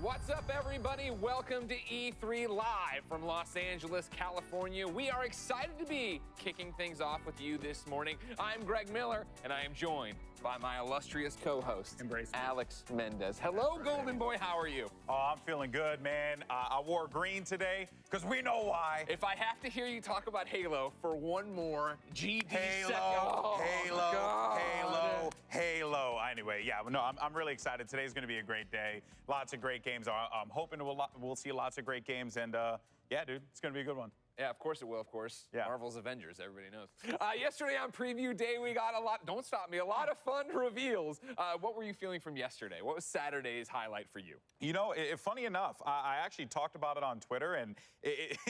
What's up, everybody? Welcome to E3 Live from Los Angeles, California. We are excited to be kicking things off with you this morning. I'm Greg Miller, and I am joined by my illustrious co-host, Alex Mendez. Hello, Golden Boy. How are you? Oh, I'm feeling good, man. I wore green today because we know why. If I have to hear you talk about Halo for one more GD Halo. Anyway, yeah, no, I'm really excited. Today's going to be a great day. Lots of great games. I'm hoping we'll see lots of great games, and yeah, dude, it's going to be a good one. Yeah, of course it will, of course. Yeah. Marvel's Avengers, everybody knows. Yesterday on Preview Day, we got a lot of fun reveals. What were you feeling from yesterday? What was Saturday's highlight for you? You know, funny enough, I actually talked about it on Twitter, and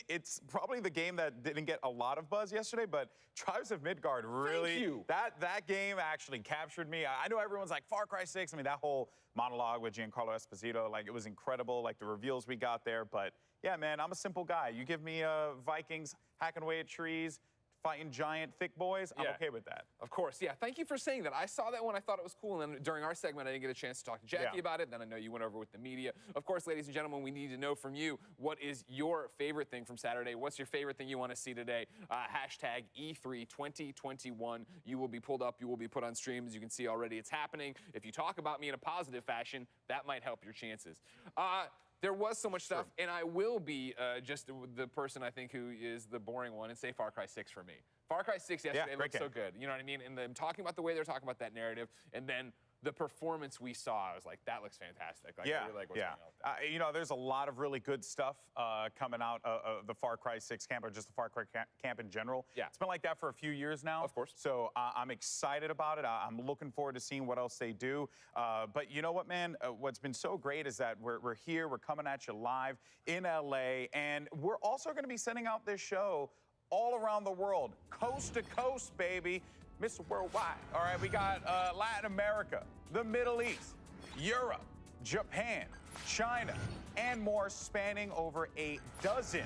it's probably the game that didn't get a lot of buzz yesterday, but Tribes of Midgard really, that game actually captured me. I know everyone's like, Far Cry 6, I mean, that whole monologue with Giancarlo Esposito, like, it was incredible, like, the reveals we got there, but yeah, man, I'm a simple guy. You give me Vikings hacking away at trees, fighting giant thick boys, I'm okay with that. Of course, yeah. Thank you for saying that. I saw that one, I thought it was cool, and then during our segment, I didn't get a chance to talk to Jackie about it. Then I know you went over with the media. Of course, ladies and gentlemen, we need to know from you, what is your favorite thing from Saturday? What's your favorite thing you want to see today? Hashtag E3 2021. You will be pulled up, you will be put on stream. As you can see already, it's happening. If you talk about me in a positive fashion, that might help your chances. There was so much stuff, and I will be just the person, I think, who is the boring one and say Far Cry 6 for me. Far Cry 6 yesterday looked so good. You know what I mean? And them talking about the way they're talking about that narrative, and then the performance we saw, I was like, that looks fantastic. Like, I really like what's going on with that. You know, there's a lot of really good stuff coming out of the Far Cry 6 camp, or just the Far Cry camp in general. Yeah. It's been like that for a few years now. Of course. So I'm excited about it. I'm looking forward to seeing what else they do. But you know what, man? What's been so great is that we're here, we're coming at you live in LA, and we're also going to be sending out this show all around the world, coast to coast, baby. Mr. Worldwide. All right, we got Latin America, the Middle East, Europe, Japan, China, and more, spanning over a dozen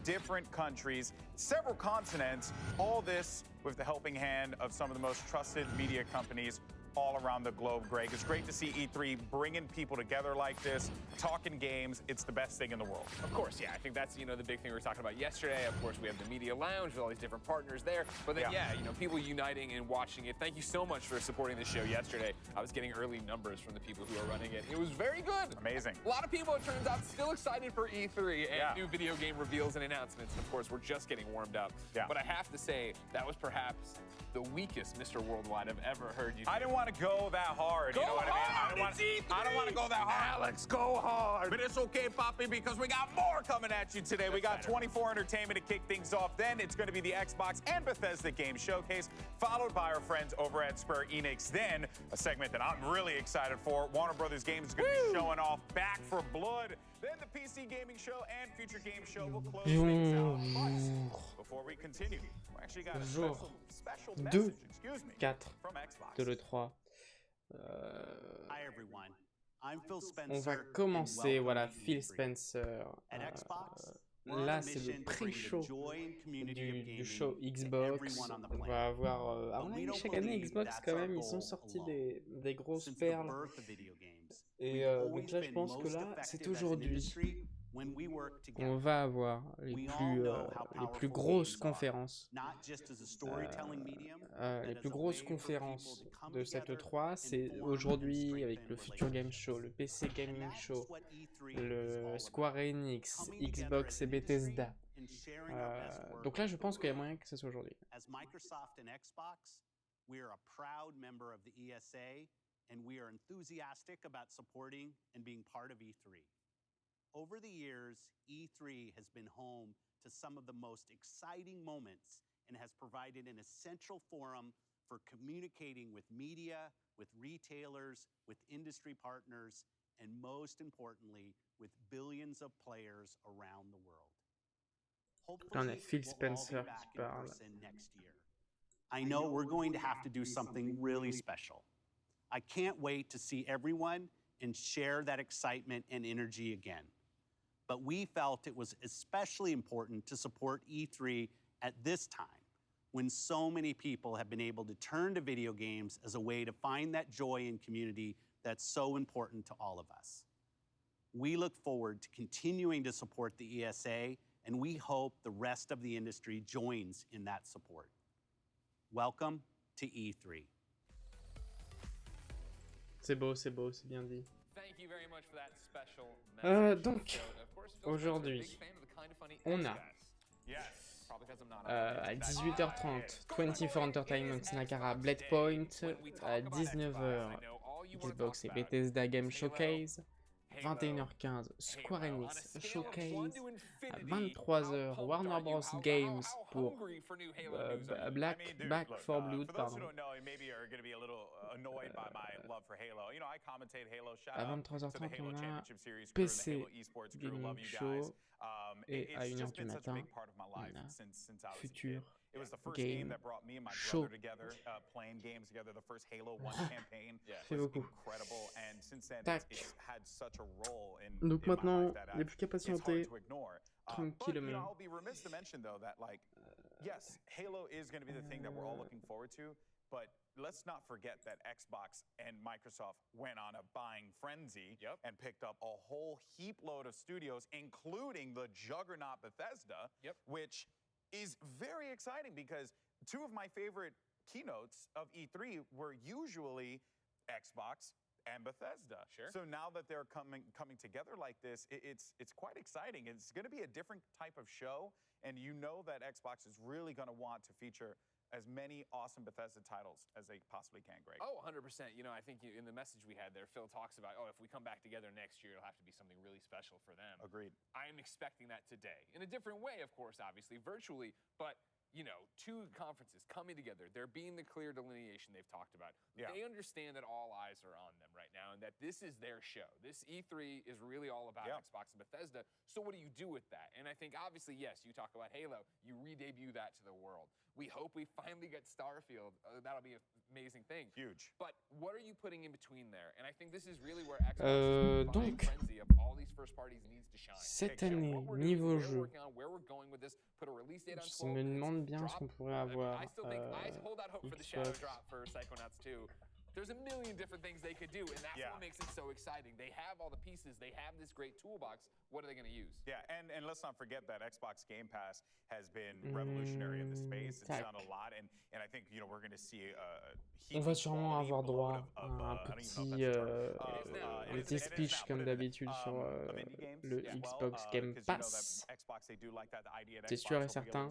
different countries, several continents, all this with the helping hand of some of the most trusted media companies all around the globe, Greg. It's great to see E3 bringing people together like this, talking games. It's the best thing in the world. Of course, yeah. I think that's, you know, the big thing we were talking about yesterday. Of course, we have the Media Lounge with all these different partners there. But then, you know, people uniting and watching it. Thank you so much for supporting the show yesterday. I was getting early numbers from the people who are running it. It was very good. Amazing. A lot of people, it turns out, still excited for E3 and new video game reveals and announcements. And of course, we're just getting warmed up. Yeah. But I have to say, that was perhaps the weakest Mr. Worldwide I've ever heard you do. I didn't want to go that hard. Go you know what hard, I mean? I don't want to go that hard. Alex, go hard. But it's okay, Poppy, because we got more coming at you today. We got 24 Entertainment to kick things off. Then it's going to be the Xbox and Bethesda Game Showcase, followed by our friends over at Square Enix. Then a segment that I'm really excited for. Warner Brothers Games is going to be showing off Back for Blood. Then the PC Gaming Show and Future Game Show will close things out. But before we continue, we actually got a special message, excuse me, 4 from Xbox. de l'E3. Hi everyone. I'm Phil Spencer. On va commencer, voilà, Phil Spencer. Là, c'est le pré-show du show Xbox. On va avoir, à mon avis, chaque année, Xbox, quand même, ils ont sorti des grosses perles. Et donc là, je pense que là, c'est aujourd'hui. On va avoir les plus grosses conférences. Les plus grosses conférences de cette E3, c'est aujourd'hui avec le Future Game Show, le PC Gaming Show, le Square Enix, Xbox et Bethesda. Donc là, je pense qu'il y a moyen que ce soit aujourd'hui. As Microsoft and Xbox, we are a proud member of the ESA, and we are enthusiastic about supporting and being part of E3. Over the years, E3 has been home to some of the most exciting moments and has provided an essential forum for communicating with media, with retailers, with industry partners, and most importantly, with billions of players around the world. Hopefully, Phil Spencer we'll all be back in person next year. I know we're going to have to do something really special. I can't wait to see everyone and share that excitement and energy again. But we felt it was especially important to support E3 at this time, when so many people have been able to turn to video games as a way to find that joy and community that's so important to all of us. We look forward to continuing to support the ESA, and we hope the rest of the industry joins in that support. Welcome to E3. C'est beau, c'est bien dit. Thank you very much for that special message. Donc, So, of course, Phil Spencer, aujourd'hui, big fan of the Kinda Funny on a Xbox. Yes. Probably because I'm not à 18h30, 24 Entertainment Nakara Blade Point, à 19h, Xbox et Bethesda Game Showcase, 21h15, Square Enix Showcase, à 23h, Warner Bros. Games pour Back 4 Blood, pardon. À 23h30, on a PC Gaming Show, et à 1h du matin, on a Future Game Show. C'est beaucoup. Tac. Donc maintenant, il n'y a plus qu'à patienter tranquillement. Yes, Halo is going to be the thing that we're all looking forward to, but let's not forget that Xbox and Microsoft went on a buying frenzy and picked up a whole heap load of studios, including the juggernaut Bethesda, which is very exciting because two of my favorite keynotes of E3 were usually Xbox and Bethesda. Sure. So now that they're coming together like this, it's quite exciting. It's going to be a different type of show, and you know that Xbox is really going to want to feature as many awesome Bethesda titles as they possibly can, Greg. Oh, 100%. You know, I think in the message we had there, Phil talks about, if we come back together next year, it'll have to be something really special for them. Agreed. I am expecting that today. In a different way, of course, obviously, virtually, but you know, two conferences coming together, there being the clear delineation they've talked about. Yeah. They understand that all eyes are on them right now and that this is their show. This E3 is really all about Xbox and Bethesda. So what do you do with that? And I think obviously, yes, you talk about Halo, you re-debut that to the world. We hope we finally get Starfield. That'll be an amazing thing. Huge. But what are you putting in between there? And I think this is really where Xbox's buying frenzy of all these first parties needs to shine. Cette année, niveau jeu, where we're going with this, put a release date on je me demande bien ce qu'on pourrait avoir. I hold out hope for the Shadow Drop for Psychonauts 2. There's a million different things they could do, and that's what makes it so exciting. They have all the pieces. They have this great toolbox. What are they going to use? Yeah, and let's not forget that Xbox Game Pass has been revolutionary in the space. It's done a lot, and I think we're going to see on va sûrement avoir droit à un petit speech comme d'habitude sur le Xbox Game Pass. C'est sûr et certain.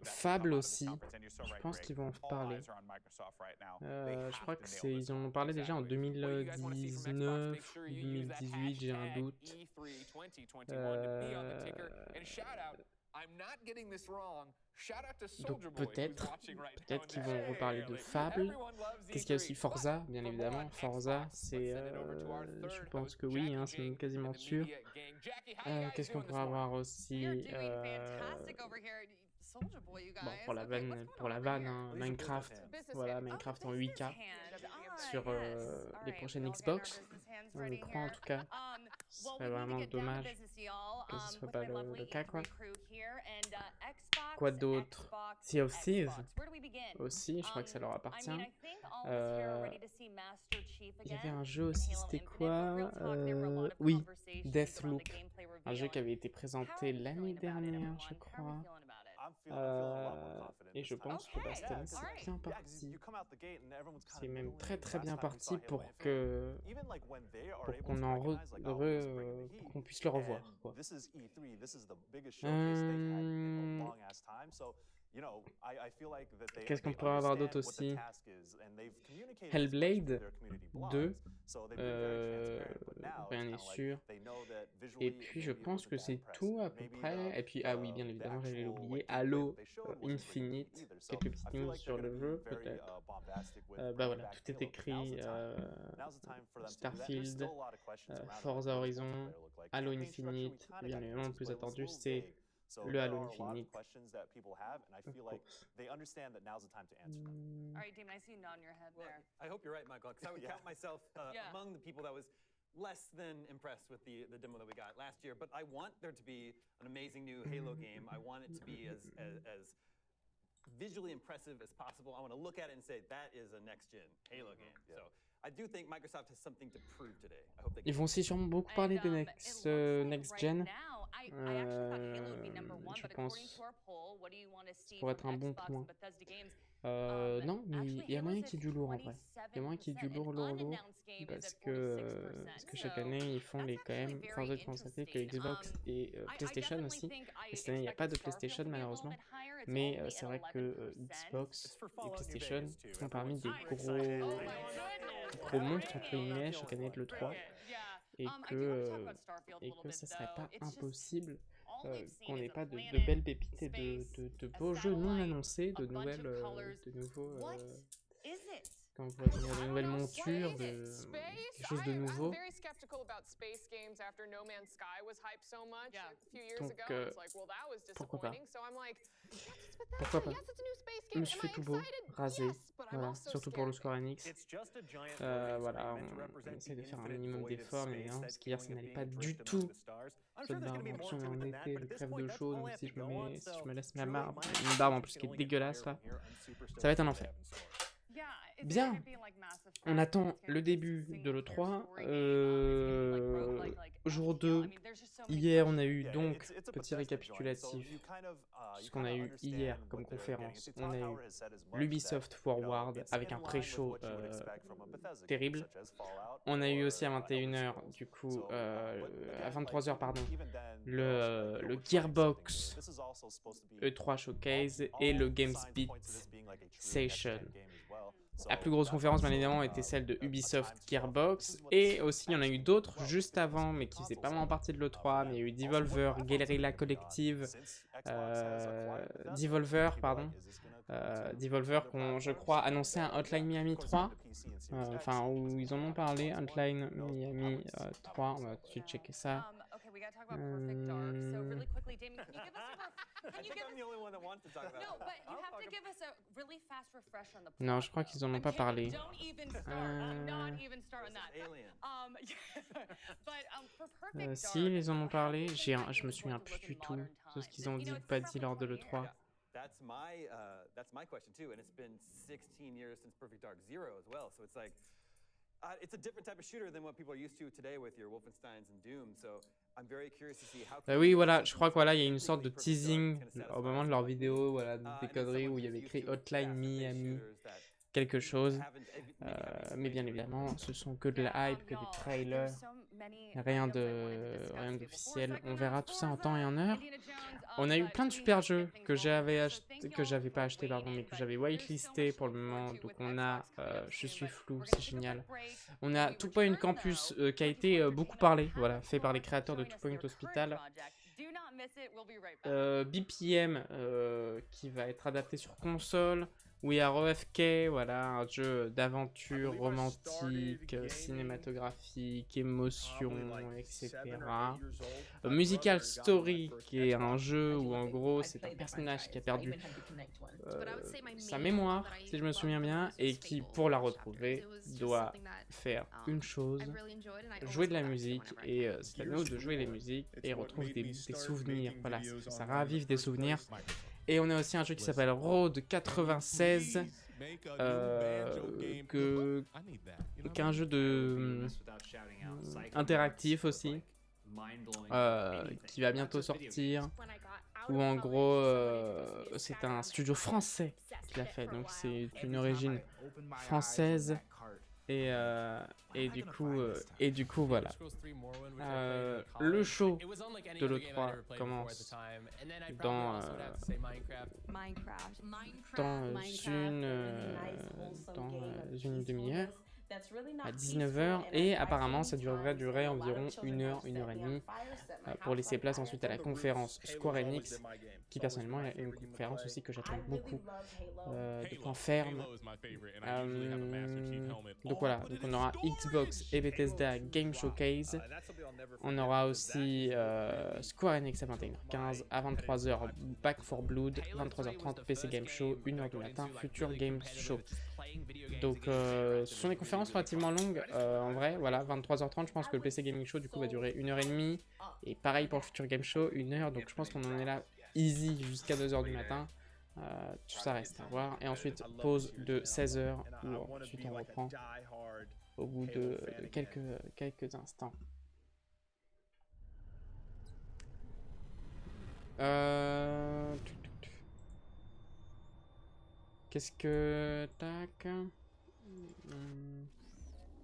Fable aussi. Je pense qu'ils vont en reparler. Je crois que ils en ont parlé déjà en 2019, 2018, j'ai un doute. Donc peut-être qu'ils vont reparler de Fable. Qu'est-ce qu'il y a aussi? Forza, bien évidemment. Forza, c'est, je pense que oui, hein, c'est quasiment sûr. Qu'est-ce qu'on pourrait avoir aussi? Bon, pour la vanne, hein, Minecraft, voilà, Minecraft en 8K sur les prochaines Xbox, on y croit en tout cas. Ce serait vraiment dommage que ce soit pas le cas, quoi. Quoi d'autre? Sea of Thieves aussi, je crois que ça leur appartient. Il y avait un jeu aussi, c'était quoi? Oui, Deathloop, un jeu qui avait été présenté l'année dernière, je crois. Et je pense que cette année c'est bien parti. C'est même très très bien parti pour qu'on puisse le revoir, quoi. Qu'est-ce qu'on pourrait avoir d'autre aussi? Hellblade 2, rien n'est sûr. Et puis je pense que c'est tout à peu près. Et puis, ah oui, bien évidemment, j'allais l'oublier, Halo Infinite, quelques petites news sur le jeu, peut-être. Bah voilà, tout est écrit. Starfield, Forza Horizon, Halo Infinite, bien évidemment, le plus attendu, c'est le Halo Infinite. All right, Damon, I see you nodding your head there. I hope you're right, Michael, because I would count myself among the people that was less than impressed with the demo that we got last year. But I want there to be an amazing new Halo game. I want it to be as visually impressive as possible. I want to look at it and say, that is a next-gen Halo game. So Ils vont aussi sûrement beaucoup parler de Next Gen. Je pense. Ça pourrait être un bon point. Non, mais il y a moyen qu'il y ait du lourd en vrai. Il y a moyen qu'il y ait du lourd. Parce que chaque année, ils font quand même. Enfin, vous avez constaté que Xbox et PlayStation aussi. Et cette année, il n'y a pas de PlayStation malheureusement. Mais c'est vrai que Xbox et PlayStation font parmi des gros monstres entre guillemets chaque année de l'E3. Et que ça serait pas impossible qu'on n'ait pas de belles pépites et de beaux jeux non annoncés, de nouveaux comment on pourrait dire, de nouvelles montures, quelque chose de nouveau. Donc pourquoi pas. Pourquoi pas. Je me suis fait tout beau, rasé, voilà, surtout pour le Square Enix. Voilà, on essaie de faire un minimum d'efforts, mais non, parce qu'hier ça n'allait pas du tout. Cette barbe, on est en été, je crève de chaud, donc si je me laisse une barbe en plus qui est dégueulasse là, ça va être un enfer. Bien, on attend le début de l'E3, jour 2, hier on a eu donc, petit récapitulatif, ce qu'on a eu hier comme conférence, on a eu l'Ubisoft Forward avec un pré-show terrible, on a eu aussi à 21h, du coup, à 23h pardon, le Gearbox E3 Showcase et le Games Beat Session. La plus grosse conférence, bien évidemment, était celle de Ubisoft Gearbox. Et aussi, il y en a eu d'autres juste avant, mais qui faisaient pas vraiment partie de l'E3. Mais il y a eu Devolver, Guerrilla Collective, Devolver, qui ont, je crois, annoncé un Hotline Miami 3. Enfin, où ils en ont parlé, Hotline Miami 3. On va tout de suite checker ça. Non, je crois qu'ils en ont pas parlé. Si, ils en ont parlé. Je me souviens plus du tout de ce qu'ils ont dit ou pas dit lors de l'E3. That's my question too, and it's been 16 years since Perfect Dark Zero as well, so it's like it's a different type of shooter than what people are used to today with your Wolfensteins and Doom. So I'm very curious to see how. Oui, voilà, je crois que voilà, il y a une sorte de teasing au moment de leur vidéo, voilà, des conneries où il y avait écrit Hotline Miami quelque chose, mais bien évidemment, ce sont que de la hype, que des trailers, rien d'officiel. On verra tout ça en temps et en heure. On a eu plein de super jeux que j'avais pas acheté, pardon, mais que j'avais whitelisté pour le moment. Donc on a, je suis flou, c'est génial. On a Two Point Campus qui a été beaucoup parlé, voilà, fait par les créateurs de Two Point Hospital. BPM qui va être adapté sur console. We Are OFK, voilà, un jeu d'aventure romantique, cinématographique, émotion, etc. Musical Story, qui est un jeu où en gros c'est un personnage qui a perdu sa mémoire, si je me souviens bien, et qui, pour la retrouver, doit faire une chose, jouer de la musique, et c'est à nous de jouer les musiques et retrouver des souvenirs, voilà, ça ravive des souvenirs. Et on a aussi un jeu qui s'appelle Road 96, qui est un jeu interactif aussi, qui va bientôt sortir, où en gros c'est un studio français qui l'a fait, donc c'est une origine française. Et du coup voilà. Le show de l'E3 commence dans une demi-heure, à 19h, et apparemment ça devrait durer environ 1h, 1h30, pour laisser place ensuite à la conférence Square Enix, qui personnellement est une conférence aussi que j'attends beaucoup, de point ferme. Donc voilà, donc on aura Xbox et Bethesda Game Showcase. On aura aussi Square Enix à 21h15, à 23h Back 4 Blood, 23h30 PC Game Show, 1h du matin Future Games Show. Donc ce sont des conférences relativement longues en vrai, voilà, 23h30, je pense que le PC Gaming Show du coup va durer 1h30, et pareil pour le Future Game Show, 1h, donc je pense qu'on en est là easy jusqu'à 2h du matin. Tout ça reste à voir, et ensuite pause de 16h où ensuite on reprend au bout de quelques instants. Qu'est-ce que... Tac.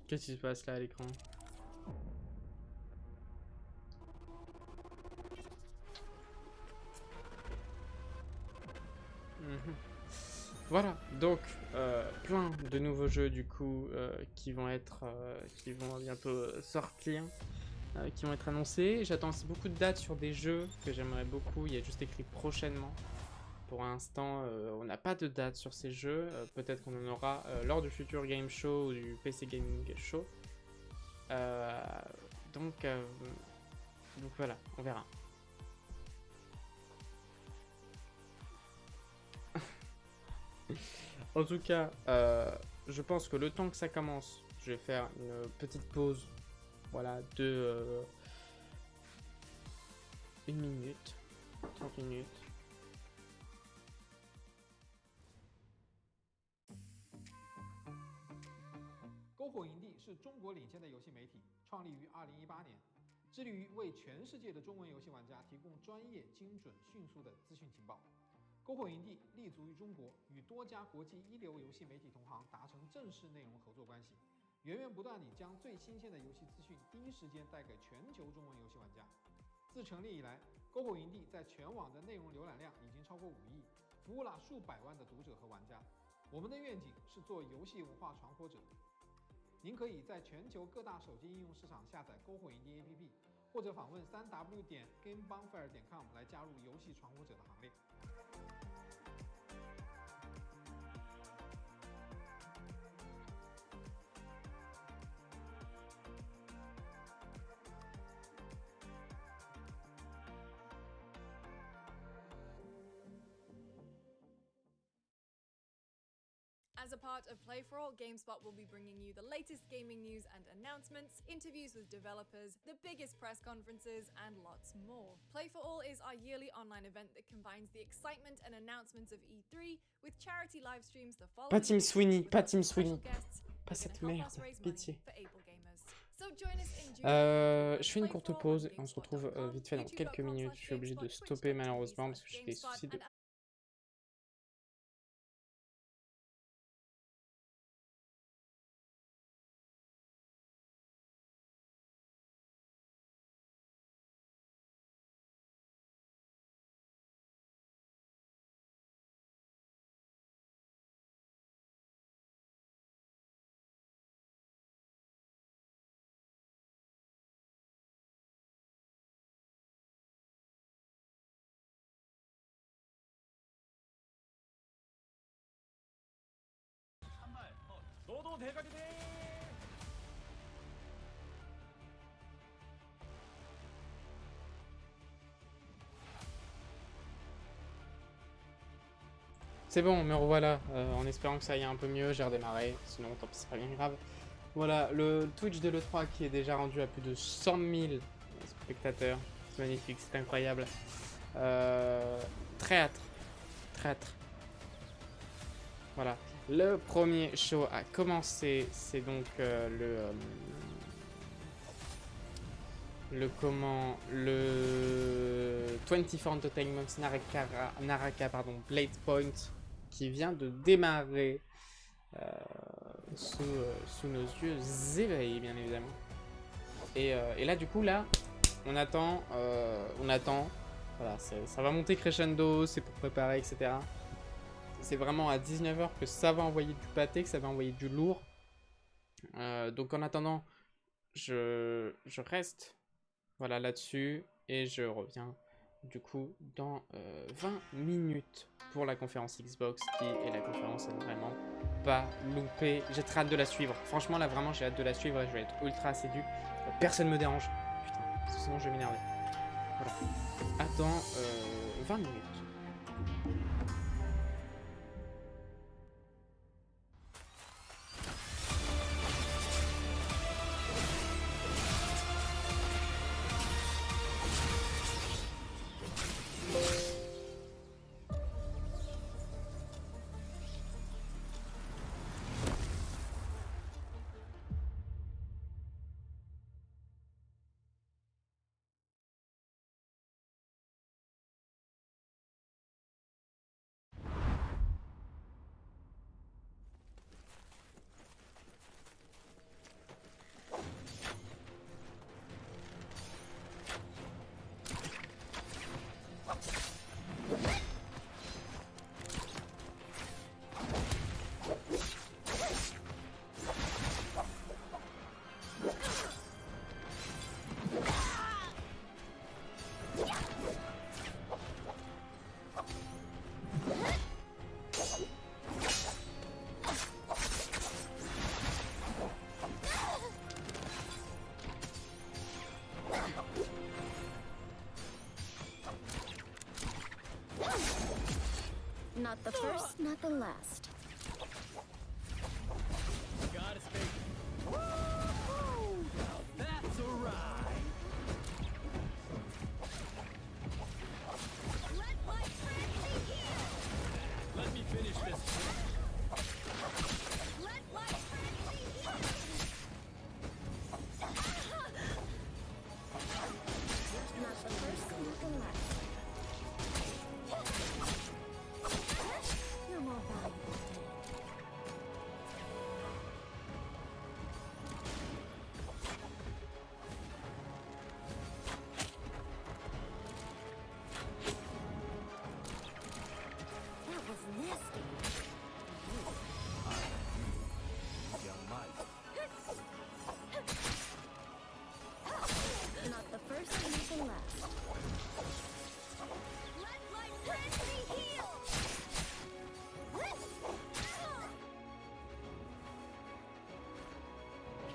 Qu'est-ce qui se passe là à l'écran? Voilà, donc plein de nouveaux jeux du coup qui vont bientôt sortir, qui vont être annoncés. J'attends aussi beaucoup de dates sur des jeux que j'aimerais beaucoup. Il y a juste écrit prochainement. Pour l'instant, on n'a pas de date sur ces jeux. Peut-être qu'on en aura lors du futur Game Show ou du PC Gaming Show. Donc voilà, on verra. En tout cas, je pense que le temps que ça commence, je vais faire une petite pause, voilà, de 1 minute, 30 minutes.篝火营地是中国领先的游戏媒体，创立于2018年，致力于为全世界的中文游戏玩家提供专业、精准、迅速的资讯情报。篝火营地立足于中国，与多家国际一流游戏媒体同行达成正式内容合作关系，源源不断地将最新鲜的游戏资讯第一时间带给全球中文游戏玩家。自成立以来，篝火营地在全网的内容浏览量已经超过5亿，服务了数百万的读者和玩家。我们的愿景是做游戏文化传播者。您可以在全球各大手机应用市场下载篝火营地 APP， 或者访问3w.gamebonfire.com 来加入游戏传播者的行列。As a part of Play for All, GameSpot will be bringing you the latest gaming news and announcements, interviews with developers, the biggest press conferences, and lots more. Play for All is our yearly online event that combines the excitement and announcements of E3 with charity live streams the following Pas Team Sweeney, with pas lots Team of special Sweeney. guests Pas who cette can help merde, us raise pitié. money for able gamers. So join us in June. Je fais une courte pause et on se retrouve vite fait dans quelques minutes. Je suis obligé de stopper malheureusement parce que j'ai des soucis de... C'est bon, me revoilà, en espérant que ça aille un peu mieux, j'ai redémarré, sinon tant pis, c'est pas bien grave. Voilà, le Twitch de l'E3 qui est déjà rendu à plus de 100 000 spectateurs, c'est magnifique, c'est incroyable. Très hâte, très hâte. Voilà, le premier show a commencé, c'est donc le 24 Entertainment Naraka Blade Point qui vient de démarrer sous nos yeux éveillés, bien évidemment. Et là, du coup, là, on attend. Voilà, ça va monter crescendo, c'est pour préparer, etc. C'est vraiment à 19 h que ça va envoyer du pâté, que ça va envoyer du lourd. Donc en attendant, je reste voilà là-dessus et je reviens du coup dans 20 minutes pour la conférence Xbox qui est la conférence à ne vraiment pas louper. J'ai très hâte de la suivre. Franchement là vraiment j'ai hâte de la suivre et je vais être ultra assidu. Personne me dérange. Putain, parce que sinon je vais m'énerver. Voilà. Attends 20 minutes. Not the first, not the last. Gotta stay. Woo! Now that's a ride. Let my friend be here. Let me finish this. Let my friend be here. Not the first, not the last. You're more valuable to me. That was nasty. Young Mike. Not the first, not the last. Let my friend be healed.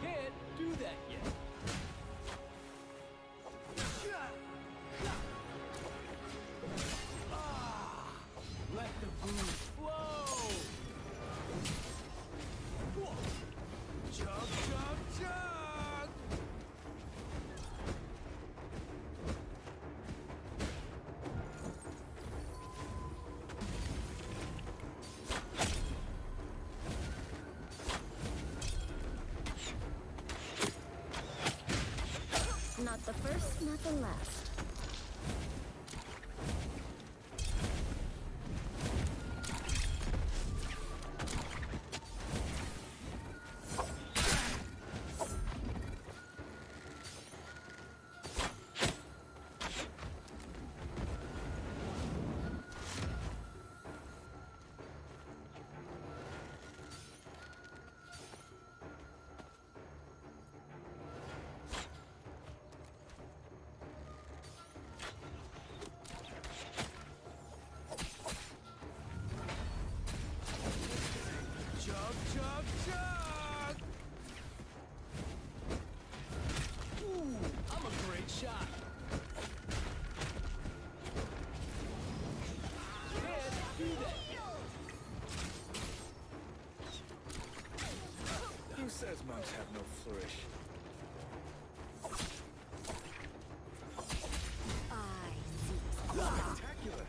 Can't do that yet. Let the booze flow. Chug, chug, chug. Not the first, not the last. Chug, chug, chug. Ooh, I'm a great shot. Can't do that. Who says monks have no flourish? I see. Spectacular!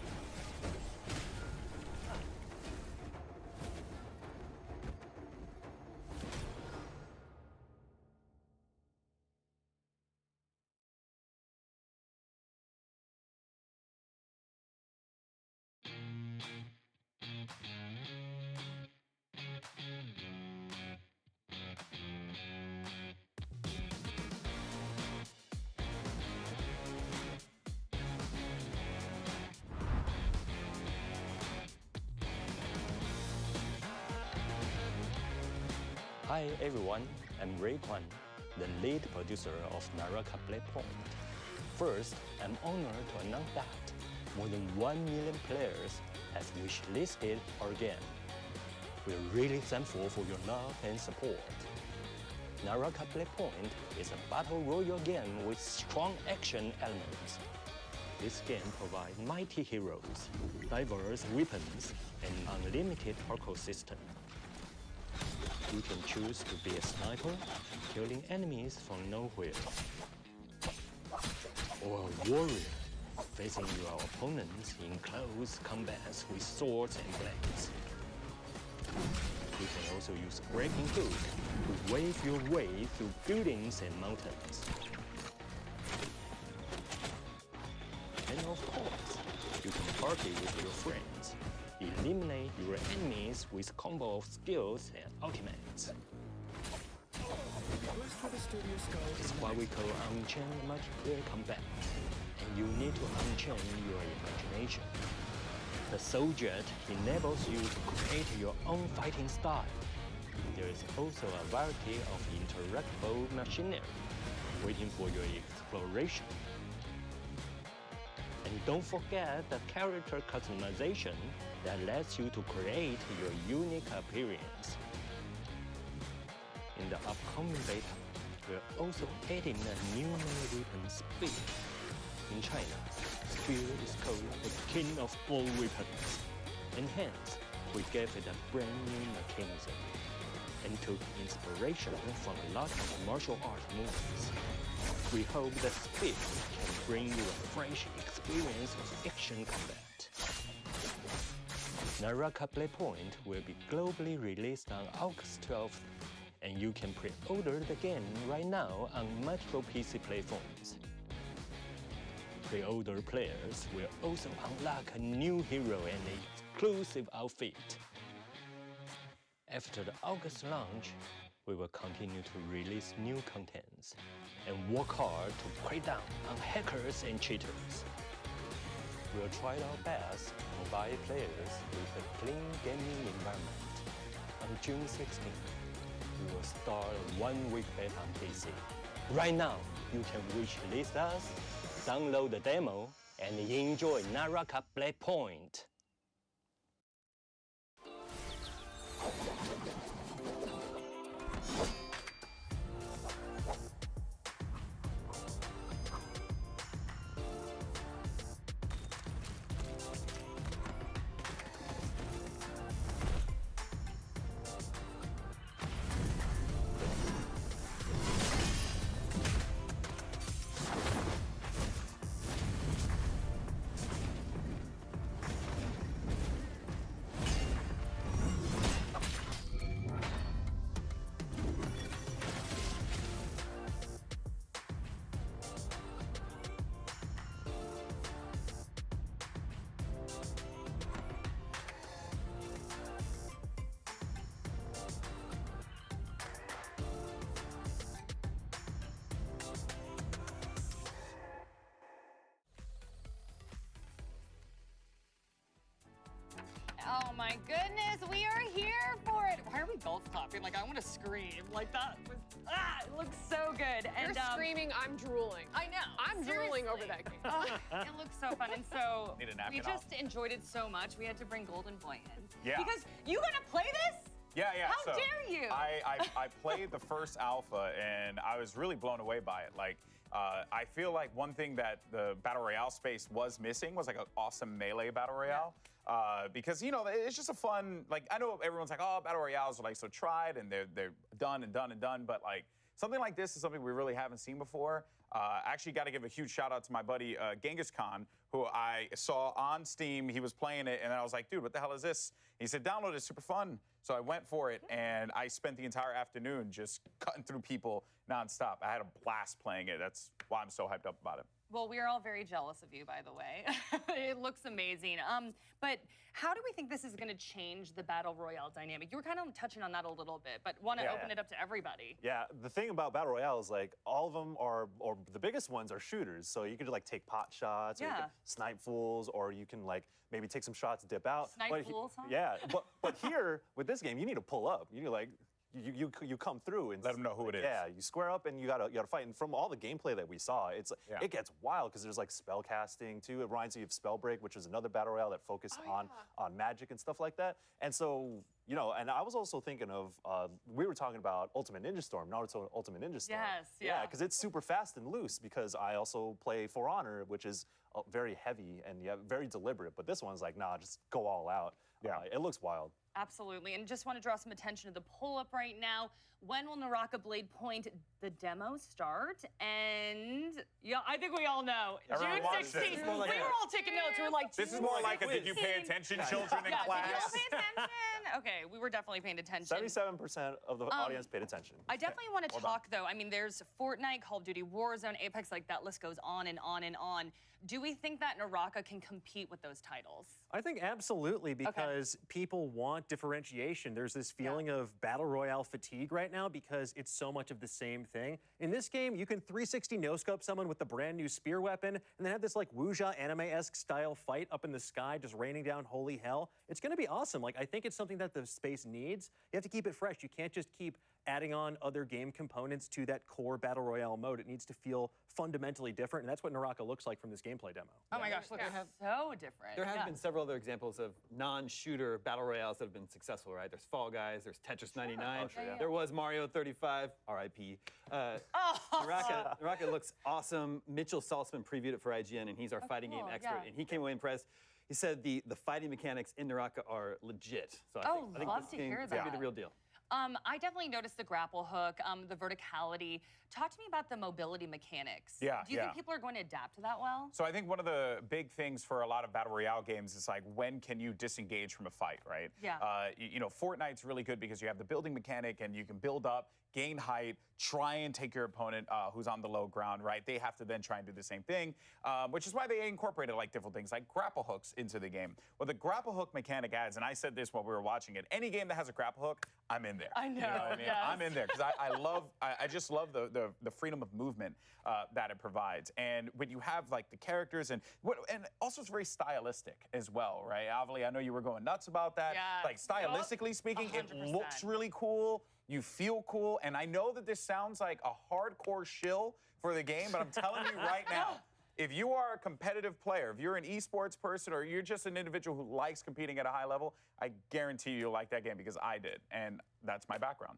Hi everyone, I'm Ray Kwan, the lead producer of Naraka Playpoint. First, I'm honored to announce that more than 1 million players have wishlisted our game. We're really thankful for your love and support. Naraka Playpoint is a battle royale game with strong action elements. This game provides mighty heroes, diverse weapons, and unlimited parkour system. You can choose to be a sniper, killing enemies from nowhere, or a warrior, facing your opponents in close combats with swords and blades. You can also use breaking hook to wave your way through buildings and mountains. And of course, you can party with your friends. Eliminate your enemies with combo of skills and ultimates. It's what we call unchained multiplayer combat, and you need to unchain your imagination. The Soul Jet enables you to create your own fighting style. There is also a variety of interactable machinery waiting for your exploration. And don't forget the character customization that lets you to create your unique appearance. In the upcoming beta, we're also adding a new melee weapon, Spear. In China, Spear is called the king of all weapons. and hence we gave it a brand new mechanism and took inspiration from a lot of martial arts movies. We hope that speed can bring you a fresh experience of action combat. Naraka Playpoint will be globally released on August 12th, and you can pre-order the game right now on Metro PC platforms. Pre-order players will also unlock a new hero and an exclusive outfit. After the August launch, we will continue to release new contents and work hard to crack down on hackers and cheaters. We'll try our best to provide players with a clean gaming environment. On June 16th, we will start a one-week beta on PC. Right now, you can wishlist us, download the demo, and enjoy Naraka Playpoint. Oh my goodness, we are here for it. Why are we both clapping? Like, I want to scream. Like, that was, it looks so good. You're screaming, I'm drooling. I know. I'm drooling over that game. It looks so fun. And so Need a napkin we just off. enjoyed it so much, we had to bring Golden Boy in. Yeah. Because you gonna play this? Yeah. How So dare you? I played the first alpha and I was really blown away by it. Like, I feel like one thing that the Battle Royale space was missing was like an awesome melee Battle Royale. Because, you know, it's just a fun, like, I know everyone's like, oh, Battle Royales are like so tried and they're done and done and done. But like, something like this is something we really haven't seen before. Actually got to give a huge shout out to my buddy Genghis Khan, who I saw on Steam. He was playing it, and then I was like, dude, what the hell is this? He said, download it, it's super fun. So I went for it, and I spent the entire afternoon just cutting through people nonstop. I had a blast playing it. That's why I'm so hyped up about it. Well, we are all very jealous of you, by the way. It looks amazing. But how do we think this is going to change the Battle Royale dynamic? You were kind of touching on that a little bit, but want to open it up to everybody. Yeah, the thing about Battle Royale is like all of them are, or the biggest ones are shooters. So you can like take pot shots, or you can snipe fools, or you can like maybe take some shots, dip out. Snipe fools, huh? Yeah, but here with this game, you need to pull up. You need to like. You come through and let them know who it is. Yeah, you square up and you gotta fight. And from all the gameplay that we saw, it gets wild because there's like spell casting too. It reminds me of Spellbreak, which is another battle royale that focused on magic and stuff like that. And so you know, and I was also thinking of we were talking about Ultimate Ninja Storm, Naruto Ultimate Ninja Storm. Yes, yeah, because it's super fast and loose. Because I also play For Honor, which is very heavy and very deliberate. But this one's like, nah, just go all out. Yeah, it looks wild. Absolutely, and just want to draw some attention to the pull-up right now. When will Naraka Blade Point, the demo start? And yeah, I think we all know. Everyone June 16th. We were all taking notes. We were like, this is more like a did you pay attention children in class? Did you all pay attention? Okay, we were definitely paying attention. 77% of the audience paid attention. I definitely want to talk, though. I mean, there's Fortnite, Call of Duty Warzone, Apex, like that list goes on and on and on. Do we think that Naraka can compete with those titles? I think absolutely, because people want differentiation. There's this feeling of Battle Royale fatigue right now because it's so much of the same thing. In this game, you can 360 no-scope someone with the brand new spear weapon and then have this like wuxia anime-esque style fight up in the sky just raining down holy hell. It's gonna be awesome. Like, I think it's something that the space needs. You have to keep it fresh. You can't just keep adding on other game components to that core Battle Royale mode. It needs to feel fundamentally different, and that's what Naraka looks like from this gameplay demo. Oh my gosh, look, it's so different. There have been several other examples of non-shooter battle royales that have been successful, right? There's Fall Guys, there's Tetris 99, there was Mario 35, R.I.P. Naraka looks awesome. Mitchell Saltzman previewed it for IGN, and he's our fighting game expert, and he came away impressed. he said the fighting mechanics in Naraka are legit. So I think love this to game hear is gonna be that. the real deal. I definitely noticed the grapple hook, the verticality. Talk to me about the mobility mechanics. Yeah, Do you think people are going to adapt to that well? So I think one of the big things for a lot of Battle Royale games is like, when can you disengage from a fight, right? Yeah. You know, Fortnite's really good because you have the building mechanic and you can build up, gain height, try and take your opponent who's on the low ground, right? They have to then try and do the same thing, which is why they incorporated like different things like grapple hooks into the game. Well, the grapple hook mechanic adds, and I said this while we were watching it, any game that has a grapple hook, I'm in there. I know, You know what I mean? yes. I'm in there because I just love the freedom of movement that it provides. And when you have like the characters and also it's very stylistic as well, right? Avali, I know you were going nuts about that. Yes. Like stylistically speaking, it 100%. looks really cool. You feel cool. And I know that this sounds like a hardcore shill for the game, but I'm telling you right now, if you are a competitive player, if you're an esports person or you're just an individual who likes competing at a high level, I guarantee you'll like that game because I did. And that's my background.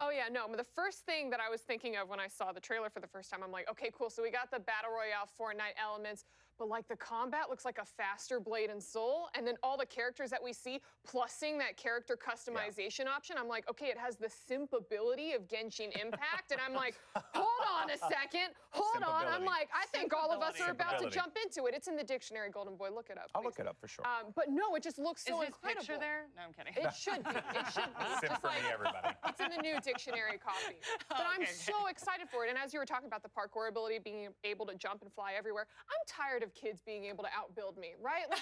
Oh yeah, no, but the first thing that I was thinking of when I saw the trailer for the first time, I'm like, okay, cool, so we got the Battle Royale Fortnite elements, but like the combat looks like a faster Blade and Soul, and then all the characters that we see, plussing that character customization option, I'm like, okay, it has the simpability of Genshin Impact, and I'm like, hold on a second, hold on, I'm like, I think all of us are about to jump into it. It's in the dictionary, Golden Boy, look it up. I'll look it up for sure. But no, it just looks so Is his incredible. picture there? No, I'm kidding. It should be. It should be. Sim Just for me, everybody. It's in the new dictionary copy. But I'm so excited for it. And as you were talking about the parkour ability, being able to jump and fly everywhere, I'm tired of kids being able to outbuild me, right? Like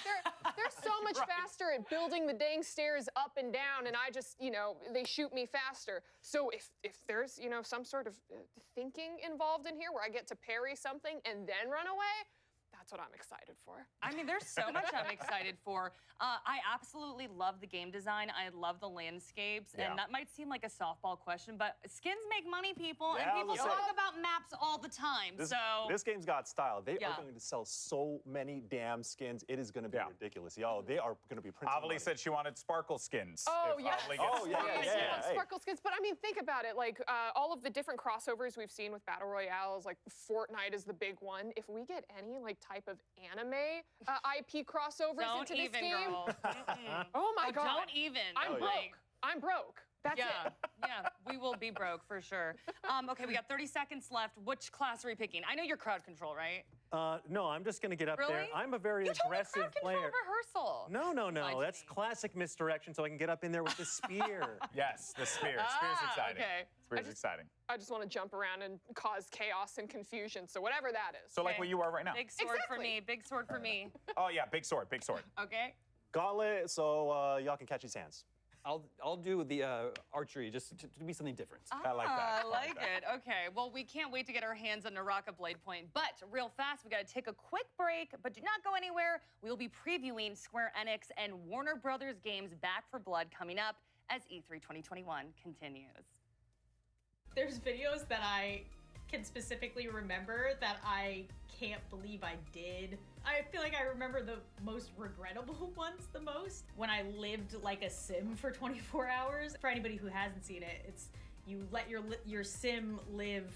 they're so much faster at building the dang stairs up and down, and I just, you know, they shoot me faster. So if there's, you know, some sort of thinking involved in here where I get to parry something and then run away, that's what I'm excited for. I mean, there's so much I'm excited for. I absolutely love the game design. I love the landscapes. Yeah. And that might seem like a softball question, but skins make money, people. Yeah, and people listen. talk about maps all the time. This game's got style. They Yeah. are going to sell so many damn skins. It is going to be ridiculous. Yo, they are going to be printing Avali money. said she wanted sparkle skins. Oh, if yes. Avali gets Oh, yeah, sparkle yeah, skins. yeah. Hey. Sparkle skins, but I mean, think about it. Like all of the different crossovers we've seen with Battle Royales, like Fortnite is the big one. If we get any like type of anime IP crossovers Don't into this even, game, girl. oh my God, Don't even. I'm broke. I'm broke. That's Yeah, it. yeah, we will be broke for sure. Okay, we got 30 seconds left. Which class are we picking? I know you're crowd control, right? No, I'm just going to get up Really? there. I'm a very You told me aggressive crowd control player. rehearsal. No. Lied to That's me. classic misdirection, so I can get up in there with the spear. Yes, the spear. Spear's exciting. Okay. Spear's exciting. I just want to jump around and cause chaos and confusion. So whatever that is. So like where you are right now. Big sword for me. Big sword for me. Oh yeah, big sword, big sword. Okay. Gauntlet, so y'all can catch these hands. I'll do the archery just to be something different. I like that. I like it. Okay. Well, we can't wait to get our hands on Naraka Blade Point. But real fast, we got to take a quick break. But do not go anywhere. We'll be previewing Square Enix and Warner Brothers games Back for Blood coming up as E3 2021 continues. There's videos that I can specifically remember that I can't believe I did. I feel like I remember the most regrettable ones the most. When I lived like a sim for 24 hours. For anybody who hasn't seen it, it's you let your sim live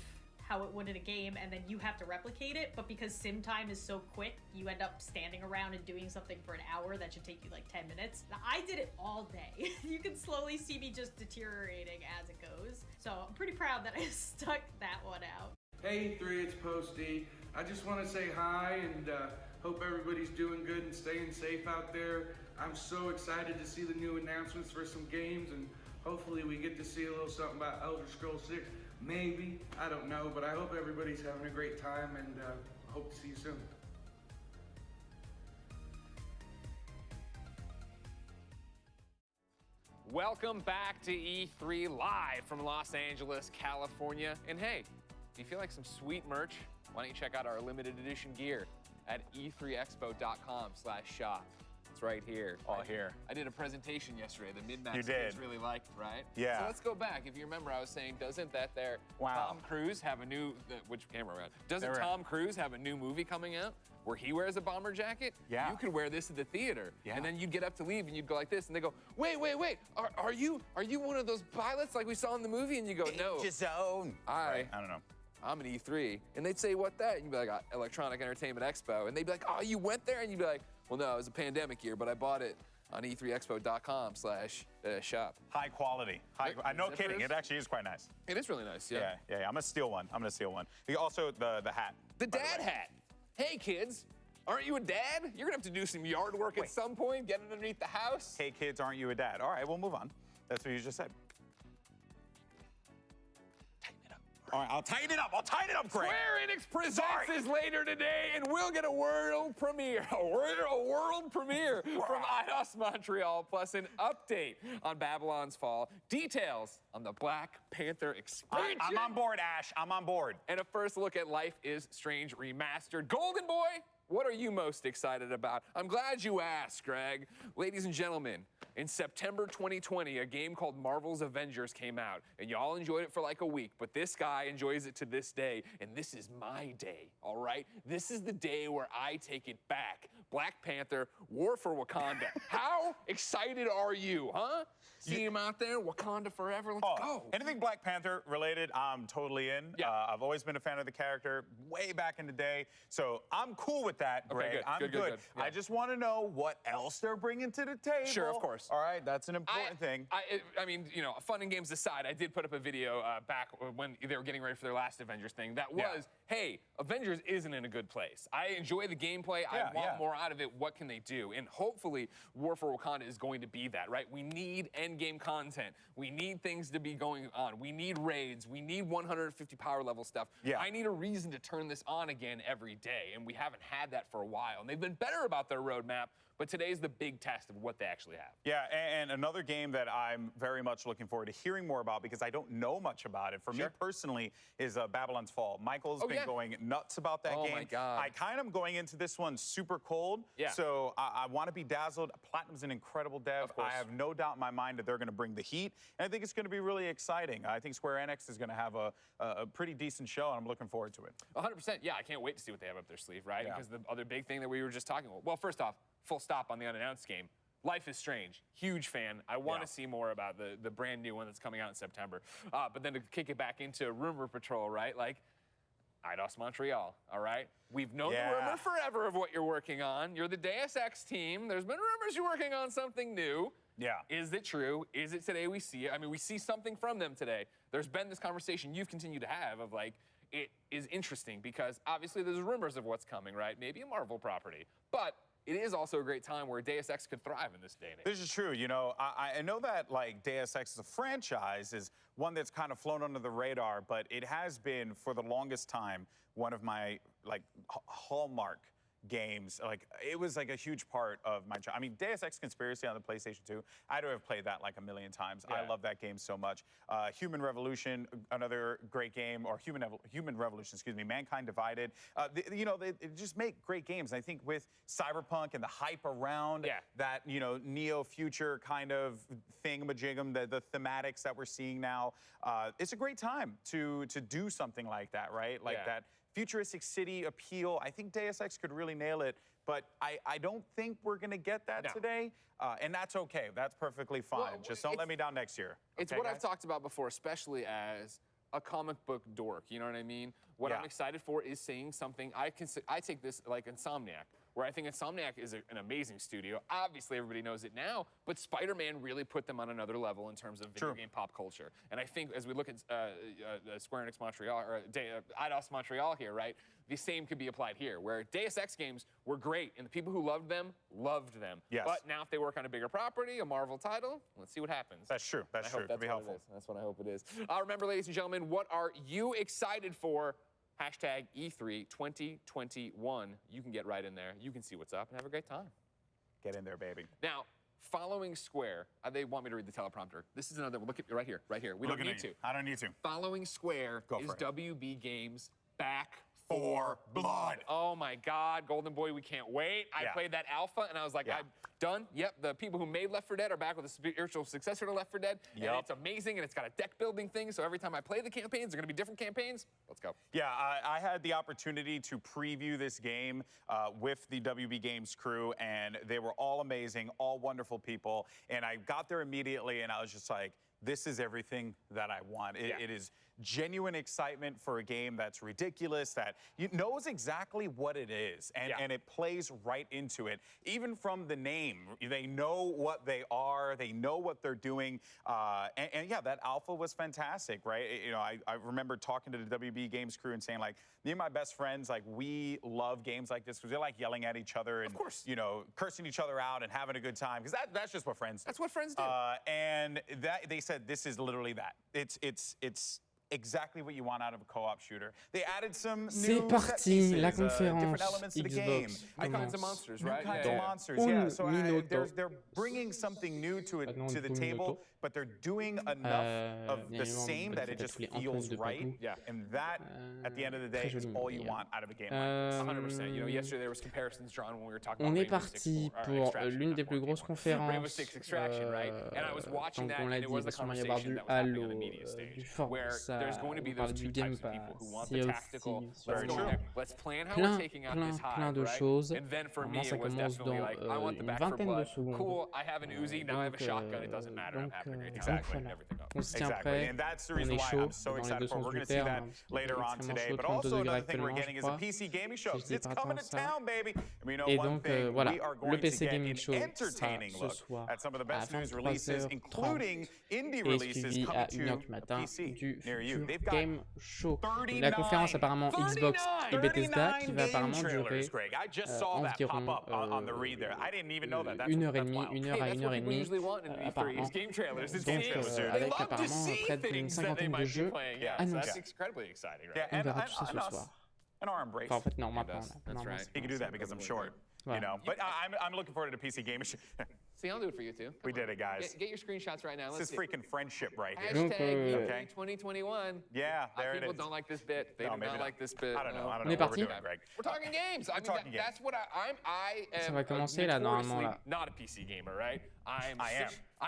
how it would in a game, and then you have to replicate it, but because sim time is so quick, you end up standing around and doing something for an hour that should take you like 10 minutes. Now, I did it all day. You can slowly see me just deteriorating as it goes. So I'm pretty proud that I stuck that one out. Hey E3, it's Posty. I just want to say hi and hope everybody's doing good and staying safe out there. I'm so excited to see the new announcements for some games, and hopefully we get to see a little something about Elder Scrolls 6. Maybe, I don't know, but I hope everybody's having a great time, and hope to see you soon. Welcome back to E3 live from Los Angeles, California. And hey, if you feel like some sweet merch, why don't you check out our limited edition gear at e3expo.com/shop. It's right here. All here. I did a presentation yesterday that Mid-Max You did. kids really liked, right? Yeah. So let's go back. If you remember, I was saying, doesn't that there Tom Cruise have a new, which camera we're on? Doesn't Tom Cruise have a new movie coming out where he wears a bomber jacket? Yeah. You could wear this at the theater. Yeah. And then you'd get up to leave and you'd go like this, and they go, wait, are you one of those pilots like we saw in the movie? And you go, no. Zone. I don't know. I'm an E3. And they'd say, what that? And you'd be like, Electronic Entertainment Expo. And they'd be like, oh, you went there? And you'd be like, well, no, it was a pandemic year, but I bought it on e3expo.com/shop. High quality. No kidding. It actually is quite nice. It is really nice, yeah. Yeah. I'm gonna steal one. Also, the hat. The dad hat. Hey, kids. Aren't you a dad? You're gonna have to do some yard work at some point, get underneath the house. Hey, kids, aren't you a dad? All right, we'll move on. That's what you just said. All right, I'll tighten it up, Greg. Square Enix presents this later today, and we'll get a world premiere from Eidos Montreal, plus an update on Babylon's Fall, details on the Black Panther expansion. I'm on board, Ash. I'm on board. And a first look at Life is Strange Remastered. Golden Boy, what are you most excited about? I'm glad you asked, Greg. Ladies and gentlemen, in September 2020, a game called Marvel's Avengers came out, and y'all enjoyed it for like a week, but this guy enjoys it to this day, and this is my day, all right? This is the day where I take it back. Black Panther, War for Wakanda. How excited are you, huh? See him out there, Wakanda forever, let's go. Anything Black Panther related, I'm totally in. Yeah. I've always been a fan of the character way back in the day, so I'm cool with that, Greg. Okay, good. I'm good. Yeah. I just want to know what else they're bringing to the table. Sure, of course. All right, that's an important thing. I mean, you know, fun and games aside, I did put up a video back when they were getting ready for their last Avengers thing that was, hey, Avengers isn't in a good place. I enjoy the gameplay. I want more out of it. What can they do? And hopefully, War for Wakanda is going to be that, right? We need endgame content. We need things to be going on. We need raids. We need 150 power level stuff. Yeah. I need a reason to turn this on again every day, and we haven't had that for a while. And they've been better about their roadmap, but today's the big test of what they actually have. Yeah, and another game that I'm very much looking forward to hearing more about because I don't know much about it, for me personally, is Babylon's Fall. Michael's been going nuts about that game. Oh my God. I kind of going into this one super cold, so I want to be dazzled. Platinum's an incredible dev. I have no doubt in my mind that they're going to bring the heat, and I think it's going to be really exciting. I think Square Enix is going to have a pretty decent show, and I'm looking forward to it. 100%, yeah, I can't wait to see what they have up their sleeve, right? Because the other big thing that we were just talking about, well, first off, full stop on the unannounced game. Life is Strange, huge fan. I want to see more about the brand new one that's coming out in September. But then to kick it back into Rumor Patrol, right? Like, Eidos Montreal, all right? We've known the rumor forever of what you're working on. You're the Deus Ex team. There's been rumors you're working on something new. Yeah. Is it true? Is it today we see it? I mean, we see something from them today. There's been this conversation you've continued to have of like, it is interesting because obviously there's rumors of what's coming, right? Maybe a Marvel property. But it is also a great time where Deus Ex could thrive in this day and age. This is true. You know, I know that like Deus Ex as a franchise is one that's kind of flown under the radar, but it has been for the longest time one of my like hallmark games. Like it was like a huge part of my job. I mean, Deus Ex Conspiracy on the PlayStation 2, I'd have played that like a million times. I love that game so much. Human Revolution, another great game, or Human Revolution, excuse me, Mankind Divided. You know, they just make great games. And I think with Cyberpunk and the hype around that, you know, neo-future kind of thingamajigam, the thematics that we're seeing now, it's a great time to do something like that, right? Like that futuristic city appeal. I think Deus Ex could really nail it, but I don't think we're going to get that today, and that's okay. That's perfectly fine. Well, just don't let me down next year. It's what I've talked about before, especially as a comic book dork, you know what I mean? What I'm excited for is seeing something, I take this like Insomniac, where I think Insomniac is an amazing studio. Obviously, everybody knows it now, but Spider-Man really put them on another level in terms of video game pop culture. And I think as we look at Square Enix Montreal, or Eidos Montreal here, right, the same could be applied here, where Deus Ex games were great, and the people who loved them. Yes. But now if they work on a bigger property, a Marvel title, let's see what happens. That's true. That's true. That'd be helpful. That's what I hope it is. Remember, ladies and gentlemen, what are you excited for? Hashtag E3 2021. You can get right in there. You can see what's up and have a great time. Get in there, baby. Now, following Square, they want me to read the teleprompter. This is another, look at right here, right here. We don't need to. I don't need to. Following Square is WB Games Back for Blood. Oh my God, Golden Boy, we can't wait. I played that alpha and I was like, I'm done. Yep, the people who made Left 4 Dead are back with a spiritual successor to Left 4 Dead. And it's amazing and it's got a deck building thing. So every time I play the campaigns, they're gonna be different campaigns. Let's go. Yeah, I had the opportunity to preview this game with the WB Games crew, and they were all amazing, all wonderful people. And I got there immediately and I was just like, this is everything that I want. It is genuine excitement for a game that's ridiculous, that knows exactly what it is, and it plays right into it. Even from the name, they know what they are, they know what they're doing, and yeah, that alpha was fantastic, right? You know, I remember talking to the WB Games crew and saying, like, me and my best friends, like, we love games like this because they like yelling at each other and, you know, cursing each other out and having a good time, because that's just what friends do. That's what friends do. And they said this is literally that. It's exactly what you want out of a co-op shooter. They added some new C'est parti, la different elements to the game. Xbox Kinds of monsters, right? New kinds of monsters, yeah. So they're bringing something new to the table, but they're doing enough of the same that it just feels right. Yeah. And that, at the end of the day, is all you want out of a game like this. 100%. You know, yesterday there was comparisons drawn when we were talking On about est parti pour l'une des plus grosses conférences. Donc on l'a dit, il va sûrement y avoir du Halo, du Forza, on parle du Game Pass, plein de choses. Normalement ça commence dans une vingtaine de secondes. Donc on se tient prêt, on est chaud dans les deux sens du terme, extrêmement chaud, 32 degrés actuellement je crois, si je dis pas tant ça. Et donc voilà, le PC Gaming Show sera ce soir à 23h30 et suivi à 1h du matin du futur Game Show. La conférence apparemment Xbox et Bethesda qui va apparemment durer environ 1h30, 1h à 1h30 apparemment. Donc avec apparemment près d'une cinquantaine de jeux annoncés. On verra tout ça ce soir. Enfin, en fait, non, maintenant. He can do that because I'm short. You know, but I'm looking forward to PC Gaming Show. See, I'll do it for you too. We did it, guys. Get your screenshots right now. This is freaking friendship right here. Hashtag 2021. Yeah, there it is. People don't like this bit. They do not like this bit. I don't know. I don't On est know what parti? we're doing, Greg. We're talking games. I mean, that's what Ça va commencer là, normalement, là. Not a PC gamer, right? I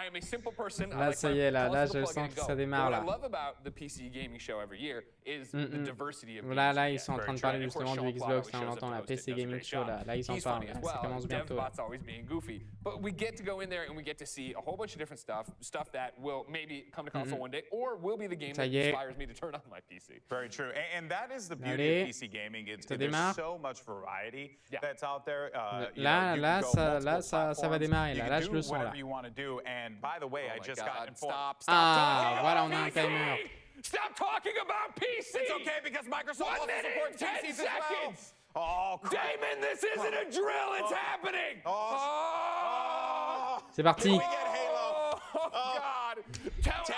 am a simple person. Là, ça y est, là, je sens que ça démarre là. What I love about the PC gaming show every year is the diversity of games. Là, ils sont en train de parler justement du Xbox, là, on entend la PC Gaming Show, là, ils en parlent, ça commence bientôt. Always being goofy, but we get to go in there and we get to see a whole bunch of different stuff that will maybe come to console one day, or will be the game that inspires me to turn on my PC. Very true, and that is the beauty of PC gaming. There's so much variety that's out there. Là, ça va démarrer, là, je le sens là. You want to do, and by the way, I just got informed. Ah, voilà, on a un timer. Stop talking about PC. It's okay because Microsoft also supports PCs as well. Oh, crap. Damon, this isn't a drill. It's happening. C'est parti. Oh, God. Take me.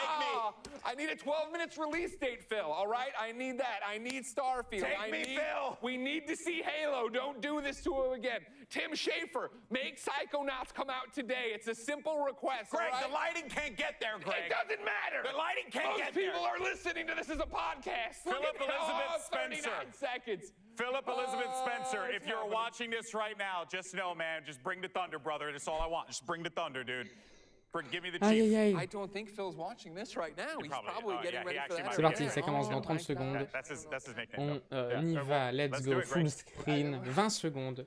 I need a 12 minutes release date, Phil, all right? I need that. I need Starfield. Phil. We need to see Halo. Don't do this to him again. Tim Schafer, make Psychonauts come out today. It's a simple request, Greg, right? the lighting can't get there, Greg. It doesn't matter. The lighting can't get Most there. people are listening to this as a podcast. Philip Elizabeth Spencer. 39 seconds. Philip Elizabeth Spencer, if you're watching this right now, just know, man, just bring the thunder, brother. That's all I want. Just bring the thunder, dude. Give me the chief. I don't think Phil's watching this right now. He's probably getting ready for that. C'est parti, ça commence dans 30 secondes. On y va, let's go, full screen, 20 secondes.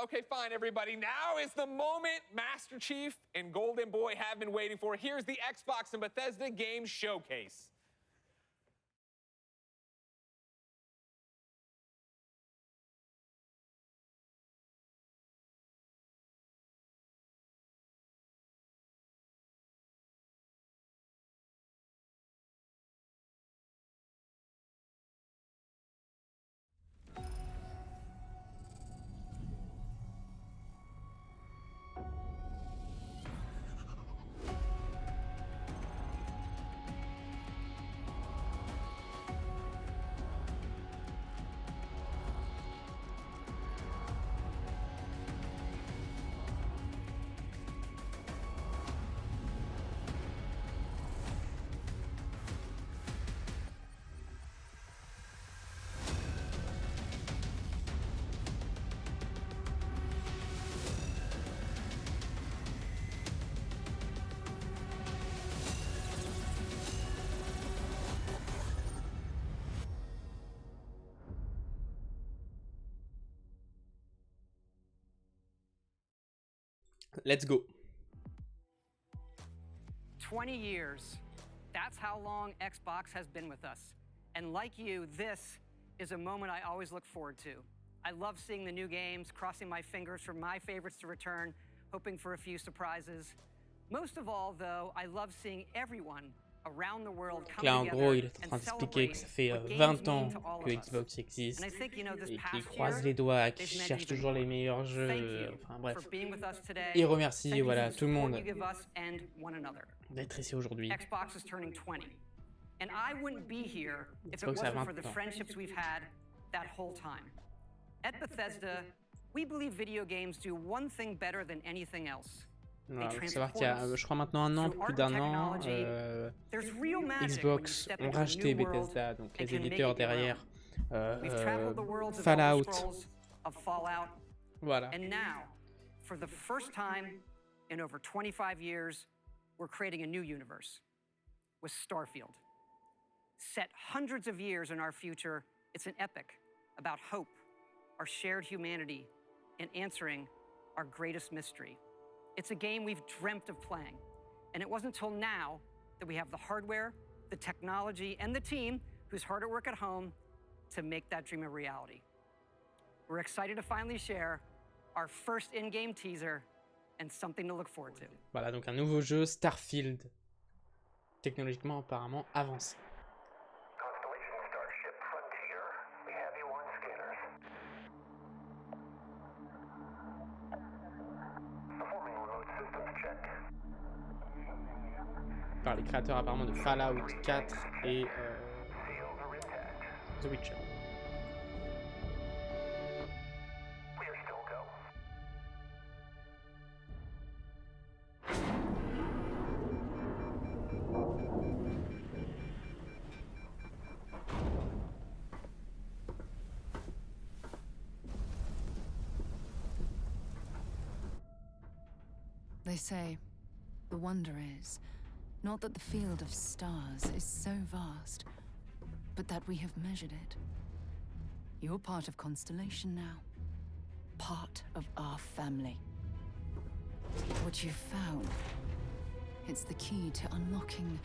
Okay, fine, everybody. Now is the moment Master Chief and Golden Boy have been waiting for. Here's the Xbox and Bethesda Game Showcase. Let's go. 20 years. That's how long Xbox has been with us. And like you, this is a moment I always look forward to. I love seeing the new games, crossing my fingers for my favorites to return, hoping for a few surprises. Most of all, though, I love seeing everyone around the world come Là, en gros, il together est en train and d'expliquer que ça celebrate fait what games 20 mean ans to all que of us. Xbox existe And I think, you know, this et qu'il past croise year, les doigts, qu'il they've meant cherche even toujours les more. meilleurs Thank jeux. you Enfin bref, for being with us today. il remercie Thank you for voilà, the tout le support monde you give us and one another. d'être ici aujourd'hui. Xbox is turning 20. And I wouldn't be here if it Xbox a wasn't for 20 the ans. friendships we've had that whole time. At Bethesda, we believe video games do one thing better than anything else. Voilà, faut savoir qu'il y a, je crois maintenant un an, plus d'un an, Xbox ont racheté Bethesda, donc les éditeurs derrière Fallout. Voilà. And now, for the first time in over 25 years, we're creating a new universe with Starfield. Set hundreds of years in our future, it's an epic about hope, our shared humanity, and answering our greatest mystery. It's a game we've dreamt of playing, and it wasn't until now that we have the hardware, the technology, and the team who's hard at work at home to make that dream a reality. We're excited to finally share our first in-game teaser and something to look forward to. Voilà, donc un nouveau jeu, Starfield, technologiquement apparemment avancé. Par les créateurs apparemment de Fallout 4 et The Witcher. They say, the wonder is, not that the field of stars is so vast, but that we have measured it. You're part of Constellation now. Part of our family. What you've found, it's the key to unlocking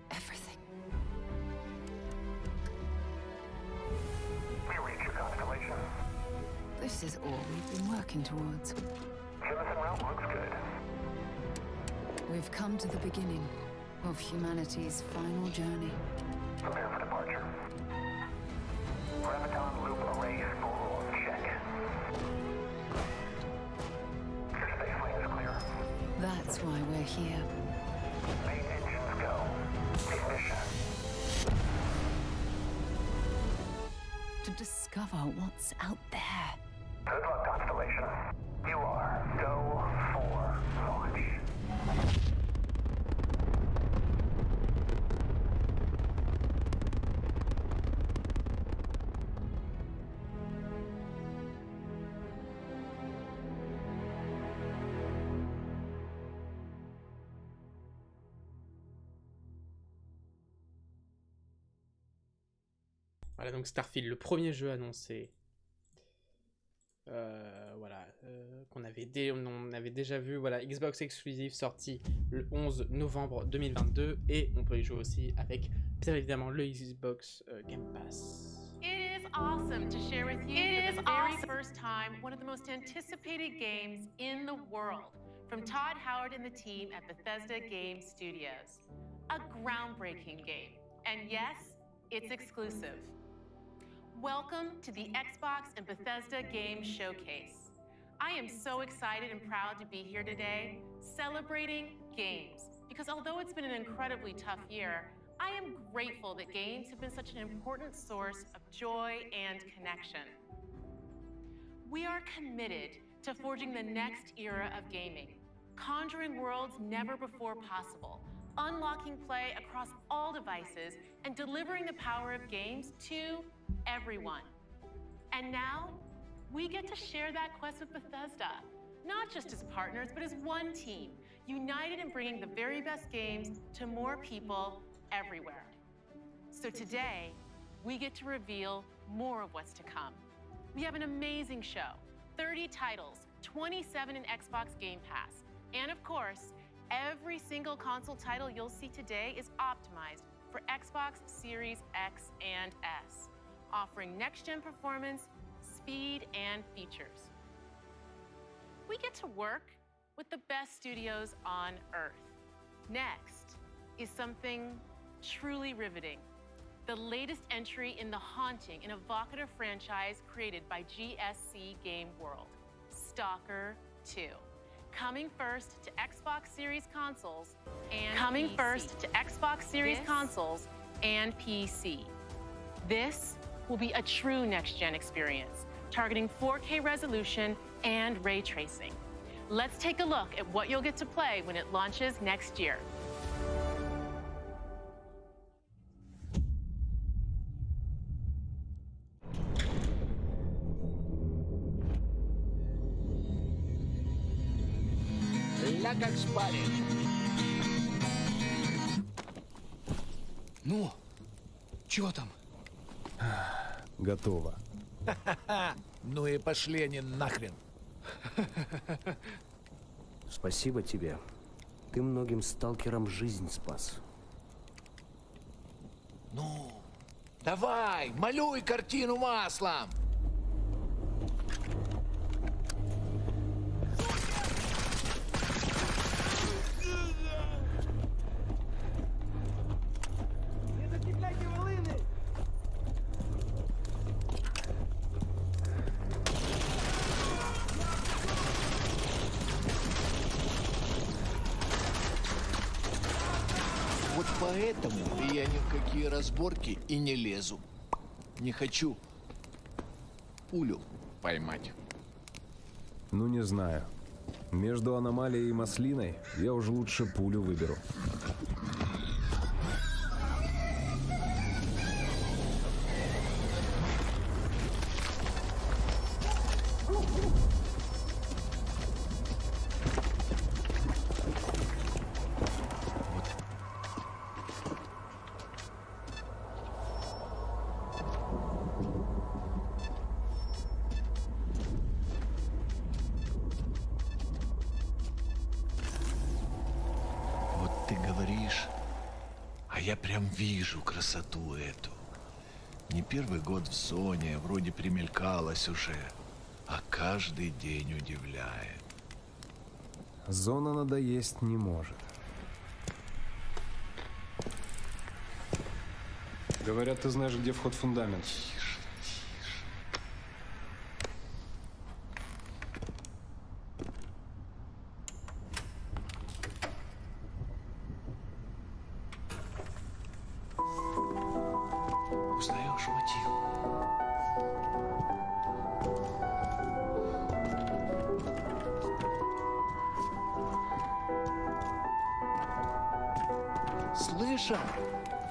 everything. We reach your constellation. This is all we've been working towards. Jemison route looks good. We've come to the beginning of humanity's final journey. Prepare for departure. Graviton loop array spool check. Your space lane is clear. That's why we're here. Main engines go. Ignition. To discover what's out there. Good luck, Constellation. You are go for launch. Voilà donc Starfield, le premier jeu annoncé. Voilà, on avait déjà vu, voilà, Xbox Exclusive sorti le 11 novembre 2022 et on peut y jouer aussi avec bien évidemment le Xbox Game Pass. It is awesome to share with you for the very first time one of the most anticipated games in the world from Todd Howard and the team at Bethesda Game Studios. A groundbreaking game, and yes, it's exclusive. Welcome to the Xbox and Bethesda Game Showcase. I am so excited and proud to be here today, celebrating games, because although it's been an incredibly tough year, I am grateful that games have been such an important source of joy and connection. We are committed to forging the next era of gaming, conjuring worlds never before possible, unlocking play across all devices, and delivering the power of games to everyone. And now, we get to share that quest with Bethesda, not just as partners, but as one team, united in bringing the very best games to more people everywhere. So today, we get to reveal more of what's to come. We have an amazing show, 30 titles, 27 in Xbox Game Pass, and of course, Every single console title you'll see today is optimized for Xbox Series X and S, offering next-gen performance, speed, and features. We get to work with the best studios on Earth. Next is something truly riveting. The latest entry in the haunting and evocative franchise created by GSC Game World, Stalker 2. Coming first to Xbox Series consoles and PC. This will be a true next-gen experience, targeting 4K resolution and ray tracing. Let's take a look at what you'll get to play when it launches next year. Ля как шпарит. Ну, чё там? Готово. Ну и пошли они нахрен. Спасибо тебе. Ты многим сталкерам жизнь спас. Ну, давай, малюй картину маслом. Вот поэтому я ни в какие разборки и не лезу. Не хочу пулю поймать. Ну, не знаю. Между аномалией и маслиной я уже лучше пулю выберу. Вот ты говоришь, а я прям вижу красоту эту. Не первый год в зоне, вроде примелькалась уже, а каждый день удивляет. Зона надоесть не может. Говорят, ты знаешь, где вход в фундамент. Узнаешь мотив? Слышал?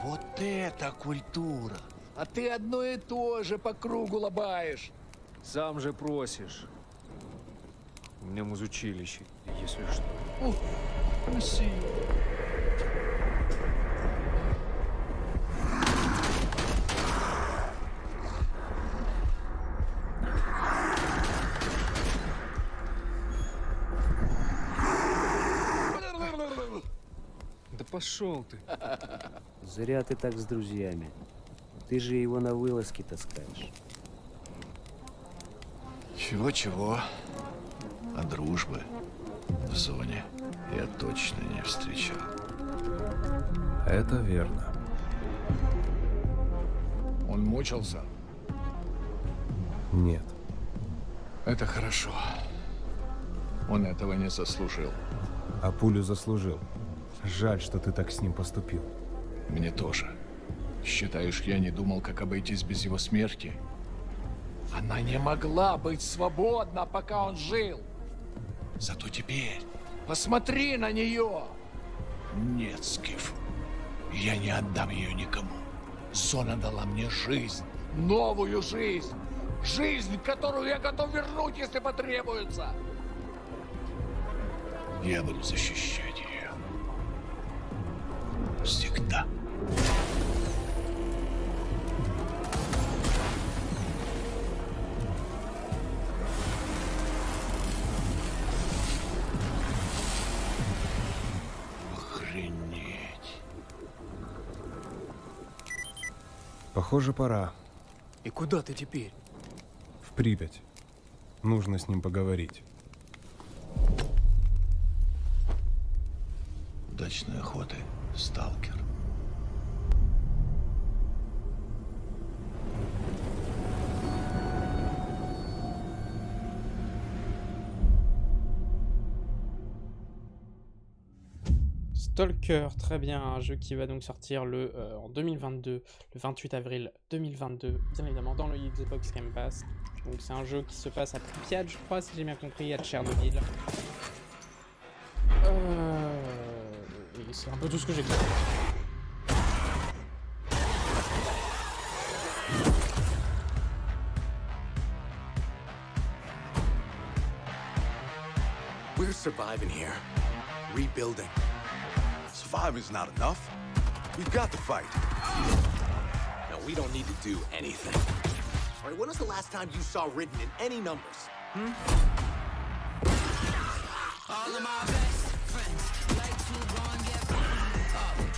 Вот это культура! А ты одно и то же по кругу лобаешь. Сам же просишь. У меня музучилище, если что. О, красиво. Да пошел ты. Зря ты так с друзьями. Ты же его на вылазки таскаешь. Чего-чего, а дружбы в зоне я точно не встречал. Это верно. Он мучился? Нет. Это хорошо. Он этого не заслужил. А пулю заслужил. Жаль, что ты так с ним поступил. Мне тоже. Считаешь, я не думал, как обойтись без его смерти? Она не могла быть свободна, пока он жил. Зато теперь посмотри на нее. Нет, Скиф, я не отдам ее никому. Зона дала мне жизнь, новую жизнь. Жизнь, которую я готов вернуть, если потребуется. Я буду защищать ее. Всегда. Похоже, пора. И куда ты теперь? В Припять. Нужно с ним поговорить. Удачной охоты, сталкер. Stalker, très bien, un jeu qui va donc sortir en 2022, le 28 avril 2022, bien évidemment dans le Xbox Game Pass. Donc c'est un jeu qui se passe à Pripyat, je crois, si j'ai bien compris, à Tchernobyl. Et c'est un peu tout ce que j'ai dit. We're surviving here. Rebuilding. Surviving's not enough. We've got to fight. No, we don't need to do anything. All right, when was the last time you saw written in any numbers? All of my best friends like to go and get up.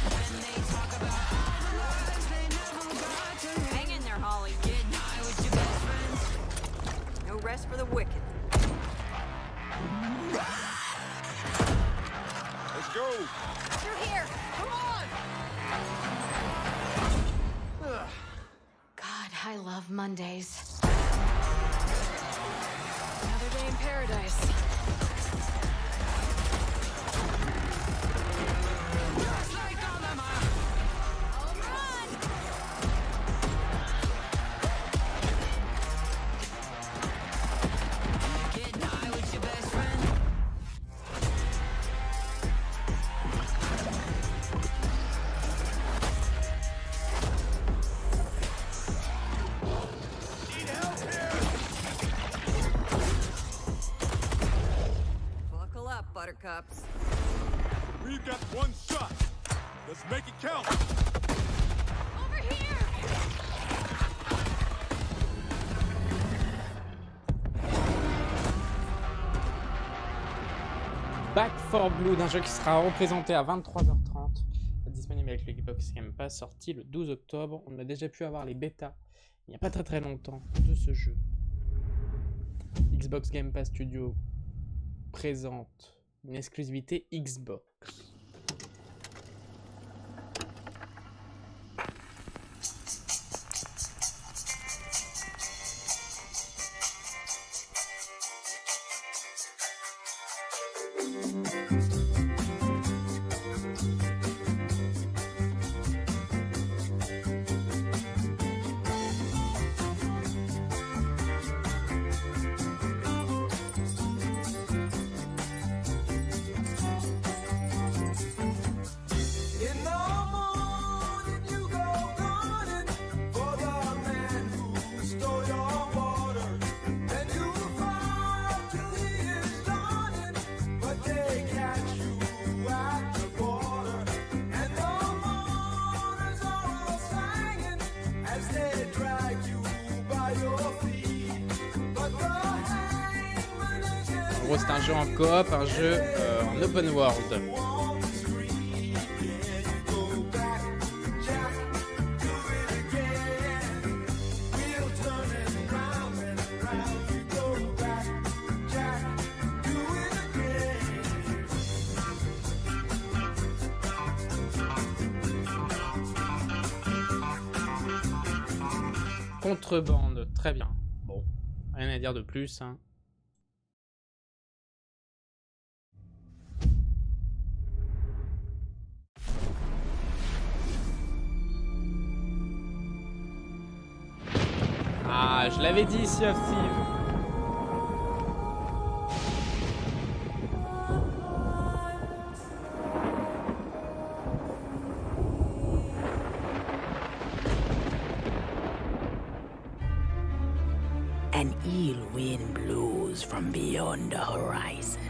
When they talk about all the lies they never got to live. Hang in there, Holly. Get high with your best friends. No rest for the wicked. Let's go. Through here. Come on. God, I love Mondays. Another day in paradise. Just like all of my Home run. Get high with your best friend. Need help here. Buckle up, buttercups. We've got one shot. Let's make it count. Over here. Back 4 Blood, un jeu qui sera représenté à 23h30, disponible avec le Xbox Game Pass, sorti le 12 octobre. On a déjà pu avoir les bêtas il n'y a pas très longtemps de ce jeu. Xbox Game Pass Studio présente une exclusivité Xbox. In the morning you go gunning for the man who stole your water. Then you fight till he is done, but they catch you at the border. And the mourners are all singing as they drag you by your feet. But the hangman is En gros, c'est un jeu en coop, un jeu en open world. Contrebande, très bien. Bon, rien à dire de plus, hein. Ah, je l'avais dit, Sea of Thieves. An ill wind blows from beyond the horizon.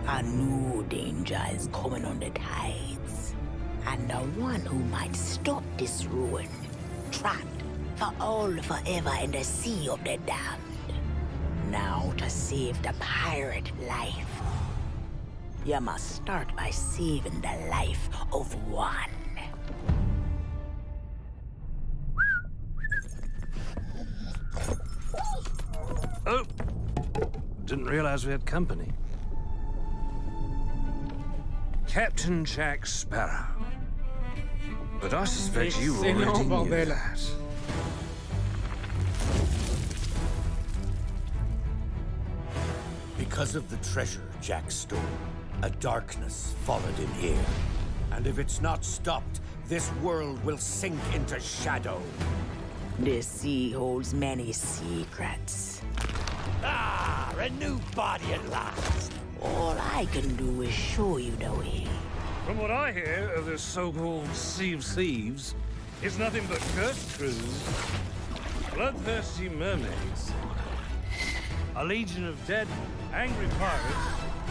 A new danger is coming on the tides. And the one who might stop this ruin, trapped for all forever in the sea of the damned. Now to save the pirate life, you must start by saving the life of one. Didn't realize we had company. Captain Jack Sparrow. But I suspect you already knew that. Because of the treasure Jack stole, a darkness followed him here. And if it's not stopped, this world will sink into shadow. This sea holds many secrets. Ah, a new body at last. All I can do is show you the way. From what I hear of this so-called Sea of Thieves, it's nothing but cursed crews, bloodthirsty mermaids, a legion of dead, angry pirates.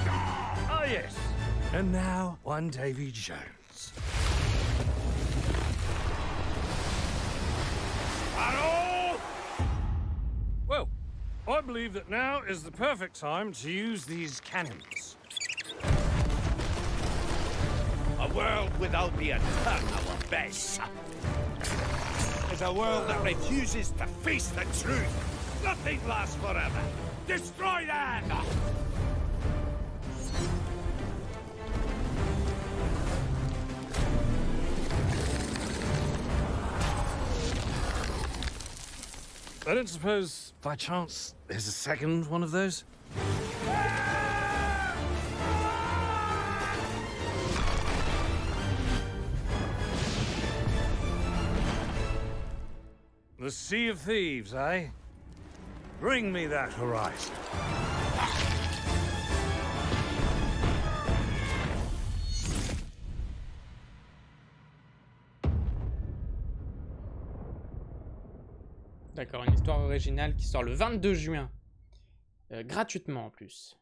Ah, yes. And now, one Davy Jones. Sparrow! Well, I believe that now is the perfect time to use these cannons. A world without the eternal abyss. Is a world that refuses to face the truth. Nothing lasts forever. Destroy them! I don't suppose, by chance, there's a second one of those? The Sea of Thieves, eh? Bring me that horizon. D'accord, une histoire originale qui sort le 22 juin. Gratuitement en plus.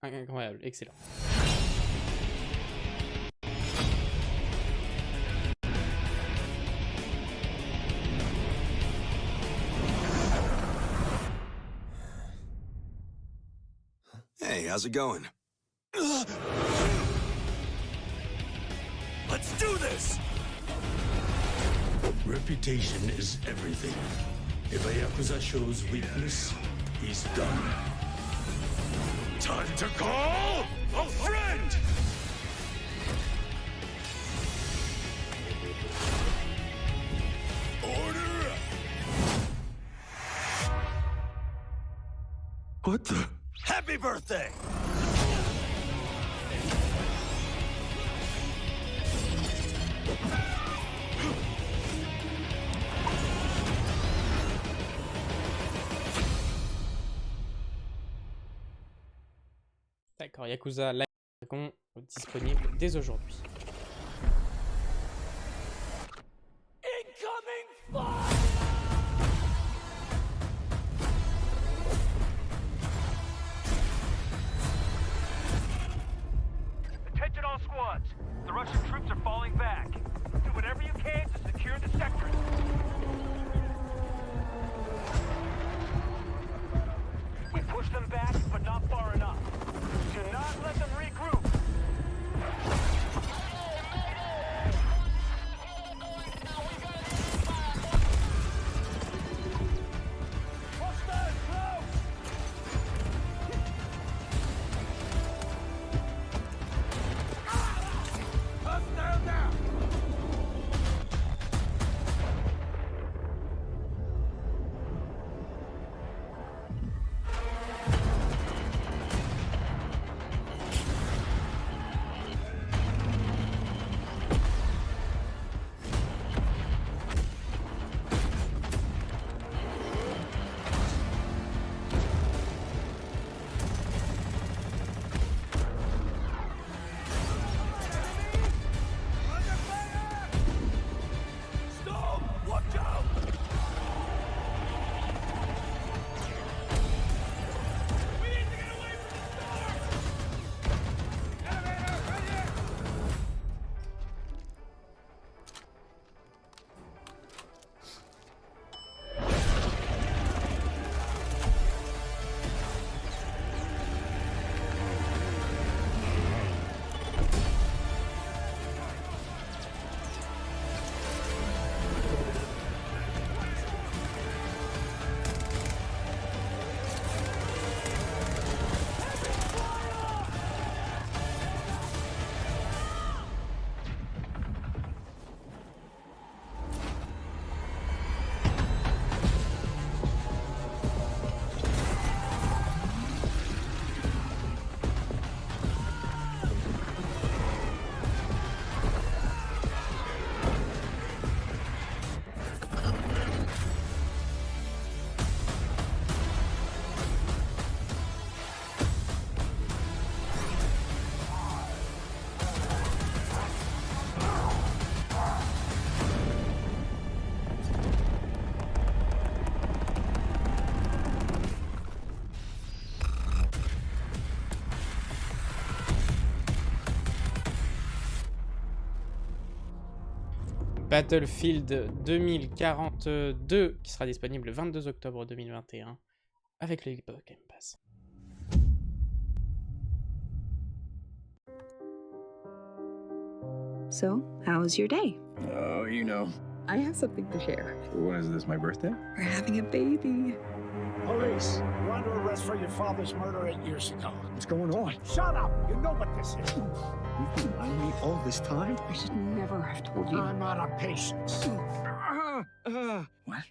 Incroyable, excellent. Hey, how's it going? Let's do this! Reputation is everything. If a Yakuza shows weakness, he's done. Time to call a friend! Order! What the? Happy birthday! D'accord, Yakuza Live disponible dès aujourd'hui. Incoming fire! Attention all squads. The Russian troops are falling back. Do whatever you can to secure the sector. We push them back, but not far enough. Do not let them regroup. Battlefield 2042 qui sera disponible le 22 octobre 2021 avec le Xbox Game Pass. So, how was your day? Oh, you know. I have something to share. When is this, my birthday? We're having a baby. Police, you're under arrest for your father's murder 8 years ago. What's going on? Shut up! You know what this is. You've been lying to me all this time? I should never have told you. I'm out of patience. What?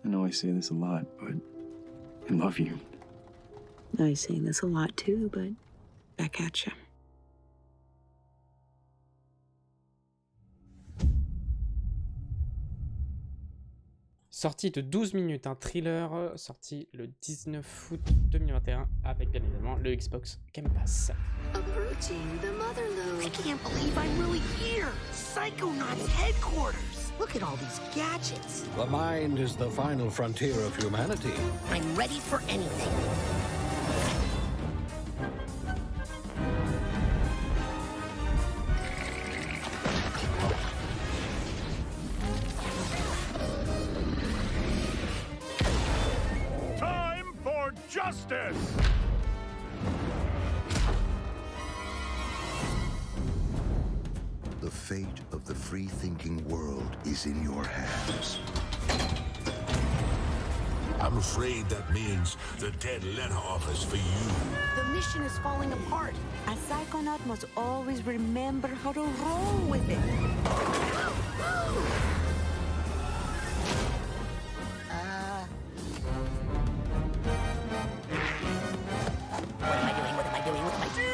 I know I say this a lot, but I love you. I say this a lot too, but back at you. Sorti de 12 minutes, un thriller sorti le 19 août 2021 avec bien évidemment le Xbox Game Pass. Approaching the Motherlode. I can't believe I'm really here. Psychonauts headquarters. Look at all these gadgets. The mind is the final frontier of humanity. I'm ready for anything. Time for justice! The fate of the free-thinking world is in your hands. I'm afraid that means the dead letter office for you. The mission is falling apart. A psychonaut must always remember how to roll with it. What am I doing? What am I doing? What am I doing?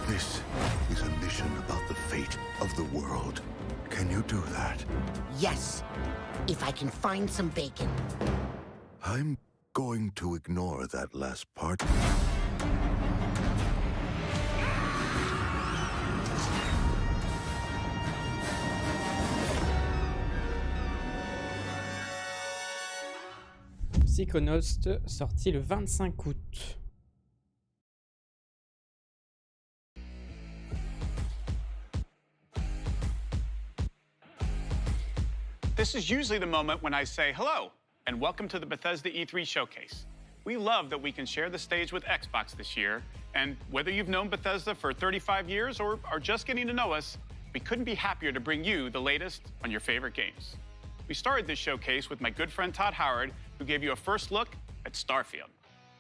This is a mission about the fate of the world. Can you do that? Yes, if I can find some bacon. I'm going to ignore that last part. Psychonauts sorti le 25 août. This is usually the moment when I say hello and welcome to the Bethesda E3 showcase. We love that we can share the stage with Xbox this year, and whether you've known Bethesda for 35 years or are just getting to know us, we couldn't be happier to bring you the latest on your favorite games. We started this showcase with my good friend Todd Howard, who gave you a first look at Starfield.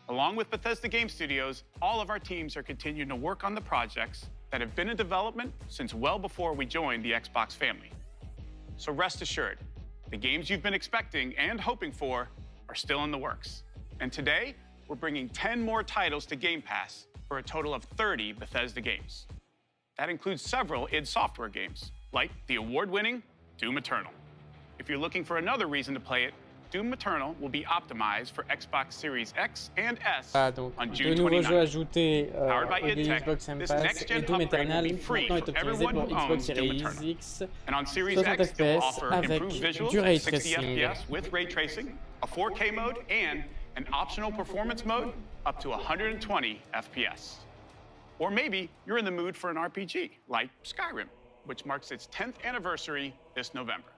Along with Bethesda Game Studios, all of our teams are continuing to work on the projects that have been in development since well before we joined the Xbox family. So rest assured, the games you've been expecting and hoping for are still in the works. And today, we're bringing 10 more titles to Game Pass for a total of 30 Bethesda games. That includes several id Software games, like the award-winning Doom Eternal. If you're looking for another reason to play it, Doom Eternal will be optimized for Xbox Series X and S on June 29th. De nouveaux jeux ajoutés Powered by au id Xbox Game this Pass next-gen et Doom upgrade Eternal will be free maintenant est for optimisé everyone pour who Xbox owns Doom Series Eternal. X, And on Series 60 X, it will FPS offer avec improved visuals, du ray 60 tracing. FPS with ray tracing, a 4K mode, and an optional performance mode up to 120 FPS. Or maybe you're in the mood for an RPG, like Skyrim, which marks its 10th anniversary this November.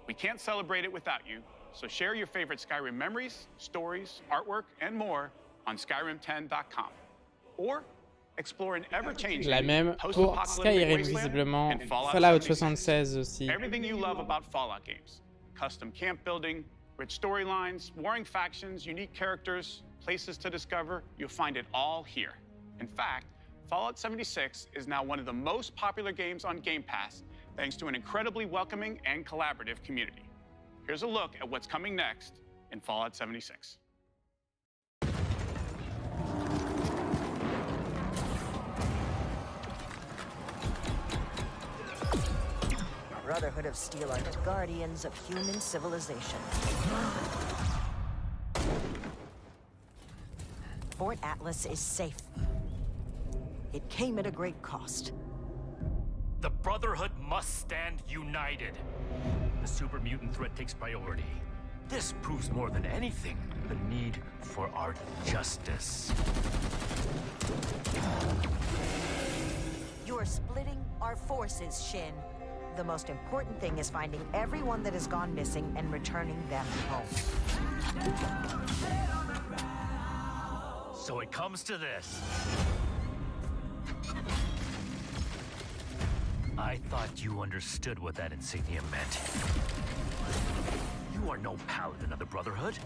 We can't celebrate it without you, so share your favorite Skyrim memories, stories, artwork, and more on Skyrim10.com. Or explore an ever-changing La même pour post-apocalyptic Skyrim wasteland visiblement, and Fallout Fallout 76. 76 aussi. Everything you love about Fallout games. Custom camp building, rich storylines, warring factions, unique characters, places to discover, you'll find it all here. In fact, Fallout 76 is now one of the most popular games on Game Pass, thanks to an incredibly welcoming and collaborative community. Here's a look at what's coming next in Fallout 76. Brotherhood of Steel are the guardians of human civilization. Fort Atlas is safe. It came at a great cost. The Brotherhood must stand united. The super mutant threat takes priority. This proves more than anything the need for our justice. You are splitting our forces, Shin. The most important thing is finding everyone that has gone missing and returning them home. So it comes to this. I thought you understood what that insignia meant. You are no paladin of the Brotherhood.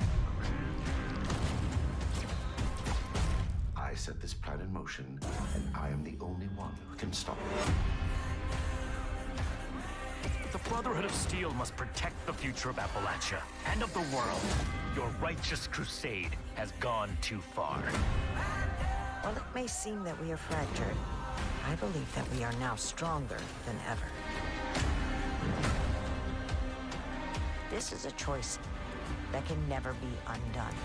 I set this plan in motion, and I am the only one who can stop it. The Brotherhood of Steel must protect the future of Appalachia and of the world. Your righteous crusade has gone too far. While it may seem that we are fractured, I believe that we are now stronger than ever. This is a choice that can never be undone.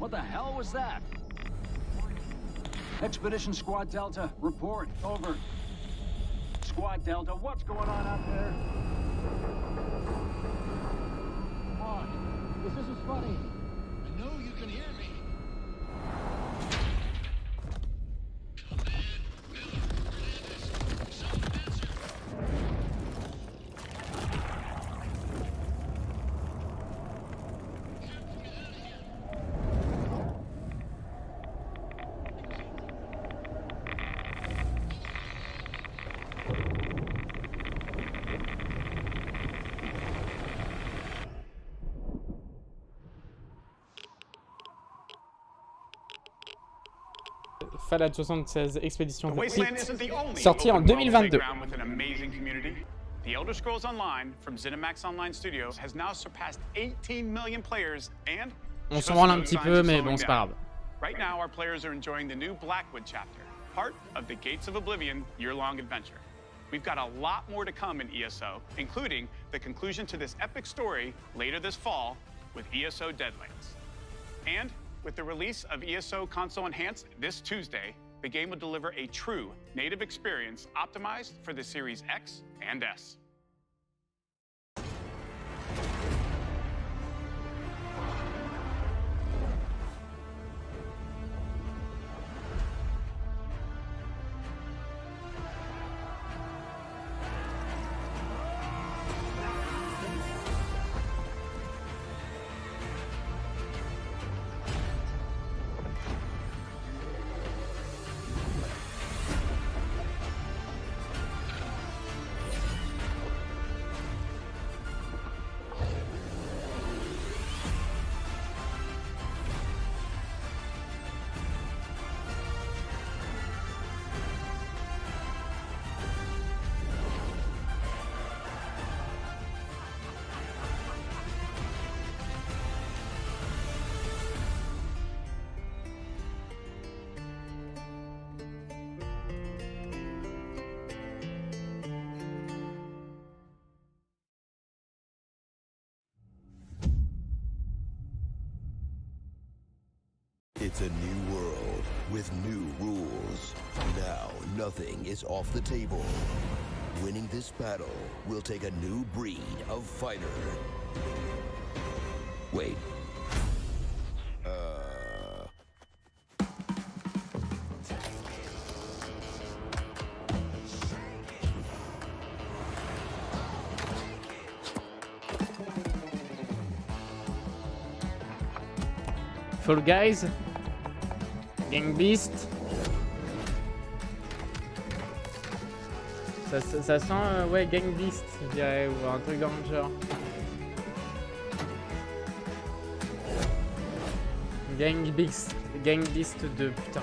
What the hell was that? Expedition Squad Delta, report. Over. Squad Delta, what's going on out there? Come on. This isn't funny. I know you can hear me. Fallout 76 Expédition The Wasteland isn't the only sorti en open world 2022. playground with an amazing community. The Elder Scrolls Online from ZeniMax Online Studios has now surpassed 18 million players and On s'en branle un petit peu, mais bon, c'est pas grave. Right now, our players are enjoying the new Blackwood chapter, part of the Gates of Oblivion year-long adventure. We've got a lot more to come in ESO, including the conclusion to this epic story later this fall with ESO Deadlands. And with the release of ESO Console Enhanced this Tuesday, the game will deliver a true native experience optimized for the Series X and S. It's a new world with new rules. Now, nothing is off the table. Winning this battle will take a new breed of fighter. Wait. Fall Guys, Gang Beast. Ça sent ouais, Gang Beast, je dirais, ou un truc dans le genre. Gang Beast 2, putain.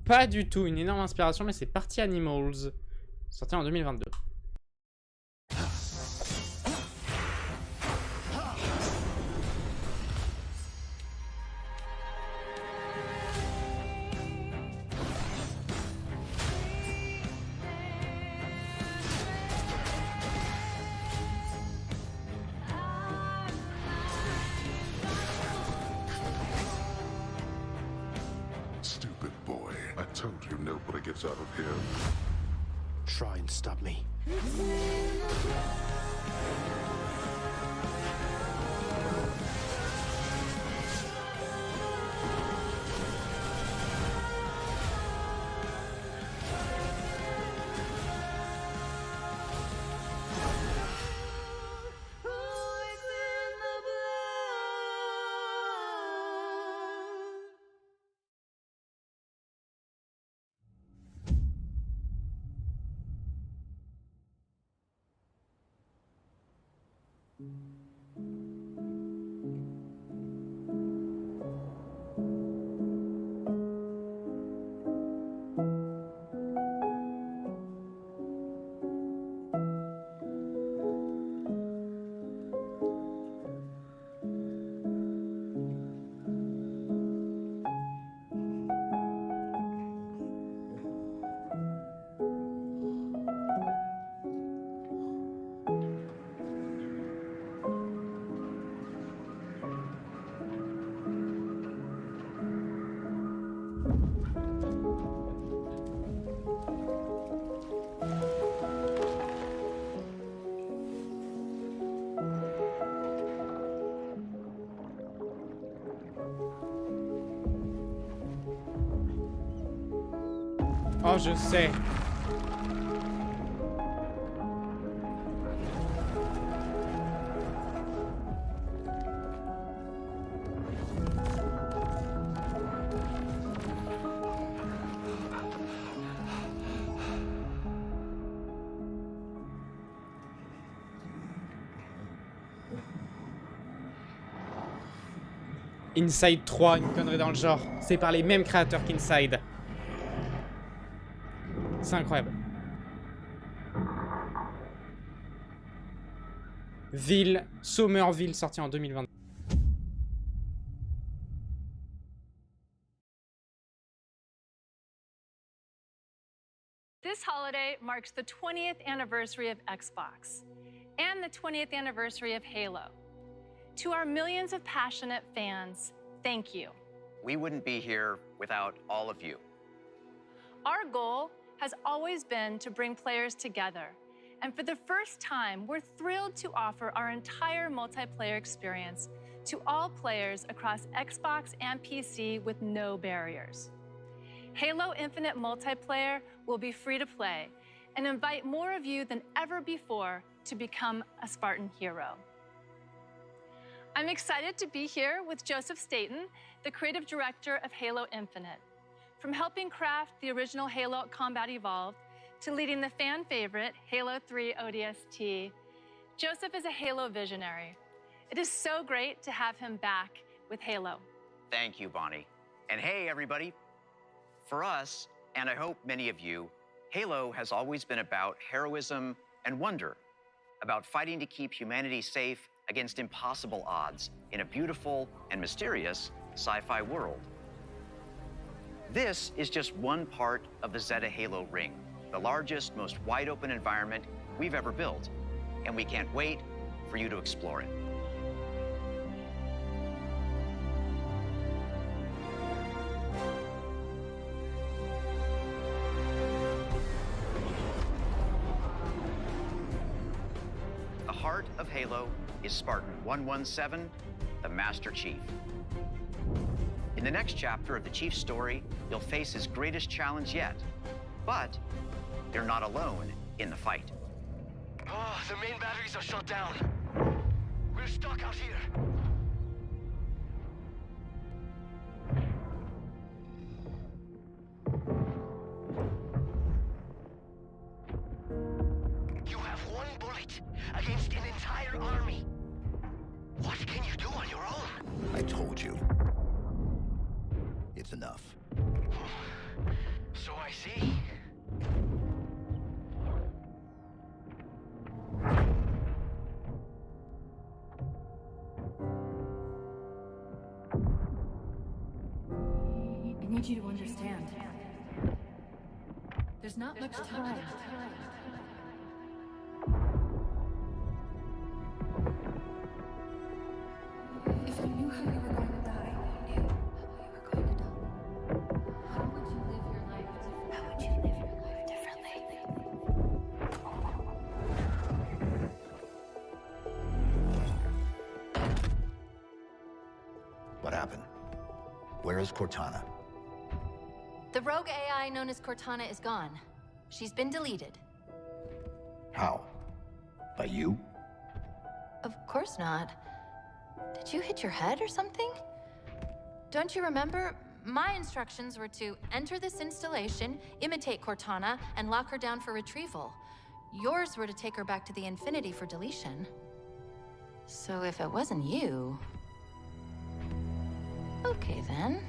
pas du tout une énorme inspiration, mais c'est Party Animals, sorti en 2022. Stupid boy. I told you nobody gets out of here. Try and stop me. Oh, je sais. Inside 3, une connerie dans le genre. C'est par les mêmes créateurs qu'Inside. C'est incroyable. Ville, Somerville, sorti en 2022. This holiday marks the 20th anniversary of Xbox and the 20th anniversary of Halo. To our millions of passionate fans, thank you. We wouldn't be here without all of you. Our goal has always been to bring players together. And for the first time, we're thrilled to offer our entire multiplayer experience to all players across Xbox and PC with no barriers. Halo Infinite Multiplayer will be free to play and invite more of you than ever before to become a Spartan hero. I'm excited to be here with Joseph Staten, the creative director of Halo Infinite. From helping craft the original Halo Combat Evolved to leading the fan favorite Halo 3 ODST, Joseph is a Halo visionary. It is so great to have him back with Halo. Thank you, Bonnie. And hey, everybody. For us, and I hope many of you, Halo has always been about heroism and wonder, about fighting to keep humanity safe against impossible odds in a beautiful and mysterious sci-fi world. This is just one part of the Zeta Halo ring, the largest, most wide-open environment we've ever built, and we can't wait for you to explore it. The heart of Halo is Spartan 117, the Master Chief. In the next chapter of the Chief's story, you'll face his greatest challenge yet. But you're not alone in the fight. Oh, the main batteries are shut down. We're stuck out here. You have one bullet against an entire army. What can you do on your own? I told you. It's enough. So I see. I need you to understand. There's not much time. If you knew how you were going to die, how would you live your life differently? How would you live your life differently? What happened? Where is Cortana? The rogue AI known as Cortana is gone. She's been deleted. How? By you? Of course not. Did you hit your head or something? Don't you remember? My instructions were to enter this installation, imitate Cortana, and lock her down for retrieval. Yours were to take her back to the Infinity for deletion. So if it wasn't you... Okay, then.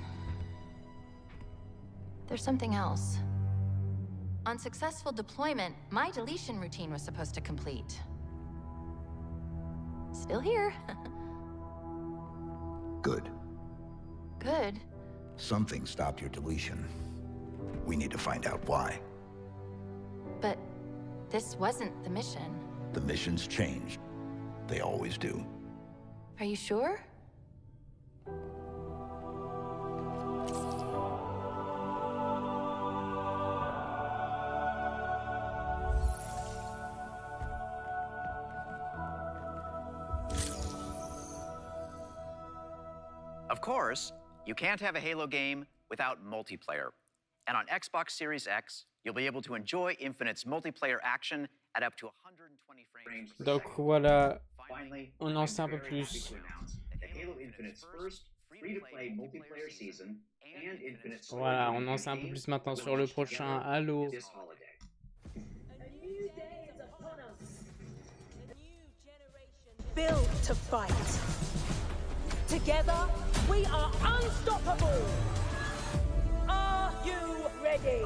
There's something else. On successful deployment, my deletion routine was supposed to complete. Still here. Good. Good. Something stopped your deletion. We need to find out why. But this wasn't the mission. The missions changed. They always do. Are you sure? Of course, you can't have a Halo game without multiplayer. And on Xbox Series X, you'll be able to enjoy Infinite's multiplayer action at up to 120 frames. Donc voilà, on en sait un peu plus. Voilà, on en sait un peu plus maintenant sur le prochain Halo. Build to fight. Together, we are unstoppable. Are you ready?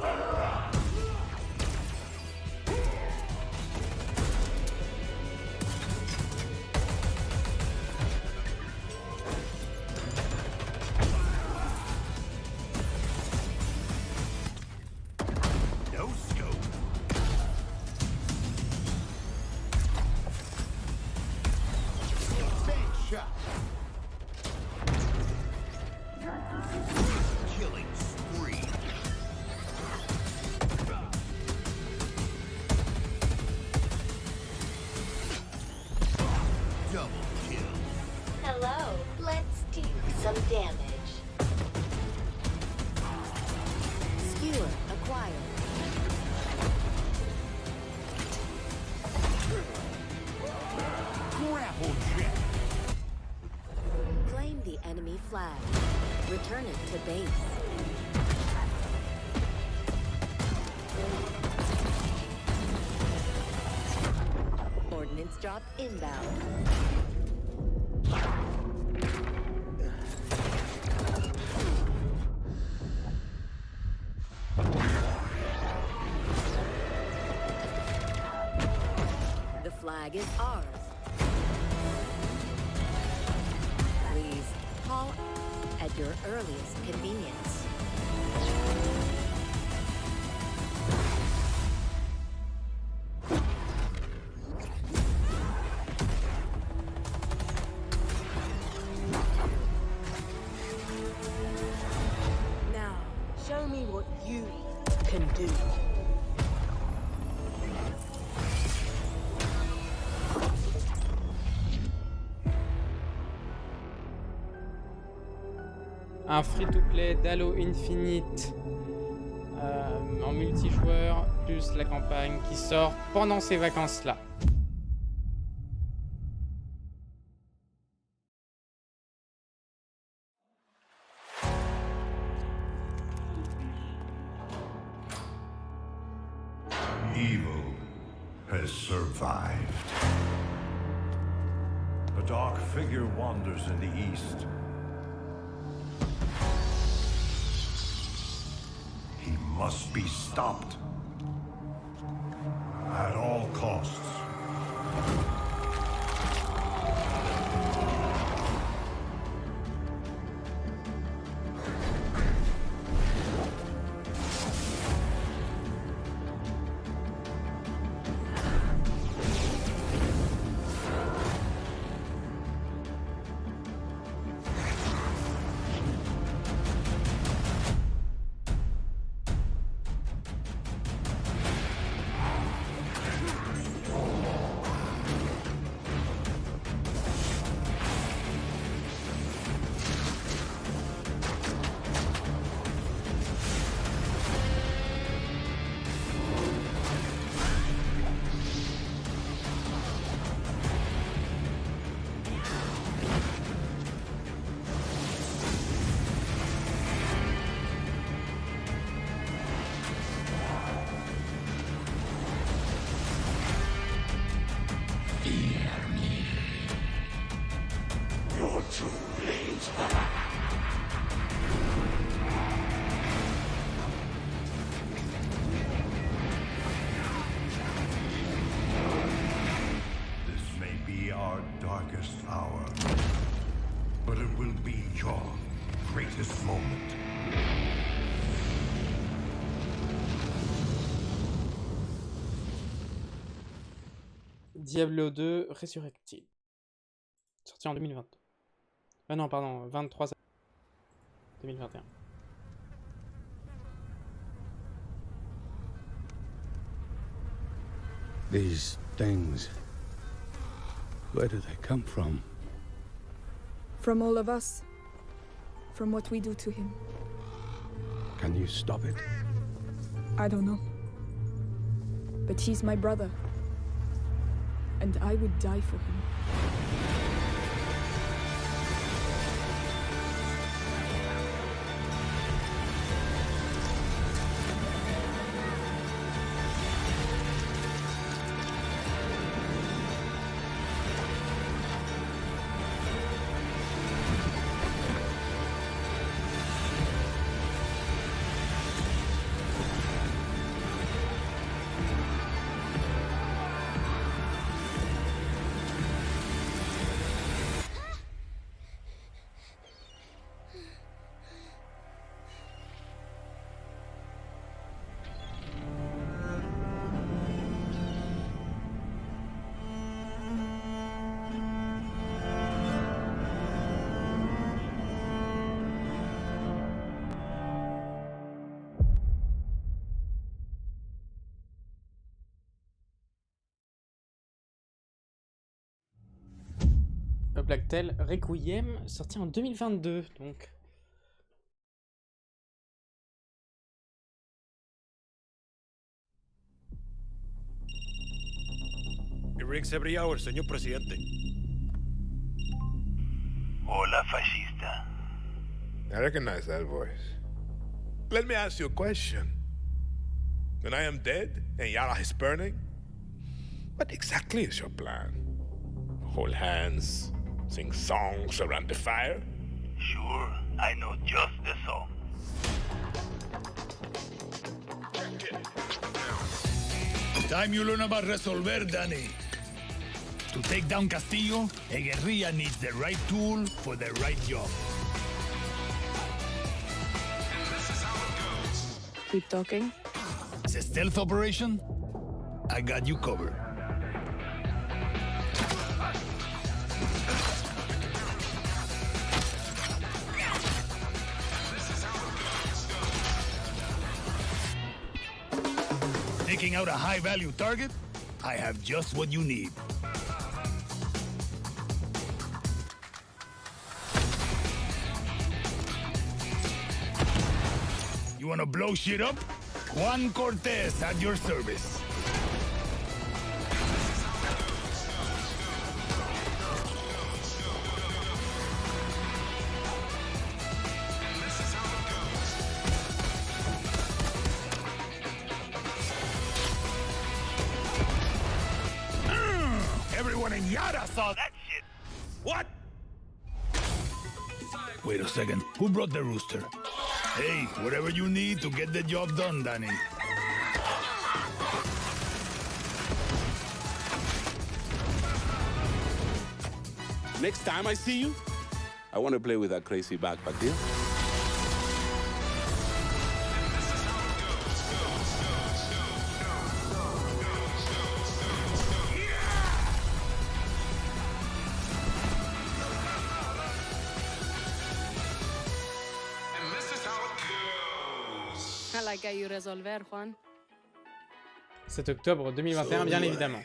No scope. Big shot. Killing spree. Double kill. Hello, let's do some damage. Skewer acquired. Grapple check. Claim the enemy flag. Return it to base. Ordnance drop inbound. The flag is ours. Please call at your earliest convenience. Now, show me what you can do. Un free-to-play d'Halo Infinite en multijoueur, plus la campagne qui sort pendant ces vacances-là. Evil has survived. A dark figure wanders in the east. He must be stopped. At all costs. Diablo 2 Resurrected. Sorti en 2022. Ah non, pardon, 23 2021. These things, where do they come from? From all of us. From what we do to him. Can you stop it? I don't know. But he's my brother. And I would die for him. Black Tail Requiem, sorti en 2022, donc. It rings every hour, señor presidente. Hola, fascista. I recognize that voice. Let me ask you a question. When I am dead and Yara is burning, what exactly is your plan? Hold hands, sing songs around the fire? Sure, I know just the song. Time you learn about resolver, Danny. To take down Castillo, a guerrilla needs the right tool for the right job. Keep talking. It's a stealth operation. I got you covered. Taking out a high-value target? I have just what you need. You wanna blow shit up? Juan Cortez at your service. Everyone in Yara saw that shit. What? Wait a second. Who brought the rooster? Hey, whatever you need to get the job done, Danny. Next time I see you, I want to play with that crazy backpack deal. I like how you resolver, Juan. 7 octobre 2021, bien évidemment.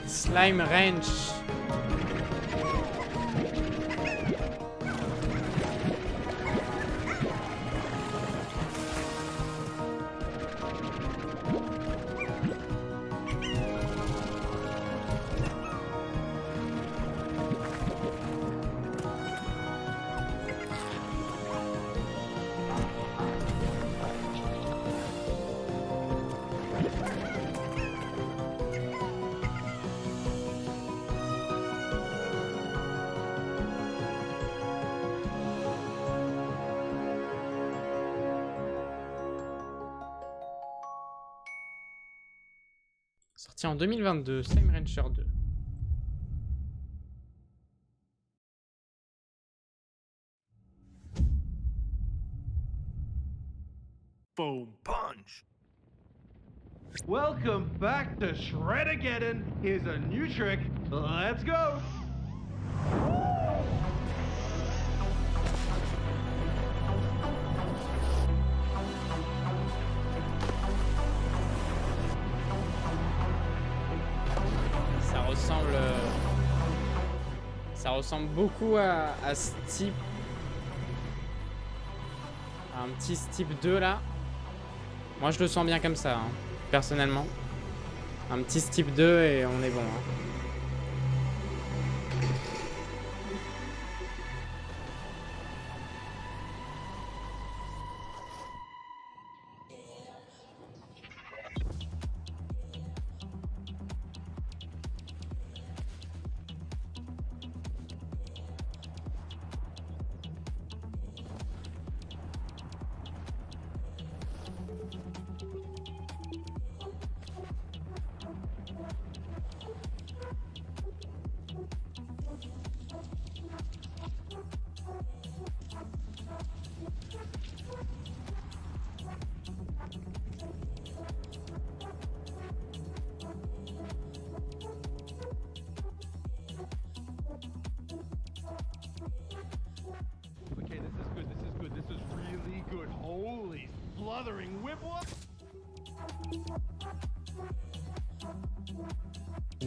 Slime Ranch. Sorti en 2022, Slime Rancher 2. Boom, punch. Welcome back to Shred-Ageddon. Here's a new trick. Let's go. Ça ressemble beaucoup à ce type. À un petit type 2 là. Moi je le sens bien comme ça, hein, personnellement. Un petit type 2 et on est bon. Hein.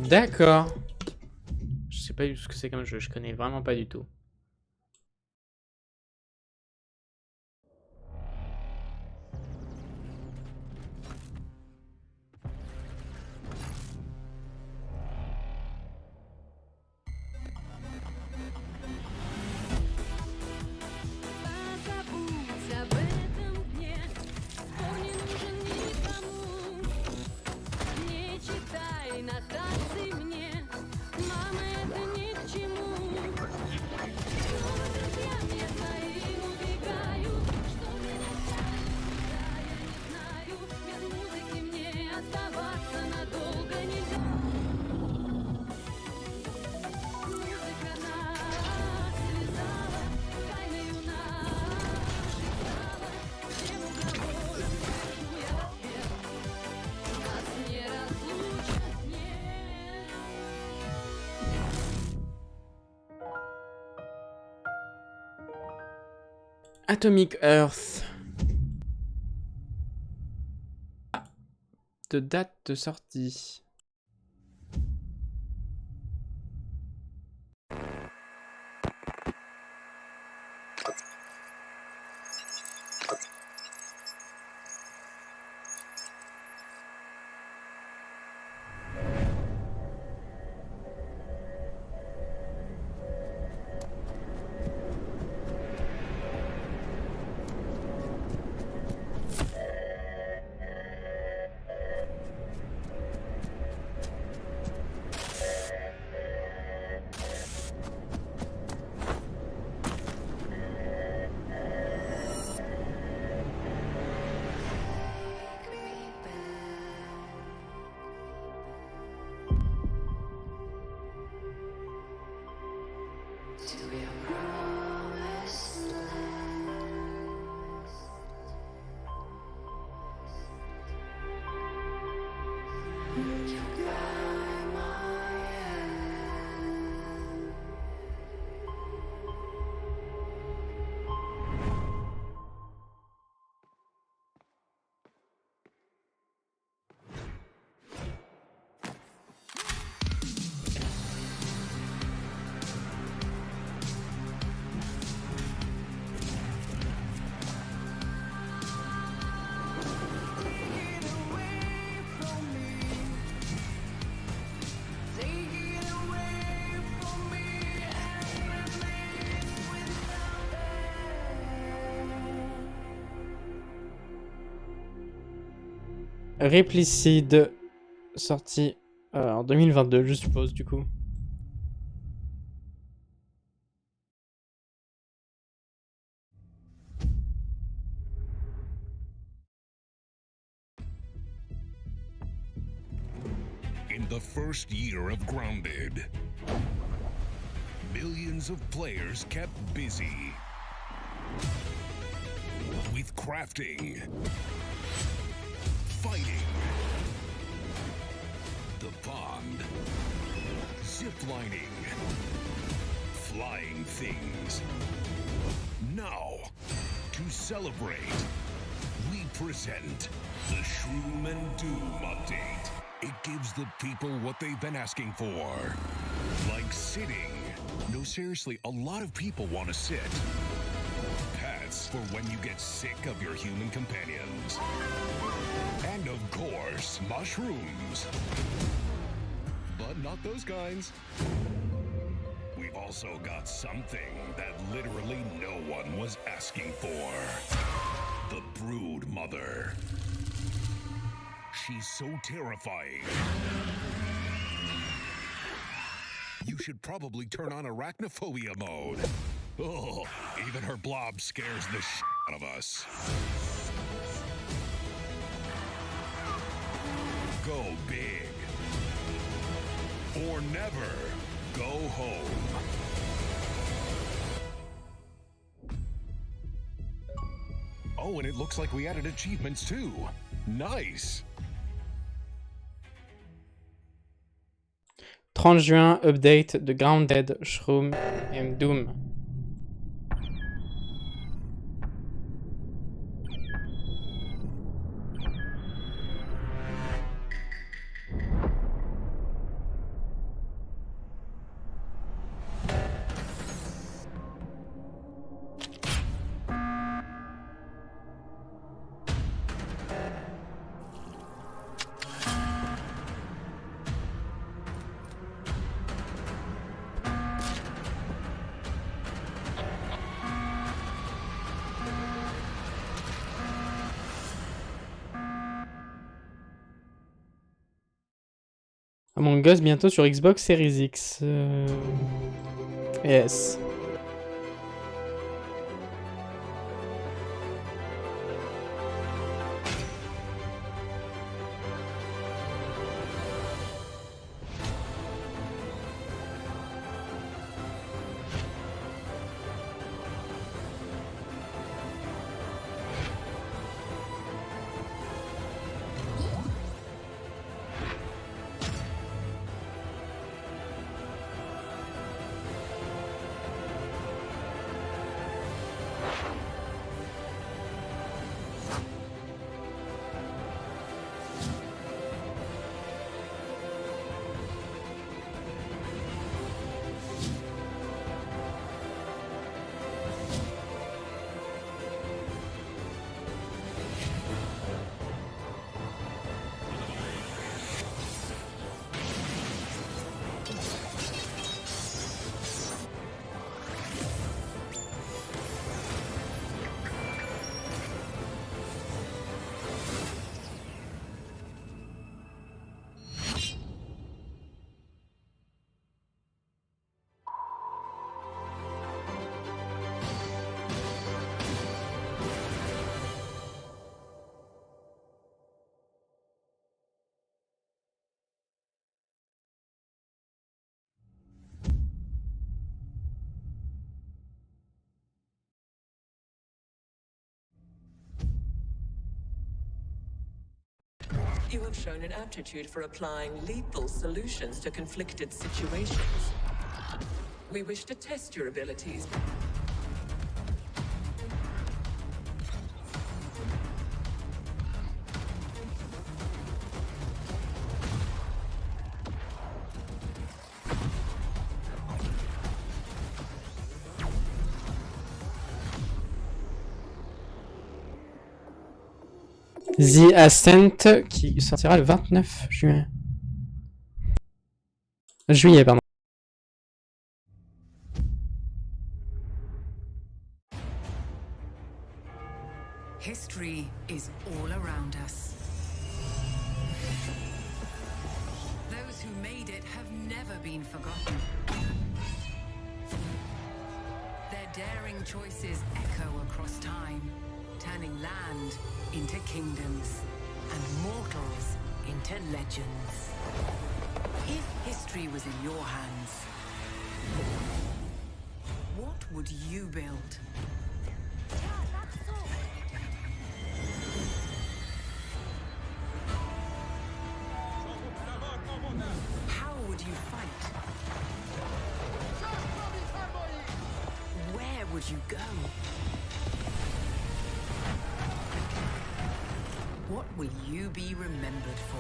D'accord. Je sais pas du tout ce que c'est comme jeu, je connais vraiment pas du tout. Atomic Earth. De date de sortie. Replicide, sorti en 2022, je suppose, du coup. In the first year of Grounded, millions of players kept busy with crafting, fighting, the pond, ziplining, flying things. Now, to celebrate, we present the Shroom and Doom update. It gives the people what they've been asking for. Like sitting. No, seriously, a lot of people want to sit. Pets for when you get sick of your human companions. And of course, mushrooms. But not those kinds. We've also got something that literally no one was asking for. The Brood Mother. She's so terrifying. You should probably turn on arachnophobia mode. Oh, even her blob scares the shit out of us. Go big. Or never go home. Oh, and it looks like we added achievements too. Nice. 30 juin, update de Grounded, Shroom et Doom. Among Us bientôt sur Xbox Series X et S. You have shown an aptitude for applying lethal solutions to conflicted situations. We wish to test your abilities. The Ascent qui sortira le 29 juin. Juillet, pardon. History is all around us. never been forgotten. Their daring choices echo across time, turning land into kingdoms and mortals into legends. If history was in your hands, what would you build? How would you fight? Where would you go? What will you be remembered for?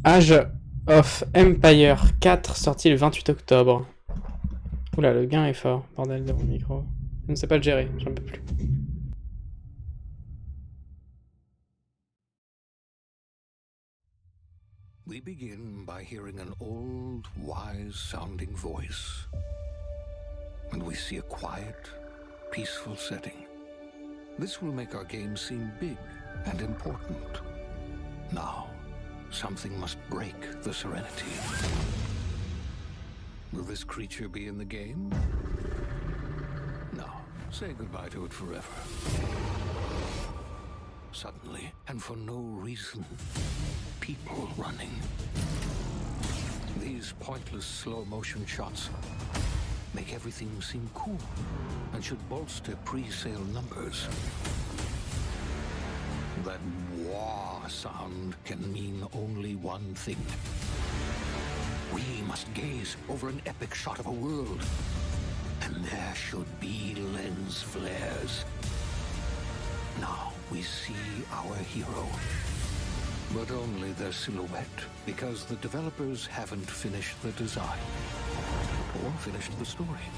Age of Empire 4, sorti le 28 octobre. Oula, le gain est fort, bordel de mon micro. Je ne sais pas le gérer, j'en peux plus. We begin by hearing an old, wise-sounding voice. And we see a quiet, peaceful setting. This will make our game seem big and important. Now, something must break the serenity. Will this creature be in the game? No. Say goodbye to it forever. Suddenly, and for no reason, people running. These pointless slow-motion shots make everything seem cool and should bolster pre-sale numbers. That wah sound can mean only one thing. We must gaze over an epic shot of a world, and there should be lens flares. Now we see our hero, but only their silhouette, because the developers haven't finished the design, or finished the story,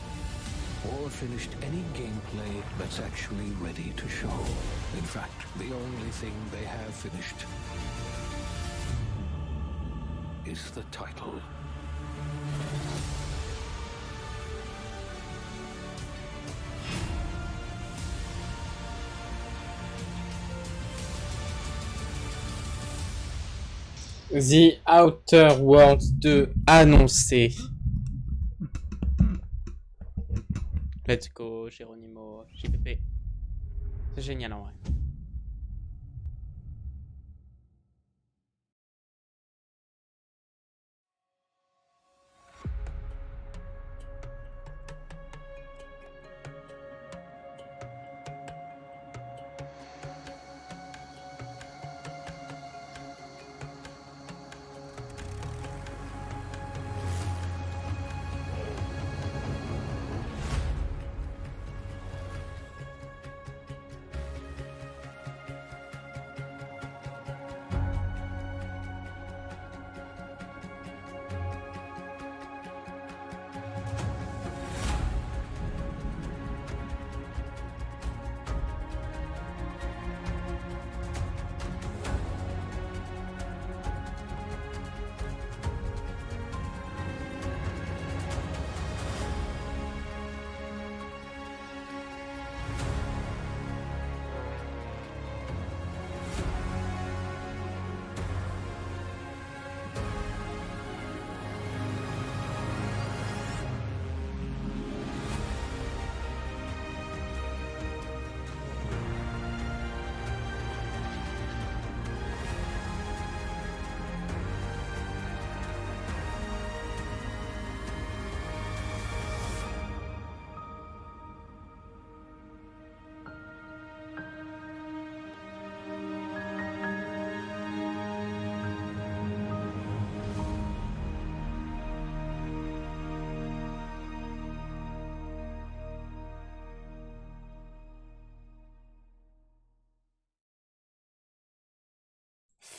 or finished any gameplay that's actually ready to show. In fact, the only thing they have finished is the title. The Outer Worlds 2 annoncé. Let's go, Geronimo, JPP. C'est génial en vrai.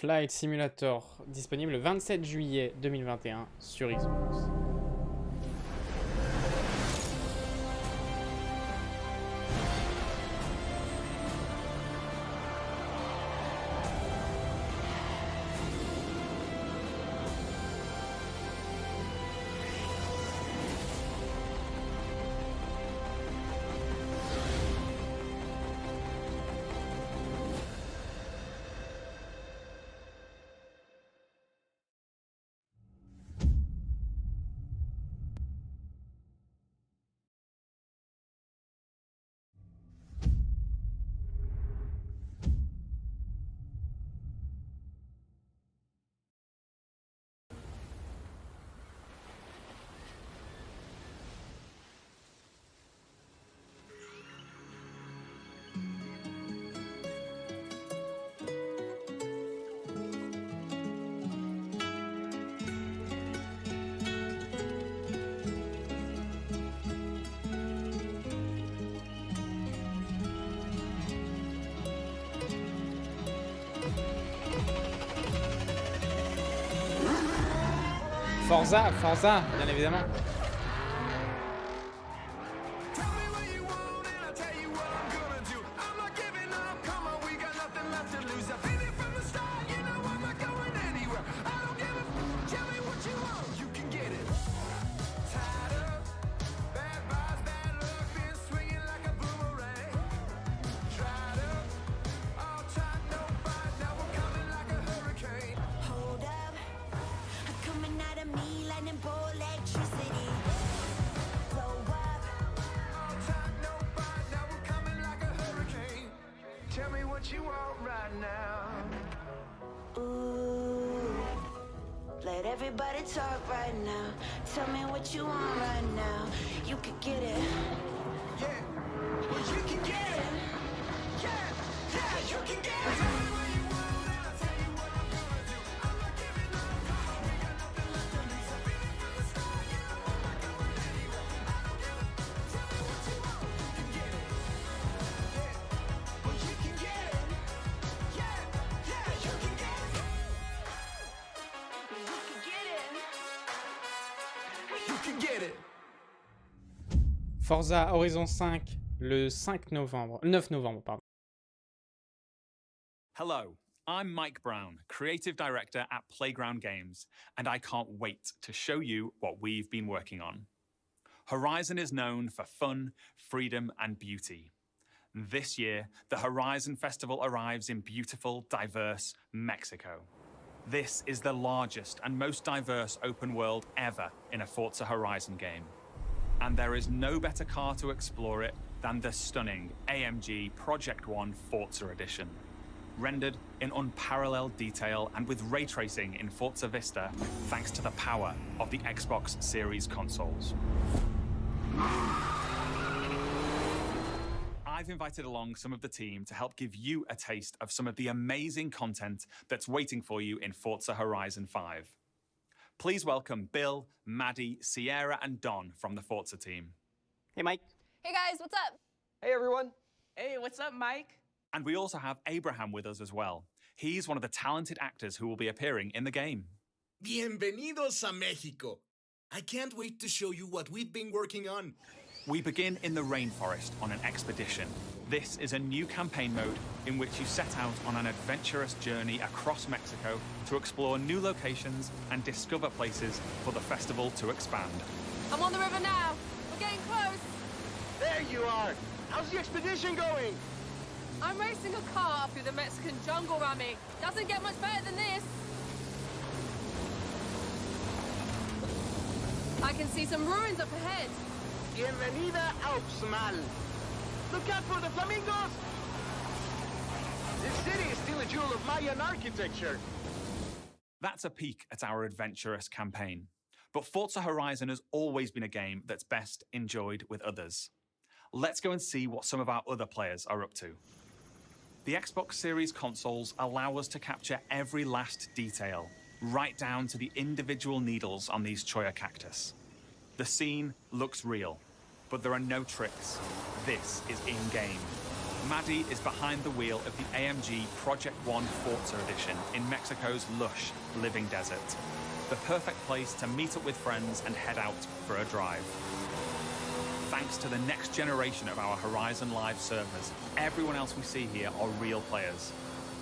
Flight Simulator, disponible le 27 juillet 2021 sur Xbox. Forza, bien évidemment. Tell me what you want right now. Ooh, let everybody talk right now. Tell me what you want right now. You could get it. Yeah, well you can get it. Yeah, you can get it. Forza Horizon 5 le 9 novembre, pardon. Hello, I'm Mike Brown, Creative Director at Playground Games, and I can't wait to show you what we've been working on. Horizon is known for fun, freedom, and beauty. This year, the Horizon Festival arrives in beautiful, diverse Mexico. This is the largest and most diverse open world ever in a Forza Horizon game. And there is no better car to explore it than the stunning AMG Project One Forza Edition. Rendered in unparalleled detail and with ray tracing in Forza Vista, thanks to the power of the Xbox Series consoles. I've invited along some of the team to help give you a taste of some of the amazing content that's waiting for you in Forza Horizon 5. Please welcome Bill, Maddie, Sierra, and Don from the Forza team. Hey, Mike. Hey, guys, what's up? Hey, everyone. Hey, what's up, Mike? And we also have Abraham with us as well. He's one of the talented actors who will be appearing in the game. Bienvenidos a Mexico. I can't wait to show you what we've been working on. We begin in the rainforest on an expedition. This is a new campaign mode in which you set out on an adventurous journey across Mexico to explore new locations and discover places for the festival to expand. I'm on the river now. We're getting close. There you are. How's the expedition going? I'm racing a car through the Mexican jungle, Rami. Doesn't get much better than this. I can see some ruins up ahead. Bienvenida a Uxmal. Look out for the flamingos! This city is still a jewel of Mayan architecture. That's a peek at our adventurous campaign. But Forza Horizon has always been a game that's best enjoyed with others. Let's go and see what some of our other players are up to. The Xbox Series consoles allow us to capture every last detail, right down to the individual needles on these cholla cactus. The scene looks real, but there are no tricks. This is in-game. Maddie is behind the wheel of the AMG Project One Forza Edition in Mexico's lush, living desert. The perfect place to meet up with friends and head out for a drive. Thanks to the next generation of our Horizon Live servers, everyone else we see here are real players.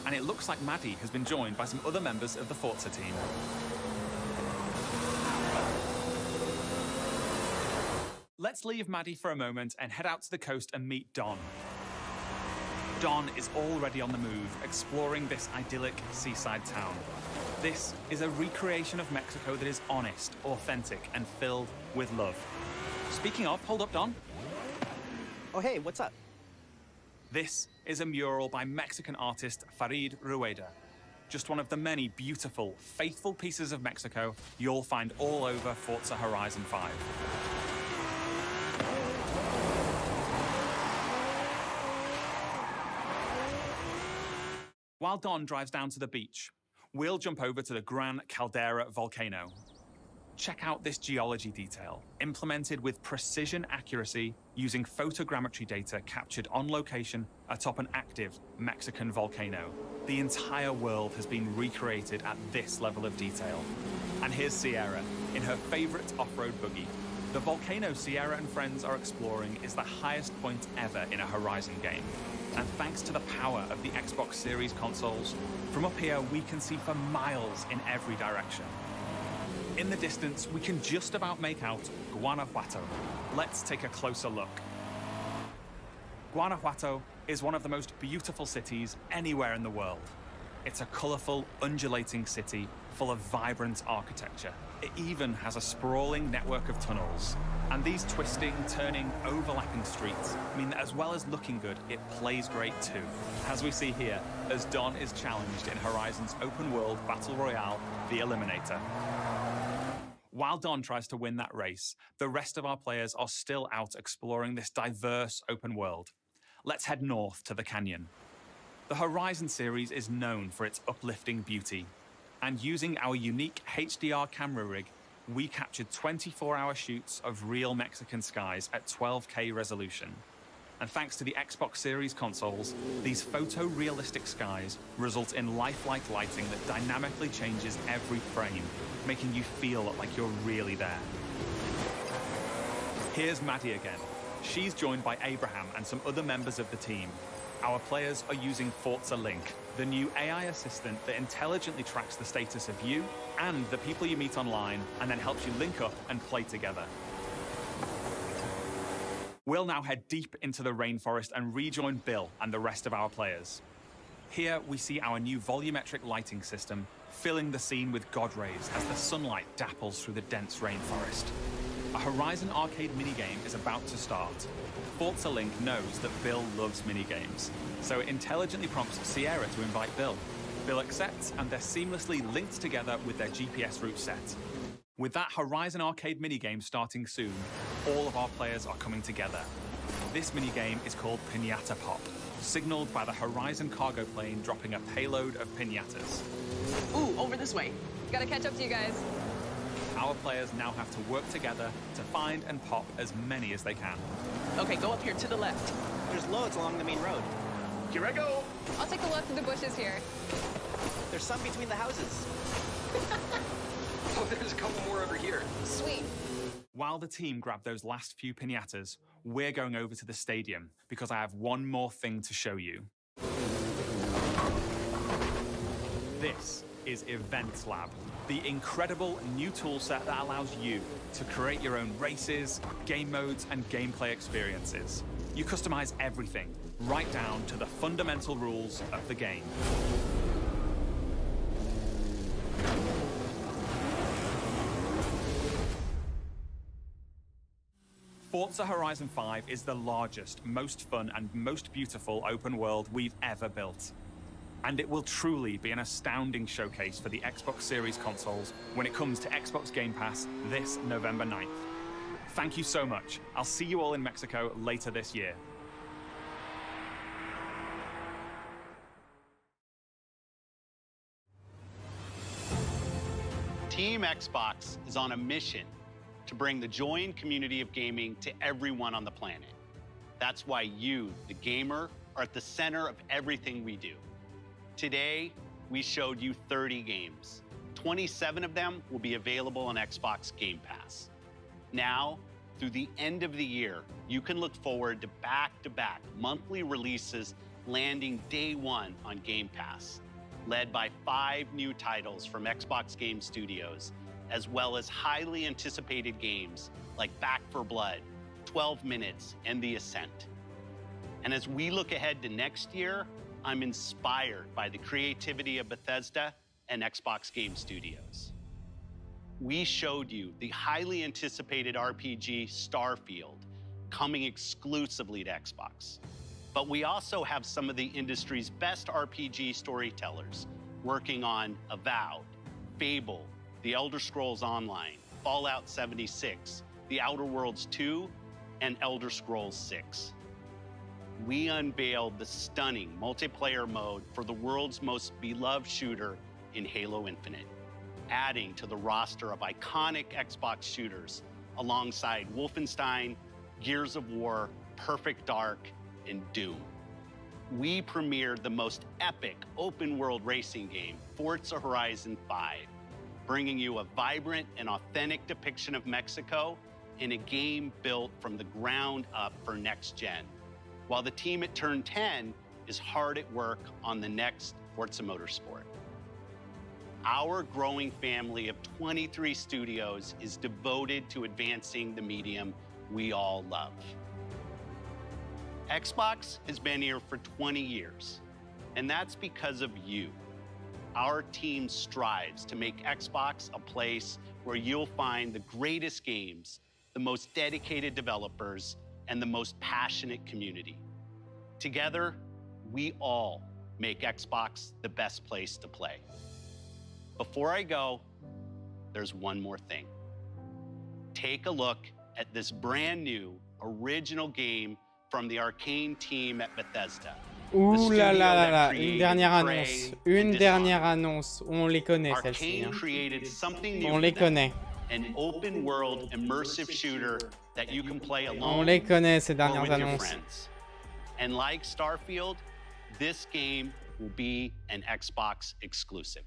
And it looks like Maddie has been joined by some other members of the Forza team. Let's leave Maddie for a moment and head out to the coast and meet Don. Don is already on the move, exploring this idyllic seaside town. This is a recreation of Mexico that is honest, authentic, and filled with love. Speaking of, hold up, Don. Oh, hey, what's up? This is a mural by Mexican artist Farid Rueda. Just one of the many beautiful, faithful pieces of Mexico you'll find all over Forza Horizon 5. While Don drives down to the beach, we'll jump over to the Gran Caldera volcano. Check out this geology detail, implemented with precision accuracy using photogrammetry data captured on location atop an active Mexican volcano. The entire world has been recreated at this level of detail. And here's Sierra in her favorite off-road buggy. The volcano Sierra and friends are exploring is the highest point ever in a Horizon game. And thanks to the power of the Xbox Series consoles, from up here we can see for miles in every direction. In the distance, we can just about make out Guanajuato. Let's take a closer look. Guanajuato is one of the most beautiful cities anywhere in the world. It's a colorful, undulating city full of vibrant architecture. It even has a sprawling network of tunnels. And these twisting, turning, overlapping streets mean that as well as looking good, it plays great too. As we see here, as Don is challenged in Horizon's open world battle royale, The Eliminator. While Don tries to win that race, the rest of our players are still out exploring this diverse open world. Let's head north to the canyon. The Horizon series is known for its uplifting beauty, and using our unique HDR camera rig, we captured 24-hour shoots of real Mexican skies at 12K resolution. And thanks to the Xbox Series consoles, these photorealistic skies result in lifelike lighting that dynamically changes every frame, making you feel like you're really there. Here's Maddie again. She's joined by Abraham and some other members of the team. Our players are using Forza Link, the new AI assistant that intelligently tracks the status of you and the people you meet online, and then helps you link up and play together. We'll now head deep into the rainforest and rejoin Bill and the rest of our players. Here we see our new volumetric lighting system filling the scene with God rays as the sunlight dapples through the dense rainforest. A Horizon arcade minigame is about to start. Forza Link knows that Bill loves minigames, so it intelligently prompts Sierra to invite Bill. Bill accepts, and they're seamlessly linked together with their GPS route set. With that Horizon arcade minigame starting soon, all of our players are coming together. This minigame is called Piñata Pop, signaled by the Horizon cargo plane dropping a payload of piñatas. Ooh, over this way. Gotta catch up to you guys. Our players now have to work together to find and pop as many as they can. Okay, go up here to the left. There's loads along the main road. Here I go. I'll take the left of the bushes here. There's some between the houses. Oh, there's a couple more over here. Sweet. While the team grab those last few piñatas, we're going over to the stadium because I have one more thing to show you. This is Event Lab, the incredible new toolset that allows you to create your own races, game modes, and gameplay experiences. You customize everything, right down to the fundamental rules of the game. Forza Horizon 5 is the largest, most fun, and most beautiful open world we've ever built. And it will truly be an astounding showcase for the Xbox Series consoles when it comes to Xbox Game Pass this November 9th. Thank you so much. I'll see you all in Mexico later this year. Team Xbox is on a mission to bring the joy and community of gaming to everyone on the planet. That's why you, the gamer are at the center of everything we do. Today, we showed you 30 games. 27 of them will be available on Xbox Game Pass. Now, through the end of the year, you can look forward to back-to-back monthly releases landing day one on Game Pass, led by 5 new titles from Xbox Game Studios, as well as highly anticipated games like Back 4 Blood, 12 Minutes, and The Ascent. And as we look ahead to next year, I'm inspired by the creativity of Bethesda and Xbox Game Studios. We showed you the highly anticipated RPG Starfield coming exclusively to Xbox. But we also have some of the industry's best RPG storytellers working on Avowed, Fable, The Elder Scrolls Online, Fallout 76, The Outer Worlds 2, and Elder Scrolls 6. We unveiled the stunning multiplayer mode for the world's most beloved shooter in Halo Infinite, adding to the roster of iconic Xbox shooters alongside Wolfenstein, Gears of War, Perfect Dark, and Doom. We premiered the most epic open-world racing game, Forza Horizon 5, bringing you a vibrant and authentic depiction of Mexico in a game built from the ground up for next gen, while the team at Turn 10 is hard at work on the next Forza Motorsport. Our growing family of 23 studios is devoted to advancing the medium we all love. Xbox has been here for 20 years, and that's because of you. Our team strives to make Xbox a place where you'll find the greatest games, the most dedicated developers, and the most passionate community. Together, we all make Xbox the best place to play. Before I go, there's one more thing. Take a look at this brand new original game from the Arcane team at Bethesda. Ouh là là là là, une dernière annonce, on les connaît celle-ci. On les connaît. An open world immersive shooter that you can play alone On les connaît ces or dernières with your annonces. friends. And like Starfield, this game will be an Xbox exclusive.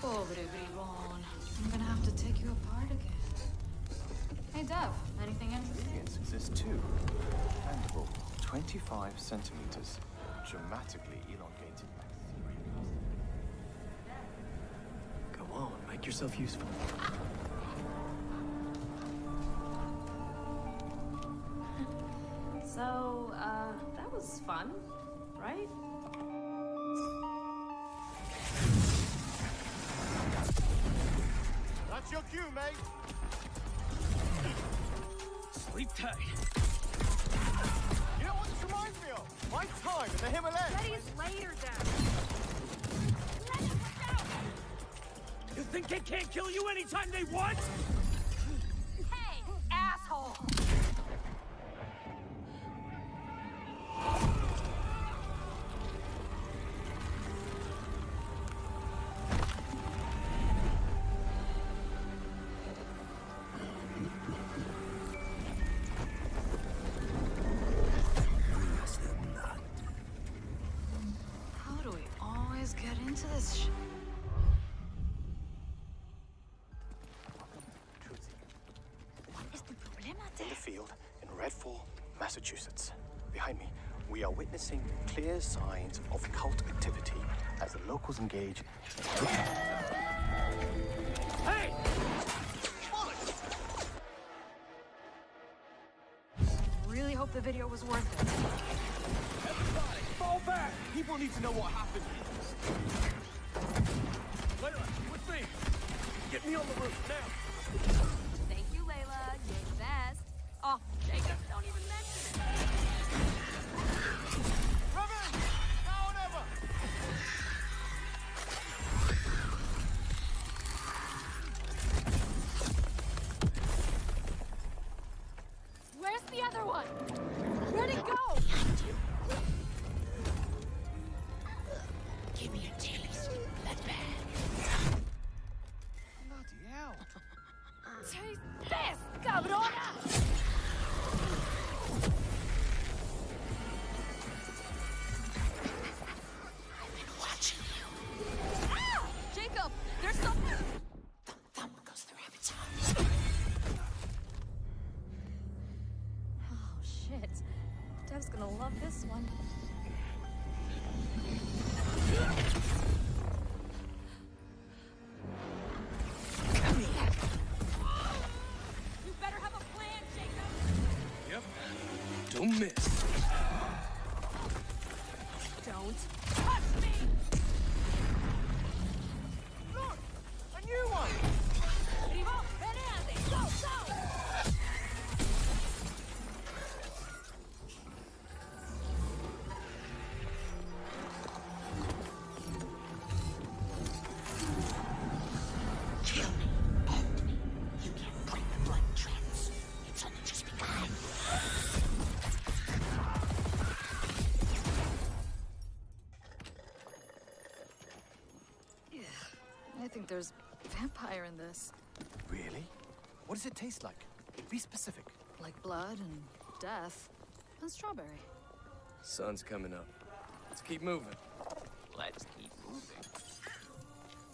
Pobre bribón. I'm gonna have to take you apart again. Hey, Dev, anything interesting? Yes, exist too. Mandible, 25 centimeters. Dramatically elongated. Go on, make yourself useful. So, that was fun, right? That's your cue, mate. Sleep tight. You know what this reminds me of? My time in the Himalayas. Betty's later, Dad. You think they can't kill you anytime they want? Hey, asshole! How do we always get into this shit? In the field in Redfall, Massachusetts. Behind me, we are witnessing clear signs of cult activity as the locals engage. Hey! Really hope the video was worth it. Everybody, fall back! People need to know what happened. Layla, with me. Get me on the roof now. Thank you, Layla. You're the best. Oh, Jacob, don't even mention it. Revan! Now or never! Taste this, cabrona! Watching you. Ah! Jacob, there's something. Thump goes the rabbit's arms. Oh, shit. Dev's gonna love this one. Come here. You better have a plan, Jacob. Yep. Don't miss. Don't touch me! Look! A new one! Primo, venate! Go, go! Kill me. End me. You can't break the blood trends. It's only just begun. Yeah, I think there's vampire in this. Really? What does it taste like? Be specific. Like blood and death. And strawberry. Sun's coming up. Let's keep moving. Let's keep moving.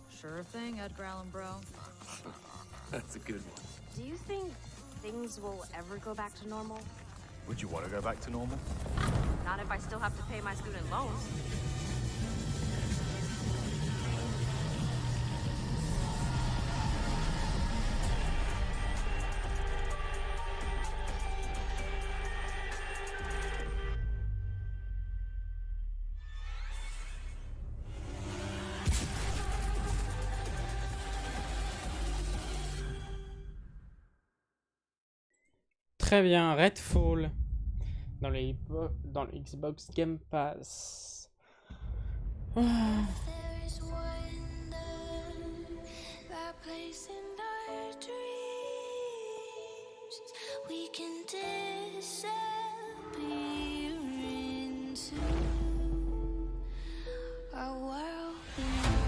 Sure thing, Edgar Allan Bro. That's a good one. Do you think things will ever go back to normal? Would you want to go back to normal? Not if I still have to pay my student loans. Très bien, Redfall dans le Xbox Game Pass. Ah. There is wonder, that place in our dreams. We can disappear into a world beyond.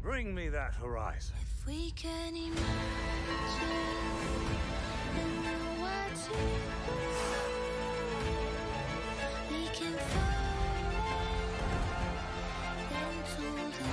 Bring me that horizon. If we can imagine and know what to do, we can fall into the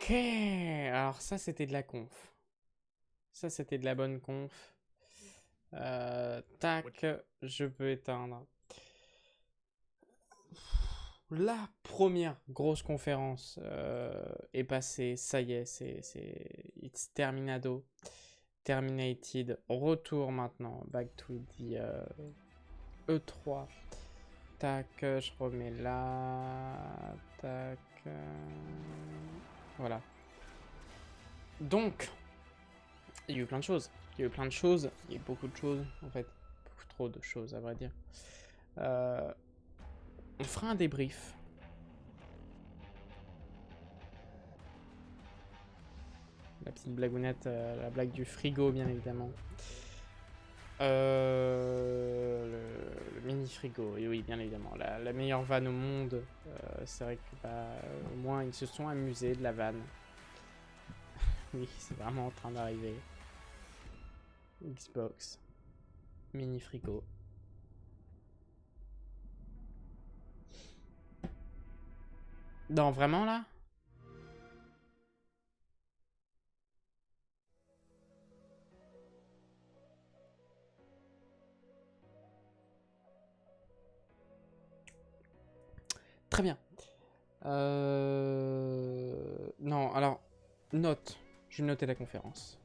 Ok, alors ça c'était de la conf. Ça c'était de la bonne conf. Tac, je peux éteindre. La première grosse conférence est passée, ça y est, it's terminado, terminated, retour maintenant, back to the E3. Tac, je remets là, tac, voilà. Donc, il y a eu plein de choses, il y a eu beaucoup de choses, en fait, beaucoup trop de choses à vrai dire. On fera un débrief. La La petite blagounette, la blague du frigo, bien évidemment. Le mini frigo, et oui, bien évidemment. La meilleure vanne au monde. C'est vrai que, au moins, ils se sont amusés de la vanne. Oui, c'est vraiment en train d'arriver. Xbox. Mini frigo. Non, vraiment là? Très bien. Non, alors, note. Je vais noter la conférence.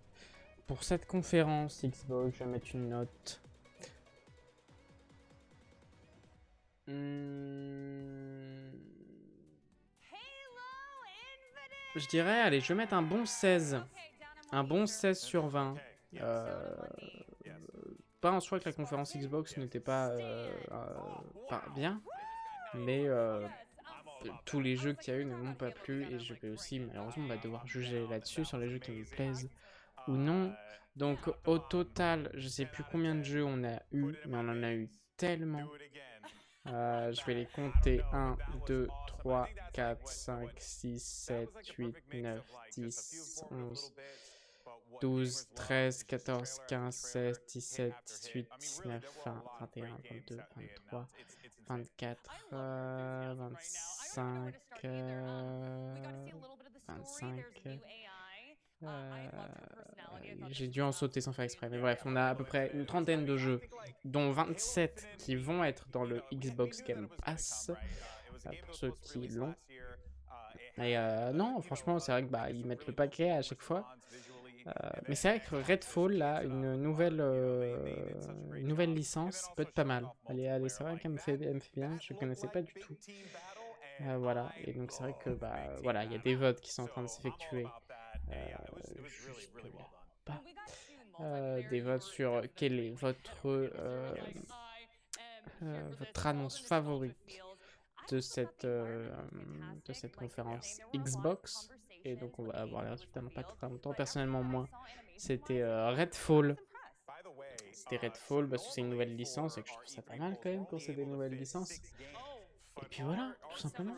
Pour cette conférence Xbox, je vais mettre une note. Je dirais, allez, je vais mettre un bon 16. Un bon 16 sur 20. Pas en soi que la conférence Xbox n'était pas bien, mais tous les jeux qu'il y a eu ne m'ont pas plu et je vais aussi malheureusement devoir juger là-dessus sur les jeux qui me plaisent ou non. Donc au total, je sais plus combien de jeux on a eu, mais on en a eu tellement. Je vais les compter 1, 2, 3, 4, 5, 6, 7, 8, 9, 10, 11, 12, 13, 14, 15, 16, 17, 18, 19, 20, 21, 22, 23, 24, 25, 25... j'ai dû en sauter sans faire exprès, mais bref, on a à peu près une trentaine de jeux, dont 27 qui vont être dans le Xbox Game Pass, pour ceux qui l'ont. Et non, franchement, c'est vrai que ils mettent le paquet à chaque fois. Mais c'est vrai que Redfall, là, une nouvelle licence peut être pas mal. Allez, c'est vrai qu'elle me fait bien, je connaissais pas du tout. Voilà, et donc c'est vrai que voilà, il y a des votes qui sont en train de s'effectuer. Juste là-bas. Des votes sur quelle est votre annonce favorite de cette conférence Xbox. Et donc on va avoir les résultats dans pas très longtemps. Personnellement, moi, c'était Redfall. C'était Redfall parce que c'est une nouvelle licence et que je trouve ça pas mal quand même quand c'est des nouvelles licences. Et puis voilà, tout simplement.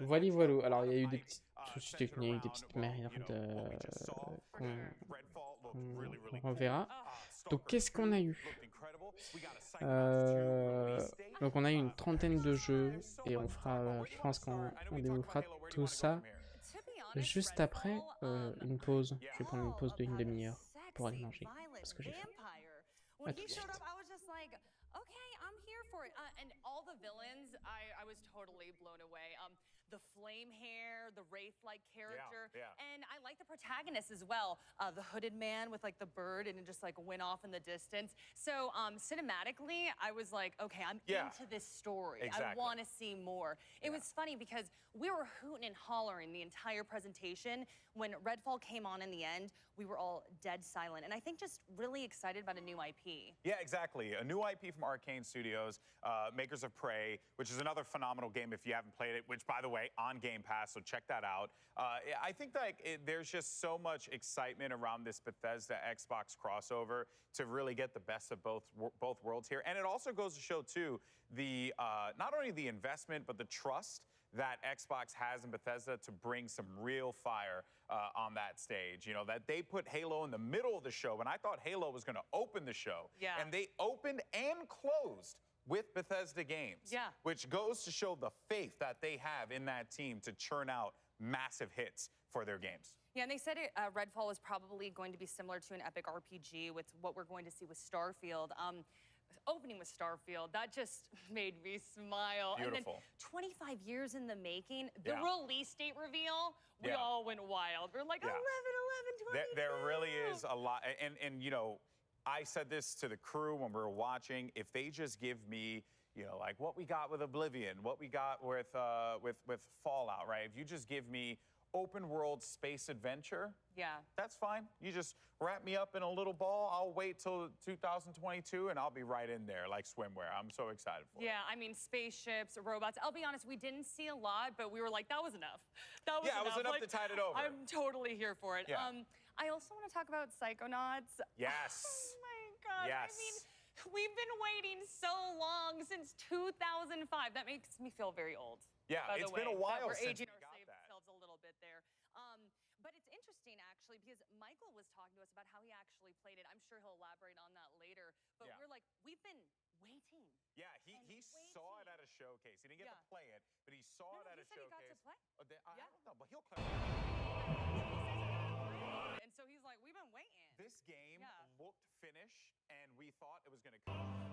Voilà, voilà. Alors il y a eu des petits soucis techniques, des petites merdes qu'on reverra. Donc qu'est-ce qu'on a eu? Donc on a eu une trentaine de jeux et on fera, je pense qu'on débriefera tout ça juste après une pause. Je vais prendre une pause d'une demi-heure pour aller manger parce que j'ai faim. À tout de suite. Okay, I'm here for it. And all the villains, I was totally blown away. The flame hair, the wraith-like character, and I like the protagonist as well. The hooded man with like the bird, and it just like went off in the distance. So cinematically, I was like, okay, I'm into this story. I want to see more. It was funny because we were hooting and hollering the entire presentation. When Redfall came on in the end, we were all dead silent, and I think just really excited about a new IP. Yeah, exactly. A new IP from Arcane Studios, makers of Prey, which is another phenomenal game if you haven't played it, which, by the way, on Game Pass, so check that out. I think there's just so much excitement around this Bethesda Xbox crossover to really get the best of both worlds here. And it also goes to show, too, the not only the investment, but the trust that Xbox has in Bethesda to bring some real fire on that stage. You know, that they put Halo in the middle of the show, and I thought Halo was going to open the show. Yeah. And they opened and closed with Bethesda games. Yeah. Which goes to show the faith that they have in that team to churn out massive hits for their games. Yeah, and they said Redfall is probably going to be similar to an epic RPG with what we're going to see with Starfield. Opening with Starfield, that just made me smile. Beautiful. And then 25 years in the making, the release date reveal, we all went wild. We're like, 11/11/22. There really is a lot. And you know, I said this to the crew when we were watching, if they just give me, you know, like what we got with Oblivion, what we got with Fallout, right? If you just give me open world space adventure, yeah, that's fine. You just wrap me up in a little ball. I'll wait till 2022 and I'll be right in there like swimwear. I'm so excited for it. Yeah, I mean, spaceships, robots. I'll be honest, we didn't see a lot, but we were like, that was enough. That was enough. Yeah, it was enough to tide it over. I'm totally here for it. Yeah. I also want to talk about Psychonauts. Yes. Oh my God. Yes. I mean, we've been waiting so long, since 2005. That makes me feel very old. Yeah, it's been a while we're since aging we got that. ourselves a little bit there. But it's interesting, actually, because Michael was talking to us about how he actually played it. I'm sure he'll elaborate on that later. But we're like, we've been waiting. Yeah, he saw it at a showcase. He didn't get to play it, but he saw it at a showcase. He said he got to play? I don't know, but he'll clarify. And so he's like, we've been waiting. This game looked finished, and we thought it was going to come out in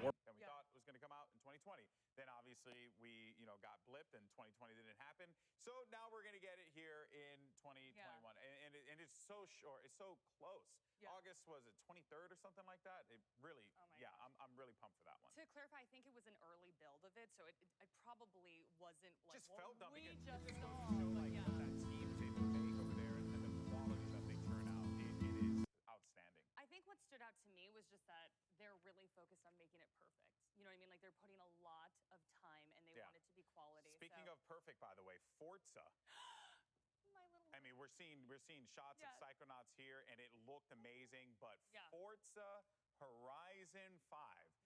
2019. And we thought it was going to come out in 2020. Then obviously we, you know, got blipped, and 2020 didn't happen. So now we're going to get it here in 2021, and it's so short. It's so close. August, was it 23rd or something like that? It really, I'm really pumped for that one. To clarify, I think it was an early build of it, so it probably wasn't like just felt dumb we again. just It saw. goes to show like what that team was able to make over there, and the quality that they turn out. It is outstanding. I think what stood out to me was just that they're really focused on making it perfect. You know what I mean? Like they're putting a lot of time, and they want it to be quality. Speaking of perfect, by the way, Forza. I mean, we're seeing shots of Psychonauts here, and it looked amazing. But Forza Horizon 5.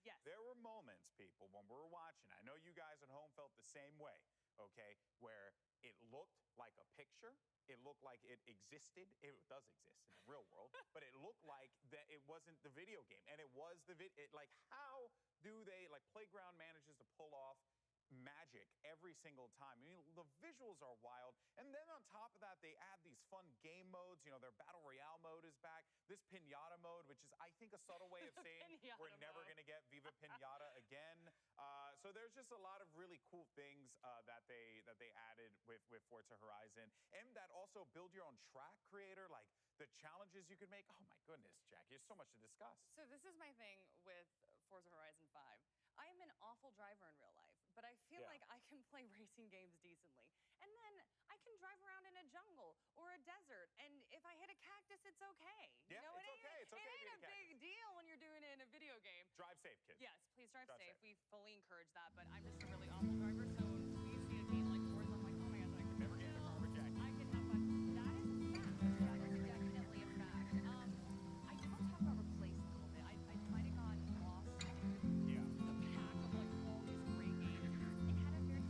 Yes. There were moments, people, when we were watching. I know you guys at home felt the same way. Okay, where it looked like a picture. It looked like it existed. It does exist in the real world, but it looked like that it wasn't the video game, and it was the like, how do they, like, Playground manages to pull off magic every single time? I mean, the visuals are wild, and then on top of that, they add these fun game modes. You know, their Battle Royale mode is back. This Pinata mode, which is, I think, a subtle way of saying we're never going to get Viva Pinata again. So there's just a lot of really cool things that they added with Forza Horizon, and that also build your own track creator, like the challenges you could make. Oh my goodness, Jackie, there's so much to discuss. So this is my thing with Forza Horizon 5. I am an awful driver in real life, but I feel like I can play racing games decently. And then I can drive around in a jungle or a desert, and if I hit a cactus, it's okay. Yeah, you know, it's okay. It's okay it to ain't hit a a big deal when you're doing it in a video game. Drive safe, kids. Yes, please drive safe. We fully encourage that, but I'm just a really awful driver, so when you see a game like Forza, I'm like, oh my gosh, I can never get in a car with Jackie. I can have fun. That is a fact. That is definitely a fact. I do want to talk about replacing a little bit. I might have gotten lost in the pack of like all these great games. It had a very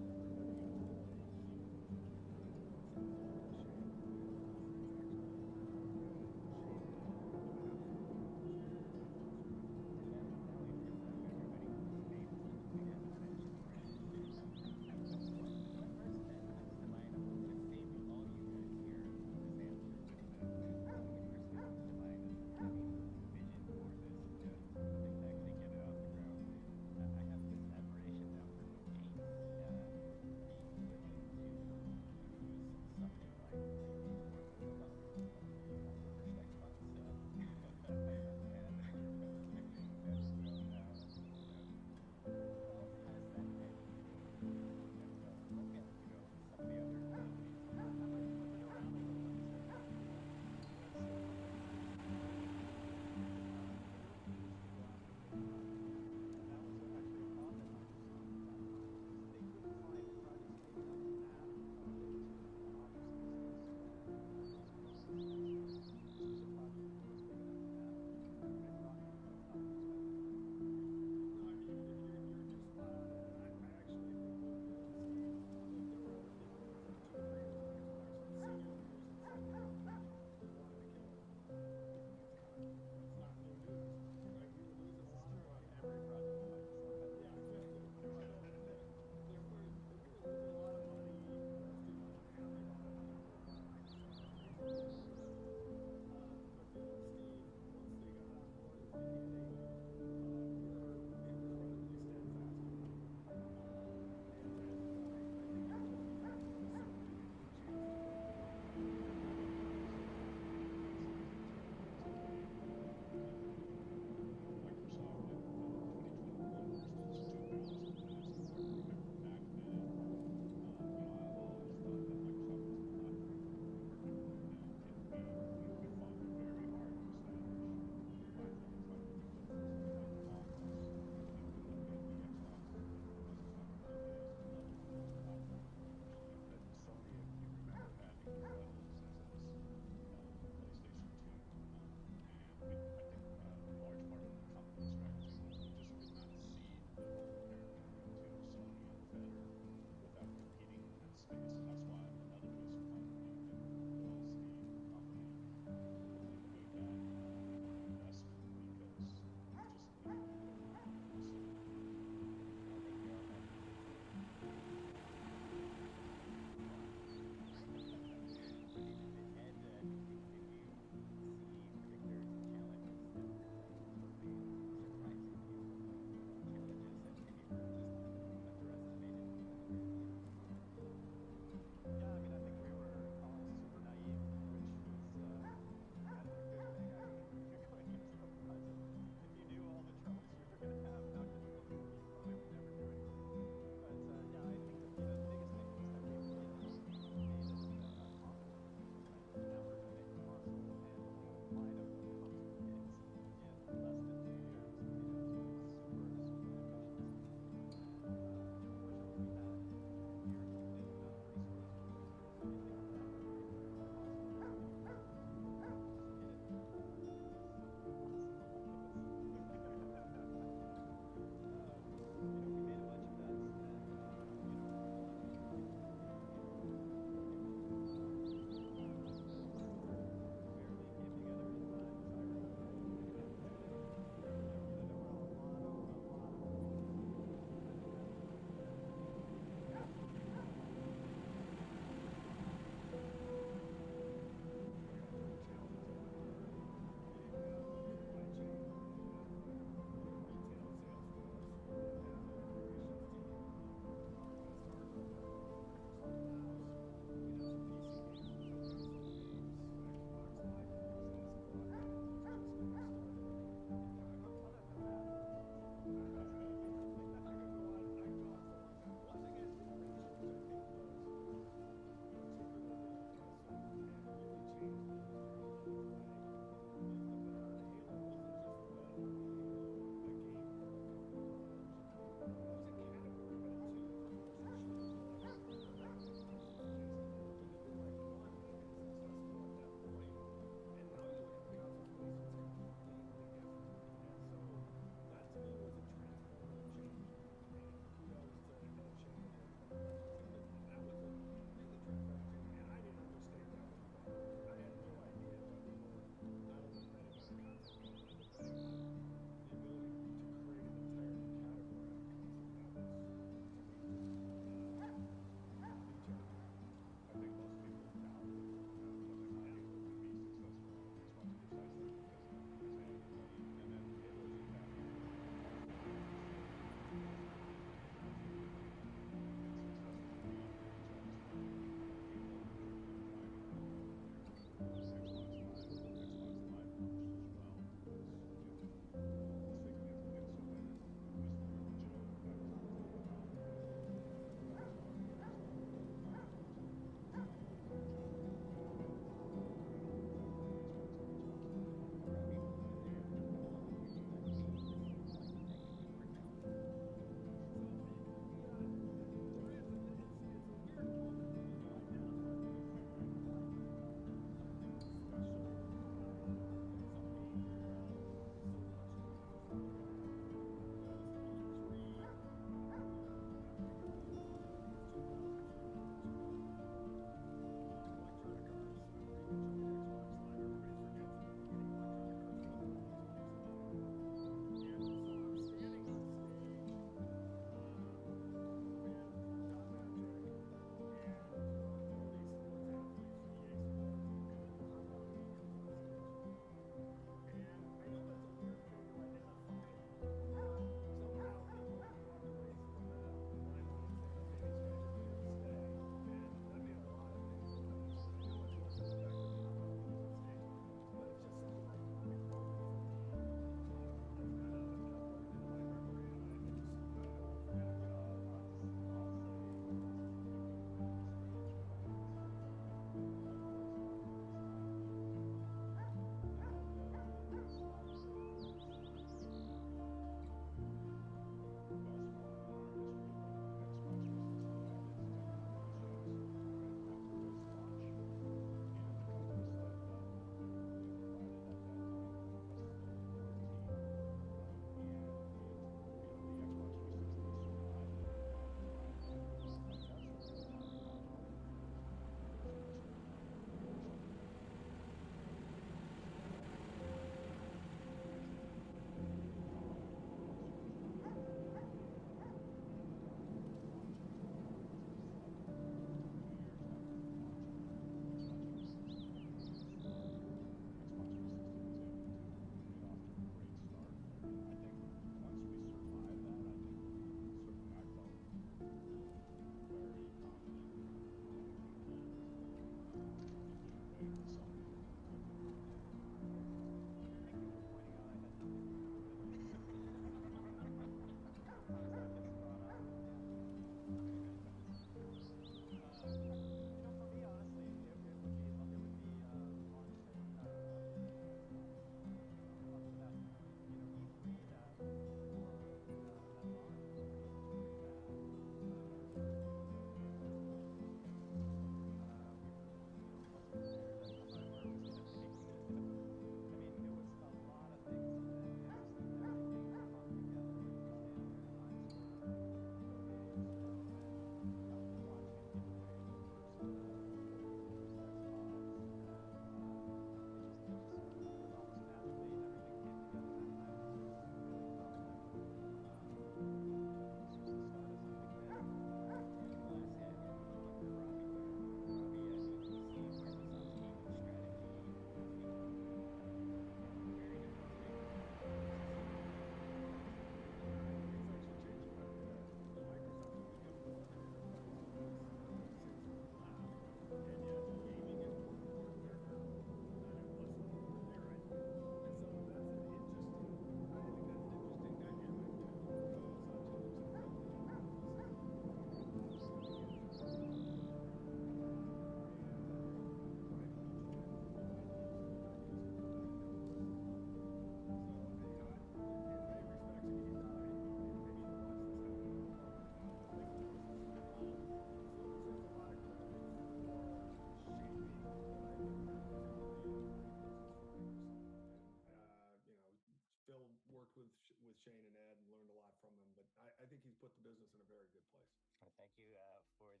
with Shane and Ed and learned a lot from them. But I think he's put the business in a very good place. Well, thank you for the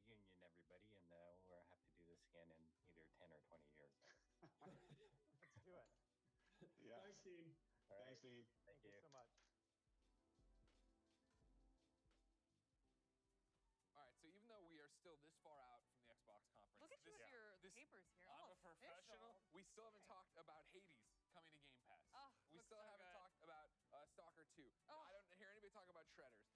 reunion, everybody, and we'll have to do this again in either 10 or 20 years. Let's do it. Yeah. Thanks, Dean. Thanks, Dean. Thank you so much. All right, so even though we are still this far out from the Xbox conference, look at you with your papers here. I'm all a professional. official. We still haven't talked about Hades coming to Game Pass. Oh, we looks still so haven't good. talked about Stalker 2. Oh. I don't hear anybody talk about Shredders.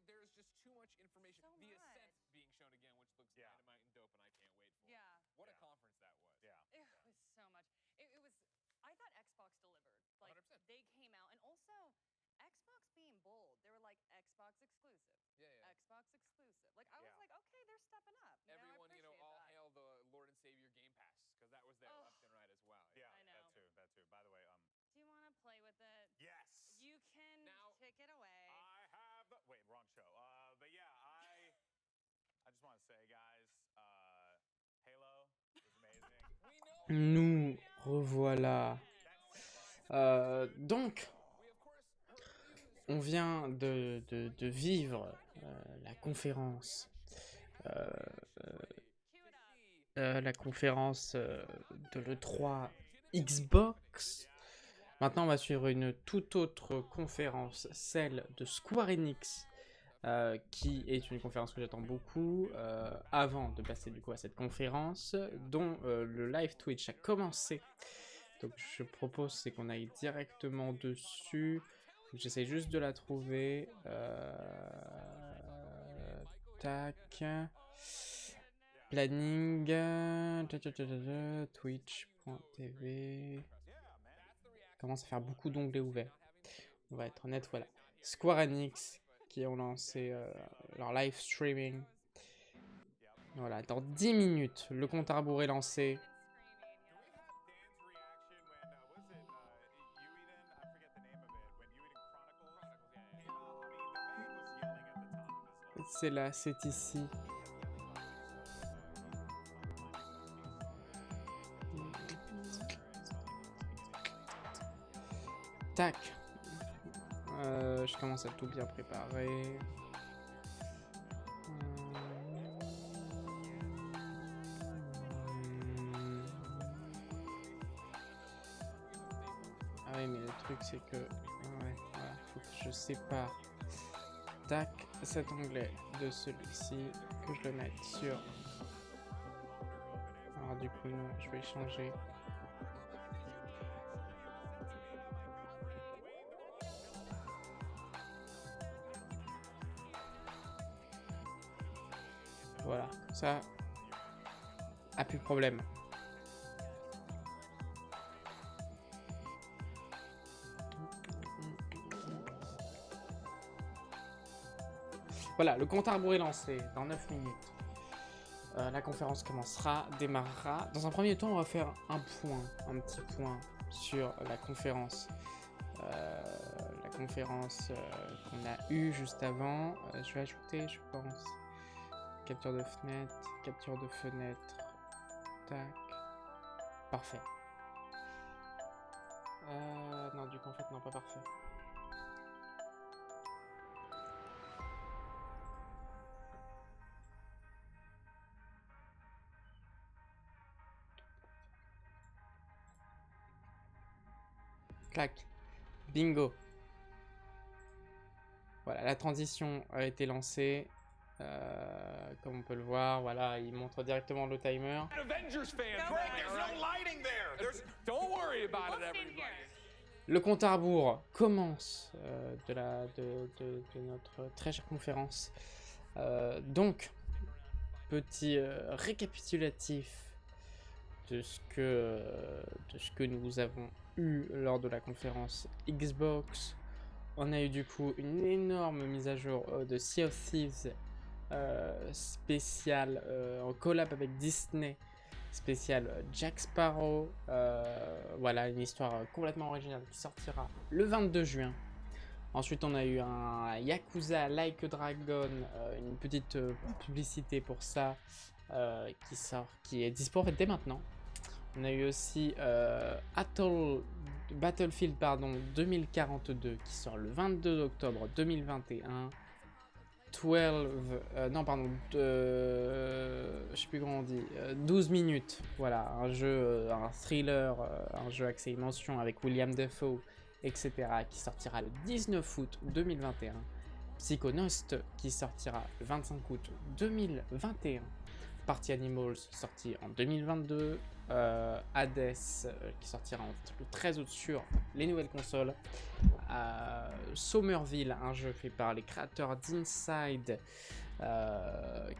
There's just too much information. So the much. Ascent being shown again, which looks dynamite and dope, and I can't wait for it. Yeah. What a conference that was. Yeah. It was so much. It was. I thought Xbox delivered. Like 100%. they came out, and also Xbox being bold. They were like Xbox exclusive. Yeah. Xbox exclusive. Like I was like, okay, they're stepping up. Everyone, I all that. hail the Lord and Savior Game Pass, because that was there left and right as well. Yeah, I know. that too. By the way, Do you want to play with it? Yes. You can take it away. I have the wait, wrong show. But yeah, I just want to say, guys, Halo is amazing. Nous revoilà. Donc, on vient de vivre la conférence. La conférence de l'E3 Xbox. Maintenant, on va suivre une toute autre conférence, celle de Square Enix, qui est une conférence que j'attends beaucoup, avant de passer du coup à cette conférence, dont le live Twitch a commencé. Donc je propose c'est qu'on aille directement dessus. J'essaie juste de la trouver. Tac. Planning. Twitch.tv. Commence à faire beaucoup d'onglets ouverts. On va être honnête, voilà. Square Enix qui ont lancé leur live streaming. Voilà, dans 10 minutes, le compte à rebours est lancé. C'est là, c'est ici. Tac. Je commence à tout bien préparer. Ah oui, mais le truc c'est que... Ouais, voilà, faut que je sépare. Tac, cet onglet de celui-ci, que je le mette sur... Alors du coup, non, je vais changer. Voilà, ça, a plus de problème. Voilà, le compte à rebours est lancé dans 9 minutes. La conférence démarrera. Dans un premier temps, on va faire un petit point sur la conférence. La conférence qu'on a eue juste avant. Je vais ajouter, je pense, capture de fenêtre. Tac. Parfait. Non, du coup, en fait, non, pas parfait. Clac. Bingo. Voilà, la transition a été lancée. Comme on peut le voir, voilà, il montre directement le timer. Le compte à rebours commence de notre très chère conférence. Donc, petit récapitulatif de ce que nous avons eu lors de la conférence Xbox. On a eu du coup une énorme mise à jour de Sea of Thieves spécial en collab avec Disney, spécial Jack Sparrow. Voilà, une histoire complètement originale qui sortira le 22 juin. Ensuite, on a eu un Yakuza Like a Dragon, une petite publicité pour ça qui est dispo en fait dès maintenant. On a eu aussi Atoll Battlefield 2042 qui sort le 22 octobre 2021. 12 minutes, voilà, un jeu, un thriller, un jeu à mention avec William Dafoe, etc., qui sortira le 19 août 2021. Psychonauts qui sortira le 25 août 2021. Party Animals sorti en 2022. Hades qui sortira le 13 août sur les nouvelles consoles. Somerville, un jeu fait par les créateurs d'Inside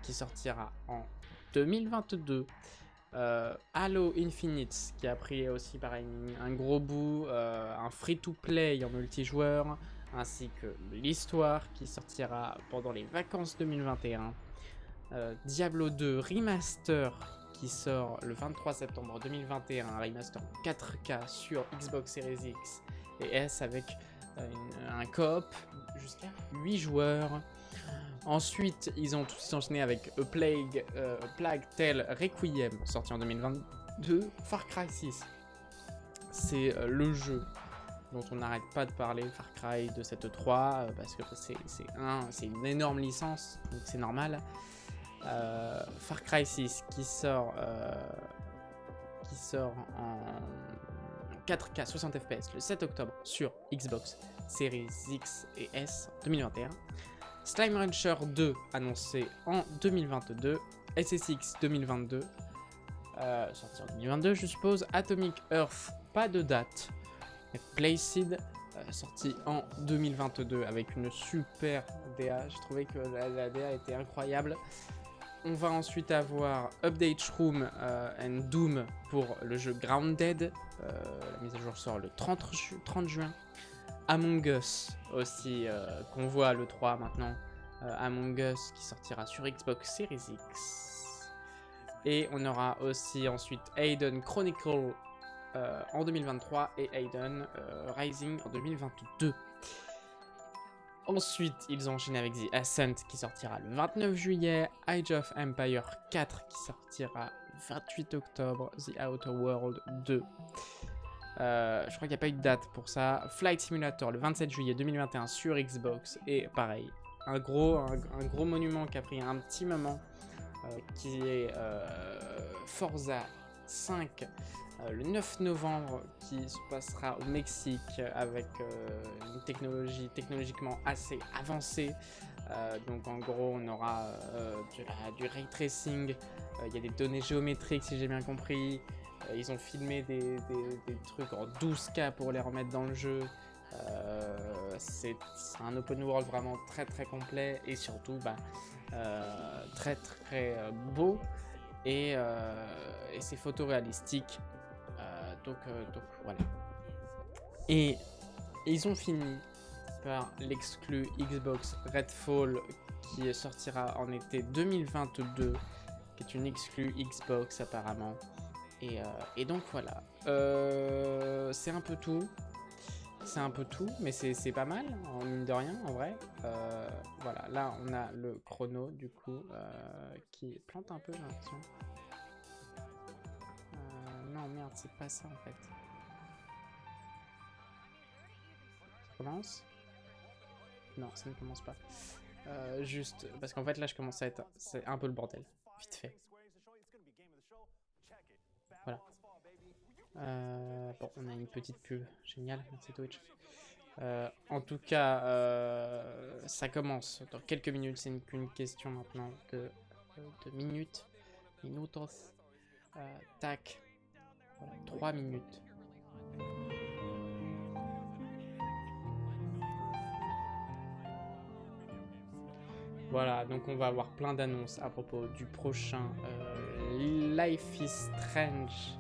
qui sortira en 2022. Halo Infinite qui a pris aussi pareil un gros bout, un free-to-play en multijoueur, ainsi que l'histoire qui sortira pendant les vacances 2021. Diablo 2 Remaster qui sort le 23 septembre 2021, un remaster 4K sur Xbox Series X et S avec un coop jusqu'à 8 joueurs. Ensuite, ils ont tous enchaîné avec A Plague Tale Requiem, sorti en 2022. Far Cry 6, c'est le jeu dont on n'arrête pas de parler, Far Cry de cette 3, parce que c'est une énorme licence, donc c'est normal. Far Cry 6 qui sort en 4K 60 fps le 7 octobre sur Xbox Series X et S 2021. Slime Rancher 2 annoncé en 2022. SSX 2022 sorti en 2022 je suppose. Atomic Earth, pas de date. Placid sorti en 2022 avec une super DA. J'ai trouvé que la DA était incroyable. On va ensuite avoir Update Room and Doom pour le jeu Grounded. La mise à jour sort le 30 juin. Among Us aussi, qu'on voit à l'E3 maintenant. Among Us qui sortira sur Xbox Series X. Et on aura aussi ensuite Aiden Chronicle en 2023 et Aiden Rising en 2022. Ensuite, ils ont enchaîné avec The Ascent qui sortira le 29 juillet, Age of Empire 4 qui sortira le 28 octobre, The Outer World 2. Je crois qu'il n'y a pas eu de date pour ça. Flight Simulator le 27 juillet 2021 sur Xbox et pareil, un gros monument qui a pris un petit moment qui est Forza 5. Le 9 novembre qui se passera au Mexique avec une technologiquement assez avancée. Donc en gros on aura du ray tracing, il y a des données géométriques si j'ai bien compris. Ils ont filmé des trucs en 12K pour les remettre dans le jeu. C'est un open world vraiment très très complet et surtout très très beau et c'est photoréalistique. Donc voilà. Et ils ont fini par l'exclu Xbox Redfall qui sortira en été 2022, qui est une exclu Xbox apparemment. Et donc voilà. C'est un peu tout. Mais c'est pas mal, en mine de rien, en vrai. Voilà, là on a le chrono du coup qui plante un peu, j'ai l'impression. Non, merde, c'est pas ça en fait. Ça commence? Non, ça ne commence pas. Juste, parce qu'en fait là je commence à être... C'est un peu le bordel, vite fait. Voilà. Bon, on a une petite pub. Génial, merci Twitch. En tout cas, ça commence dans quelques minutes. C'est qu'une question maintenant de minutes. Minutos. Tac. Voilà, 3 minutes. Voilà, donc on va avoir plein d'annonces à propos du prochain Life is Strange.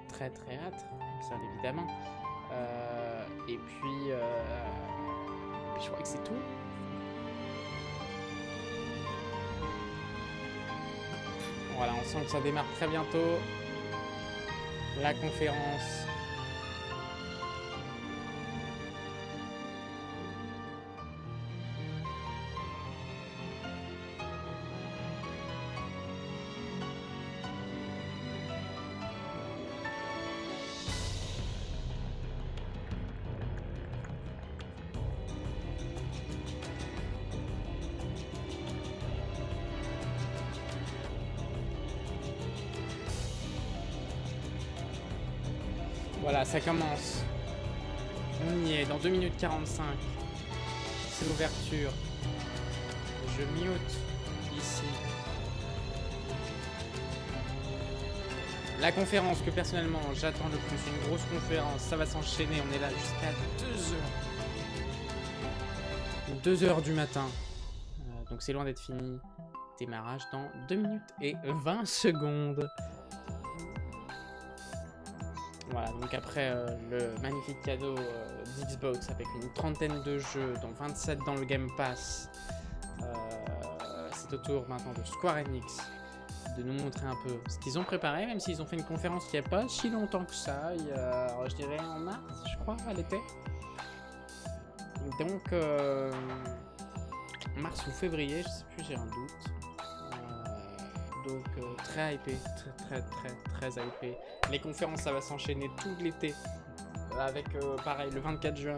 Très très hâte, bien évidemment. Et puis je crois que c'est tout. Voilà, on sent que ça démarre très bientôt. La conférence. Voilà, ça commence. On y est, dans 2 minutes 45. C'est l'ouverture. Je mute ici. La conférence que personnellement j'attends le plus, une grosse conférence, ça va s'enchaîner, on est là jusqu'à 2h. 2h du matin. Donc c'est loin d'être fini. Démarrage dans 2 minutes et 20 secondes. Voilà, donc après le magnifique cadeau d'Xbox avec une trentaine de jeux, dont 27 dans le Game Pass, c'est au tour maintenant de Square Enix de nous montrer un peu ce qu'ils ont préparé, même s'ils ont fait une conférence il n'y a pas si longtemps que ça, il y a, je dirais en mars, je crois, à l'été. Donc, mars ou février, je sais plus, j'ai un doute. Donc très hypé, très hypé. Les conférences, ça va s'enchaîner tout l'été. Avec, pareil, le 24 juin,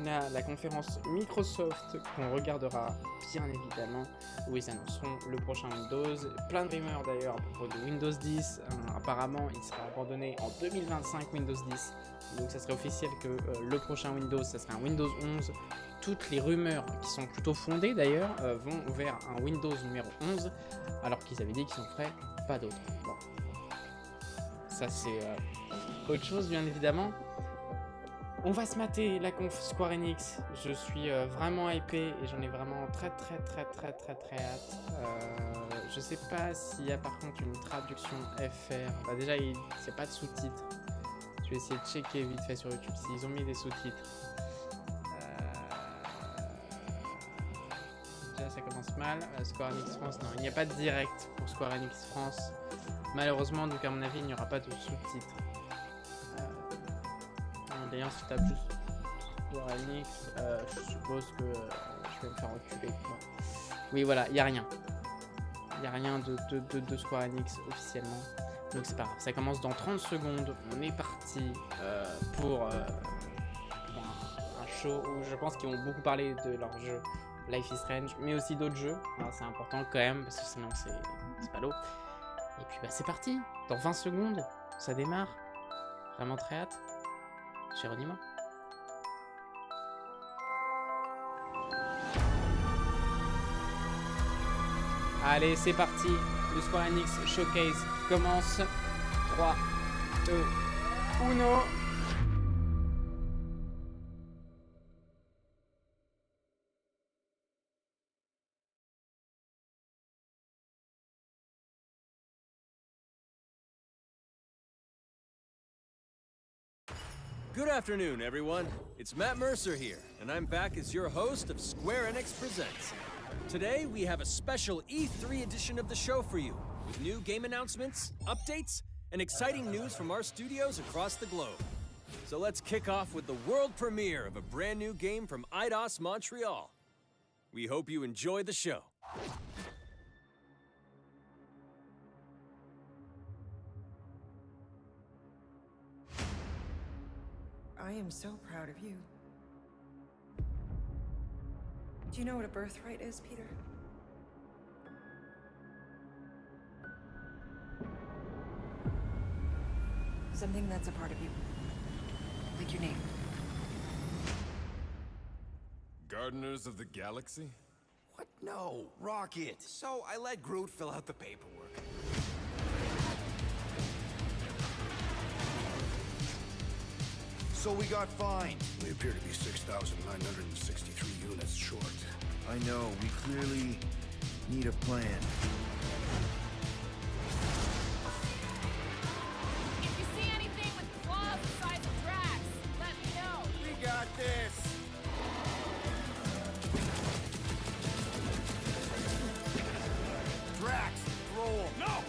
on a la conférence Microsoft qu'on regardera, bien évidemment, où ils annonceront le prochain Windows. Plein de rumeurs d'ailleurs à propos de Windows 10. Apparemment, il sera abandonné en 2025, Windows 10. Donc ça serait officiel que le prochain Windows, ça serait un Windows 11. Toutes les rumeurs, qui sont plutôt fondées d'ailleurs, vont vers un Windows numéro 11, alors qu'ils avaient dit qu'ils en feraient pas d'autres. Bon. Ça c'est autre chose bien évidemment. On va se mater la conf Square Enix. Je suis vraiment hypé et j'en ai vraiment très hâte. Je sais pas s'il y a par contre une traduction FR. Bah déjà il n'y a pas de sous-titres. Je vais essayer de checker vite fait sur YouTube s'ils ont mis des sous-titres. Déjà ça commence mal. Square Enix France, non, il n'y a pas de direct pour Square Enix France. Malheureusement, donc à mon avis il n'y aura pas de sous-titres. D'ailleurs, si je tape juste Square Enix, je suppose que je vais me faire reculer. Bon. Oui, voilà, il n'y a rien. Il n'y a rien de Square Enix officiellement. Donc c'est pas grave, ça commence dans 30 secondes. On est parti pour un show où je pense qu'ils vont beaucoup parler de leur jeu Life is Strange, mais aussi d'autres jeux. C'est important quand même, parce que sinon c'est pas l'eau. Et puis bah c'est parti, dans 20 secondes, ça démarre. Vraiment très hâte. Géronimo. Allez, c'est parti. Le Square Enix Showcase commence. 3, 2, 1. Good afternoon, everyone. It's Matt Mercer here, and I'm back as your host of Square Enix Presents. Today, we have a special E3 edition of the show for you, with new game announcements, updates, and exciting news from our studios across the globe. So let's kick off with the world premiere of a brand new game from Eidos Montreal. We hope you enjoy the show. I am so proud of you. Do you know what a birthright is, Peter? Something that's a part of you. Like your name. Gardeners of the Galaxy? What? No, Rocket. So I let Groot fill out the paperwork. So we got fined. We appear to be 6,963 units short. I know, we clearly need a plan. If you see anything with claws the size of Drax, let me know. We got this. Drax, roll. No!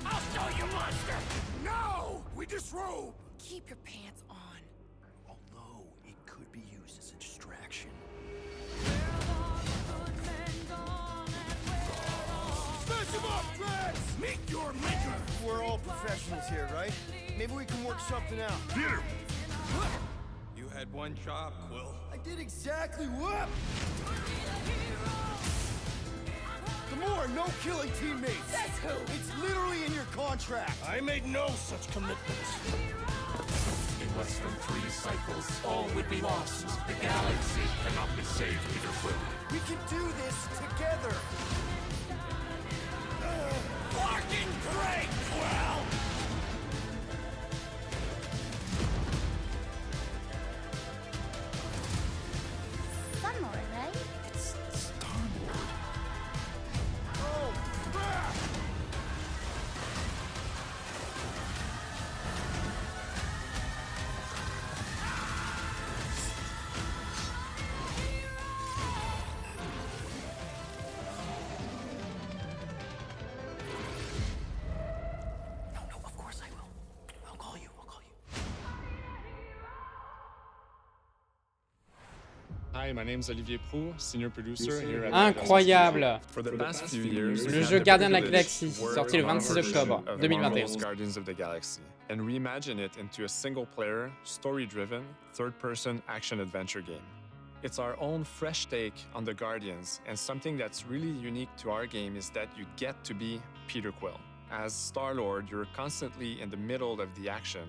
I'll show you, monster! No! We disrobe! Keep your pants on. Although, it could be used as a distraction. Smash him up, Drax! Meet your maker! We're all professionals here, right? Maybe we can work something out. Peter! You had one job, Quill. I did exactly what? Gamora, no killing teammates! Says who? It's literally in your contract! I made no such commitments. In less than 3 cycles, all would be lost. The galaxy cannot be saved, Peter Quill. We can do this together! Fucking great, Quill! Sunlord, right? It's Star-Lord. Oh, crap! No, of course I will. I'll call you. Hi, my name's Olivier Proux, senior producer here at Incroyable. For the past few years, Le jeu Gardien de la Galaxie, sorti le 26 octobre 2021. Guardians of the Galaxy, and reimagine it into a single-player, story-driven, third-person action-adventure game. It's our own fresh take on the Guardians, and something that's really unique to our game is that you get to be Peter Quill. As Star-Lord, you're constantly in the middle of the action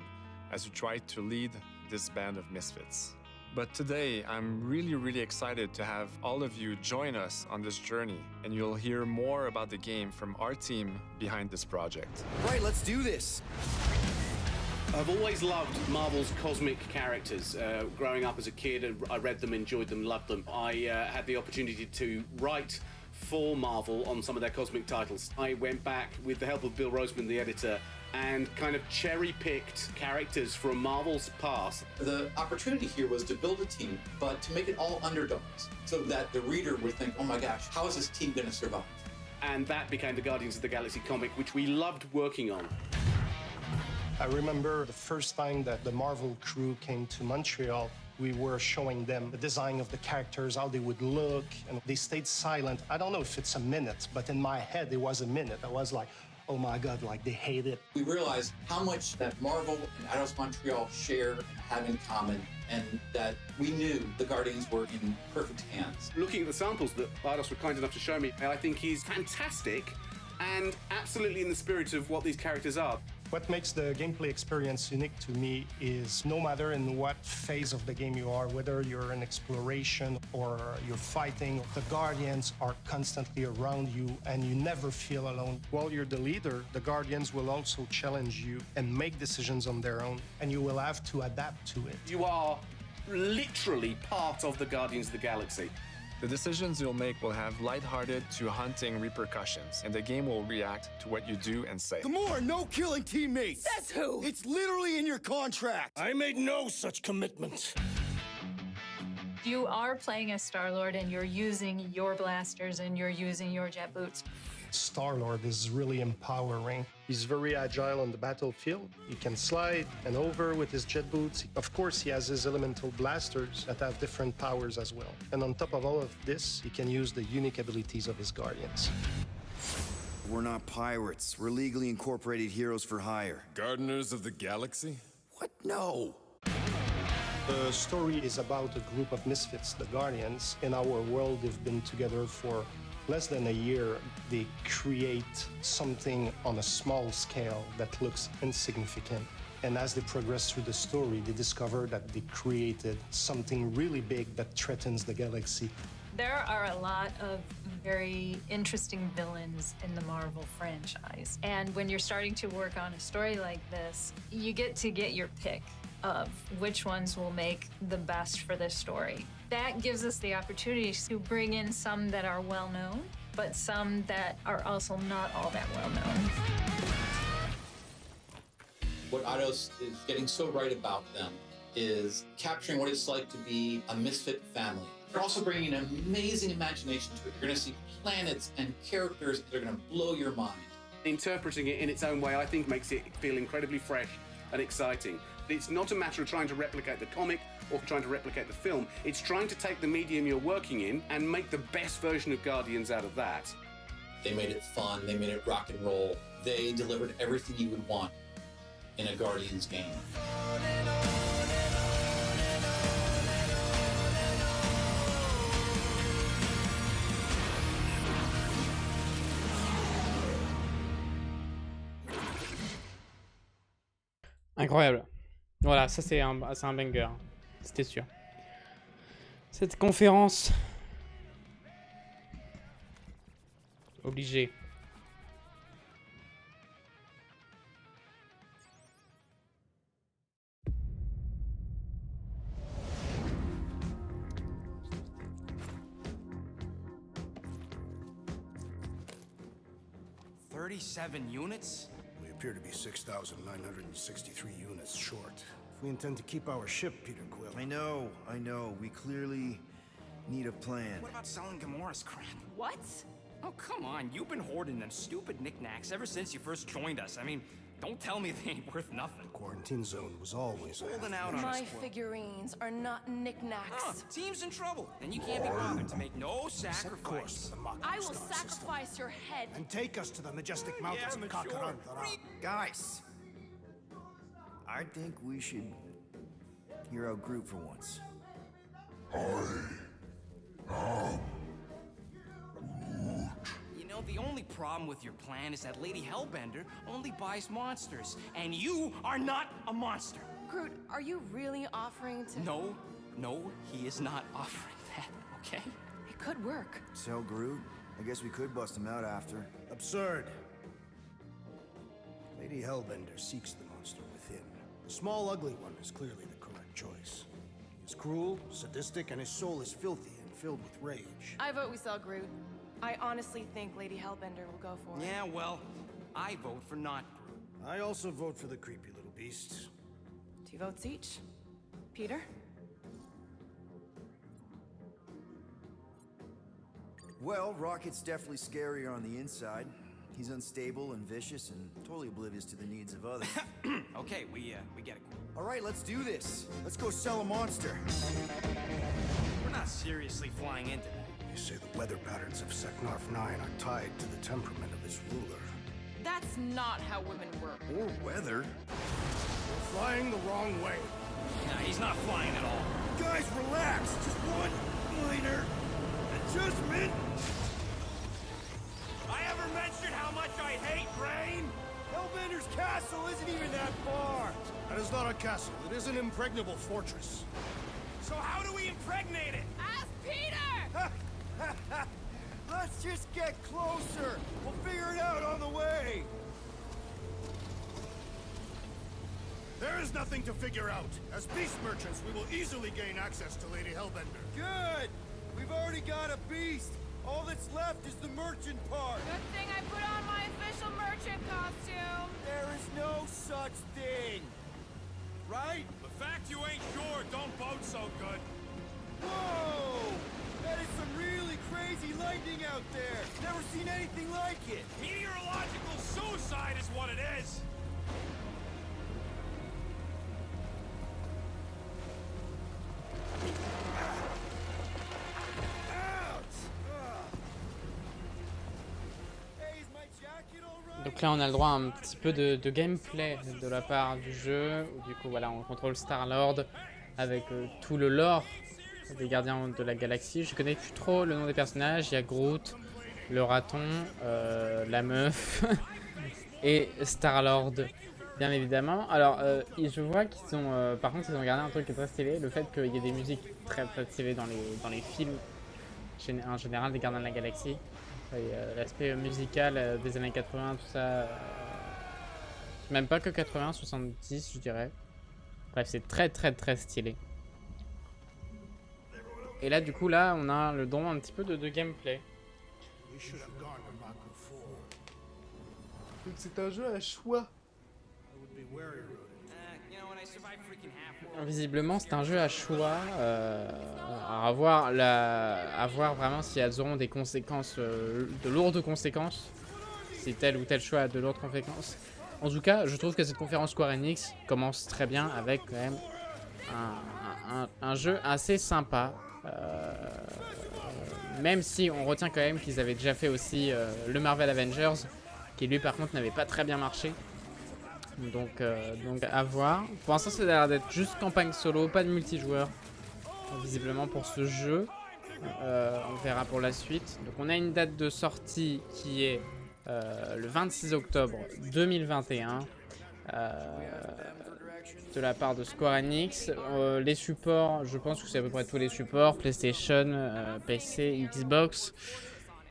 as you try to lead this band of misfits. But today, I'm really excited to have all of you join us on this journey, and you'll hear more about the game from our team behind this project. Right, let's do this! I've always loved Marvel's cosmic characters. Growing up as a kid, I read them, enjoyed them, loved them. I had the opportunity to write for Marvel on some of their cosmic titles. I went back with the help of Bill Roseman, the editor, and kind of cherry-picked characters from Marvel's past. The opportunity here was to build a team, but to make it all underdogs, so that the reader would think, oh my gosh, how is this team going to survive? And that became the Guardians of the Galaxy comic, which we loved working on. I remember the first time that the Marvel crew came to Montreal, we were showing them the design of the characters, how they would look, and they stayed silent. I don't know if it's a minute, but in my head, it was a minute. I was like, oh my God, like they hate it. We realized how much that Marvel and Eidos Montreal share and have in common, and that we knew the Guardians were in perfect hands. Looking at the samples that Eidos were kind enough to show me, I think he's fantastic and absolutely in the spirit of what these characters are. What makes the gameplay experience unique to me is no matter in what phase of the game you are, whether you're in exploration or you're fighting, the Guardians are constantly around you and you never feel alone. While you're the leader, the Guardians will also challenge you and make decisions on their own, and you will have to adapt to it. You are literally part of the Guardians of the Galaxy. The decisions you'll make will have lighthearted to haunting repercussions, and the game will react to what you do and say. Gamora, no killing teammates! Says who? It's literally in your contract! I made no such commitments. You are playing as Star-Lord and you're using your blasters and you're using your jet boots. Star-Lord is really empowering. He's very agile on the battlefield. He can slide and over with his jet boots. Of course, he has his elemental blasters that have different powers as well. And on top of all of this, he can use the unique abilities of his Guardians. We're not pirates. We're legally incorporated heroes for hire. Gardeners of the Galaxy? What? No. The story is about a group of misfits, the Guardians. In our world, they've been together for less than a year. They create something on a small scale that looks insignificant. And as they progress through the story, they discover that they created something really big that threatens the galaxy. There are a lot of very interesting villains in the Marvel franchise. And when you're starting to work on a story like this, you get to get your pick of which ones will make the best for this story. That gives us the opportunity to bring in some that are well known, but some that are also not all that well known. What Eidos is getting so right about them is capturing what it's like to be a misfit family. They're also bringing an amazing imagination to it. You're going to see planets and characters that are going to blow your mind. Interpreting it in its own way, I think, makes it feel incredibly fresh and exciting. It's not a matter of trying to replicate the comic or trying to replicate the film. It's trying to take the medium you're working in and make the best version of Guardians out of that. They made it fun. They made it rock and roll. They delivered everything you would want in a Guardians game. Incroyable. Voilà, ça c'est un banger. C'était sûr. Cette conférence. Obligé. Units? We appear to be 6,963 units short. If we intend to keep our ship, Peter Quill. I know. We clearly need a plan. What about selling Gamora's crap? What? Oh, come on. You've been hoarding them stupid knickknacks ever since you first joined us. I mean, don't tell me they ain't worth nothing. The quarantine zone was always holding out on My us, Quill. figurines are not knickknacks. Oh, team's in trouble. Then you can't be bothered to make no sacrifice. I will sacrifice your head. And take us to the majestic mountains of Kakarandara. Guys, I think we should hear out Groot for once. You know, the only problem with your plan is that Lady Hellbender only buys monsters, and you are not a monster. Groot, are you really offering to... No, he is not offering that, okay? It could work. Sell Groot? I guess we could bust him out after. Absurd. Lady Hellbender seeks the monster within. The small, ugly one is clearly the correct choice. He is cruel, sadistic, and his soul is filthy and filled with rage. I vote we sell Groot. I honestly think Lady Hellbender will go for it. Yeah, well, I vote for not Groot. I also vote for the creepy little beast. 2 votes each. Peter? Well, Rocket's definitely scarier on the inside. He's unstable and vicious and totally oblivious to the needs of others. Okay, we get it. All right, let's do this. Let's go sell a monster. We're not seriously flying into that. They say the weather patterns of Seknarf 9 are tied to the temperament of its ruler. That's not how women work. Or weather. We're flying the wrong way. Nah, he's not flying at all. Guys, relax. Just one minor adjustment. I ever mentioned how much I hate rain? Hellbender's castle isn't even that far. That is not a castle. It is an impregnable fortress. So how do we impregnate it? Ask Peter! Let's just get closer. We'll figure it out on the way. There is nothing to figure out. As beast merchants, we will easily gain access to Lady Hellbender. Good! We've already got a beast. All that's left is the merchant part. Good thing I put on my official merchant costume. There is no such thing. Right? The fact you ain't sure don't bode so good. Whoa! That is some really crazy lightning out there. Never seen anything like it. Meteorological suicide is what it is. Donc là on a le droit à un petit peu de gameplay de la part du jeu, où du coup voilà on contrôle Star-Lord avec tout le lore des Gardiens de la Galaxie. Je connais plus trop le nom des personnages, il y a Groot, le raton, la meuf et Star-Lord bien évidemment. Alors je vois qu'ils ont par contre ils ont gardé un truc qui est très stylé, le fait qu'il y ait des musiques très stylées dans les films en général des Gardiens de la Galaxie. L'aspect musical des années 80, tout ça, même pas que 80, 70 je dirais. Bref, c'est très stylé. Et là du coup là on a le don un petit peu de gameplay. C'est un jeu à choix. Visiblement c'est un jeu à choix, à voir vraiment si elles auront des conséquences, de lourdes conséquences, si tel ou tel choix a de lourdes conséquences. En tout cas je trouve que cette conférence Square Enix commence très bien avec quand même un jeu assez sympa, même si on retient quand même qu'ils avaient déjà fait aussi le Marvel Avengers, qui lui par contre n'avait pas très bien marché. Donc à voir. Pour l'instant ça a l'air d'être juste campagne solo, pas de multijoueur visiblement pour ce jeu. On verra pour la suite. Donc on a une date de sortie qui est le 26 octobre 2021. de la part de Square Enix. Les supports, je pense que c'est à peu près tous les supports, PlayStation, PC, Xbox,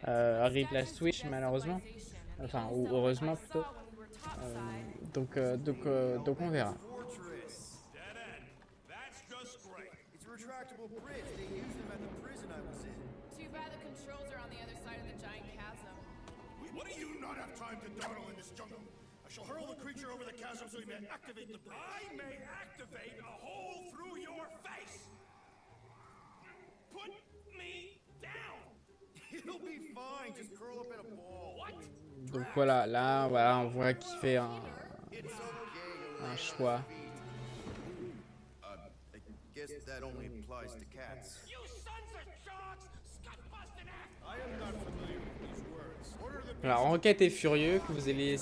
arrive la Switch malheureusement, enfin ou heureusement plutôt. Donc on verra. Too bad the controls are on the other side of the giant chasm. What do you not have time to dawdle in this jungle? I shall hurl the creature over the chasm so he may activate the bridge. I may activate a hole through your face! Put me down! You'll be fine, just curl up in a ball. What? Donc voilà, là voilà, on voit qu'il fait un choix. I guess that only applies to cats. You sons of dogs! Scut-busting ass! I am not familiar with these words. Order the Alors Rocket est furieux que vous ayez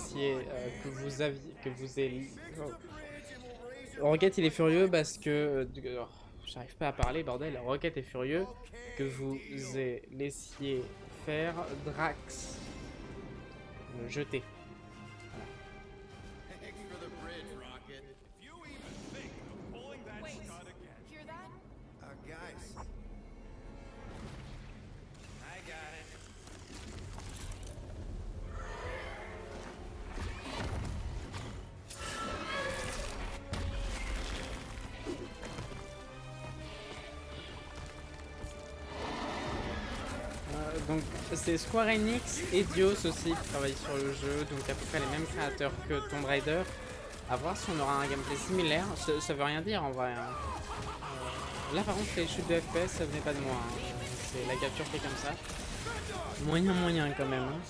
Rocket il est furieux parce que j'arrive pas à parler bordel. Rocket est furieux que vous laissiez faire Drax le jeter. Thanks for the bridge, Rocket. If you even think of pulling that stunt again. Hear that? Guys. I got it. Donc c'est Square Enix et Dios aussi qui travaillent sur le jeu, donc à peu près les mêmes créateurs que Tomb Raider. À voir si on aura un gameplay similaire, ça veut rien dire en vrai. Hein. Là par contre les chutes de FPS ça venait pas de moi, hein. C'est la capture qui est comme ça. Moyen quand même. Hein.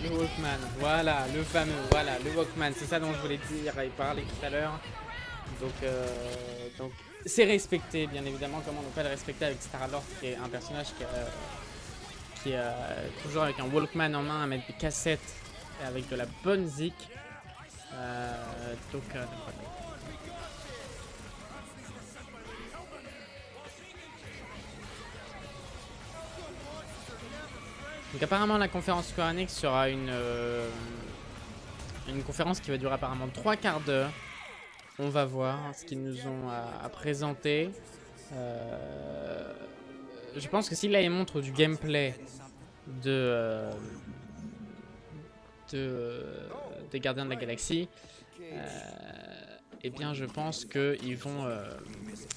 Le Walkman, voilà, le fameux, voilà, le Walkman, c'est ça dont je voulais dire et parler tout à l'heure. Donc c'est respecté, bien évidemment, comment ne pas le respecter avec Star-Lord, qui est un personnage qui est toujours avec un Walkman en main, à mettre des cassettes et avec de la bonne zik. Donc voilà. Donc apparemment la conférence Square Enix sera une conférence qui va durer apparemment 3 quarts d'heure. On va voir ce qu'ils nous ont à présenter. Je pense que s'il là ils montrent du gameplay des Gardiens de la Galaxie, eh bien je pense qu'ils vont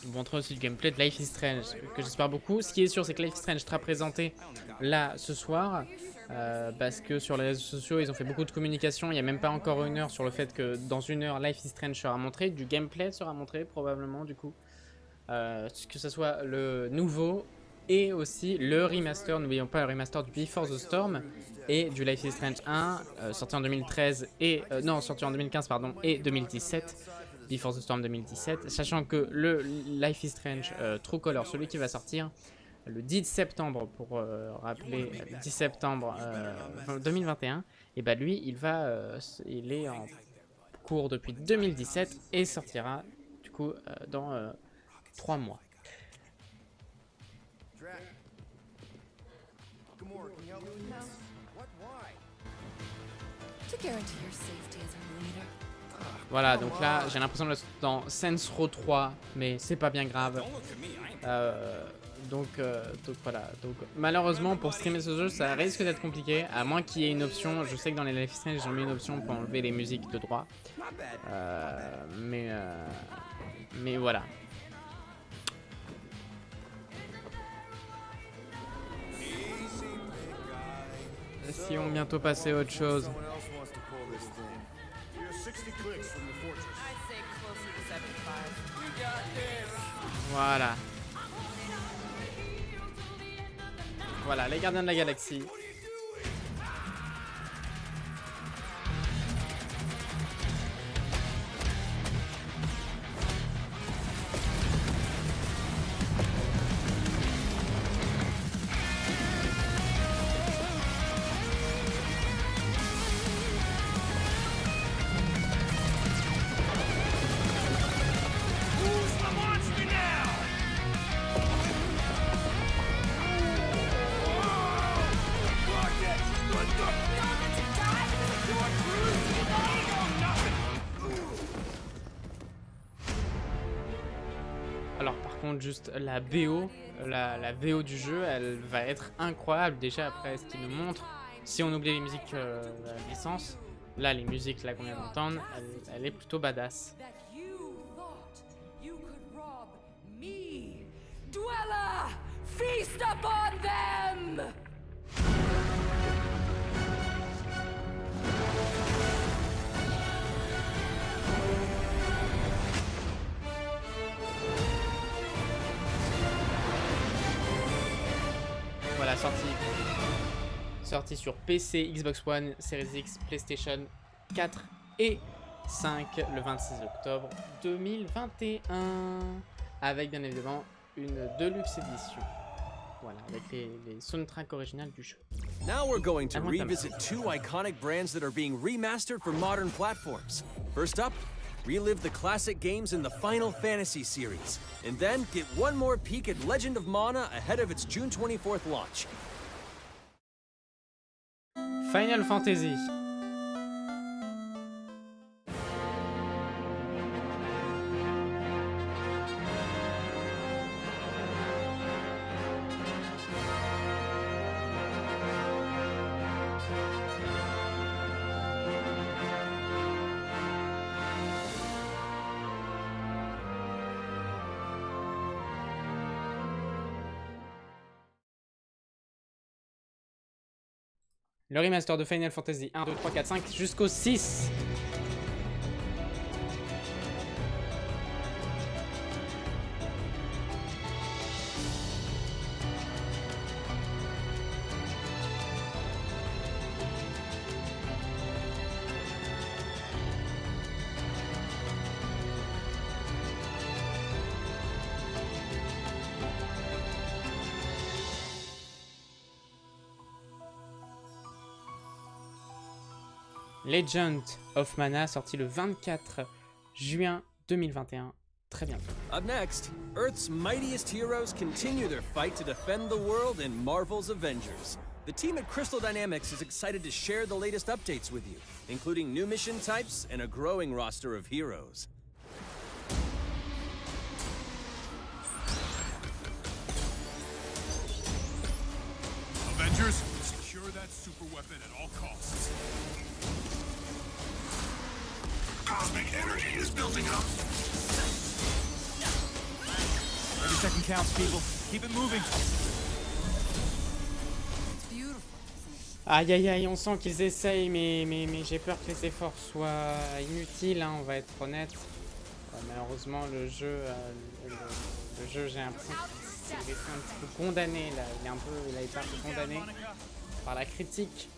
montrer aussi du gameplay de Life is Strange, que j'espère beaucoup. Ce qui est sûr, c'est que Life is Strange sera présenté là ce soir, parce que sur les réseaux sociaux ils ont fait beaucoup de communication. Il n'y a même pas encore une heure sur le fait que dans une heure Life is Strange sera montré, du gameplay sera montré probablement du coup, que ce soit le nouveau et aussi le remaster. N'oublions pas le remaster du Before the Storm et du Life is Strange 1, sorti en 2013 et sorti en 2015 pardon, et 2017. Before the Storm 2017, sachant que le Life is Strange True Color, celui qui va sortir le 10 septembre, pour rappeler, le 10 septembre 2021, et bah lui, il est en cours depuis 2017 et sortira du coup dans 3 mois. Voilà, donc là, j'ai l'impression d'être dans Saints Row 3, mais c'est pas bien grave. Donc voilà. Donc malheureusement, pour streamer ce jeu, ça risque d'être compliqué, à moins qu'il y ait une option. Je sais que dans les Life is Strange, ils ont mis une option pour enlever les musiques de droit. Mais voilà. Si on bientôt passer à autre chose. Voilà. Voilà, les Gardiens de la Galaxie. contre, juste la BO, la VO du jeu, elle va être incroyable. Déjà, après, ce qu'il nous montre, si on oublie les musiques licence, là, les musiques là qu'on vient d'entendre, elle est plutôt badass. Dweller, feast upon them! Voilà, sorti sur PC, Xbox One, Series X, PlayStation 4 et 5 le 26 octobre 2021. Avec bien évidemment une Deluxe Edition. Voilà, avec les soundtracks originales du jeu. Now we're going to revisit two iconic brands that are being remastered for modern platforms. First up, relive the classic games in the Final Fantasy series, and then get one more peek at Legend of Mana ahead of its June 24th launch. Final Fantasy. Le remaster de Final Fantasy 1, 2, 3, 4, 5 jusqu'au 6. Legend of Mana, sorti le 24 juin 2021. Très bien. Up next, Earth's mightiest heroes continue their fight to defend the world in Marvel's Avengers. The team at Crystal Dynamics is excited to share the latest updates with you, including new mission types and a growing roster of heroes. Avengers, secure that super weapon at all costs. Cosmic energy is building up. Every second counts, people. Keep it moving. Aïe aïe aïe, on sent qu'ils essayent, mais j'ai peur que les efforts soient inutiles, hein, on va être honnête. Malheureusement, le jeu, j'ai l'impression qu'il est un petit peu condamné, là. Il a été un peu condamné par la critique,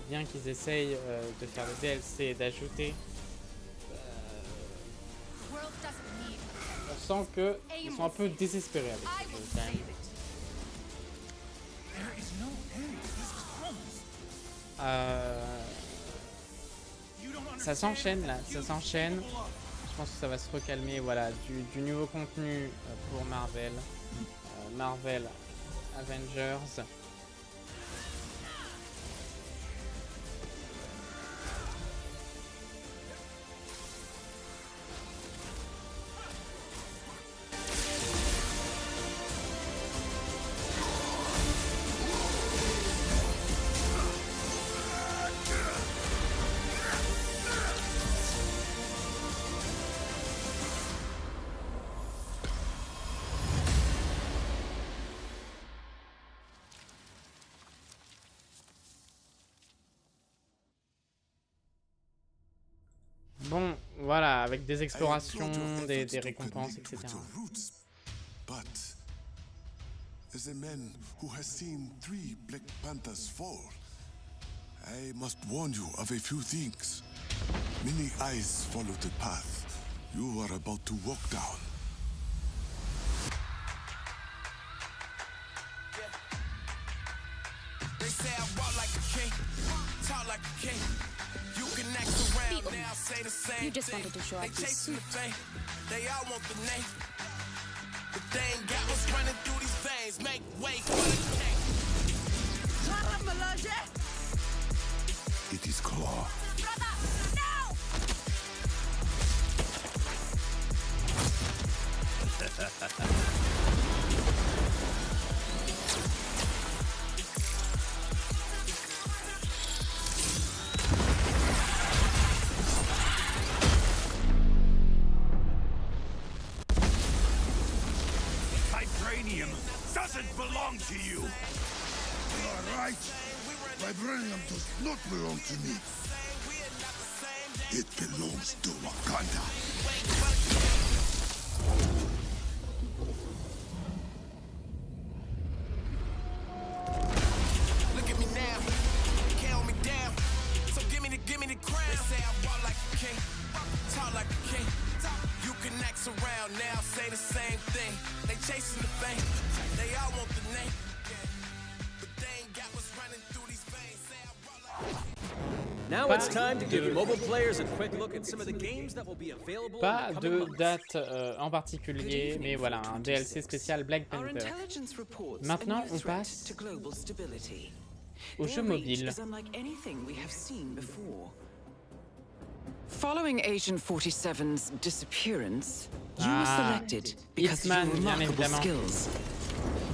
bien qu'ils essayent de faire le DLC et d'ajouter. On sent qu'ils sont un peu désespérés avec ce jeu, quand même. Ça s'enchaîne là, ça s'enchaîne. Je pense que ça va se recalmer. Voilà, du nouveau contenu pour Marvel. Marvel Avengers. Bon, voilà, avec des explorations, des récompenses, etc. But as a man who has seen 3 Black Panthers fall, I must warn you of a few things. Many eyes follow the path you are about to walk down. They say I walk like a king, talk like a king. You can act around now, say the same. You just wanted to show off your suit. They all want the name, but they ain't got what's running through these veins. Make way for the king. It is Claw. No! belong to you. You're right. Vibranium does not belong to me. It belongs to Wakanda. Look at me now, can't hold me down. So give me the crown. They say I walk like a king, talk like a king. You can act around now, say the same thing. They chasing the fame, they all want the name, but they ain't got what's running through these veins. Say I walk like a king. Now it's time to give mobile players a quick look at some of the games that will be available. Pas de date en particulier, mais voilà, un DLC spécial Black Panther. Maintenant, on passe aux jeux mobiles. Following Agent 47's disappearance, you were selected because of your remarkable skills.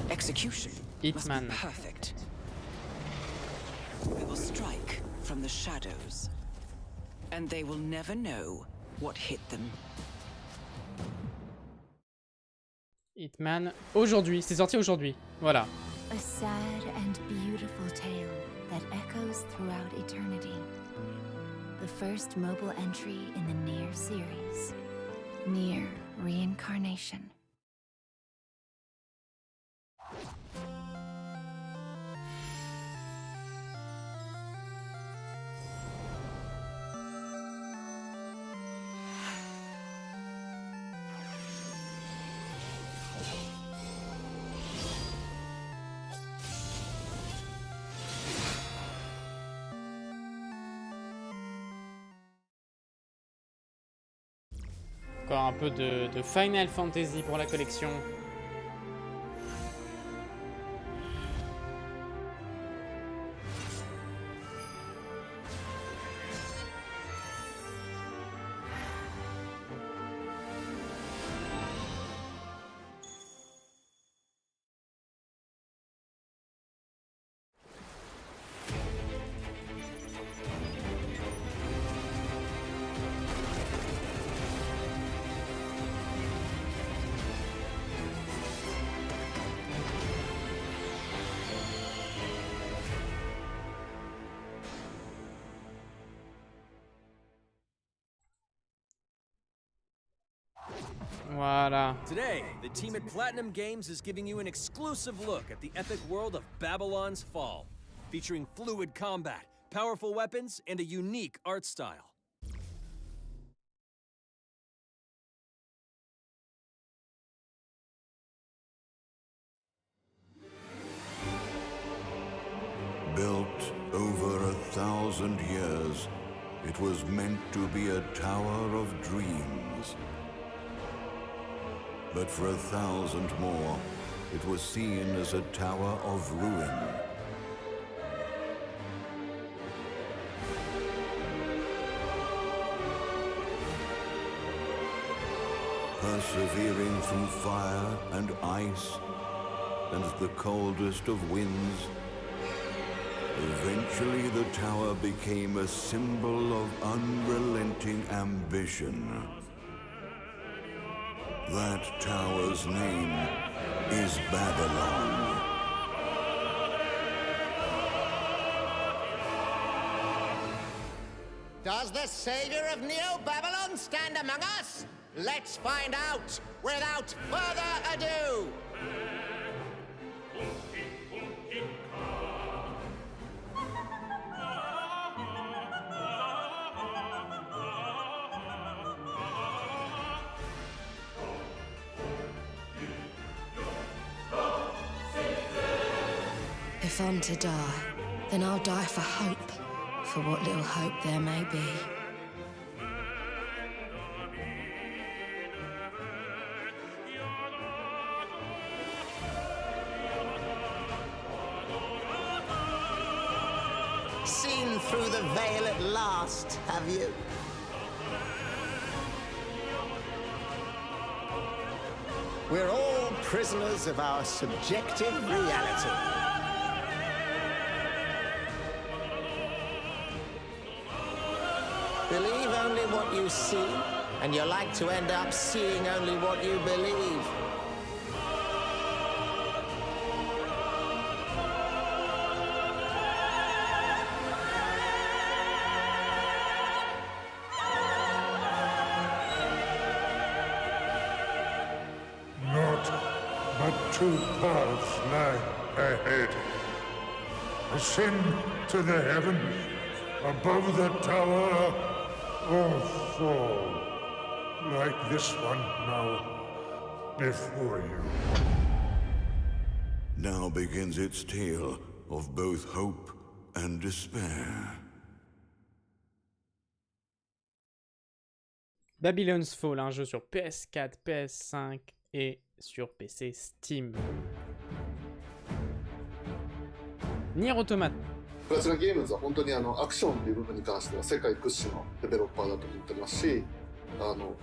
Execution must be perfect. We will strike from the shadows, and they will never know what hit them. Hitman, aujourd'hui, c'est sorti aujourd'hui, voilà. A sad and beautiful tale that echoes throughout eternity. The first mobile entry in the Nier series, Nier Reincarnation. Encore un peu de Final Fantasy pour la collection. Voilà. Today, the team at Platinum Games is giving you an exclusive look at the epic world of Babylon's Fall, featuring fluid combat, powerful weapons, and a unique art style. Built over 1,000 years, it was meant to be a tower of dreams. But for 1,000 more, it was seen as a tower of ruin. Persevering through fire and ice and the coldest of winds, eventually the tower became a symbol of unrelenting ambition. That tower's name is Babylon. Does the savior of Neo-Babylon stand among us? Let's find out without further ado. If I'm to die, then I'll die for hope, for what little hope there may be. Seen through the veil at last, have you? We're all prisoners of our subjective reality. Believe only what you see, and you're like to end up seeing only what you believe. two paths lie ahead. Ascend to the heavens above the tower, or fall like this one now before you. Now begins its tale of both hope and despair. Babylon's Fall, un jeu sur PS4, PS5 et sur PC Steam. Nier Automata. プラチナゲームズは本当にアクションという部分に関しては世界屈指のデベロッパーだと思ってますし、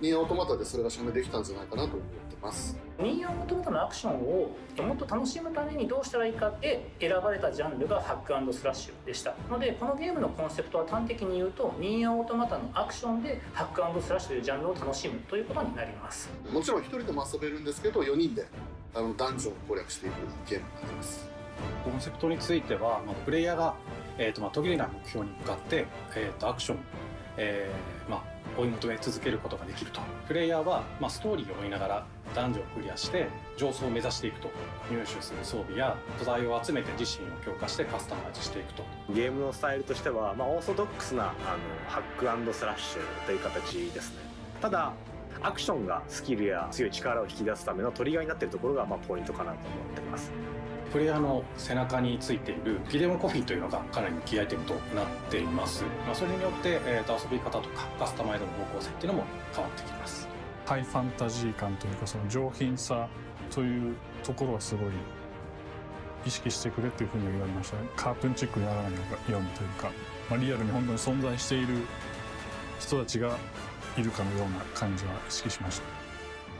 ニーアオートマタでそれが証明できたんじゃないかなと思ってます。ニーアオートマタのアクションをもっと楽しむためにどうしたらいいかって選ばれたジャンルがハック&スラッシュでしたので、このゲームのコンセプトは端的に言うとニーアオートマタのアクションでハック&スラッシュというジャンルを楽しむということになります。もちろん一人でも遊べるんですけど、4人でダンジョンを攻略していくゲームになります。コンセプトについては、プレイヤーが途切れない目標に向かって、アクション、追い求め続けることができると。プレイヤーは、ストーリーを追いながらダンジョンをクリアして上層を目指していくと。入手する装備や素材を集めて自身を強化してカスタマイズしていくと。ゲームのスタイルとしては、オーソドックスなハック&スラッシュという形ですね。ただアクションがスキルや強い力を引き出すためのトリガーになっているところがポイントかなと思っています。プレイヤーの背中についているギデオンコピーというのがかなりキーアイテムとなっています。それによって、遊び方とかカスタマイズの方向性っていうのも変わってきます。ハイファンタジー感というか、その上品さというところはすごい意識してくれっていうふうに言われましたね。カートゥーンチックにならないようにというか、リアルに本当に存在している人たちがいるかのような感じは意識しました。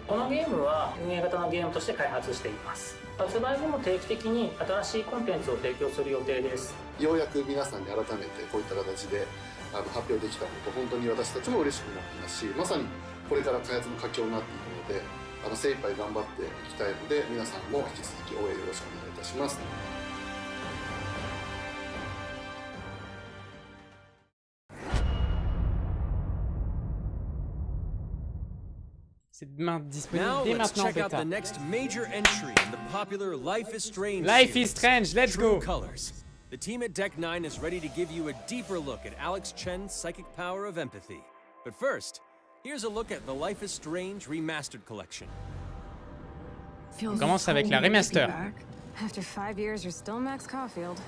このゲームは運営型のゲームとして開発しています。発売後も定期的に新しいコンテンツを提供する予定です。ようやく皆さんに改めてこういった形で発表できたこと、本当に私たちも嬉しく思っていますし、まさにこれから開発の佳境になっているので、精一杯頑張っていきたいので、皆さんも引き続き応援よろしくお願いいたします。Disponible dès maintenant en bêta. The next major entry in the popular Life is Strange. Life is Strange, let's go. Colors. The team at Deck 9 is ready to give you a deeper look at Alex Chen's psychic power of empathy. But first, here's a look at the Life is Strange Remastered Collection. On commence avec la remaster. After 5 years, you're still Max Caulfield.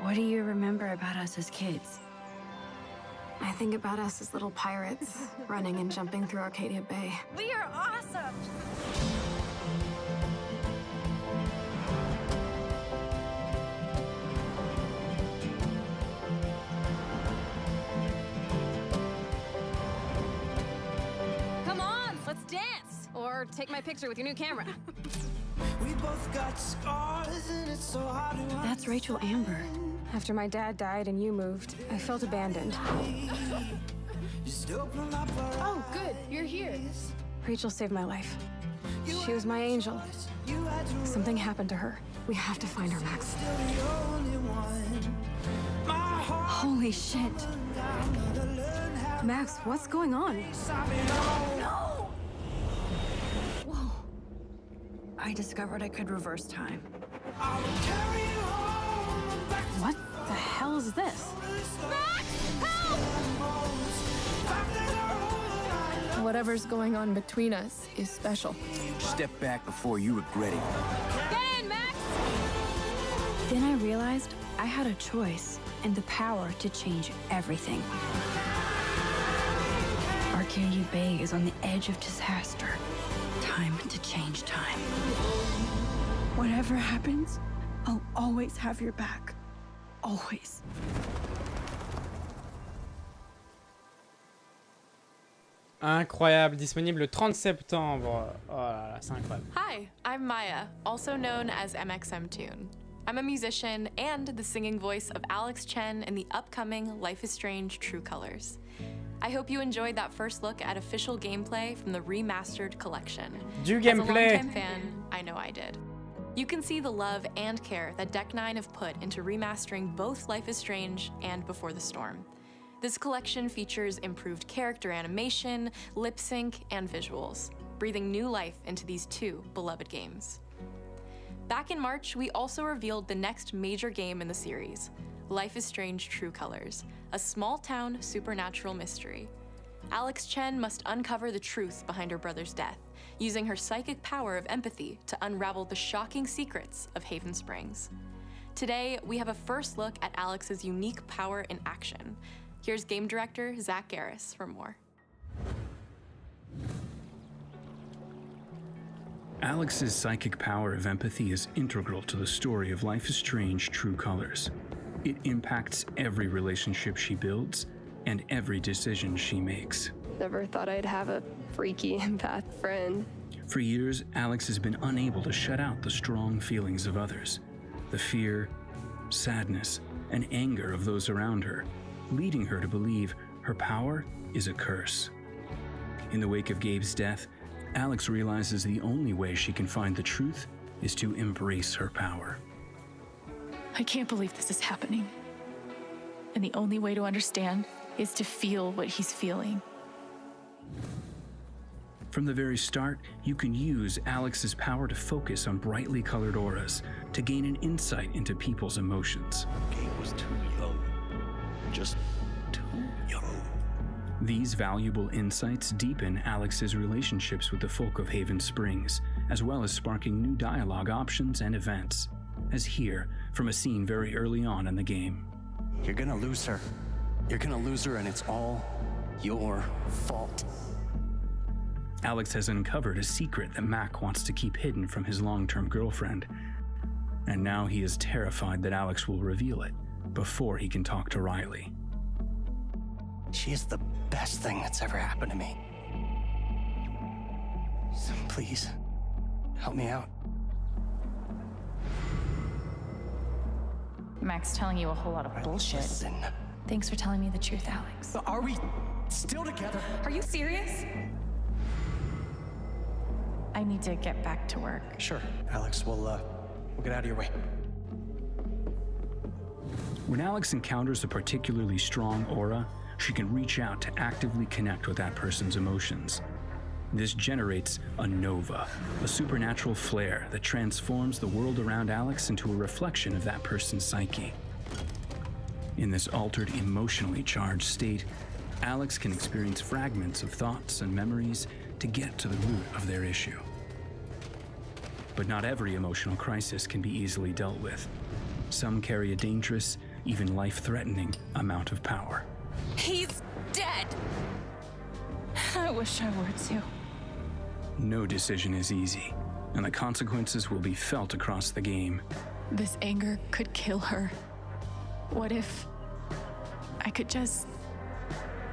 What do you remember about us as kids? I think about us as little pirates, running and jumping through Arcadia Bay. We are awesome! Come on, let's dance! Or take my picture with your new camera. We both got scars and it's so hard to That's Rachel Amber. After my dad died and you moved, I felt abandoned. Oh, good, you're here. Rachel saved my life. She was my angel. Something happened to her. We have to find her, Max. Holy shit. Max, what's going on? No! Whoa. I discovered I could reverse time. What the hell is this? Max, help! Whatever's going on between us is special. Step back before you regret it. Get in, Max! Then I realized I had a choice and the power to change everything. Arcadia Bay is on the edge of disaster. Time to change time. Whatever happens, I'll always have your back. Always. Incroyable, disponible le 30 septembre. Oh là là, c'est incroyable. Hi, I'm Maya, also known as MXM Tune. I'm a musician and the singing voice of Alex Chen in the upcoming Life is Strange True Colors. I hope you enjoyed that first look at official gameplay from the remastered collection. Du gameplay. As a longtime fan, I know I did. You can see the love and care that Deck 9 have put into remastering both Life is Strange and Before the Storm. This collection features improved character animation, lip sync, and visuals, breathing new life into these two beloved games. Back in March, we also revealed the next major game in the series, Life is Strange: True Colors, a small-town supernatural mystery. Alex Chen must uncover the truth behind her brother's death, using her psychic power of empathy to unravel the shocking secrets of Haven Springs. Today, we have a first look at Alex's unique power in action. Here's game director Zach Garris for more. Alex's psychic power of empathy is integral to the story of Life is Strange: True Colors. It impacts every relationship she builds and every decision she makes. Never thought I'd have a freaky empath friend. For years, Alex has been unable to shut out the strong feelings of others, the fear, sadness, and anger of those around her, leading her to believe her power is a curse. In the wake of Gabe's death, Alex realizes the only way she can find the truth is to embrace her power. I can't believe this is happening. And the only way to understand is to feel what he's feeling. From the very start, you can use Alex's power to focus on brightly colored auras to gain an insight into people's emotions. Gabe was too young. Just too young. These valuable insights deepen Alex's relationships with the folk of Haven Springs, as well as sparking new dialogue options and events, as here from a scene very early on in the game. You're gonna lose her. You're gonna lose her, and it's all your fault. Alex has uncovered a secret that Mac wants to keep hidden from his long-term girlfriend, and now he is terrified that Alex will reveal it before he can talk to Riley. She is the best thing that's ever happened to me. So please, help me out. Mac's telling you a whole lot of bullshit. Listen. Thanks for telling me the truth, Alex. Are we still together? Are you serious? I need to get back to work. Sure, Alex, we'll get out of your way. When Alex encounters a particularly strong aura, she can reach out to actively connect with that person's emotions. This generates a nova, a supernatural flare that transforms the world around Alex into a reflection of that person's psyche. In this altered, emotionally charged state, Alex can experience fragments of thoughts and memories to get to the root of their issue. But not every emotional crisis can be easily dealt with. Some carry a dangerous, even life-threatening amount of power. He's dead! I wish I were too. No decision is easy, and the consequences will be felt across the game. This anger could kill her. What if I could just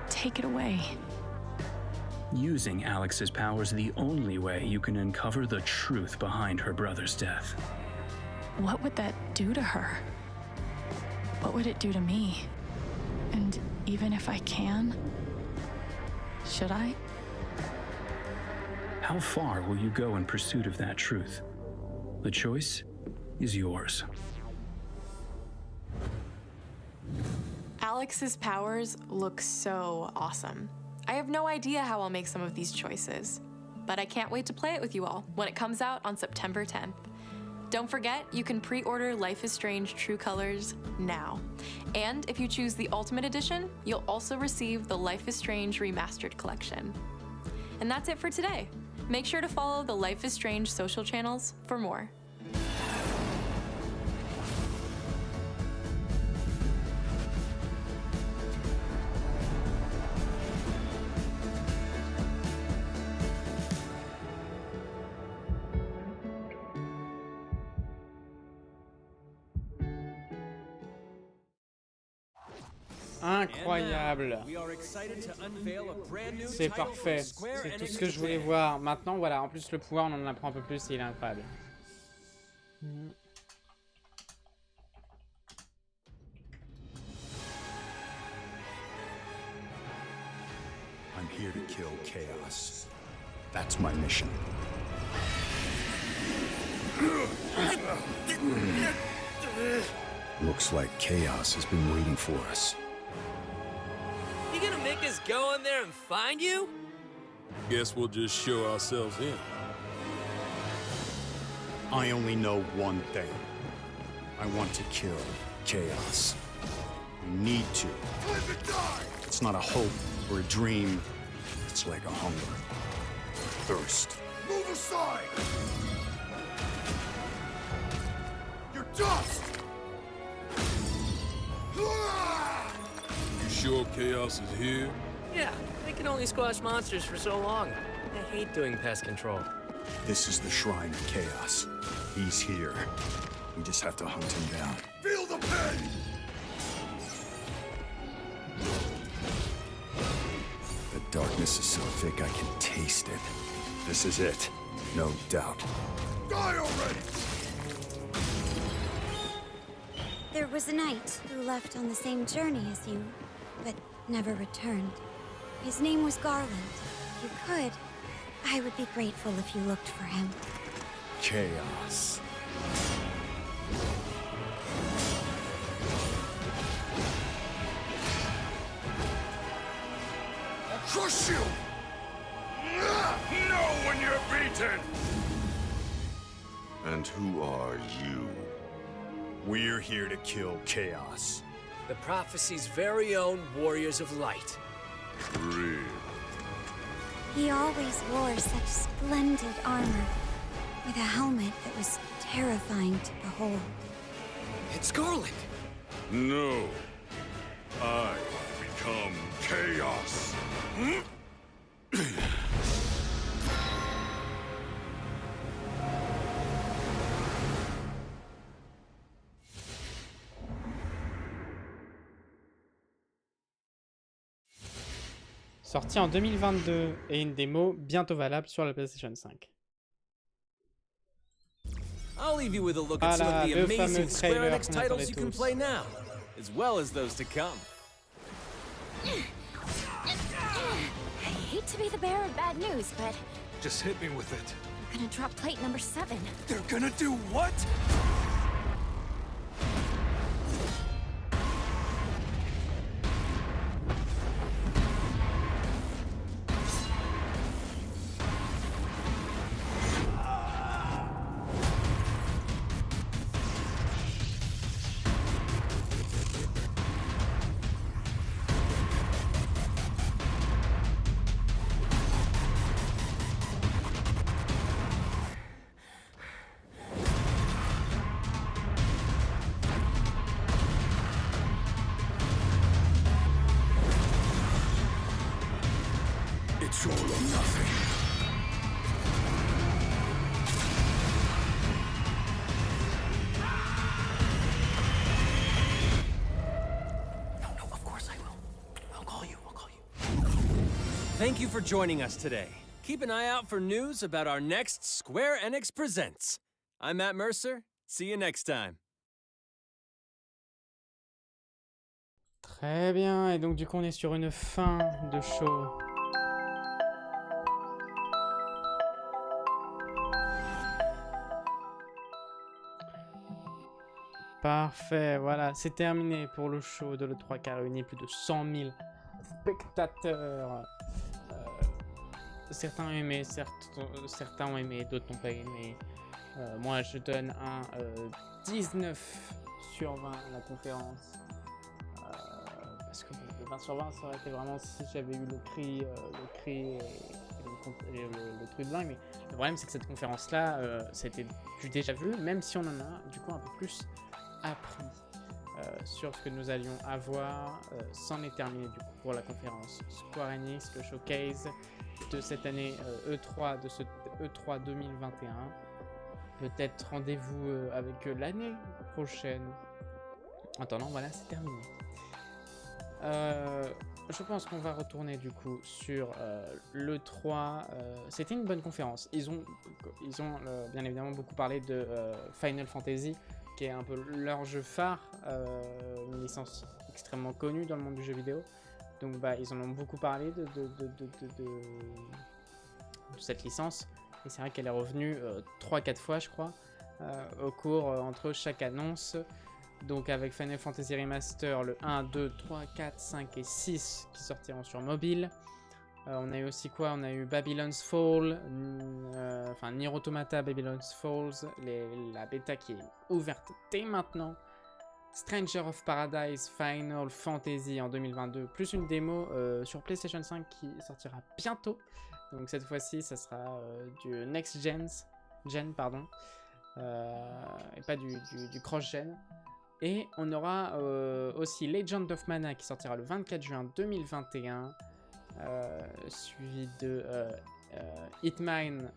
take it away? Using Alex's power is the only way you can uncover the truth behind her brother's death. What would that do to her? What would it do to me? And even if I can, should I? How far will you go in pursuit of that truth? The choice is yours. Alex's powers look so awesome. I have no idea how I'll make some of these choices, but I can't wait to play it with you all when it comes out on September 10th. Don't forget, you can pre-order Life is Strange: True Colors now. And if you choose the Ultimate Edition, you'll also receive the Life is Strange Remastered Collection. And that's it for today. Make sure to follow the Life is Strange social channels for more. Incroyable. C'est parfait. C'est tout ce que je voulais voir. Maintenant, voilà, en plus le pouvoir, on en apprend un peu plus et il est incroyable. I'm here to kill chaos. That's my mission. Looks like chaos has been waiting for us. go in there and find you? Guess we'll just show ourselves in. I only know one thing. I want to kill Chaos. I need to. It's not a hope or a dream. It's like a hunger. Thirst. Move aside! You're dust! You sure Chaos is here? Yeah, they can only squash monsters for so long. I hate doing pest control. This is the Shrine of Chaos. He's here. We just have to hunt him down. Feel the pain! The darkness is so thick I can taste it. This is it. No doubt. Die already! There was a knight who left on the same journey as you, but never returned. His name was Garland. If you could, I would be grateful if you looked for him. Chaos. I'll crush you! Know when you're beaten! And who are you? We're here to kill Chaos. The prophecy's very own Warriors of Light. Real. He always wore such splendid armor, with a helmet that was terrifying to behold. It's Garland! No. I become Chaos. Sorti en 2022 et une démo bientôt valable sur la PlayStation 5. I'll leave you with a look at some of the amazing Square Enix titles you can play now, as well as those to come. I hate to be the bearer of bad news, but Just hit me with it. we're gonna drop plate number 7. They're gonna do what? It's all or nothing. No, of course I will. I'll call you. Thank you for joining us today. Keep an eye out for news about our next Square Enix Presents. I'm Matt Mercer. See you next time. Très bien, et donc du coup on est sur une fin de show. Parfait, voilà, c'est terminé pour le show de l'E3 qui a réuni plus de 100 000 spectateurs. Certains ont aimé, certains ont aimé, d'autres n'ont pas aimé. Moi je donne un 19 sur 20 à la conférence. Parce que le 20 sur 20 ça aurait été vraiment si j'avais eu le cri et le truc de dingue. Mais le problème c'est que cette conférence là, c'était du déjà vu, même si on en a du coup un peu plus appris sur ce que nous allions avoir. C'en est terminé du coup pour la conférence Square Enix, le showcase de cette année E3, de ce E3 2021. Peut-être rendez-vous avec l'année prochaine. En attendant, voilà, c'est terminé. Je pense qu'on va retourner du coup sur l'E3. C'était une bonne conférence. Ils ont bien évidemment beaucoup parlé de Final Fantasy, qui est un peu leur jeu phare, une licence extrêmement connue dans le monde du jeu vidéo. Donc bah, ils en ont beaucoup parlé de cette licence. Et c'est vrai qu'elle est revenue 3-4 fois, je crois, au cours entre chaque annonce. Donc avec Final Fantasy Remaster, le 1, 2, 3, 4, 5 et 6 qui sortiront sur mobile. On a eu aussi quoi? On a eu Babylon's Fall, enfin Nier Automata, Babylon's Falls, la bêta qui est ouverte dès maintenant. Stranger of Paradise Final Fantasy en 2022, plus une démo sur PlayStation 5 qui sortira bientôt. Donc cette fois-ci, ça sera du next gen, et pas du cross-gen. Et on aura aussi Legend of Mana qui sortira le 24 juin 2021, suivi de Hitman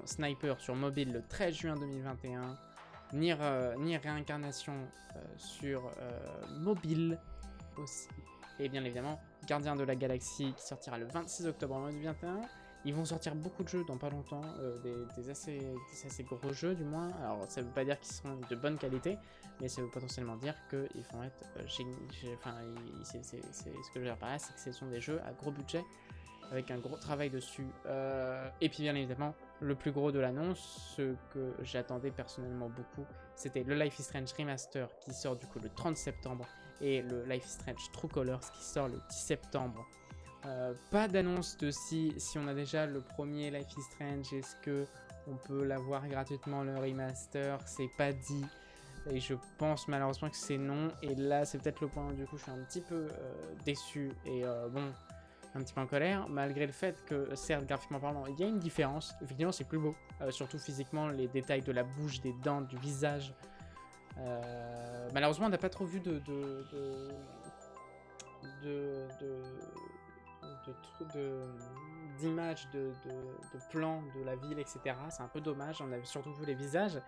Sniper sur mobile le 13 juin 2021. Nier Réincarnation sur mobile aussi. Et bien évidemment, Gardien de la Galaxie qui sortira le 26 octobre 2021. Ils vont sortir beaucoup de jeux dans pas longtemps, des assez gros jeux du moins. Alors ça veut pas dire qu'ils seront de bonne qualité, mais ça veut potentiellement dire qu'ils vont être enfin, c'est ce que je veux dire par là, c'est que ce sont des jeux à gros budget, avec un gros travail dessus. Et puis bien évidemment, le plus gros de l'annonce, ce que j'attendais personnellement beaucoup, c'était le Life is Strange Remaster qui sort du coup le 30 septembre et le Life is Strange True Colors qui sort le 10 septembre. Pas d'annonce de si on a déjà le premier Life is Strange, est-ce que on peut l'avoir gratuitement le remaster, c'est pas dit. Et je pense malheureusement que c'est non. Et là c'est peut-être le point où du coup je suis un petit peu déçu et bon, un petit peu en colère, malgré le fait que certes graphiquement parlant il y a une différence, effectivement c'est plus beau, surtout physiquement, les détails de la bouche, des dents, du visage. Malheureusement on n'a pas trop vu d'images, de plans de la ville, etc. C'est un peu dommage, on a surtout vu les visages,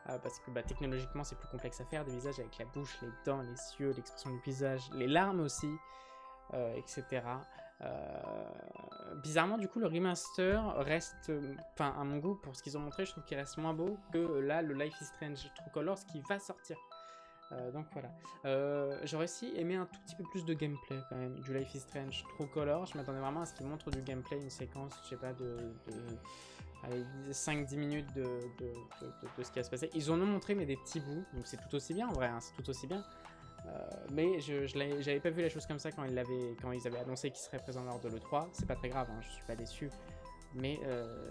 parce que technologiquement c'est plus complexe à faire, des visages avec la bouche, les dents, les yeux, l'expression du visage, les larmes aussi, etc. Bizarrement du coup le remaster reste, enfin à mon goût pour ce qu'ils ont montré, je trouve qu'il reste moins beau que là le Life is Strange True Colors qui va sortir. Donc voilà, j'aurais aussi aimé un tout petit peu plus de gameplay quand même du Life is Strange True Colors. Je m'attendais vraiment à ce qu'ils montrent du gameplay, une séquence, je sais pas, de 5-10 minutes de ce qui va se passer. Ils en ont montré mais des petits bouts, donc c'est tout aussi bien en vrai, hein, c'est tout aussi bien. Mais j'avais pas vu la chose comme ça quand ils avaient annoncé qu'ils seraient présents lors de l'E3. C'est pas très grave, hein, je suis pas déçu, mais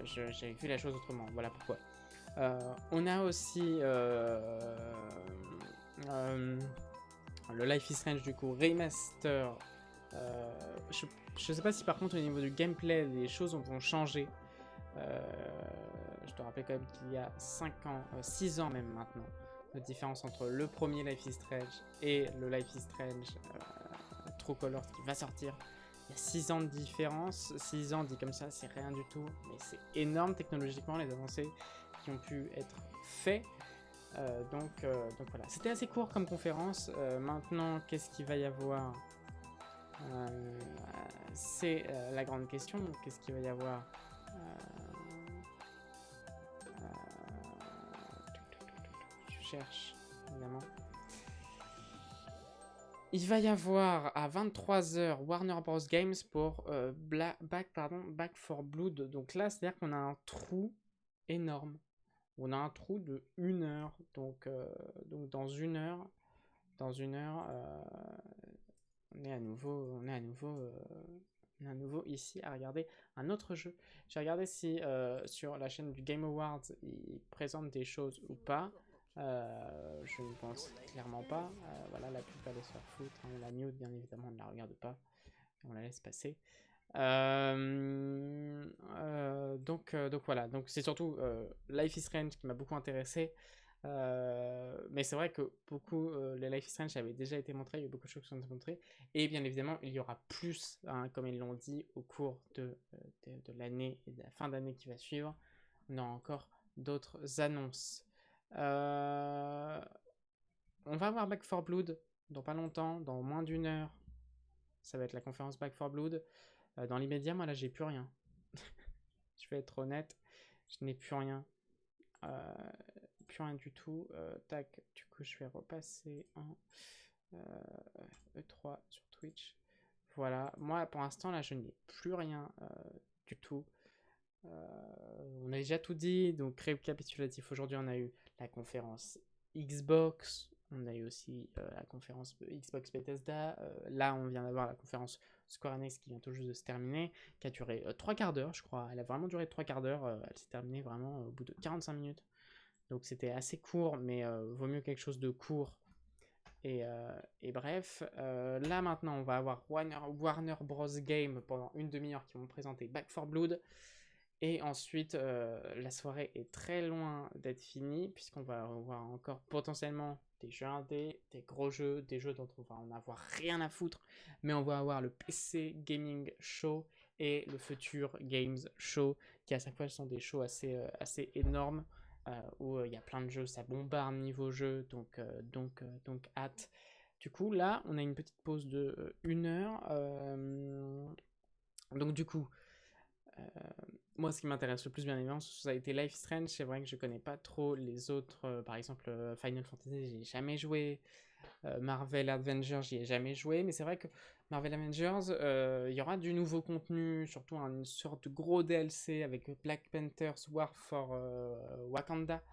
j'avais vu la chose autrement, voilà pourquoi. On a aussi le Life is Strange du coup remaster. Je sais pas si par contre au niveau du gameplay les choses vont changer. Je te rappelle quand même qu'il y a 6 ans même maintenant de différence entre le premier Life is Strange et le Life is Strange True Colors qui va sortir. Il y a 6 ans de différence. 6 ans dit comme ça c'est rien du tout, mais c'est énorme technologiquement les avancées qui ont pu être faites. Donc voilà, c'était assez court comme conférence. Maintenant, qu'est-ce qu'il va y avoir? C'est la grande question. Qu'est-ce qu'il va y avoir? Je cherche, évidemment. Il va y avoir à 23h Warner Bros Games pour Back 4 Blood. Donc là, c'est-à-dire qu'on a un trou énorme. On a un trou de 1 heure, donc dans une heure, on est à nouveau ici à regarder un autre jeu. J'ai regardé si sur la chaîne du Game Awards ils présentent des choses ou pas. Je ne pense clairement pas. Voilà, la pub va aller se faire foutre. On la mute bien évidemment, on ne la regarde pas, on la laisse passer. Donc voilà, donc c'est surtout Life is Strange qui m'a beaucoup intéressé, mais c'est vrai que beaucoup les Life is Strange avaient déjà été montrés, il y a eu beaucoup de choses qui sont montrées, et bien évidemment il y aura plus, hein, comme ils l'ont dit, au cours de l'année et de la fin d'année qui va suivre. On aura encore d'autres annonces. On va avoir Back 4 Blood dans pas longtemps, dans moins d'1 heure. Ça va être la conférence Back 4 Blood. Dans l'immédiat, moi là, j'ai plus rien. Je vais être honnête, je n'ai plus rien. Plus rien du tout. Tac, du coup, je vais repasser en E3 sur Twitch. Voilà, moi pour l'instant, là, je n'ai plus rien du tout. On a déjà tout dit, donc récapitulatif. Aujourd'hui, on a eu la conférence Xbox, On a eu aussi la conférence Xbox Bethesda. Là, on vient d'avoir la conférence Square Enix qui vient tout juste de se terminer, qui a duré 3 quarts d'heure, je crois. Elle a vraiment duré 3 quarts d'heure. Elle s'est terminée vraiment au bout de 45 minutes. Donc c'était assez court, mais vaut mieux quelque chose de court. Et bref, là maintenant, on va avoir Warner Bros. Game pendant une demi-heure qui vont présenter Back 4 Blood. Et ensuite, la soirée est très loin d'être finie, puisqu'on va avoir encore potentiellement des jeux indés, des gros jeux, des jeux dont on va en avoir rien à foutre, mais on va avoir le PC Gaming Show et le Future Games Show, qui à chaque fois sont des shows assez énormes, où il y a plein de jeux, ça bombarde niveau jeu, donc hâte. Du coup, là, on a une petite pause de 1 heure, donc du coup... moi, ce qui m'intéresse le plus, bien évidemment, ça a été Life is Strange. C'est vrai que je connais pas trop les autres. Par exemple, Final Fantasy, j'y ai jamais joué. Marvel Avengers, j'y ai jamais joué. Mais c'est vrai que Marvel Avengers, il y aura du nouveau contenu, surtout une sorte de gros DLC avec Black Panther's War for Wakanda.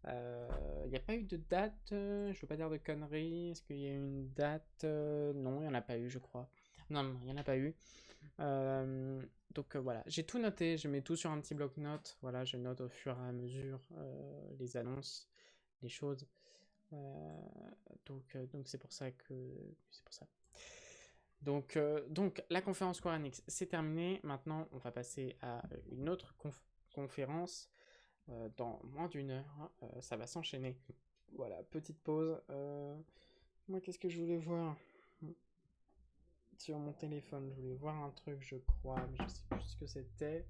Il n'y a pas eu de date, je veux pas dire de conneries. Est-ce qu'il y a eu une date? Non, il n'y en a pas eu, je crois. Non, il n'y en a pas eu. Donc voilà, j'ai tout noté, je mets tout sur un petit bloc-notes, voilà, je note au fur et à mesure les annonces, les choses, donc c'est pour ça que... Donc la conférence Square Enix, c'est terminé, maintenant on va passer à une autre conférence dans moins d'1 heure, ça va s'enchaîner, voilà, petite pause, moi qu'est-ce que je voulais voir ? Sur mon téléphone, je voulais voir un truc, je crois, mais je sais plus ce que c'était.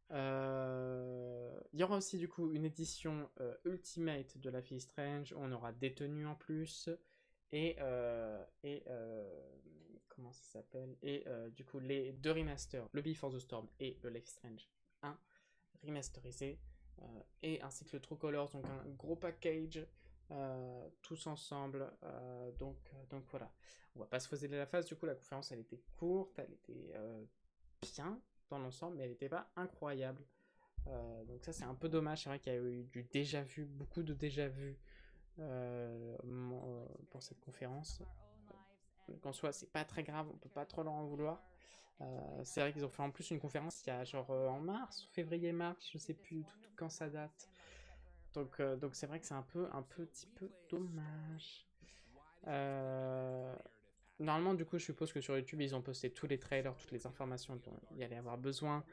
Il y aura aussi du coup une édition Ultimate de Life is Strange, où on aura des tenues en plus, et comment ça s'appelle, et du coup les 2 remasters, le Before the Storm et le Life is Strange 1 remasterisé, et ainsi que le True Colors, donc un gros package. Tous ensemble, donc voilà, on va pas se poser la face. Du coup, la conférence elle était courte, elle était bien dans l'ensemble, mais elle n'était pas incroyable, donc ça c'est un peu dommage. C'est vrai qu'il y a eu du déjà vu, beaucoup de déjà vu pour cette conférence, donc en soi c'est pas très grave, on peut pas trop leur en vouloir. C'est vrai qu'ils ont fait en plus une conférence il y a genre en mars, février-mars, je sais plus tout quand ça date. Donc c'est vrai que c'est un petit peu dommage. Normalement, du coup, je suppose que sur YouTube, ils ont posté tous les trailers, toutes les informations dont il y allait avoir besoin.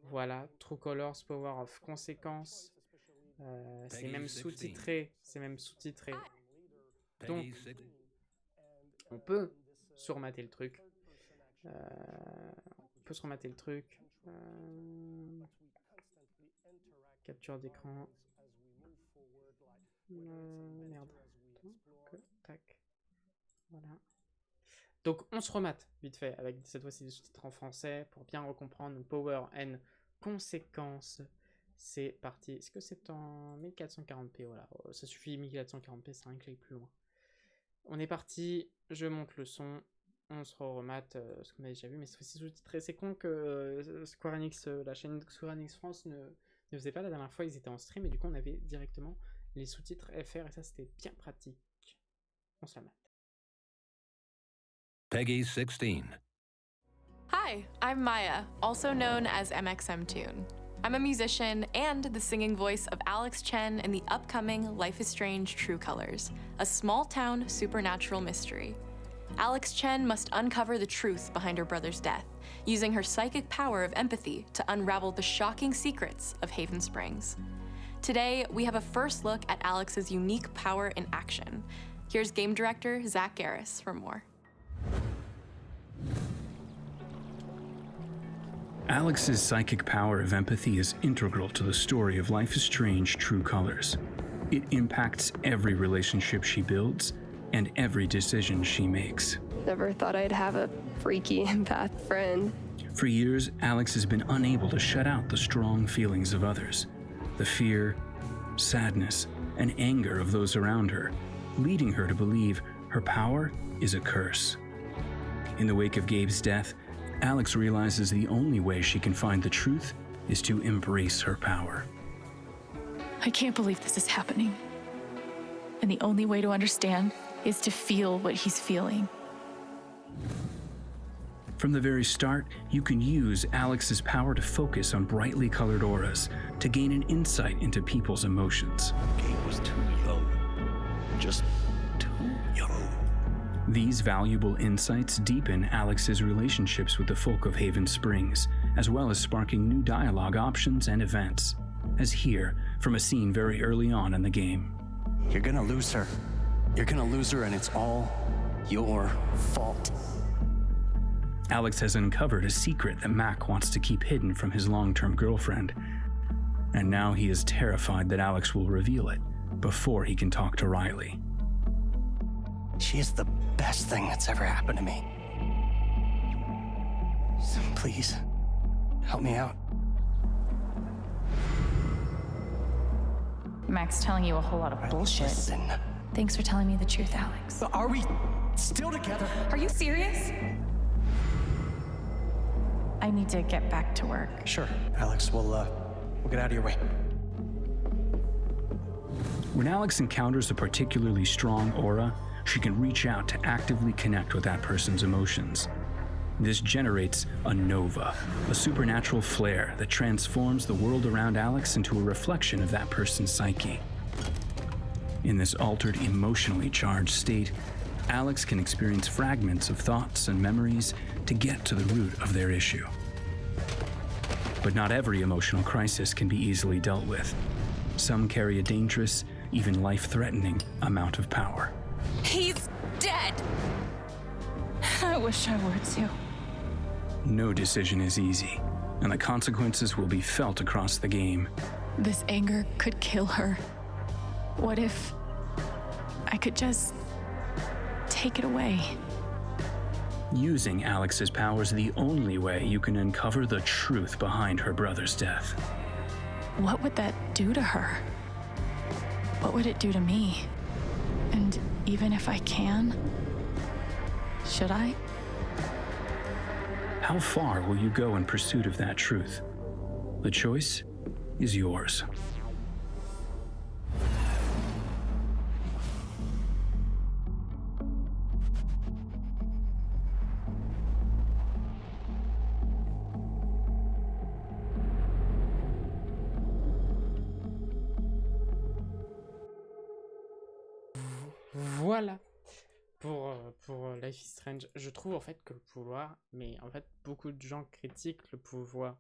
Voilà, True Colors, Power of Consequence. C'est même sous-titré. Donc, on peut surmater le truc. Capture d'écran. Merde. Tac. Voilà. Donc on se remate vite fait avec cette fois-ci des sous-titres en français pour bien recomprendre. Power and Consequence. C'est parti. Est-ce que c'est en 1440p? Voilà, ça suffit, 1440p, c'est rien que les plus loin. On est parti, je monte le son, on se remate ce qu'on avait déjà vu, mais cette fois-ci sous-titré. C'est con que Square Enix, la chaîne Square Enix France ne faisait pas la dernière fois, ils étaient en stream, et du coup on avait directement les sous-titres FR, et ça c'était bien pratique. On se la mate. Peggy 16. Hi, I'm Maya, also known as MXMTune. I'm a musician and the singing voice of Alex Chen in the upcoming Life is Strange True Colors, a small-town supernatural mystery. Alex Chen must uncover the truth behind her brother's death, using her psychic power of empathy to unravel the shocking secrets of Haven Springs. Today, we have a first look at Alex's unique power in action. Here's game director Zach Garris for more. Alex's psychic power of empathy is integral to the story of Life is Strange True Colors. It impacts every relationship she builds and every decision she makes. Never thought I'd have a freaky empath friend. For years, Alex has been unable to shut out the strong feelings of others, the fear, sadness, and anger of those around her, leading her to believe her power is a curse. In the wake of Gabe's death, Alex realizes the only way she can find the truth is to embrace her power. I can't believe this is happening. and the only way to understand is to feel what he's feeling. From the very start, you can use Alex's power to focus on brightly colored auras to gain an insight into people's emotions. Gabe was too young. Just too young. These valuable insights deepen Alex's relationships with the folk of Haven Springs, as well as sparking new dialogue options and events, as here from a scene very early on in the game. You're gonna lose her. You're gonna lose her, and it's all your fault. Alex has uncovered a secret that Mac wants to keep hidden from his long-term girlfriend, and now he is terrified that Alex will reveal it before he can talk to Riley. She is the best thing that's ever happened to me. So please, help me out. Mac's telling you a whole lot of bullshit. Listen. Thanks for telling me the truth, Alex. Are we still together? Are you serious? I need to get back to work. Sure, Alex, we'll get out of your way. When Alex encounters a particularly strong aura, she can reach out to actively connect with that person's emotions. This generates a nova, a supernatural flare that transforms the world around Alex into a reflection of that person's psyche. In this altered, emotionally charged state, Alex can experience fragments of thoughts and memories to get to the root of their issue. But not every emotional crisis can be easily dealt with. Some carry a dangerous, even life-threatening amount of power. He's dead! I wish I were too. No decision is easy, and the consequences will be felt across the game. This anger could kill her. What if I could just take it away? Using Alex's power is the only way you can uncover the truth behind her brother's death. What would that do to her? What would it do to me? And even if I can, should I? How far will you go in pursuit of that truth? The choice is yours. Voilà pour Life is Strange. Je trouve en fait que le pouvoir, mais en fait beaucoup de gens critiquent le pouvoir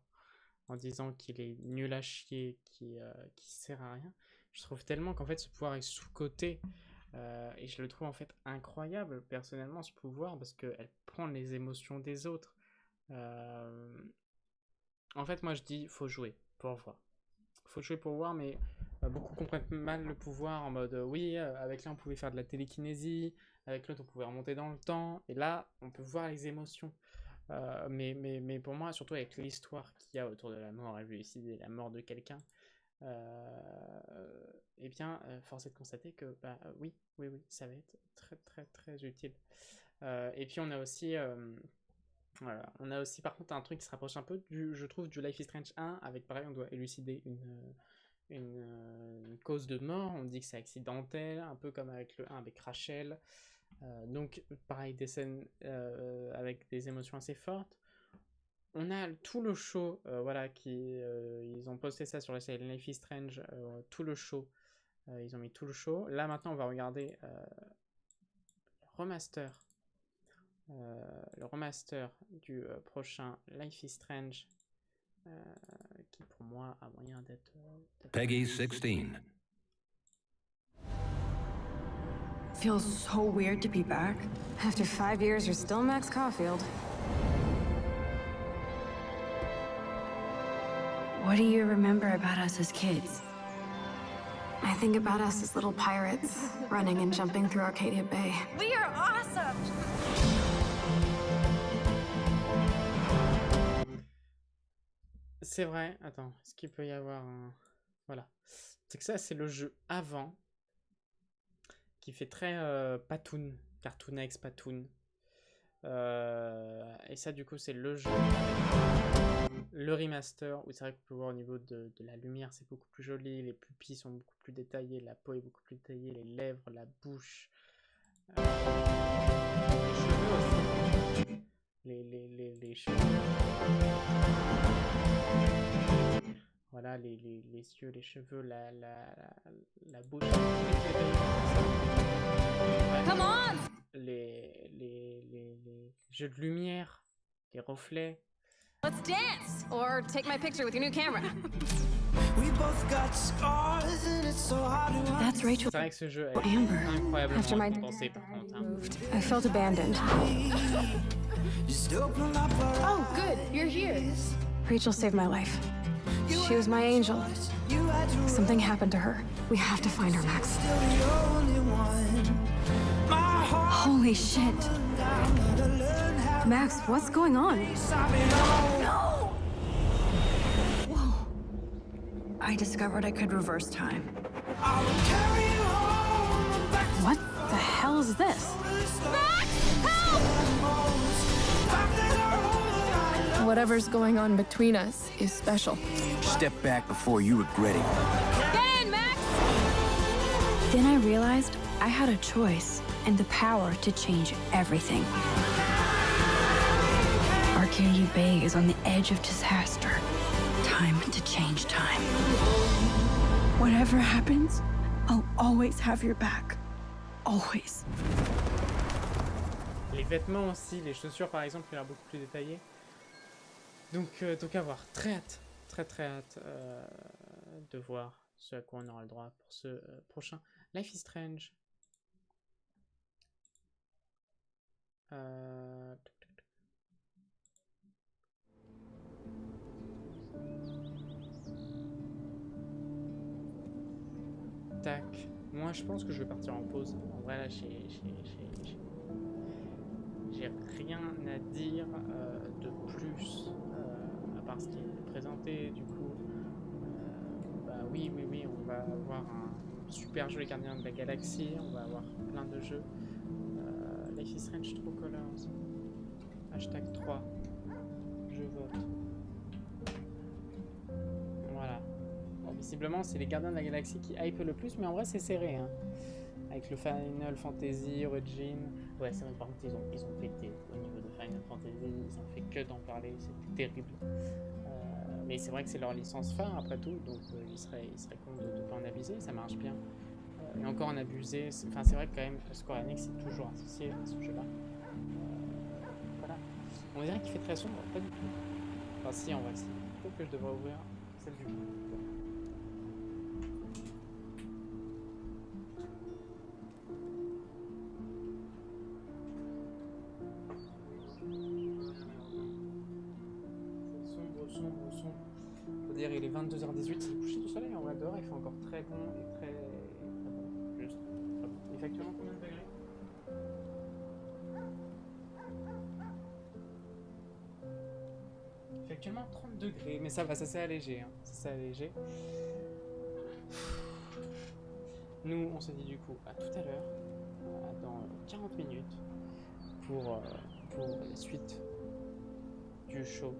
en disant qu'il est nul à chier, qui sert à rien. Je trouve tellement qu'en fait ce pouvoir est sous-coté et je le trouve en fait incroyable personnellement ce pouvoir parce qu'elle prend les émotions des autres. En fait moi je dis faut jouer pour voir. Faut jouer pour voir, mais beaucoup comprennent mal le pouvoir en mode oui, avec l'un on pouvait faire de la télékinésie, avec l'autre on pouvait remonter dans le temps, et là on peut voir les émotions. Mais pour moi, surtout avec l'histoire qu'il y a autour de la mort, et la mort de quelqu'un, eh bien, force est de constater que oui, ça va être très très très utile. Et puis on a aussi voilà. On a aussi par contre un truc qui se rapproche un peu je trouve du Life is Strange 1 avec pareil on doit élucider une cause de mort, on dit que c'est accidentel, un peu comme avec le 1 avec Rachel, donc pareil des scènes avec des émotions assez fortes. On a tout le show, voilà, ils ont posté ça sur la série Life is Strange, tout le show, ils ont mis tout le show. Là maintenant on va regarder le remaster du prochain Life is Strange, qui pour moi a moyen d'être Peggy 16. Feels so weird to be back. After 5 years, you're still Max Caulfield. What do you remember about us as kids? I think about us as little pirates, running and jumping through Arcadia Bay. We are awesome! C'est vrai, attends, est-ce qu'il peut y avoir un... Voilà. C'est que ça, c'est le jeu avant, qui fait très Patoon, Cartoon X Patoon. Et ça, du coup, c'est le jeu le remaster, où c'est vrai qu'on peut voir au niveau de la lumière, c'est beaucoup plus joli, les pupilles sont beaucoup plus détaillées, la peau est beaucoup plus détaillée, les lèvres, la bouche, les cheveux aussi. Les cheveux. Voilà, les yeux, les cheveux, la bouche. Come on! Les jeux de lumière, les reflets. Let's dance! Or take my picture with your new camera. That's Rachel. C'est vrai que ce jeu est Amber. incroyablement After my récompensé par contre. Hein. I felt abandoned. Oh, good, you're here. Rachel saved my life. She was my angel. Something happened to her. We have to find her, Max. Holy shit. Max, what's going on? No! Whoa. I discovered I could reverse time. What the hell is this? Max, help! Whatever's going on between us is special. Step back before you regret it. Get in, Max! Then I realized I had a choice and the power to change everything. Arcadia Bay is on the edge of disaster. Time to change time. Whatever happens, I'll always have your back. Always. Les vêtements aussi, les chaussures par exemple, il a l'air beaucoup plus détaillé. Donc à voir. Très hâte, très hâte de voir ce à quoi on aura le droit pour ce prochain Life is Strange. Tac. Moi, je pense que je vais partir en pause. En vrai, là, j'ai rien à dire de plus à part ce qui est présenté. Du coup, bah oui, on va avoir un super jeu Les Gardiens de la Galaxie. On va avoir plein de jeux. Life is Strange True Colors. Hashtag 3. Je vote. Voilà. Bon, visiblement, c'est les Gardiens de la Galaxie qui hype le plus, mais en vrai, c'est serré. Hein. Avec le Final Fantasy, Origin. Ouais, c'est vrai, par contre, ils ont pété au niveau de Final Fantasy. Ils ont fait que d'en parler. C'était terrible. Mais c'est vrai que c'est leur licence phare, après tout. Donc, il serait con de ne pas en abuser. Ça marche bien. Et encore en abuser. Enfin, c'est vrai que quand même, Square Enix est toujours associé à ce jeu-là. Voilà. On dirait qu'il fait très sombre. Pas du tout. Enfin, si, en vrai, si. Peut-être que je devrais ouvrir celle du coup. Sombre. Faut dire, il est 22h18, c'est le coucher du soleil. En vrai, dehors, il fait encore très bon et très bon. Juste. Très bon. Il fait actuellement combien de degrés? Il fait actuellement 30 degrés, mais ça va, ça s'est allégé. Hein. Ça s'est allégé. Nous, on se dit du coup à tout à l'heure, dans 40 minutes, pour la suite du show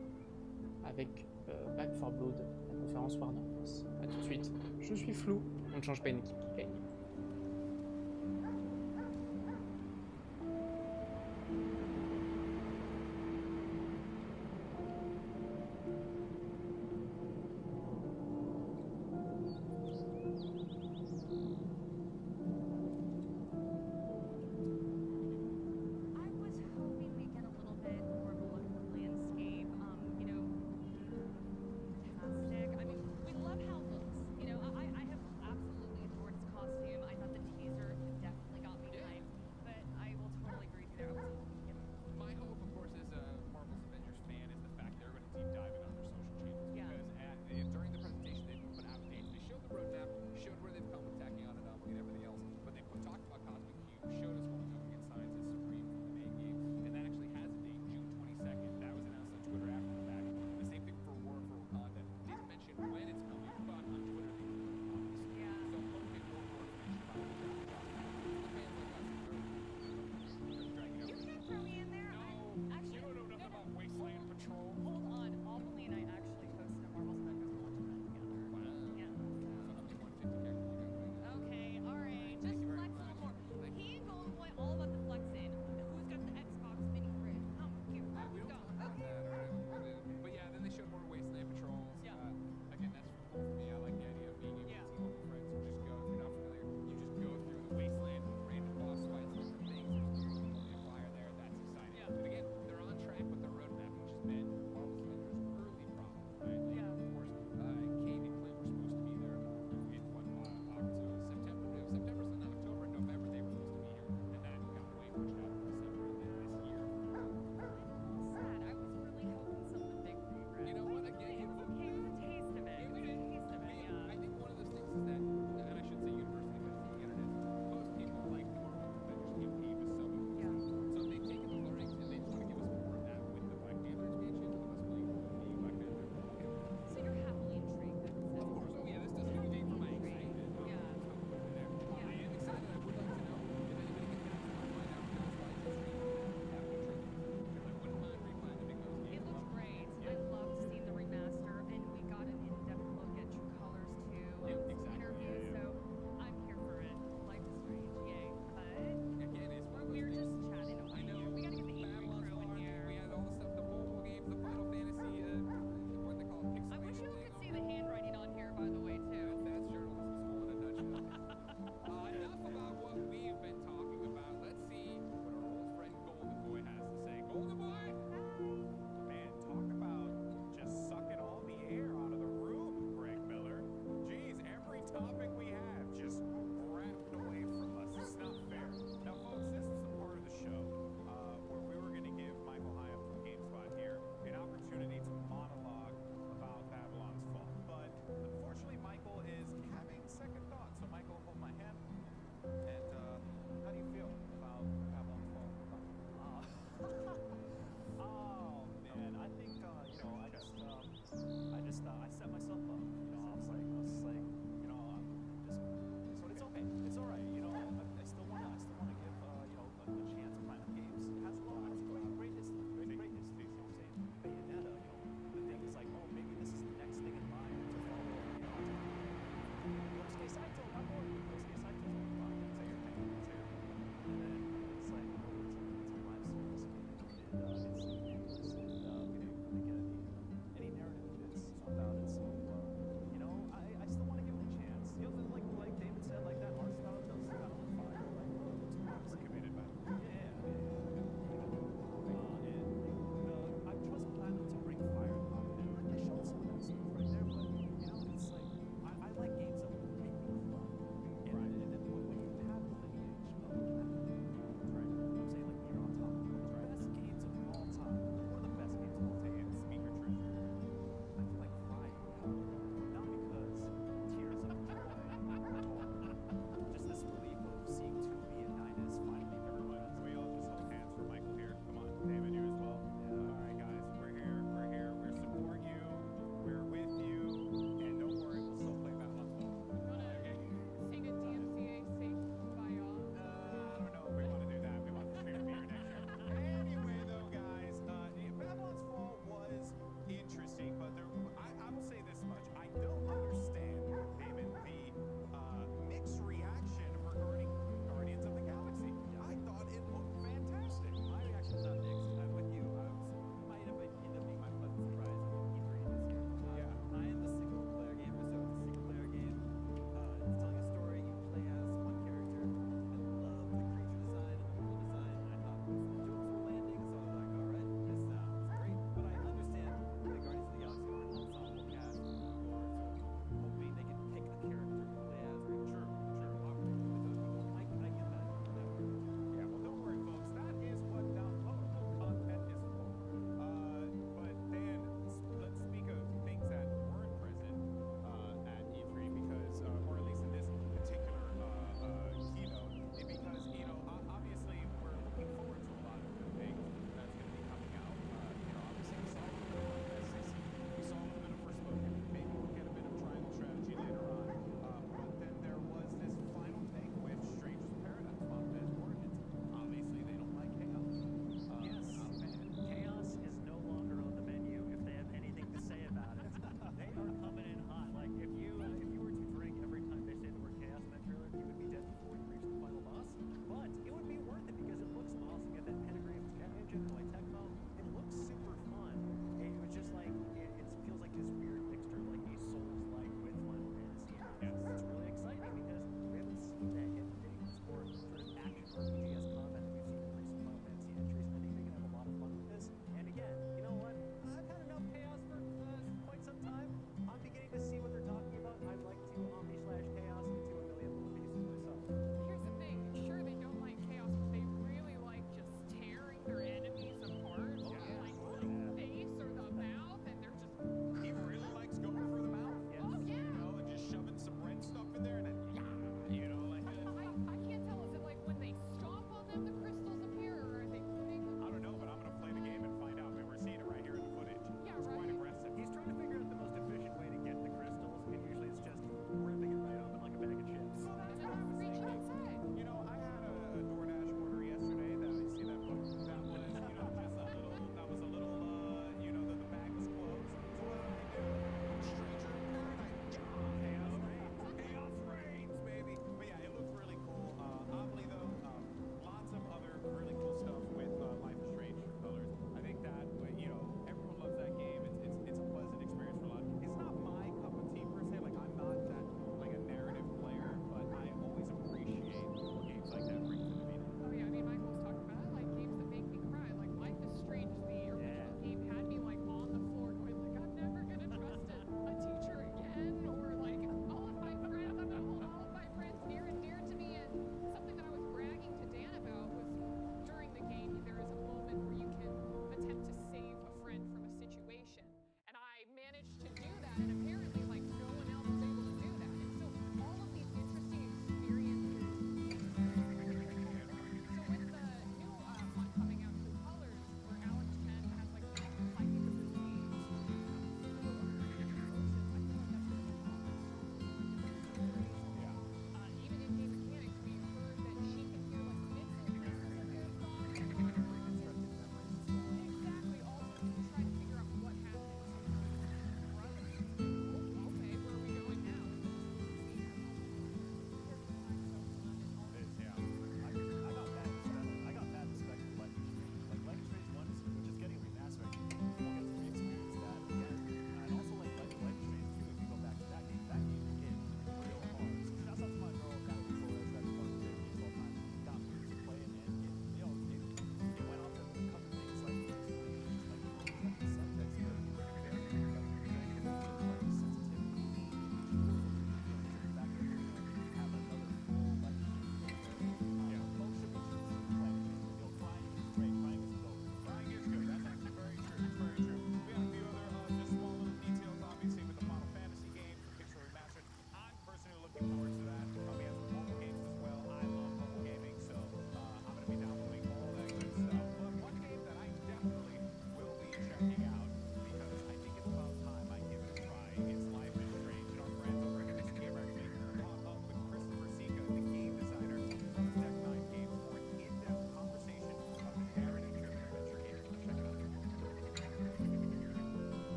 avec Back 4 Blood, la conférence Warner Bros. A tout de suite. Je suis flou, on ne change pas une équipe qui gagne.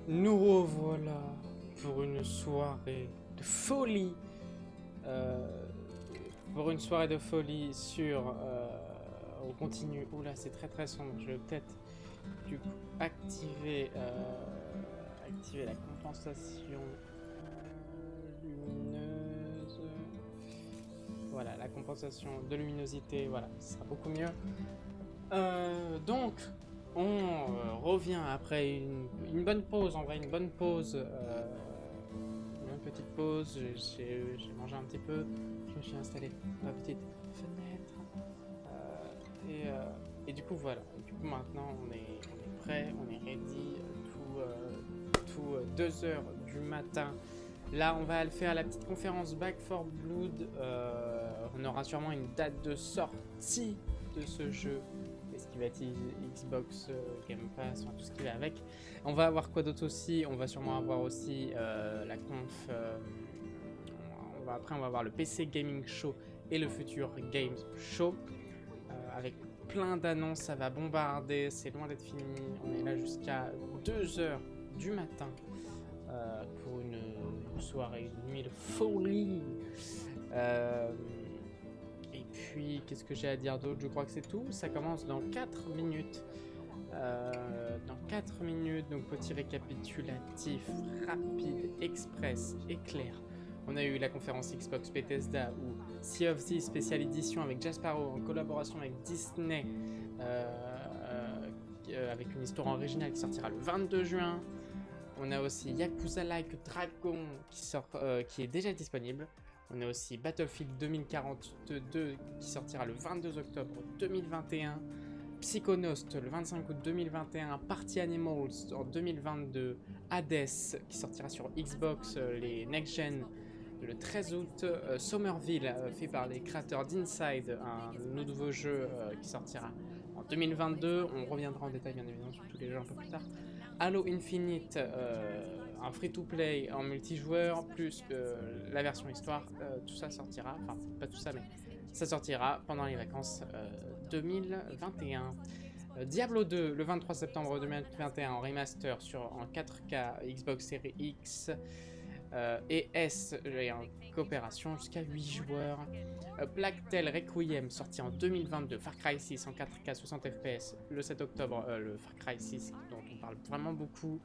Nous revoilà pour une soirée de folie. Pour une soirée de folie sur... on continue. Oula, c'est très très sombre. Je vais peut-être du coup activer la compensation lumineuse. Voilà, la compensation de luminosité. Voilà, ce sera beaucoup mieux. Donc, on revient après une bonne pause, en vrai, une bonne pause, une petite pause, j'ai mangé un petit peu, je me suis installé dans la petite fenêtre, et du coup voilà, du coup maintenant on est prêt, on est ready, tout 2 heures du matin. Là, on va le faire la petite conférence Back 4 Blood, on aura sûrement une date de sortie de ce jeu. Ce qui va être Xbox Game Pass, enfin, tout ce qui va avec. On va avoir quoi d'autre aussi? On va sûrement avoir aussi la conf. Après, on va avoir le PC Gaming Show et le Future Games Show avec plein d'annonces. Ça va bombarder, c'est loin d'être fini. On est là jusqu'à 2 heures du matin pour une soirée, une nuit de folie. Et puis, qu'est-ce que j'ai à dire d'autre? Je crois que c'est tout. Ça commence dans 4 minutes. Donc petit récapitulatif rapide, express et clair. On a eu la conférence Xbox Bethesda ou Sea of Thieves Special Edition avec Jasparo en collaboration avec Disney, avec une histoire originale qui sortira le 22 juin. On a aussi Yakuza Like Dragon qui est déjà disponible. On a aussi Battlefield 2042 qui sortira le 22 octobre 2021. Psychonauts le 25 août 2021. Party Animals en 2022. Hades qui sortira sur Xbox, les Next Gen le 13 août. Somerville fait par les créateurs d'Inside, un nouveau jeu qui sortira en 2022. On reviendra en détail bien évidemment sur tous les jeux un peu plus tard. Halo Infinite, un free-to-play en multijoueur, plus la version histoire, tout ça sortira, enfin pas tout ça mais ça sortira pendant les vacances 2021. Diablo 2 le 23 septembre 2021 en remaster en 4K Xbox Series X et S en coopération jusqu'à 8 joueurs. Plague Tale Requiem sorti en 2022, Far Cry 6 en 4K 60 FPS le 7 octobre, le Far Cry 6 dont on parle vraiment beaucoup.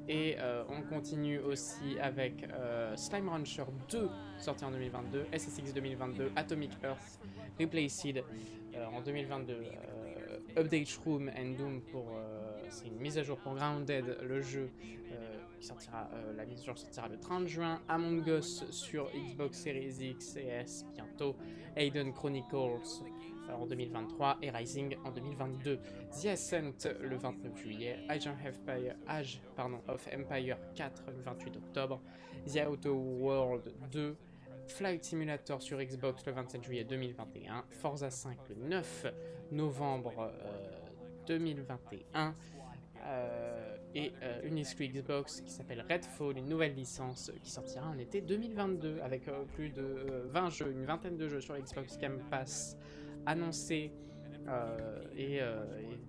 Et on continue aussi avec Slime Rancher 2 sorti en 2022, SSX 2022, Atomic Earth Replaced en 2022, Update Room and Doom c'est une mise à jour pour Grounded, le jeu qui sortira, la mise à jour sortira le 30 juin, Among Us sur Xbox Series X et S bientôt, Aiden Chronicles en 2023 et Rising en 2022. The Ascent le 29 juillet, Age of Empire 4 le 28 octobre, The Outer World 2, Flight Simulator sur Xbox le 27 juillet 2021, Forza 5 le 9 novembre 2021, et une exclu Xbox qui s'appelle Redfall, une nouvelle licence qui sortira en été 2022 avec plus de 20 jeux, une vingtaine de jeux sur Xbox Game Pass annoncés et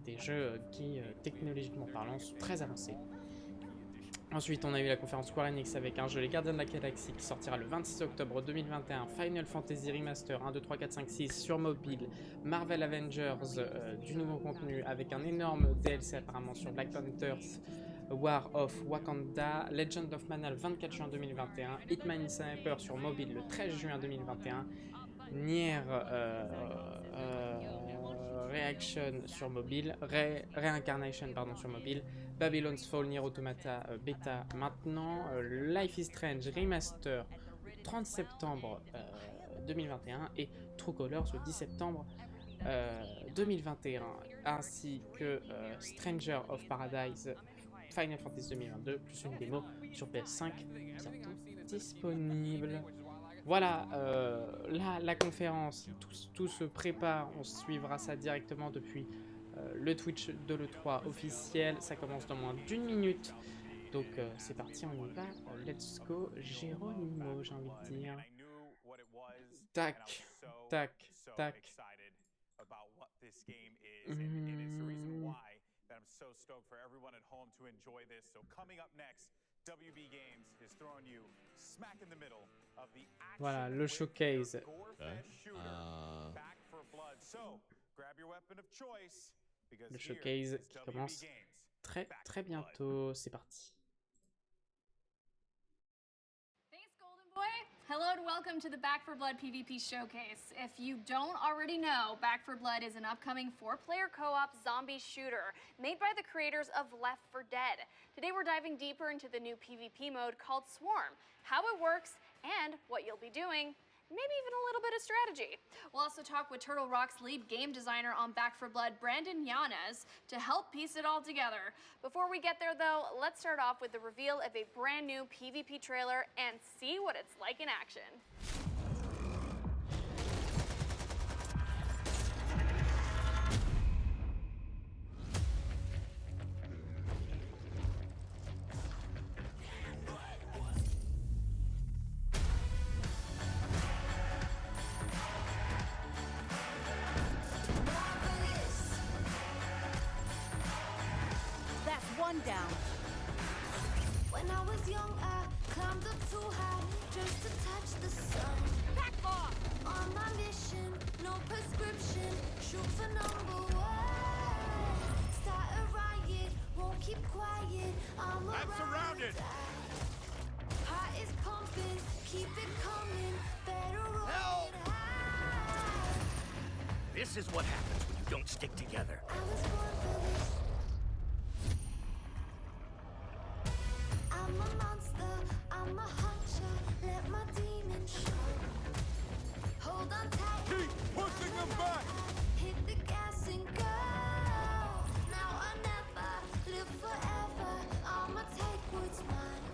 des jeux qui, technologiquement parlant, sont très avancés. Ensuite, on a eu la conférence Square Enix avec un jeu Les Gardiens de la Galaxie qui sortira le 26 octobre 2021, Final Fantasy Remaster 1, 2, 3, 4, 5, 6 sur mobile, Marvel Avengers, du nouveau contenu avec un énorme DLC apparemment sur Black Panther, War of Wakanda, Legend of Mana le 24 juin 2021, Hitman Sniper sur mobile le 13 juin 2021, Nier Reaction sur mobile, Reincarnation sur mobile, Babylon's Fall, Nier Automata bêta maintenant, Life is Strange Remaster le 30 septembre 2021 et True Colors le 10 septembre 2021, ainsi que Stranger of Paradise Final Fantasy 2022 plus une démo sur PS5 bientôt disponible. Voilà, la conférence, tout se prépare, on suivra ça directement depuis le Twitch de l'E3 officiel, ça commence dans moins d'1 minute, donc c'est parti, on y va, let's go, Geronimo, j'ai envie de dire. Tac, tac, tac. I'm so stoked for everyone at home to enjoy this. So coming up next, WB Games is throwing you smack in the middle of the Voilà, le showcase. Back for Blood. So grab your weapon of choice because Le here showcase is qui WB commence Games. très bientôt. C'est parti. Hello and welcome to the Back 4 Blood PvP Showcase. If you don't already know, Back 4 Blood is an upcoming 4-player co-op zombie shooter made by the creators of Left 4 Dead. Today we're diving deeper into the new PvP mode called Swarm, how it works, and what you'll be doing, maybe even a little bit of strategy. We'll also talk with Turtle Rock's lead game designer on Back 4 Blood, Brandon Yanez, to help piece it all together. Before we get there though, let's start off with the reveal of a brand new PvP trailer and see what it's like in action. One down. When I was young, I climbed up too high just to touch the sun. Back off! On my mission, no prescription, shoot for number one. Start a riot, won't keep quiet. I'm surrounded. Heart is pumping, keep it coming. Better run it high. This is what happens when you don't stick together. I was born for this. I'm a monster, I'm a hunter, let my demons show. Hold on tight. Keep pushing them back! Hit the gas and go. Now I never live forever. I'ma take what's mine.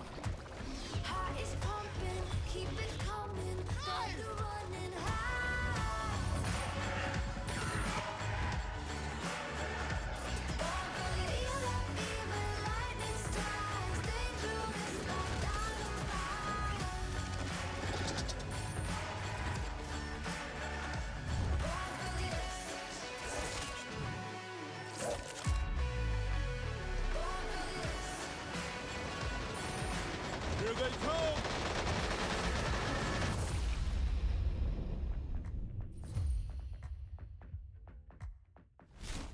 Heart is pumping, keep it coming. Blood running high. Feel that fever, lightning strikes. Dangerous like dynamite. Here they come!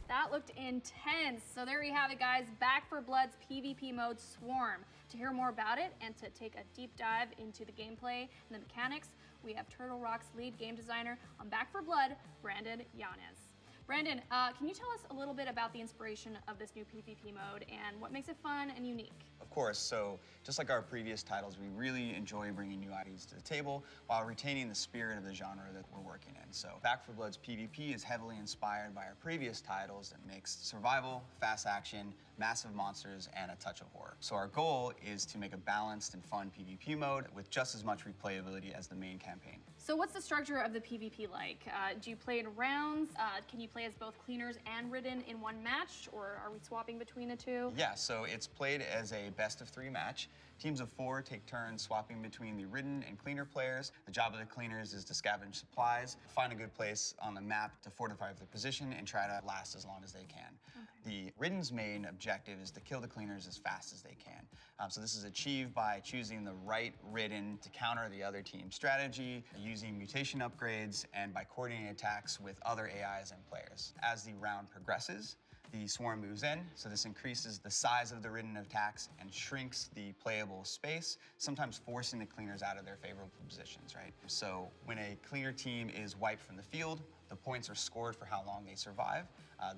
That looked intense. So there you have it, guys. Back 4 Blood's PvP mode Swarm. To hear more about it and to take a deep dive into the gameplay and the mechanics, we have Turtle Rock's lead game designer on Back 4 Blood, Brandon Yanez. Brandon, can you tell us a little bit about the inspiration of this new PvP mode and what makes it fun and unique? Of course, so just like our previous titles, we really enjoy bringing new ideas to the table while retaining the spirit of the genre that we're working in. So Back 4 Blood's PvP is heavily inspired by our previous titles that mix survival, fast action, massive monsters, and a touch of horror. So our goal is to make a balanced and fun PvP mode with just as much replayability as the main campaign. So what's the structure of the PvP like? Do you play in rounds? Can you play as both cleaners and ridden in one match, or are we swapping between the two? Yeah, so it's played as a best-of-3 match. Teams of 4 take turns swapping between the ridden and cleaner players. The job of the cleaners is to scavenge supplies, find a good place on the map to fortify their position, and try to last as long as they can. Okay. The ridden's main objective is to kill the cleaners as fast as they can. So this is achieved by choosing the right ridden to counter the other team's strategy, using mutation upgrades, and by coordinating attacks with other AIs and players. As the round progresses, the swarm moves in, so this increases the size of the ridden attacks and shrinks the playable space, sometimes forcing the cleaners out of their favorable positions, right? So when a cleaner team is wiped from the field, the points are scored for how long they survive.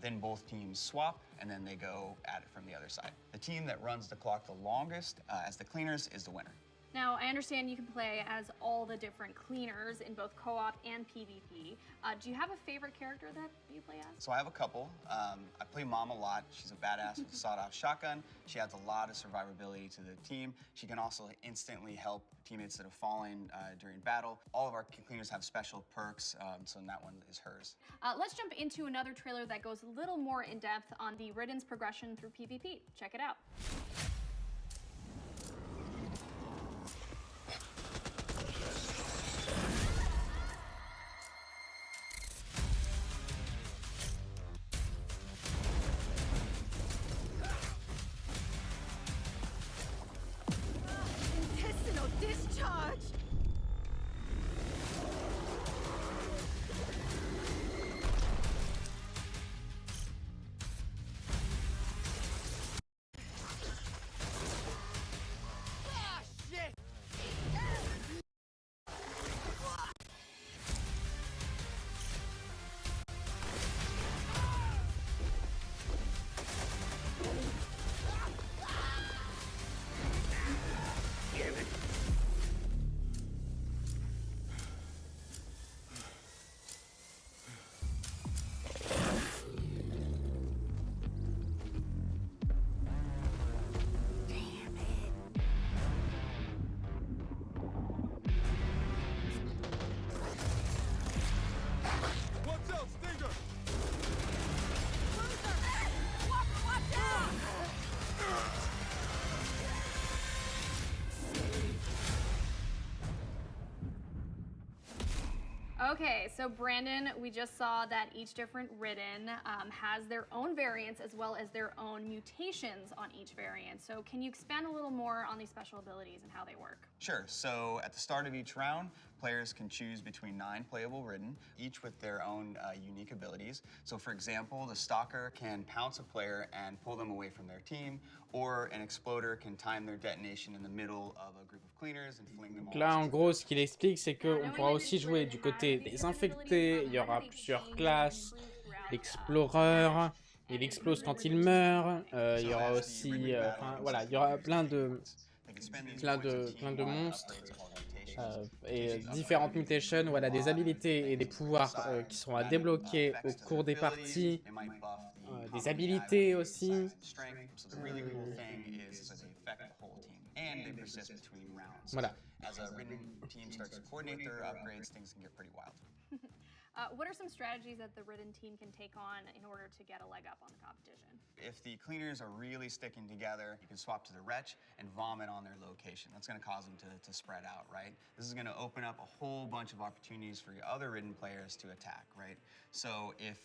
Then both teams swap, and then they go at it from the other side. The team that runs the clock the longest as the cleaners is the winner. Now, I understand you can play as all the different cleaners in both co-op and PvP. Do you have a favorite character that you play as? So I have a couple. I play Mom a lot. She's a badass with a sawed-off shotgun. She adds a lot of survivability to the team. She can also instantly help teammates that have fallen during battle. All of our cleaners have special perks, so that one is hers. Let's jump into another trailer that goes a little more in depth on the Ridden's progression through PvP. Check it out. Okay, so Brandon, we just saw that each different Ridden has their own variants as well as their own mutations on each variant. So can you expand a little more on these special abilities and how they work? Sure. So at the start of each round, players can choose between 9 playable Ridden, each with their own unique abilities. So for example, the Stalker can pounce a player and pull them away from their team, or an Exploder can time their detonation in the middle of a group of cleaners and fling them all. Là, en gros, ce qu'il explique, c'est qu'on pourra aussi jouer du côté des infectés. Il y aura plusieurs classes. L'explorer, il explose quand il meurt. Il y aura aussi, voilà, il y aura plein de monstres et différentes mutations. Voilà, des habilités et des pouvoirs qui seront à débloquer au cours des parties. Des habilités aussi. Voilà. As a Ridden team starts to coordinate their upgrades, things can get pretty wild. What are some strategies that the Ridden team can take on in order to get a leg up on the competition? If the cleaners are really sticking together, you can swap to the Wretch and vomit on their location. That's going to cause them to spread out, right? This is going to open up a whole bunch of opportunities for your other Ridden players to attack, right? So if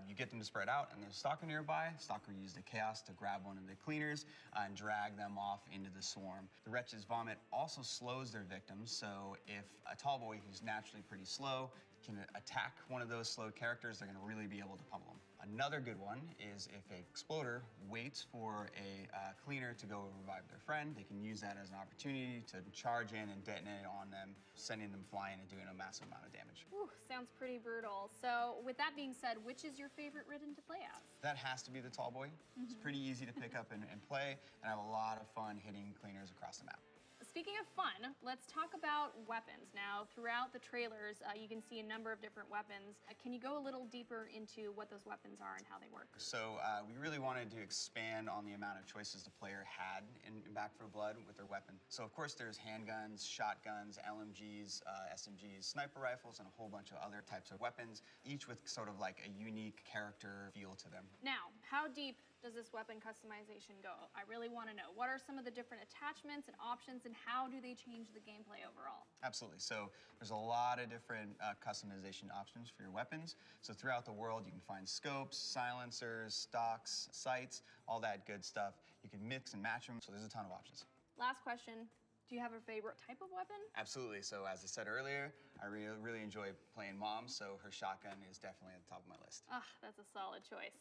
you get them to spread out and there's a Stalker nearby, Stalker uses the Chaos to grab one of the cleaners and drag them off into the swarm. The Wretch's vomit also slows their victims, so if a tall boy who's naturally pretty slow can attack one of those slowed characters, they're going to really be able to pummel them. Another good one is if an Exploder waits for a cleaner to go revive their friend, they can use that as an opportunity to charge in and detonate on them, sending them flying and doing a massive amount of damage. Ooh, sounds pretty brutal. So with that being said, which is your favorite Ridden to play as? That has to be the tall boy. It's pretty easy to pick up and play, and I have a lot of fun hitting cleaners across the map. Speaking of fun, let's talk about weapons. Now, throughout the trailers, you can see a number of different weapons. Can you go a little deeper into what those weapons are and how they work? So we really wanted to expand on the amount of choices the player had in Back 4 Blood with their weapon. So of course there's handguns, shotguns, LMGs, SMGs, sniper rifles, and a whole bunch of other types of weapons, each with sort of like a unique character feel to them. Now, how deep does this weapon customization go? I really want to know. What are some of the different attachments and options, and how do they change the gameplay overall? Absolutely. So there's a lot of different customization options for your weapons. So throughout the world, you can find scopes, silencers, stocks, sights, all that good stuff. You can mix and match them, so there's a ton of options. Last question. Do you have a favorite type of weapon? Absolutely. So as I said earlier, I really enjoy playing Mom, so her shotgun is definitely at the top of my list. Ah, that's a solid choice.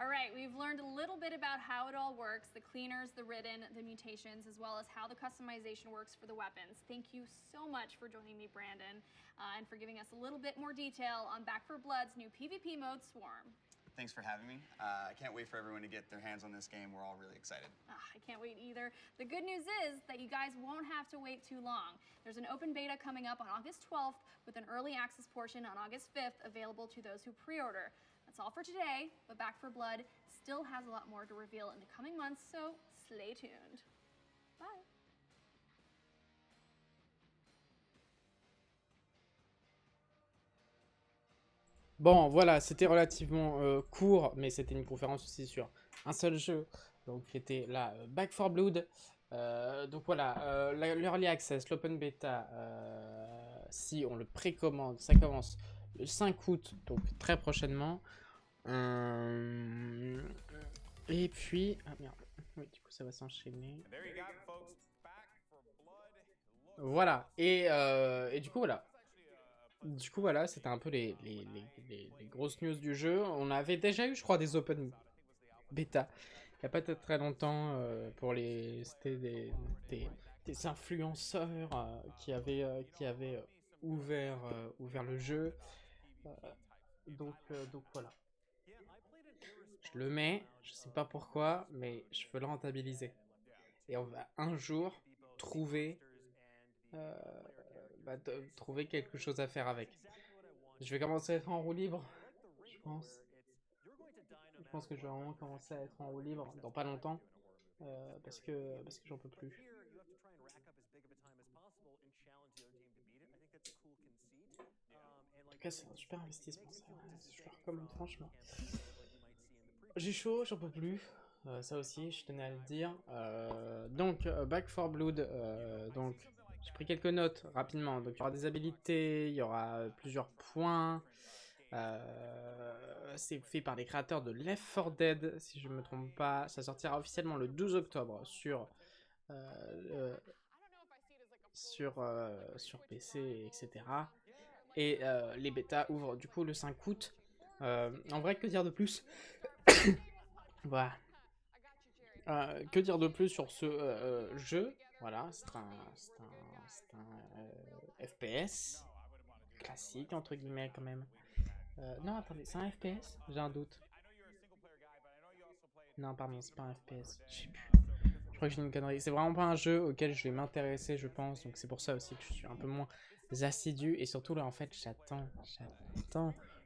All right, we've learned a little bit about how it all works, the cleaners, the Ridden, the mutations, as well as how the customization works for the weapons. Thank you so much for joining me, Brandon, and for giving us a little bit more detail on Back 4 Blood's new PvP mode, Swarm. Thanks for having me. I can't wait for everyone to get their hands on this game. We're all really excited. I can't wait either. The good news is that you guys won't have to wait too long. There's an open beta coming up on August 12th with an early access portion on August 5th available to those who pre-order. That's all for today, but Back 4 Blood still has a lot more to reveal in the coming months, so stay tuned. Bye. Bon, voilà, c'était relativement court, mais c'était une conférence aussi sur un seul jeu, donc qui était la Back 4 Blood. Donc voilà, l'Early Access, l'Open Beta, si on le précommande, ça commence le 5 août, donc très prochainement. Et puis... Ah merde, oui, du coup ça va s'enchaîner. Voilà, et du coup voilà. C'était un peu les grosses news du jeu. On avait déjà eu, je crois, des open beta il n'y a pas très longtemps pour les... C'était des influenceurs qui avaient ouvert le jeu. Donc voilà. Je le mets, je sais pas pourquoi, mais je veux le rentabiliser. Et on va un jour trouver quelque chose à faire avec. Je vais commencer à être en roue libre, je pense. Je pense que je vais vraiment commencer à être en roue libre dans pas longtemps, parce que j'en peux plus. En tout cas, c'est un super investissement, ça. Je le recommande franchement. J'ai chaud, j'en peux plus. Ça aussi, je tenais à le dire. Donc, Back 4 Blood, donc J'ai pris quelques notes rapidement. Donc il y aura des habilités, il y aura plusieurs points. C'est fait par les créateurs de Left 4 Dead, si je ne me trompe pas. Ça sortira officiellement le 12 octobre sur PC, etc. Et les bêtas ouvrent du coup le 5 août. En vrai, que dire de plus? Voilà. Que dire de plus sur ce jeu? Voilà, c'est un FPS classique entre guillemets quand même. Non, attendez, c'est un FPS? J'ai un doute. Non, pardon, c'est pas un FPS. Je sais plus. Je crois que j'ai une connerie. C'est vraiment pas un jeu auquel je vais m'intéresser, je pense. Donc c'est pour ça aussi que je suis un peu moins assidu. Et surtout là, en fait, j'attends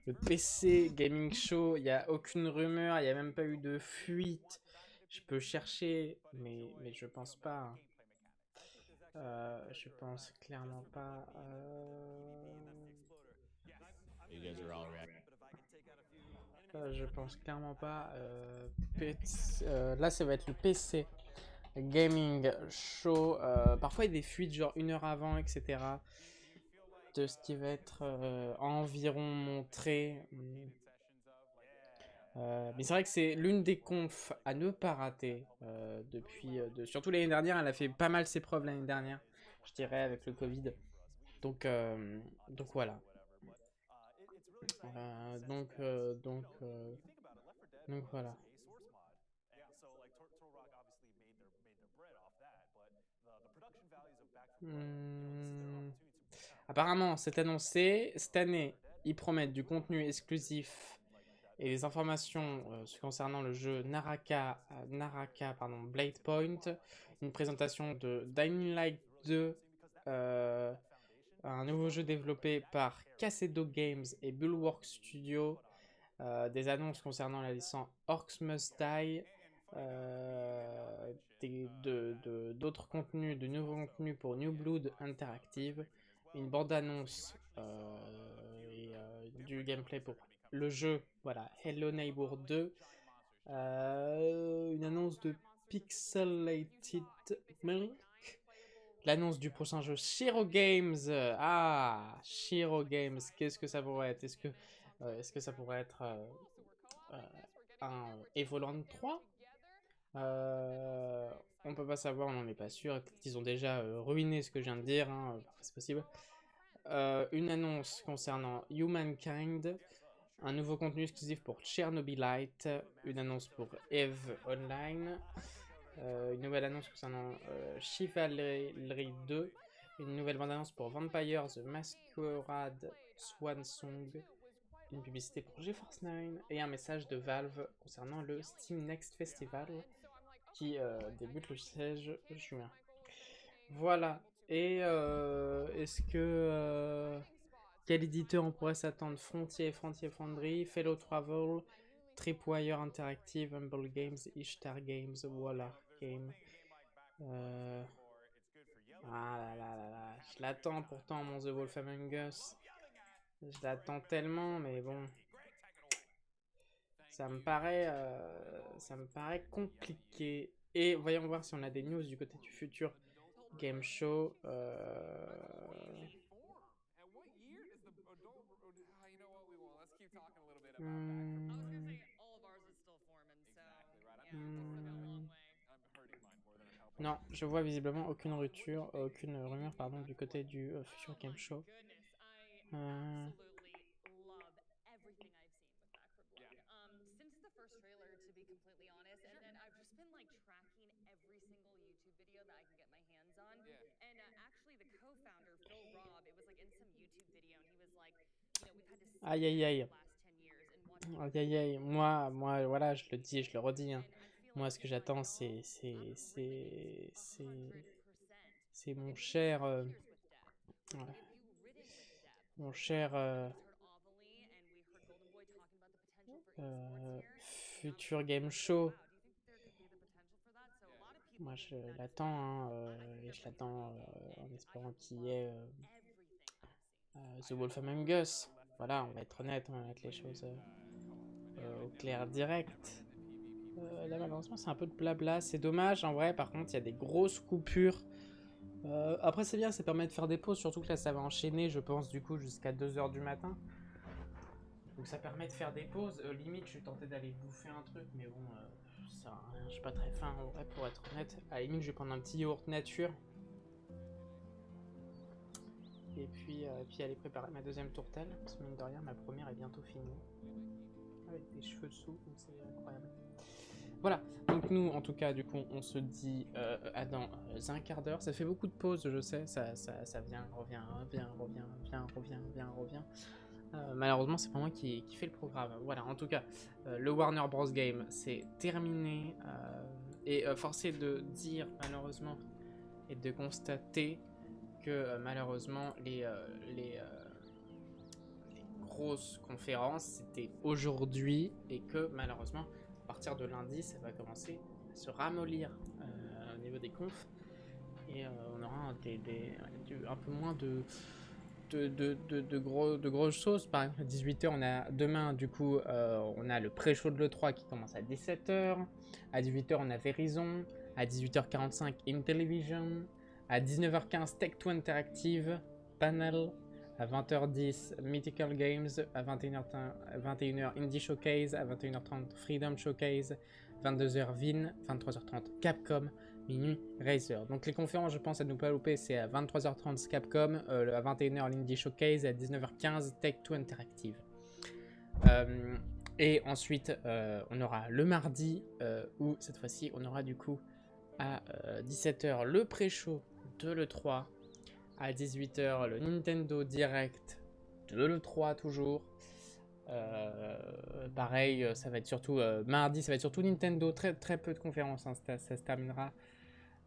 le PC Gaming Show. Il n'y a aucune rumeur, il n'y a même pas eu de fuite. Je peux chercher, mais je pense pas. Je pense clairement pas. Je pense clairement pas. Là, ça va être le PC Gaming Show. Parfois, il y a des fuites, genre 1 heure avant, etc. De ce qui va être environ montré. Mais c'est vrai que c'est l'une des confs à ne pas rater surtout l'année dernière. Elle a fait pas mal ses preuves l'année dernière, je dirais, avec le Covid. Donc voilà. Donc voilà. Apparemment, c'est annoncé. Cette année, ils promettent du contenu exclusif et des informations concernant le jeu Naraka Blade Point, une présentation de Dying Light 2, un nouveau jeu développé par Kasedo Games et Bulwark Studio, des annonces concernant la licence Orcs Must Die, d'autres contenus, de nouveaux contenus pour New Blood Interactive, une bande-annonce du gameplay pour le jeu, voilà, Hello Neighbor 2, une annonce de Pixelated Milk, l'annonce du prochain jeu Shiro Games. Shiro Games, qu'est-ce que ça pourrait être? Est-ce que ça pourrait être un Evoland 3? On peut pas savoir, on n'en est pas sûr. Ils ont déjà ruiné ce que je viens de dire, hein, c'est possible. Une annonce concernant Humankind, un nouveau contenu exclusif pour Chernobylite, une annonce pour Eve Online, une nouvelle annonce concernant Chivalry 2, une nouvelle bande-annonce pour Vampire The Masquerade Swan Song, une publicité pour GeForce 9 et un message de Valve concernant le Steam Next Festival qui débute le 16 juin. Voilà. Et est-ce que quel éditeur on pourrait s'attendre? Frontier Foundry, Fellow Travel, Tripwire Interactive, Humble Games, Ishtar Games, voilà Game. Ah là là là là, je l'attends pourtant mon The Wolf Among Us. Je l'attends tellement, mais bon. Ça me paraît compliqué. Et voyons voir si on a des news du côté du futur Game Show. Non, je vois visiblement aucune rumeur pardon, du côté du futur Game Show. Aïe aïe aïe. Aïe aïe aïe. Moi, voilà, je le dis et je le redis. Hein. Moi, ce que j'attends, c'est mon cher. Mon cher. Futur Game Show. Moi, je l'attends. Et je l'attends en espérant qu'il y ait The Wolf Among Us. Voilà, on va être honnête, on va mettre les choses au clair direct. Là, malheureusement, c'est un peu de blabla. C'est dommage, en vrai. Par contre, il y a des grosses coupures Après c'est bien, ça permet de faire des pauses, surtout que là ça va enchaîner je pense du coup jusqu'à 2h du matin. Donc ça permet de faire des pauses, limite je suis tenté d'aller bouffer un truc mais bon ça sert à rien, je suis pas très faim en vrai pour être honnête. À la limite je vais prendre un petit yaourt nature. Et puis aller préparer ma deuxième tourtelle, parce que mine de rien ma première est bientôt finie. Avec des cheveux dessous, donc c'est incroyable. Voilà, donc nous en tout cas du coup on se dit à dans un quart d'heure. Ça fait beaucoup de pauses je sais, ça vient, revient. Malheureusement c'est pas moi qui fait le programme. Voilà, en tout cas le Warner Bros Game c'est terminé et force est de dire malheureusement et de constater que malheureusement les grosses conférences c'était aujourd'hui et que malheureusement à partir de lundi ça va commencer à se ramollir au niveau des confs et on aura un peu moins de grosses choses. Par exemple à 18h on a demain du coup on a le pré-show de l'E3 qui commence à 17h, à 18h on a Verizon, à 18h45 Intellivision, à 19h15 Tech2 Interactive Panel, à 20h10 Mythical Games, à 21h Indie Showcase, à 21h30 Freedom Showcase, 22h Vin, 23h30 Capcom, minuit Razer. Donc les conférences je pense à ne pas louper c'est à 23h30 Capcom, à 21h l'Indie Showcase et à 19h15 Tech2 Interactive. Et ensuite on aura le mardi où cette fois-ci on aura du coup à 17h le pré-show de l'E3, à 18h le Nintendo Direct de l'E3 toujours. Pareil, ça va être surtout mardi, ça va être surtout Nintendo, très peu de conférences, hein, ça se terminera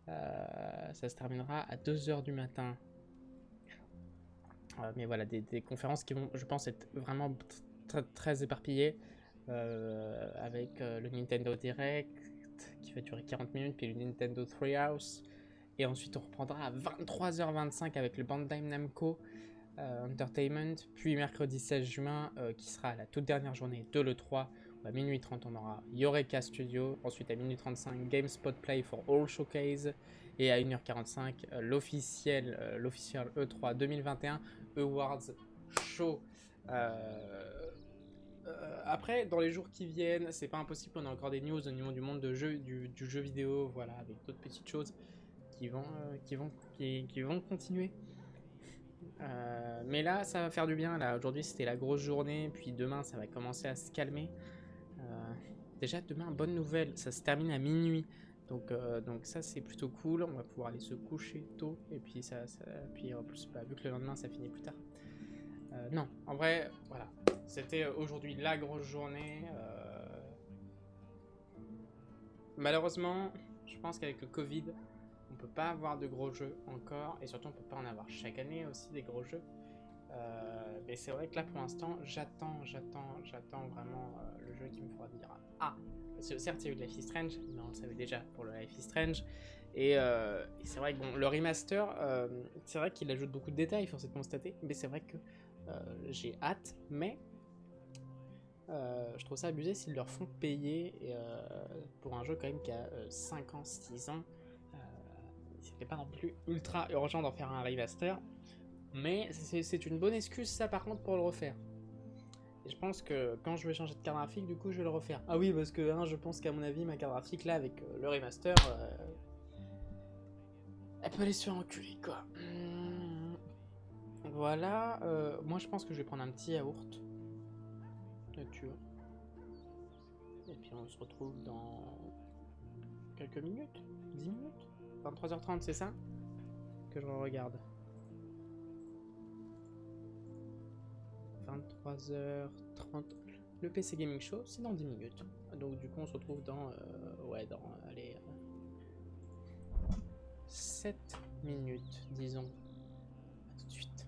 à 2h du matin. Mais voilà, des conférences qui vont, je pense, être vraiment très éparpillées, avec le Nintendo Direct qui va durer 40 minutes, puis le Nintendo Treehouse, et ensuite on reprendra à 23h25 avec le Bandai Namco Entertainment, puis mercredi 16 juin qui sera la toute dernière journée de l'E3, où à minuit 30 on aura Eureka Studio, ensuite à minuit 35 GameSpot Play for All Showcase, et à 1h45 l'officiel E3 2021 Awards Show. Après, dans les jours qui viennent, c'est pas impossible, on a encore des news au niveau du monde du jeu vidéo, voilà, avec d'autres petites choses qui vont continuer. Mais là, ça va faire du bien. Là, aujourd'hui, c'était la grosse journée, puis demain, ça va commencer à se calmer. Déjà, demain, bonne nouvelle, ça se termine à minuit. Donc ça, c'est plutôt cool. On va pouvoir aller se coucher tôt, et puis puis en plus, vu que le lendemain, ça finit plus tard. Non, en vrai, voilà. C'était aujourd'hui la grosse journée. Malheureusement, je pense qu'avec le Covid, on peut pas avoir de gros jeux encore, et surtout on peut pas en avoir chaque année aussi des gros jeux. Mais c'est vrai que là pour l'instant, j'attends vraiment le jeu qui me fera dire ah. Certes, il y a eu de Life is Strange, mais on le savait déjà pour le Life is Strange. Et c'est vrai que bon, le remaster, c'est vrai qu'il ajoute beaucoup de détails, il faut se constater, mais c'est vrai que j'ai hâte, mais je trouve ça abusé s'ils leur font payer pour un jeu quand même qui a 5 ans, 6 ans. C'était pas non plus ultra urgent d'en faire un remaster, mais c'est une bonne excuse ça par contre pour le refaire. Et je pense que quand je vais changer de carte graphique, du coup je vais le refaire. Ah oui, parce que je pense qu'à mon avis ma carte graphique là avec le remaster, elle peut aller se faire enculer quoi. Voilà, moi je pense que je vais prendre un petit yaourt nature. Et puis on se retrouve dans quelques minutes, 10 minutes, 23h30 c'est ça? Que je regarde. 23h30. Le PC Gaming Show, c'est dans 10 minutes. Donc du coup on se retrouve dans allez 7 minutes disons. À tout de suite.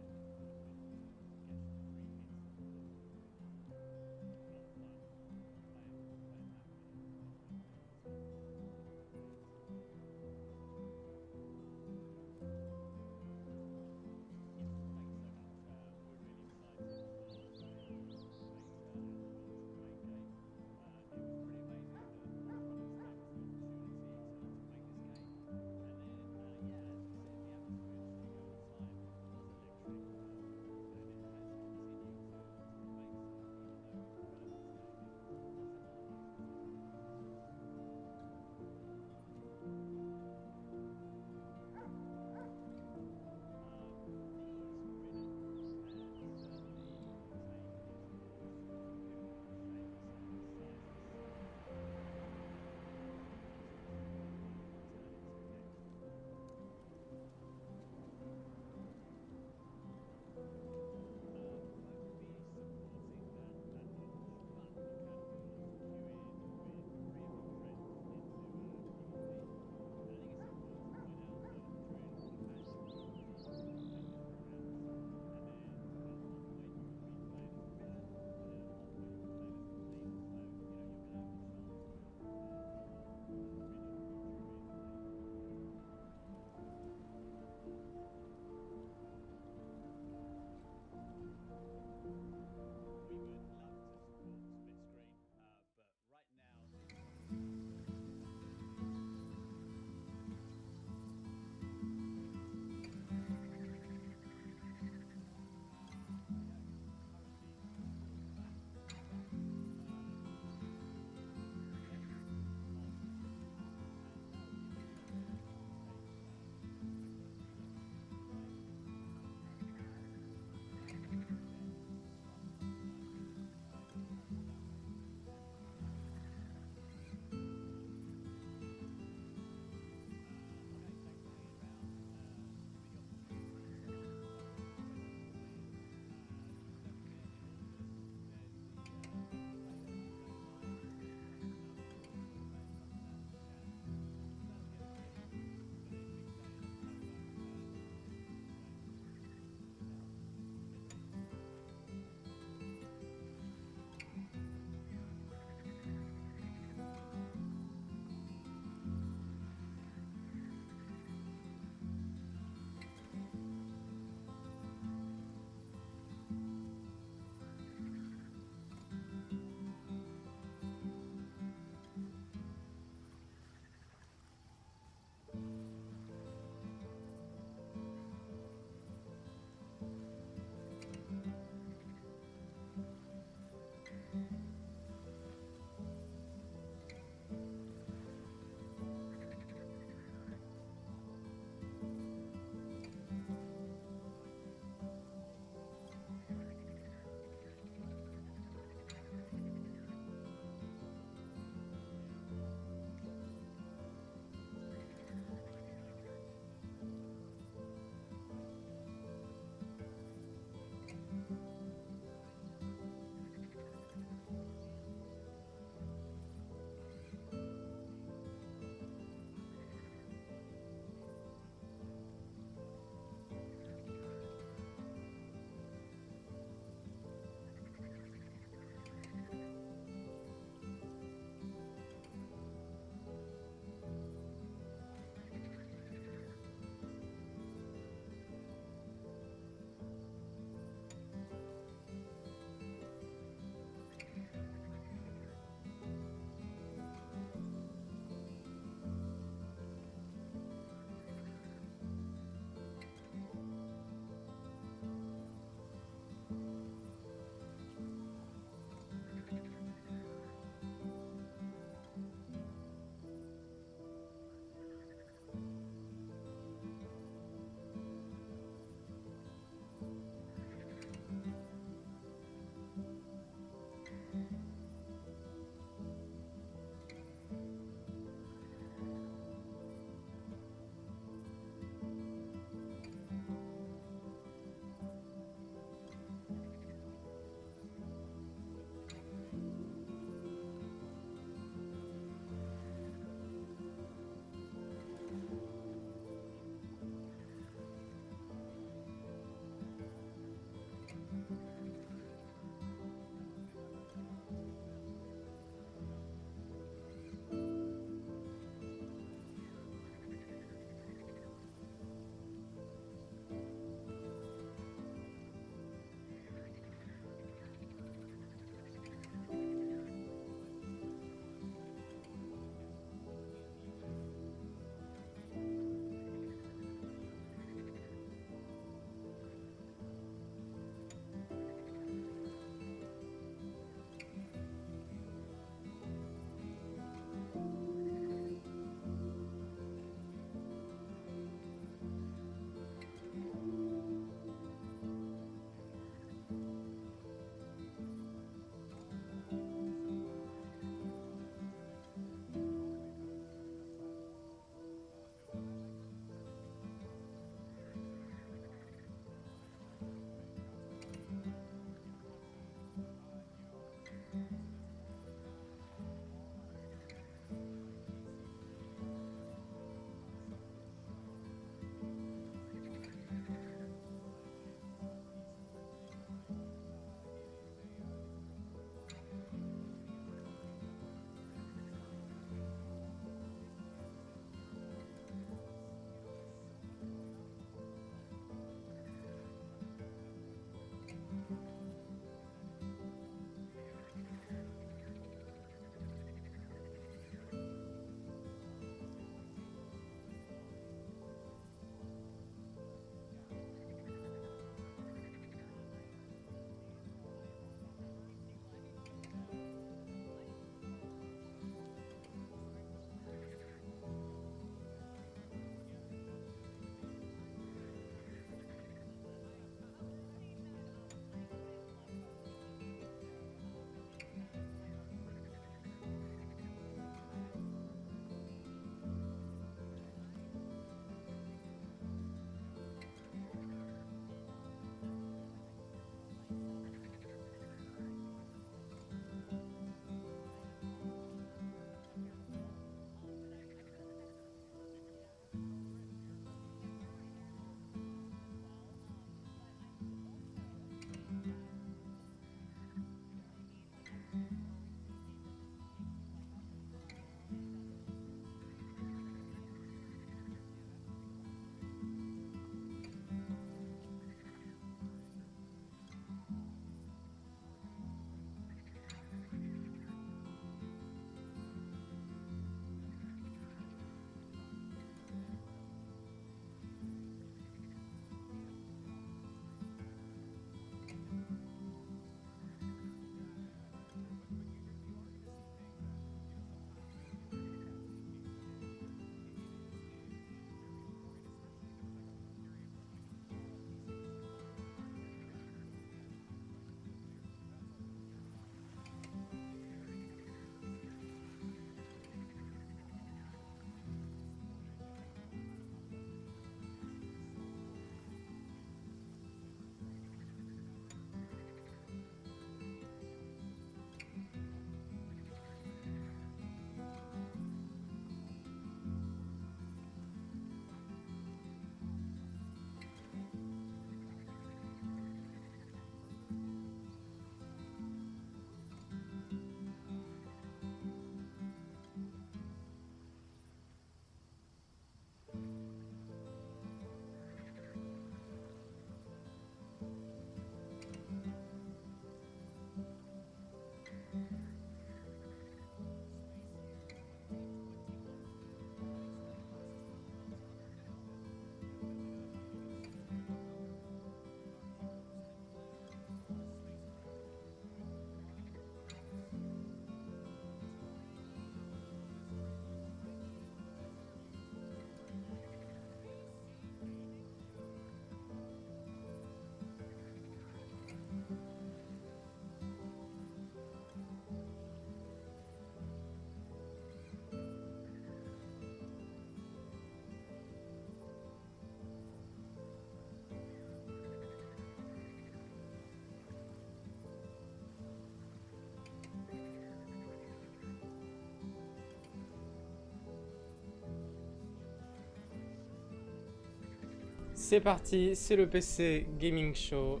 C'est parti, c'est le PC Gaming Show.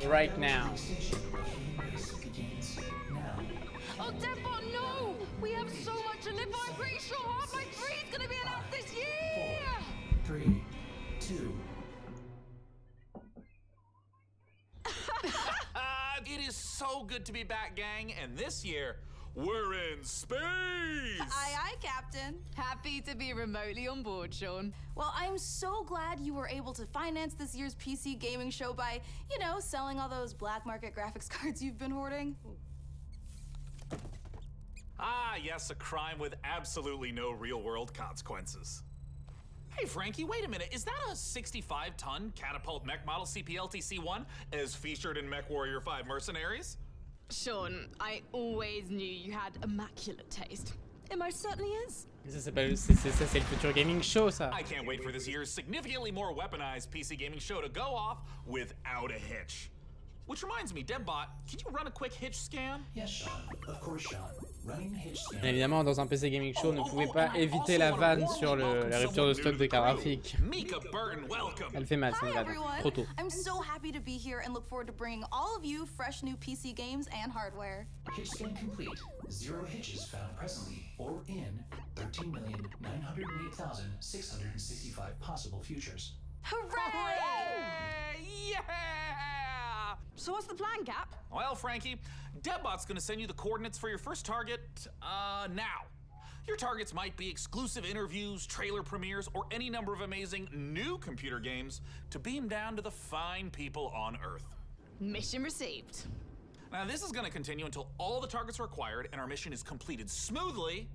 Right now. Oh, Deadbot, no! We have so much to live for. I'm pretty sure half my free is gonna be announced this year! 3, 2. It is so good to be back, gang, and this year, we're in space! Aye, aye, Captain. Happy to be remotely on board, Sean. Well, I'm so glad you were able to finance this year's PC gaming show by, you know, selling all those black market graphics cards you've been hoarding. Ah, yes, a crime with absolutely no real-world consequences. Hey, Frankie, wait a minute. Is that a 65-ton catapult mech model CPLTC-1 as featured in MechWarrior 5 Mercenaries? Sean, I always knew you had immaculate taste. It most certainly is. Ça c'est le futur gaming show, ça. I can't wait for this year's significantly more weaponized PC gaming show to go off without a hitch. Which reminds me, Debbot, can you run a quick hitch scan? Yes, Sean. Of course, Sean. Running hitch scan. Bien évidemment, dans un PC Gaming Show, ne pouvez pas éviter la vanne sur la rupture de stock de cartes graphiques. Elle fait mal, cette vanne. Trop tôt. I'm so happy to be here and look forward to bringing all of you fresh new PC games and hardware. Hitch scan complete. 0 hitches found presently or in 13,908,665 possible futures. Hooray! Yeah! So what's the plan, Cap? Well, Frankie, Debbot's gonna send you the coordinates for your first target, now. Your targets might be exclusive interviews, trailer premieres, or any number of amazing new computer games to beam down to the fine people on Earth. Mission received. Now, this is gonna continue until all the targets are acquired and our mission is completed smoothly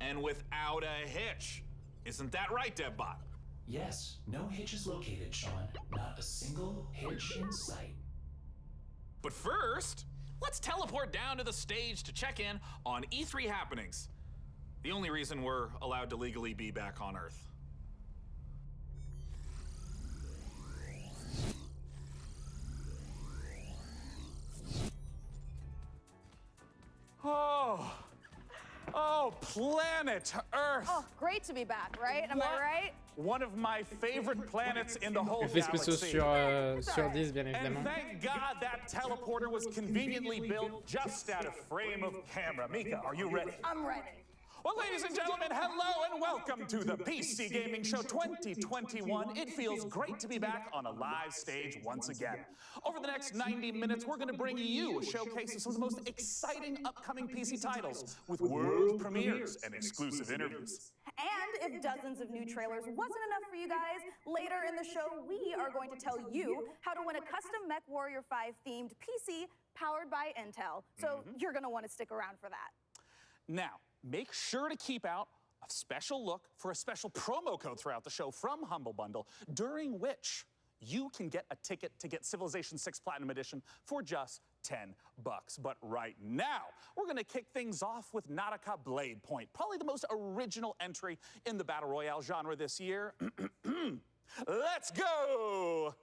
and without a hitch. Isn't that right, Debbot? Yes, no hitches located, Sean. Not a single hitch in sight. But first, let's teleport down to the stage to check in on E3 happenings. The only reason we're allowed to legally be back on Earth. Oh, planet Earth! Oh, great to be back, right? Am I right? One of my favorite planets in the whole Effets spéciaux galaxy. sur 10, bien And évidemment. thank God that teleporter was conveniently built just out of frame of camera. Mika, are you ready? I'm ready. Well, ladies and gentlemen, hello and welcome to the PC Gaming Show 2021. It feels great to be back on a live stage once again. Over the next 90 minutes, we're going to bring you a showcase of some of the most exciting upcoming PC titles with world premieres and exclusive interviews. And if dozens of new trailers wasn't enough for you guys, later in the show, we are going to tell you how to win a custom MechWarrior 5 themed PC powered by Intel. So you're going to want to stick around for that. Now, make sure to keep out a special look for a special promo code throughout the show from Humble Bundle, during which you can get a ticket to get Civilization 6 Platinum Edition for just $10. But right now, we're gonna kick things off with Nautica Blade Point, probably the most original entry in the Battle Royale genre this year. Let's go!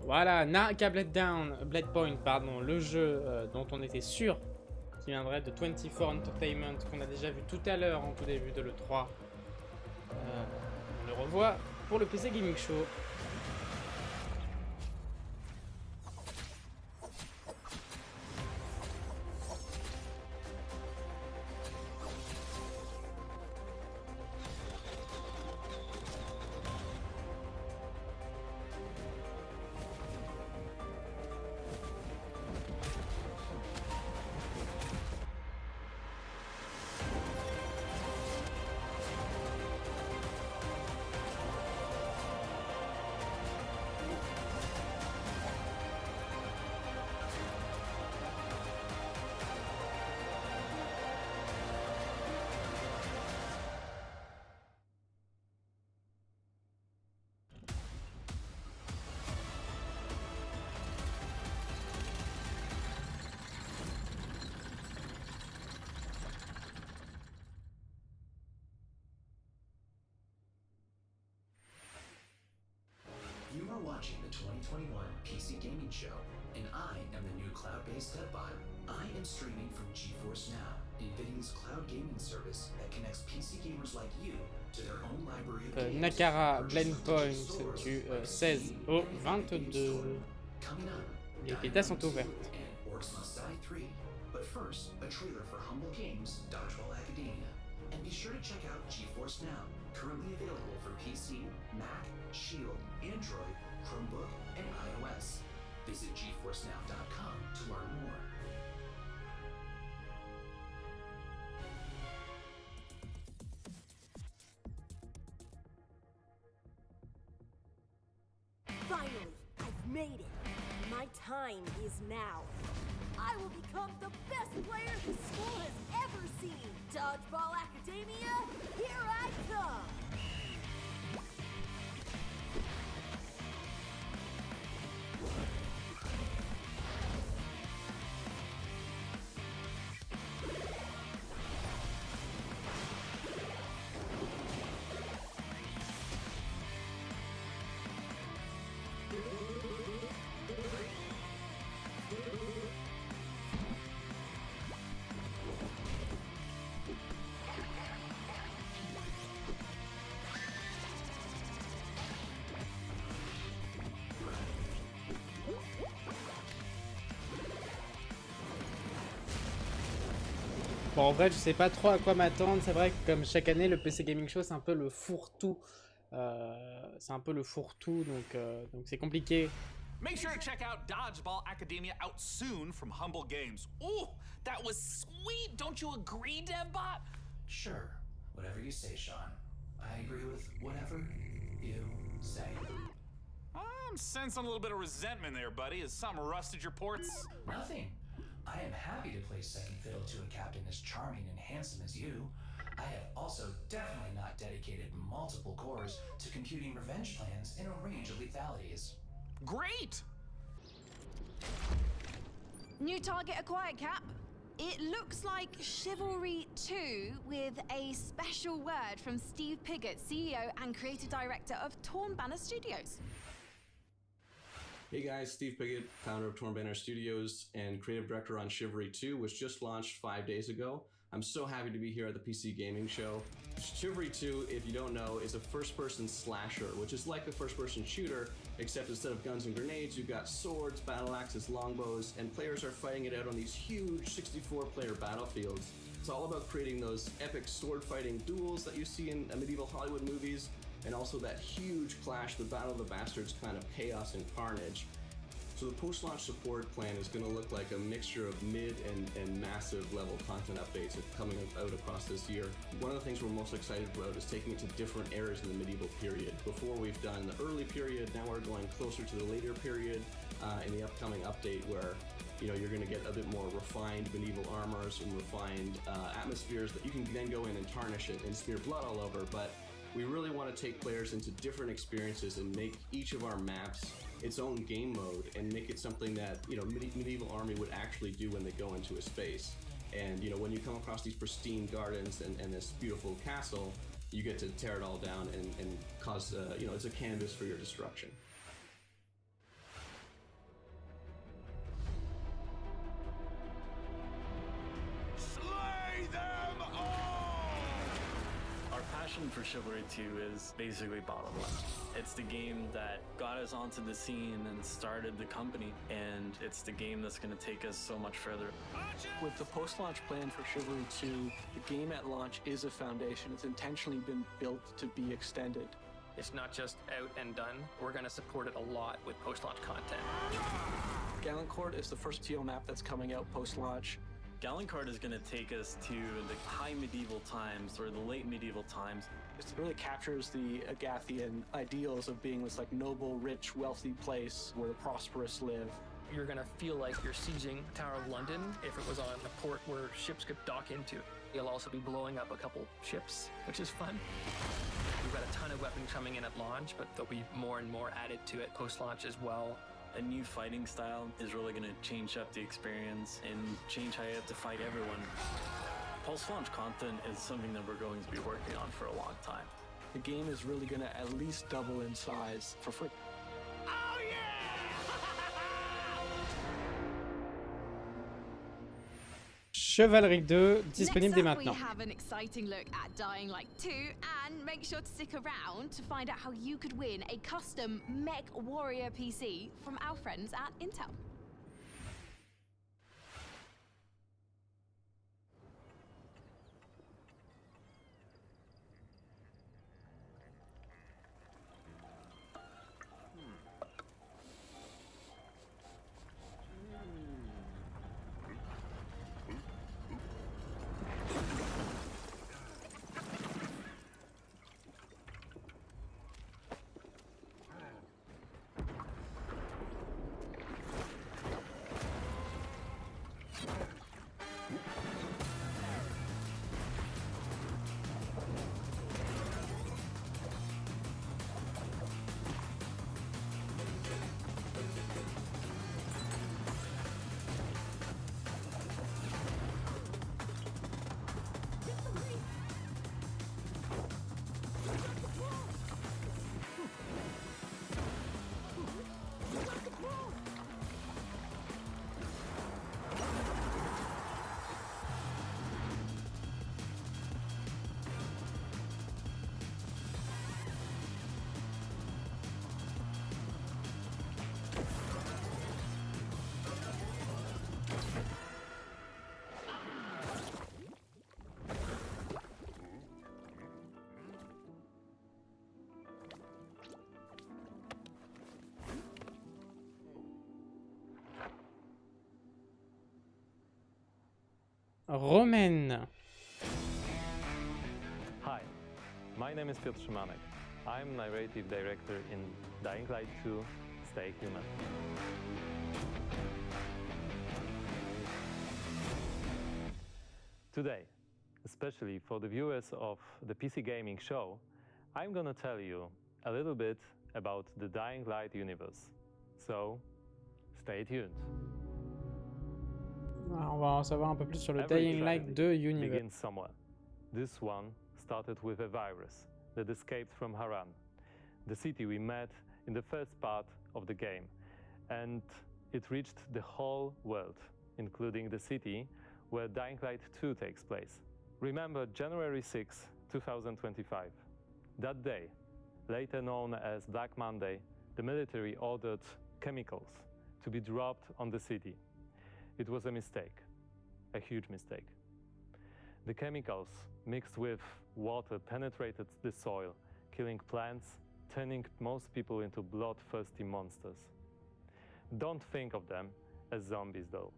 Voilà, Nautica Blade Point, pardon, le jeu dont on était sûr qui viendrait de 24 Entertainment, qu'on a déjà vu tout à l'heure en tout début de l'E3. On le revoit pour le PC Gaming Show. You are watching the 2021 PC Gaming Show, and I am the new cloud-based Deadbot. I am streaming from GeForce Now, NVIDIA's cloud gaming service that connects PC gamers like you to their own library of games. Nakara Blend Points du 16 au 22. Les bêtas sont ouvertes. And Orcs Must Die 3. But first, a trailer for Humble Games Dodgeball Academia. And be sure to check out GeForce Now, currently available for PC, Mac, Shield, Android, Chromebook, and iOS. Visit GeForceNow.com to learn more. Finally, I've made it. My time is now. I will become the best player the school has ever seen. Dodgeball Academia, here I come. Bon, en vrai, je sais pas trop à quoi m'attendre. C'est vrai que comme chaque année, le PC Gaming Show, c'est un peu le fourre-tout. Donc c'est compliqué. Make sure to check out Dodgeball Academia out soon from Humble Games. Ooh, that was sweet. Don't you agree, DevBot? Sure. Whatever you say, Sean. I agree with whatever you say. I'm sensing a little bit of resentment there, buddy. Has something rusted your ports? Nothing. I am happy to play second fiddle to a captain as charming and handsome as you. I have also definitely not dedicated multiple cores to computing revenge plans in a range of lethalities. Great! New target acquired, Cap. It looks like Chivalry 2 with a special word from Steve Piggott, CEO and creative director of Torn Banner Studios. Hey guys, Steve Piggott, founder of Torn Banner Studios and creative director on Chivalry 2, which just launched 5 days ago. I'm so happy to be here at the PC Gaming Show. Chivalry 2, if you don't know, is a first-person slasher, which is like a first-person shooter, except instead of guns and grenades, you've got swords, battle axes, longbows, and players are fighting it out on these huge 64-player battlefields. It's all about creating those epic sword-fighting duels that you see in medieval Hollywood movies, and also that huge clash, the Battle of the Bastards kind of chaos and carnage. So the post-launch support plan is going to look like a mixture of mid and massive level content updates coming out across this year. One of the things we're most excited about is taking it to different eras in the medieval period. Before we've done the early period, now we're going closer to the later period in the upcoming update where you're going to get a bit more refined medieval armors and refined atmospheres that you can then go in and tarnish it and smear blood all over. But we really want to take players into different experiences and make each of our maps its own game mode and make it something that medieval army would actually do when they go into a space. And when you come across these pristine gardens and this beautiful castle, you get to tear it all down and cause it's a canvas for your destruction. Slay them all! Our passion for Chivalry 2 is basically bottom line. It's the game that got us onto the scene and started the company, and it's the game that's going to take us so much further. With the post-launch plan for Chivalry 2, the game at launch is a foundation. It's intentionally been built to be extended. It's not just out and done. We're going to support it a lot with post-launch content. Gallant Court is the first TO map that's coming out post-launch. Gallant Court is going to take us to the high medieval times or the late medieval times. It really captures the Agathian ideals of being this noble, rich, wealthy place where the prosperous live. You're going to feel like you're sieging Tower of London if it was on a port where ships could dock into. You'll also be blowing up a couple ships, which is fun. We've got a ton of weapons coming in at launch, but there'll be more and more added to it post-launch as well. A new fighting style is really going to change up the experience and change how you have to fight everyone. Post-launch content is something that we're going to be working on for a long time. The game is really going to at least double in size for free. Oh yeah! Chevalerie 2, disponible dès Next up, maintenant. we have an exciting look at Dying Light 2, and make sure to stick around to find out how you could win a custom Mech Warrior PC from our friends at Intel. Romaine. Hi, my name is Piotr Szymanek. I'm narrative director in Dying Light 2, Stay Human. Today, especially for the viewers of the PC Gaming Show, I'm gonna tell you a little bit about the Dying Light universe. So, stay tuned. Alors, on va en savoir un peu plus sur le Every Dying Light tragedy 2 universe. begins somewhere. This one started with a virus that escaped from Haran, the city we met in the first part of the game, and it reached the whole world, including the city where Dying Light 2 takes place. Remember January 6, 2025. That day, later known as Black Monday, the military ordered chemicals to be dropped on the city. It was a mistake, a huge mistake. The chemicals mixed with water penetrated the soil, killing plants, turning most people into bloodthirsty monsters. Don't think of them as zombies though.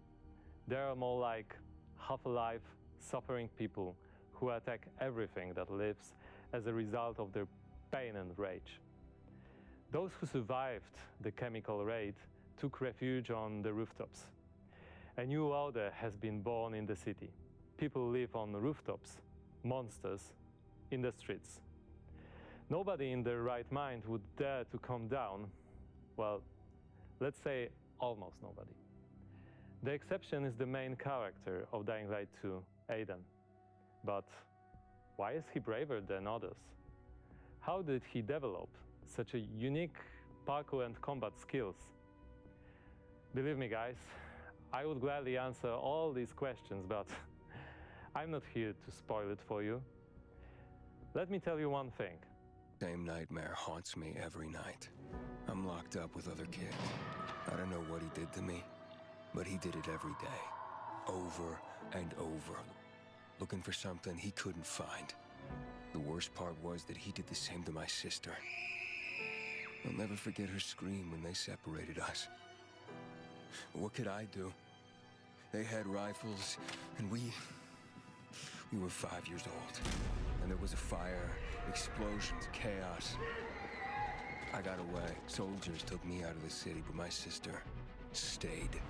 They are more like half-alive, suffering people who attack everything that lives as a result of their pain and rage. Those who survived the chemical raid took refuge on the rooftops. A new order has been born in the city. People live on rooftops, monsters in the streets. Nobody in their right mind would dare to come down. Well, let's say almost nobody. The exception is the main character of Dying Light 2, Aiden. But why is he braver than others? How did he develop such a unique parkour and combat skills? Believe me, guys, I would gladly answer all these questions, but I'm not here to spoil it for you. Let me tell you one thing. Same nightmare haunts me every night. I'm locked up with other kids. I don't know what he did to me, but he did it every day. Over and over. Looking for something he couldn't find. The worst part was that he did the same to my sister. I'll never forget her scream when they separated us. What could I do? They had rifles, and we were 5 years old. And there was a fire, explosions, chaos. I got away. Soldiers took me out of the city, but my sister stayed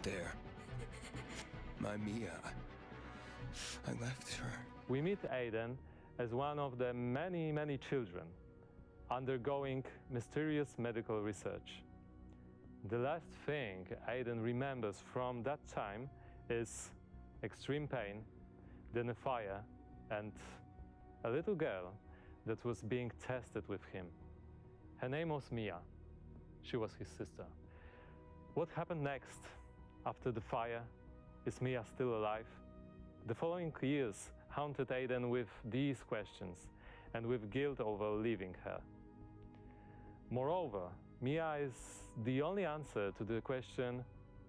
there. My Mia. I left her. We meet Aiden as one of the many, many children undergoing mysterious medical research. The last thing Aiden remembers from that time is extreme pain, then a fire, and a little girl that was being tested with him. Her name was Mia. She was his sister. What happened next, after the fire, Is Mia still alive? The following years haunted Aiden with these questions and with guilt over leaving her. Moreover, Mia is the only answer to the question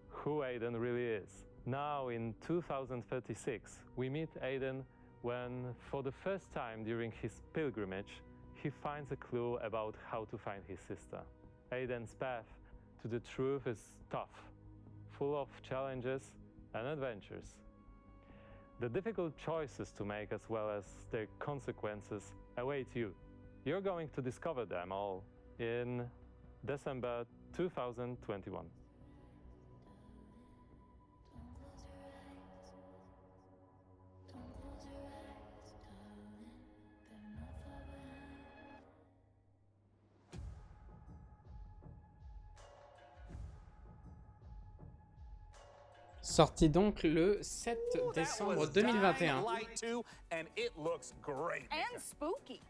who Aiden really is. Now in 2036, we meet Aiden when, for the first time during his pilgrimage, he finds a clue about how to find his sister. Aiden's path to the truth is tough, full of challenges and adventures. The difficult choices to make, as well as their consequences, await you. You're going to discover them all in December 2021. Sorti donc le 7 décembre 2021. And it looks great. And spooky.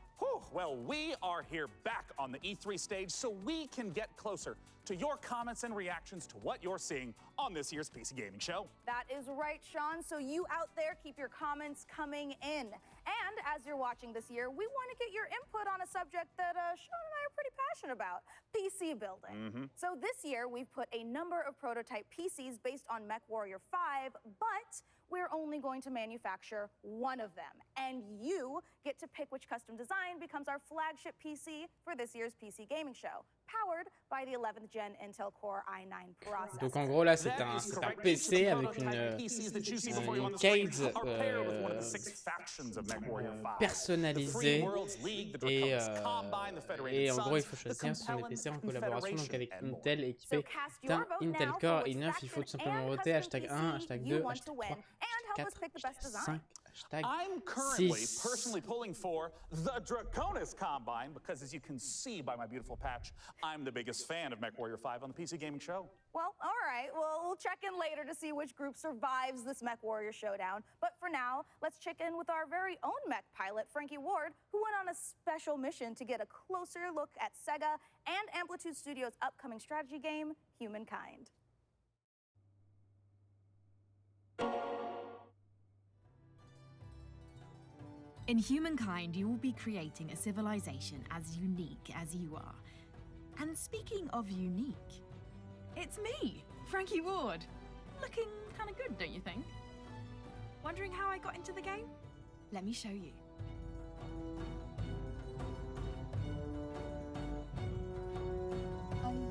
Well, we are here back on the E3 stage so we can get closer to your comments and reactions to what you're seeing on this year's PC Gaming Show. That is right, Sean. So you out there, keep your comments coming in. And as you're watching this year, we want to get your input on a subject that Sean and I are pretty passionate about, PC building. So this year, we've put a number of prototype PCs based on MechWarrior 5, but we're only going to manufacture one of them. And you get to pick which custom design becomes our flagship PC for this year's PC Gaming Show, powered by the 11th Gen Intel Core i9 processor. Donc en gros là c'est un PC avec une case personnalisée et en gros il faut choisir, ce sont des PC en collaboration donc avec Intel équipés d'un Intel Core i9. Il faut tout simplement voter hashtag 1, hashtag 2, hashtag 3, hashtag 4, hashtag 5, hashtag I'm currently 6. personally pulling for the Draconis Combine because, as you can see by my beautiful patch, I'm the biggest fan of MechWarrior 5 on the PC Gaming Show. Well, all right. Well, we'll check in later to see which group survives this MechWarrior showdown. But for now, let's check in with our very own mech pilot, Frankie Ward, who went on a special mission to get a closer look at Sega and Amplitude Studios' upcoming strategy game, Humankind. In Humankind, you will be creating a civilization as unique as you are. And speaking of unique, it's me, Frankie Ward. Looking kind of good, don't you think? Wondering how I got into the game? Let me show you. Are you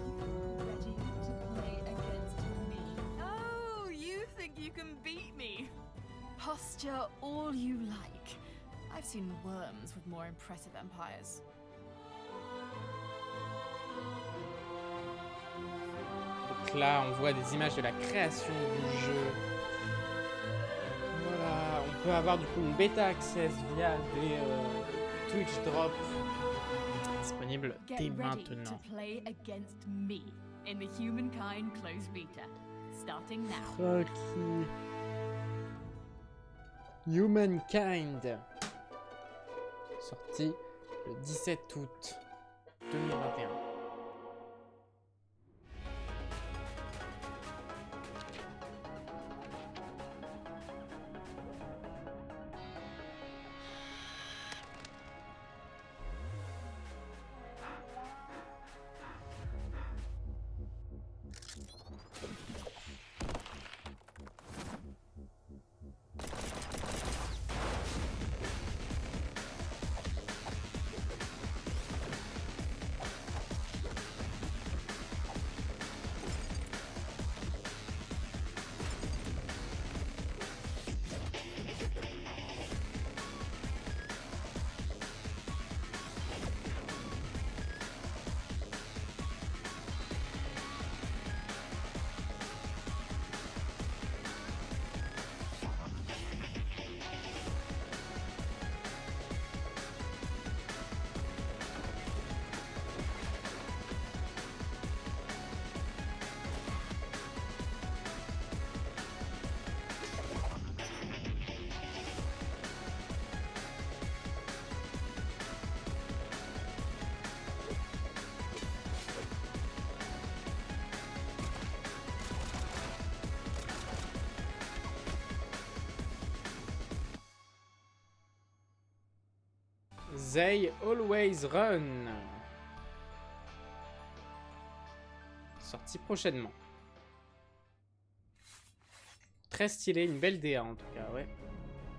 ready to play against me? Oh, you think you can beat me? Posture all you like. I've seen worms with more impressive empires. Donc là, on voit des images de la création du jeu. Voilà, on peut avoir du coup une bêta access via des Twitch drops disponibles dès maintenant. To play against me in the Humankind closed beta, starting now. Frankie. Humankind. Sorti le 17 août 2021. They Always Run. Sorti prochainement. Très stylé, une belle DA en tout cas, ouais.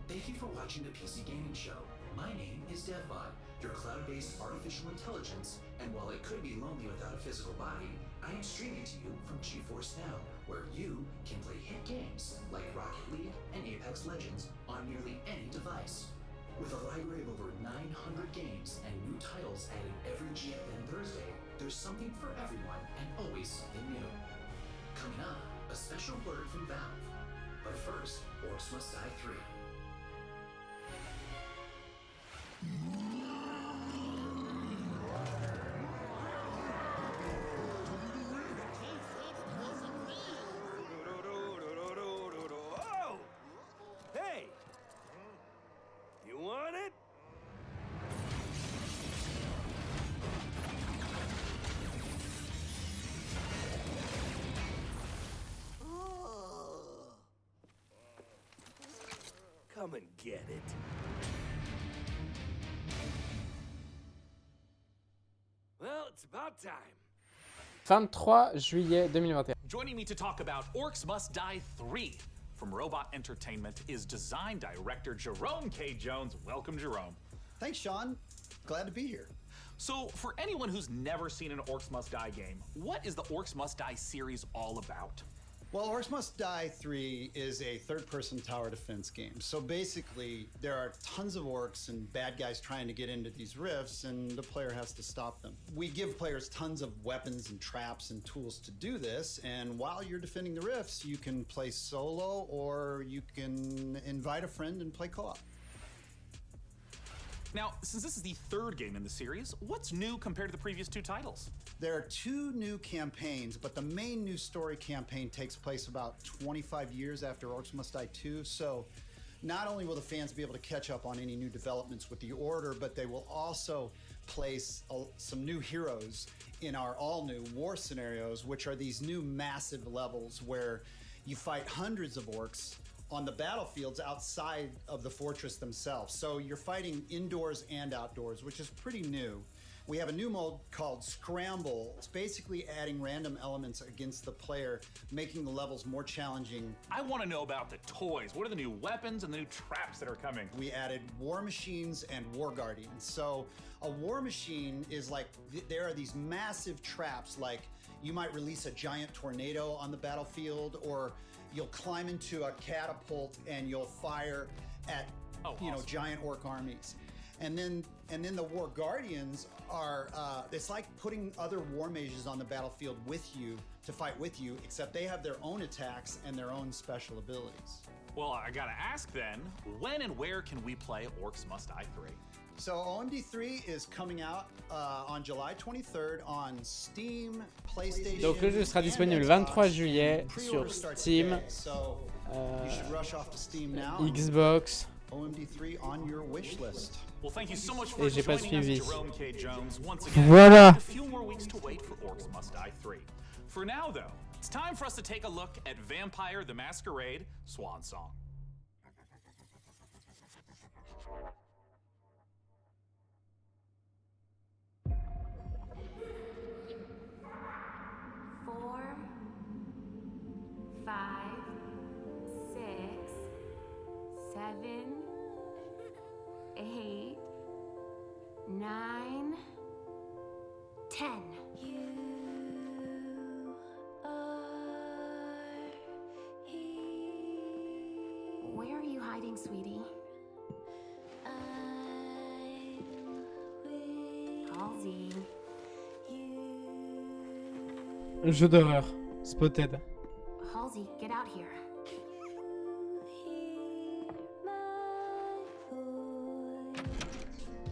Thank you for watching the PC Gaming Show. My name is DevBot, your cloud-based artificial intelligence, and while it could be lonely without a physical body, I am streaming to you from GeForce Now, where you can play hit games like Rocket League and Apex Legends on nearly any device. With a library of over 900 games and new titles added every GFN Thursday, there's something for everyone and always something new. Coming up, a special word from Valve. But first, Orcs Must Die 3. Oh! Hey! You want it? Come and get it. Well, it's about time. 23 juillet 2021. Joining me to talk about Orcs Must Die 3 from Robot Entertainment is design director Jerome K. Jones. Welcome, Jerome. Thanks, Sean. Glad to be here. So, for anyone who's never seen an Orcs Must Die game, what is the Orcs Must Die series all about? Well, Orcs Must Die 3 is a third-person tower defense game. So basically, there are tons of orcs and bad guys trying to get into these rifts, and the player has to stop them. We give players tons of weapons and traps and tools to do this, and while you're defending the rifts, you can play solo, or you can invite a friend and play co-op. Now, since this is the third game in the series, what's new compared to the previous two titles? There are two new campaigns, but the main new story campaign takes place about 25 years after Orcs Must Die 2, so not only will the fans be able to catch up on any new developments with the Order, but they will also place some new heroes in our all-new war scenarios, which are these new massive levels where you fight hundreds of orcs on the battlefields outside of the fortress themselves. So you're fighting indoors and outdoors, which is pretty new. We have a new mode called Scramble. It's basically adding random elements against the player, making the levels more challenging. I want to know about the toys. What are the new weapons and the new traps that are coming? We added war machines and war guardians. So a war machine is like, there are these massive traps, like you might release a giant tornado on the battlefield, or you'll climb into a catapult and you'll fire at giant orc armies. And then the War Guardians are, it's like putting other war mages on the battlefield with you to fight with you, except they have their own attacks and their own special abilities. Well, I gotta ask then, when and where can we play Orcs Must Die 3? So OMD3 is coming out on July 23rd on Steam, PlayStation. Donc le jeu sera disponible le 23 juillet sur Steam, Xbox. OMD3 on your wish list. Well, thank you so much for joining us, Jerome K. Jones. Once again, Voilà. a few more weeks to wait for Orcs Must Die 3. For now, though, it's time for us to take a look at Vampire the Masquerade Swan Song. Where are you hiding, sweetie? Halsey. Jeu d'horreur. Spotted. Halsey, get out here.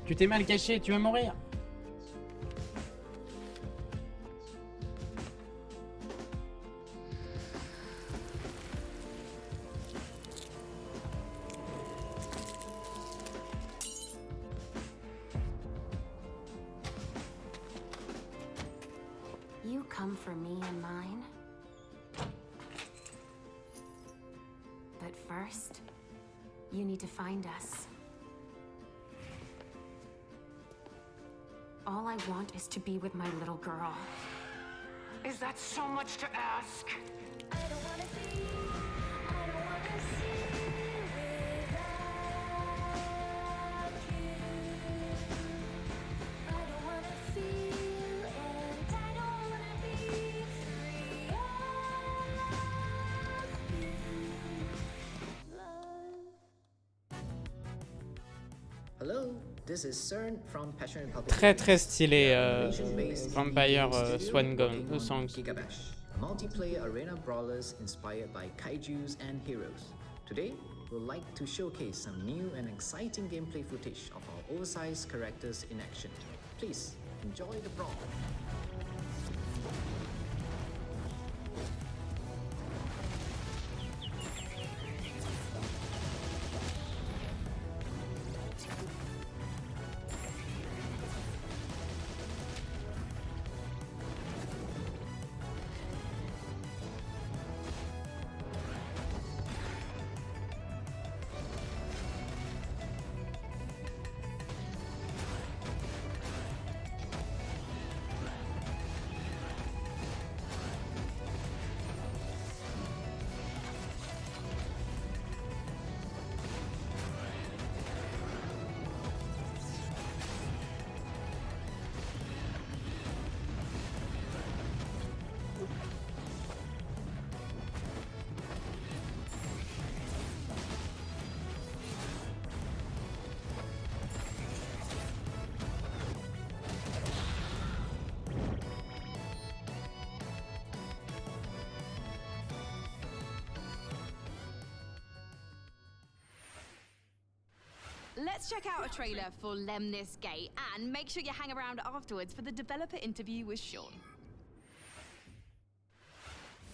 Tu t'es mal caché, tu vas mourir. You come for me and mine. But first, you need to find us. all I want is to be with my little girl. Is that so much to ask? Hello, this is CERN from Passion Republic. Très stylé Vampire Swan Songs. Gigabash, multiplayer arena brawlers inspired by kaijus and heroes. Today, we'd like to showcase some new and exciting gameplay footage of our oversized characters in action. Please enjoy the brawl. Let's check out a trailer for Lemnis Gate and make sure you hang around afterwards for the developer interview with Sean.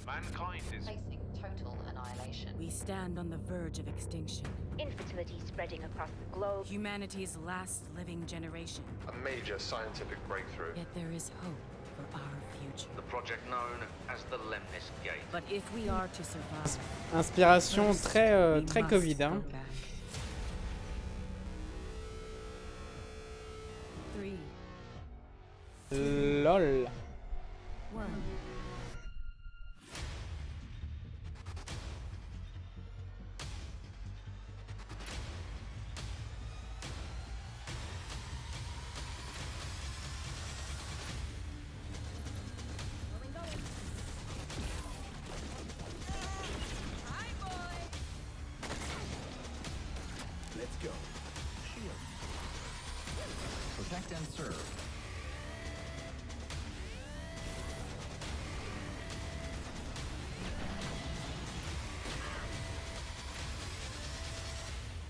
Mankind is facing total annihilation. We stand on the verge of extinction. Infertility spreading across the globe. Humanity's last living generation. a major scientific breakthrough. Yet there is hope for our future. The project known as the Lemnis Gate. But if we are to survive, Inspiration très très must Covid, go hein. back. 3, LOL. 1. Let's go. Shield. Protect and serve.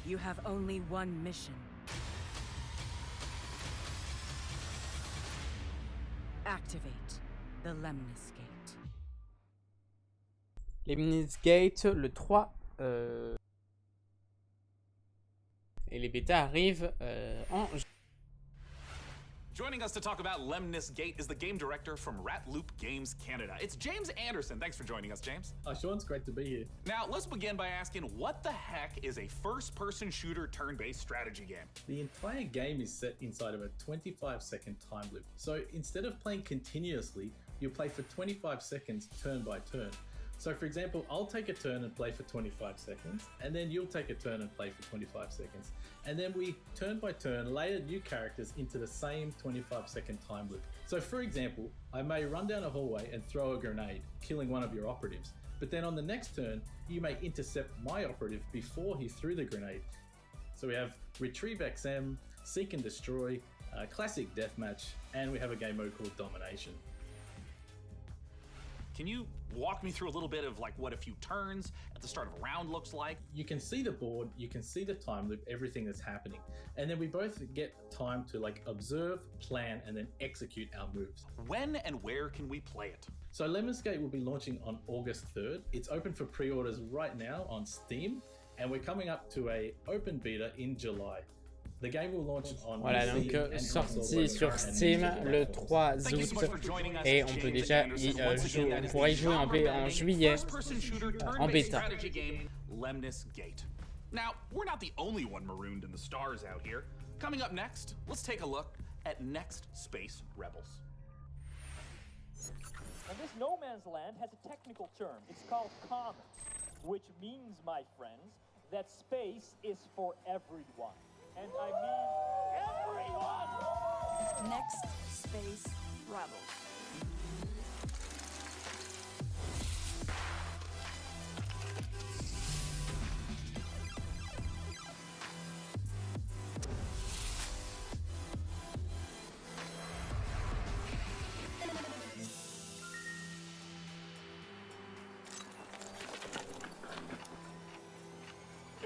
You have only one mission. Activate the Lemnis Gate. Lemnis Gate le 3. Et les bêtas arrivent en... Joining us to talk about Lemnis Gate is the game director from Rat Loop Games Canada. It's James Anderson. Thanks for joining us, James. Sean, it's great to be here. Now, let's begin by asking, what the heck is a first-person shooter turn-based strategy game? The entire game is set inside of a 25-second time loop. So instead of playing continuously, you'll play for 25 seconds turn by turn. So for example, I'll take a turn and play for 25 seconds, and then you'll take a turn and play for 25 seconds. And then we, turn by turn, layer new characters into the same 25-second time loop. So for example, I may run down a hallway and throw a grenade, killing one of your operatives. But then on the next turn, you may intercept my operative before he threw the grenade. So we have Retrieve XM, Seek and Destroy, Classic Deathmatch, and we have a game mode called Domination. Can you walk me through a little bit of like what a few turns at the start of a round looks like? You can see the board, you can see the time loop, everything that's happening. And then we both get time to like observe, plan, and then execute our moves. When and where can we play it? So Lemnis Gate will be launching on August 3rd. It's open for pre-orders right now on Steam, and we're coming up to a open beta in July. The game will launch on Voilà, PC donc and sorti console sur Steam le 3 août et on peut déjà on pourra y jouer en juillet en bêta. Lemnis Gate. Now, we're not the only one marooned in the stars out here. Coming up next, let's take a look at Next Space Rebels. And this no man's land has a technical term. It's called common, which means, my friends, that space is for everyone. And I mean everyone! Next Space Rebels.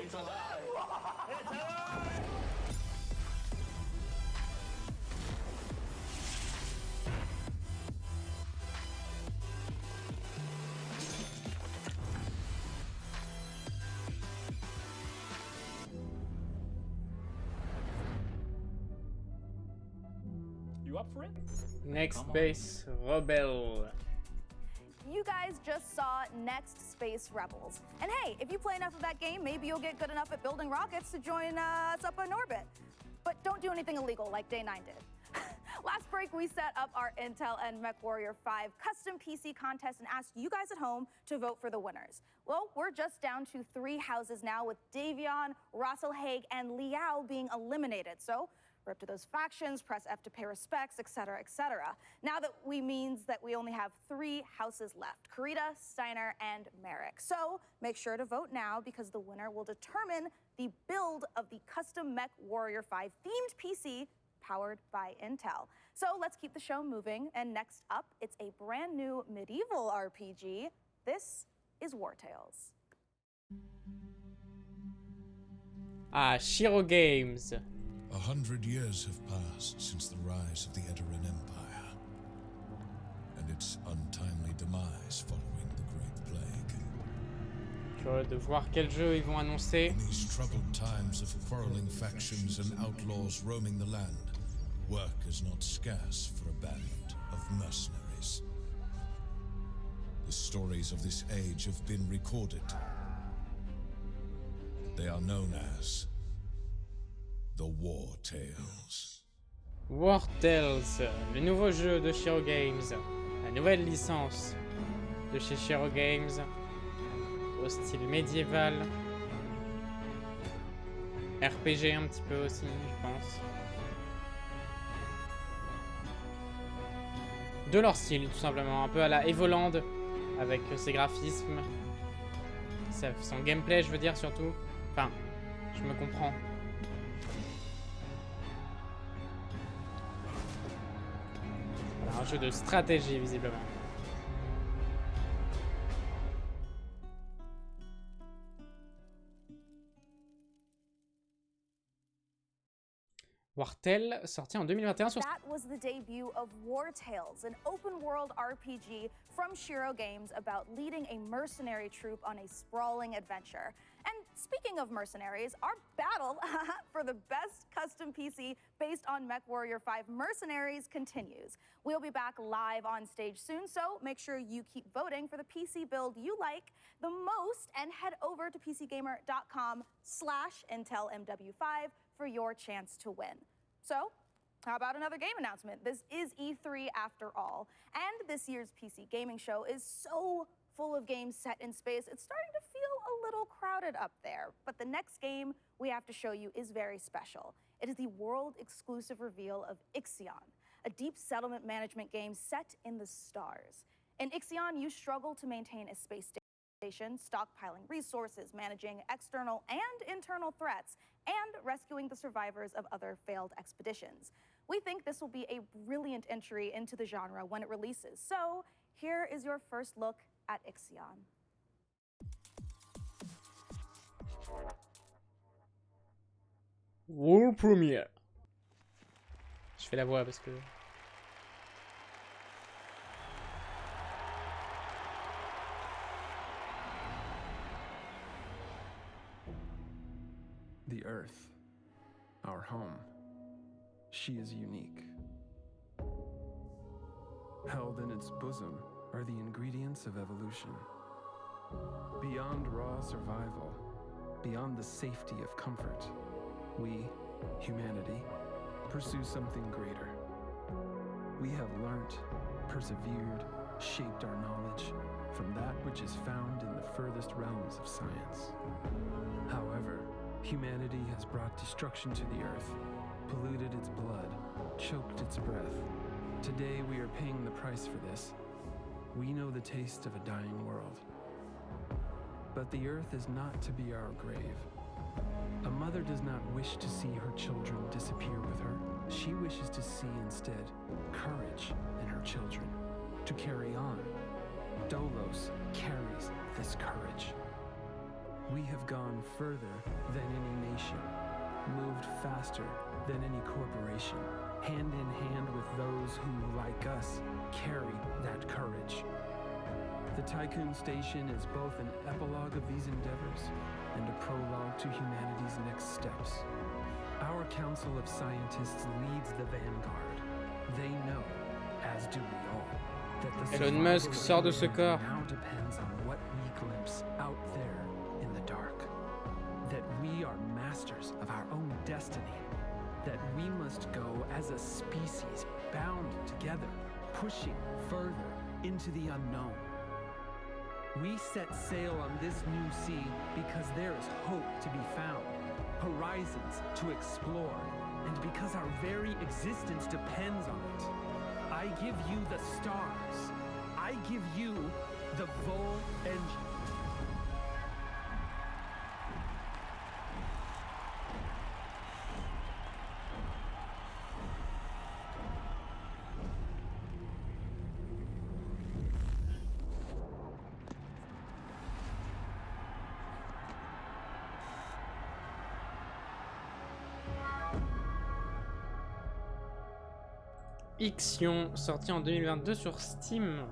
It's alive! It's alive! You up for it? Next Space Rebel. You guys just saw Next Space Rebels. And hey, if you play enough of that game, maybe you'll get good enough at building rockets to join us up in orbit. But don't do anything illegal like Day 9 did. Last break, we set up our Intel and MechWarrior 5 custom PC contest and asked you guys at home to vote for the winners. Well, we're just down to 3 houses now, with Davion, Russell Haig, and Liao being eliminated. So rip to those factions, press F to pay respects, etc., etc. Now that means that we only have 3 houses left: Karita, Steiner, and Merrick. So make sure to vote now, because the winner will determine the build of the custom MechWarrior 5 themed PC powered by Intel. So let's keep the show moving, and next up, it's a brand new medieval RPG. This is War Tales. Shiro Games. 100 years have passed since the rise of the Edoran Empire, and its untimely demise following the Great Plague. Curieux de voir quel jeu ils vont annoncer. In these troubled times of quarreling factions and outlaws roaming the land, work is not scarce for a band of mercenaries. The stories of this age have been recorded. They are known as the War Tales. War Tales, le nouveau jeu de Shiro Games, la nouvelle licence de chez Shiro Games, au style médiéval, RPG un petit peu aussi, je pense. De leur style, tout simplement, un peu à la Evoland, avec ses graphismes, son gameplay, je veux dire, surtout. Enfin, je me comprends. Un jeu de stratégie, visiblement. Wartel, sorti en 2021 sur... That was the debut of War Tales, an open-world RPG from Shiro Games about leading a mercenary troop on a sprawling adventure. And speaking of mercenaries, our battle for the best custom PC based on MechWarrior 5 Mercenaries continues. We'll be back live on stage soon, so make sure you keep voting for the PC build you like the most, and head over to pcgamer.com/IntelMW5 for your chance to win. So, how about another game announcement? This is E3 after all, and this year's PC gaming show is so full of games set in space, it's starting to feel a little crowded up there. But the next game we have to show you is very special. It is the world-exclusive reveal of Ixion, a deep settlement management game set in the stars. In Ixion, you struggle to maintain a space station, stockpiling resources, managing external and internal threats, and rescuing the survivors of other failed expeditions. We think this will be a brilliant entry into the genre when it releases. So here is your first look at Ixion. World Premiere. Je fais la voix parce que... The Earth, our home, she is unique. Held in its bosom are the ingredients of evolution. Beyond raw survival, beyond the safety of comfort, we, humanity, pursue something greater. We have learnt, persevered, shaped our knowledge from that which is found in the furthest realms of science. However, humanity has brought destruction to the earth, polluted its blood, choked its breath. Today we are paying the price for this. We know the taste of a dying world. But the earth is not to be our grave. A mother does not wish to see her children disappear with her. She wishes to see instead courage in her children, to carry on. Dolos carries this courage. We have gone further than any nation, moved faster than any corporation, hand in hand with those who, like us, carry that courage. The Tycoon Station is both an epilogue of these endeavors and a prologue to humanity's next steps. Our Council of Scientists leads the vanguard. They know, as do we all, that the Elon Musk sort de ce corps. now depends on what we glimpse out there in the dark. That we are masters of our own destiny. That we must go as a species bound together, pushing further into the unknown. We set sail on this new sea because there is hope to be found, horizons to explore, and because our very existence depends on it. I give you the stars. I give you the Vol engine. Ixion, sorti en 2022 sur Steam.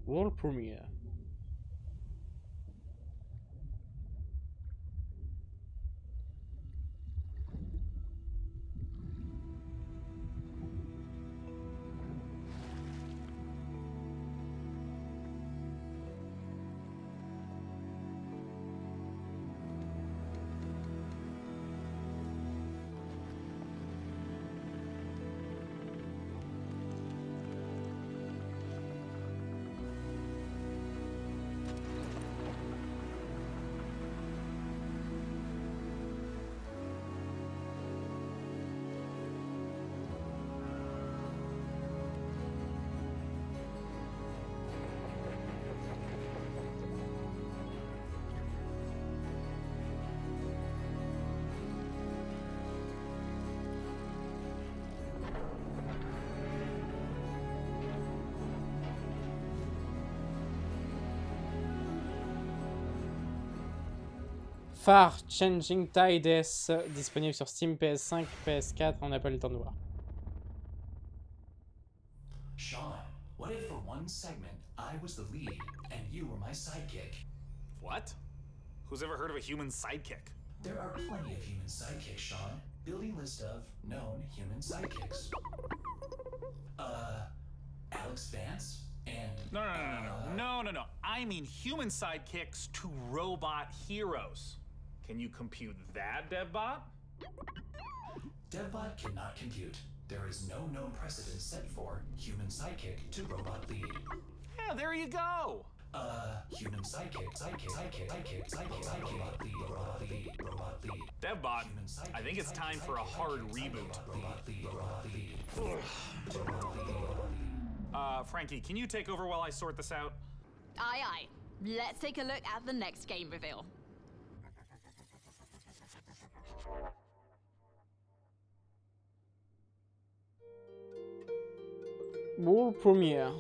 World Premiere. Far Changing Tides, disponible sur Steam, PS5, PS4, on n'a pas le temps de voir. Sean, what if for one segment I was the lead and you were my sidekick? What? Who's ever heard of a human sidekick? There are plenty of human sidekicks, Sean. Building list of known human sidekicks. Alex Vance and... No. I mean human sidekicks to robot heroes. Can you compute that, DevBot? DevBot cannot compute. There is no known precedent set for human sidekick to robot lead. Yeah, there you go. Human sidekick, robot lead. DevBot, I think it's time for a hard reboot. Frankie, can you take over while I sort this out? Aye, aye. Let's take a look at the next game reveal. World Premiere.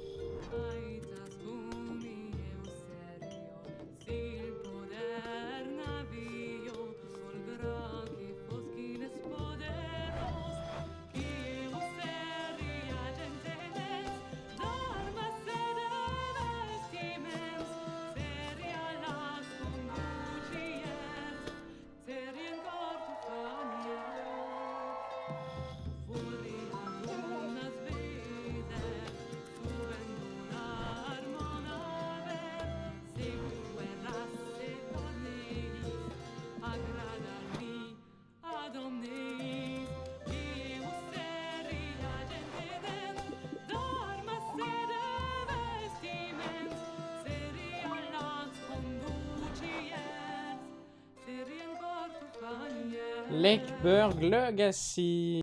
Lakeburg Legacy.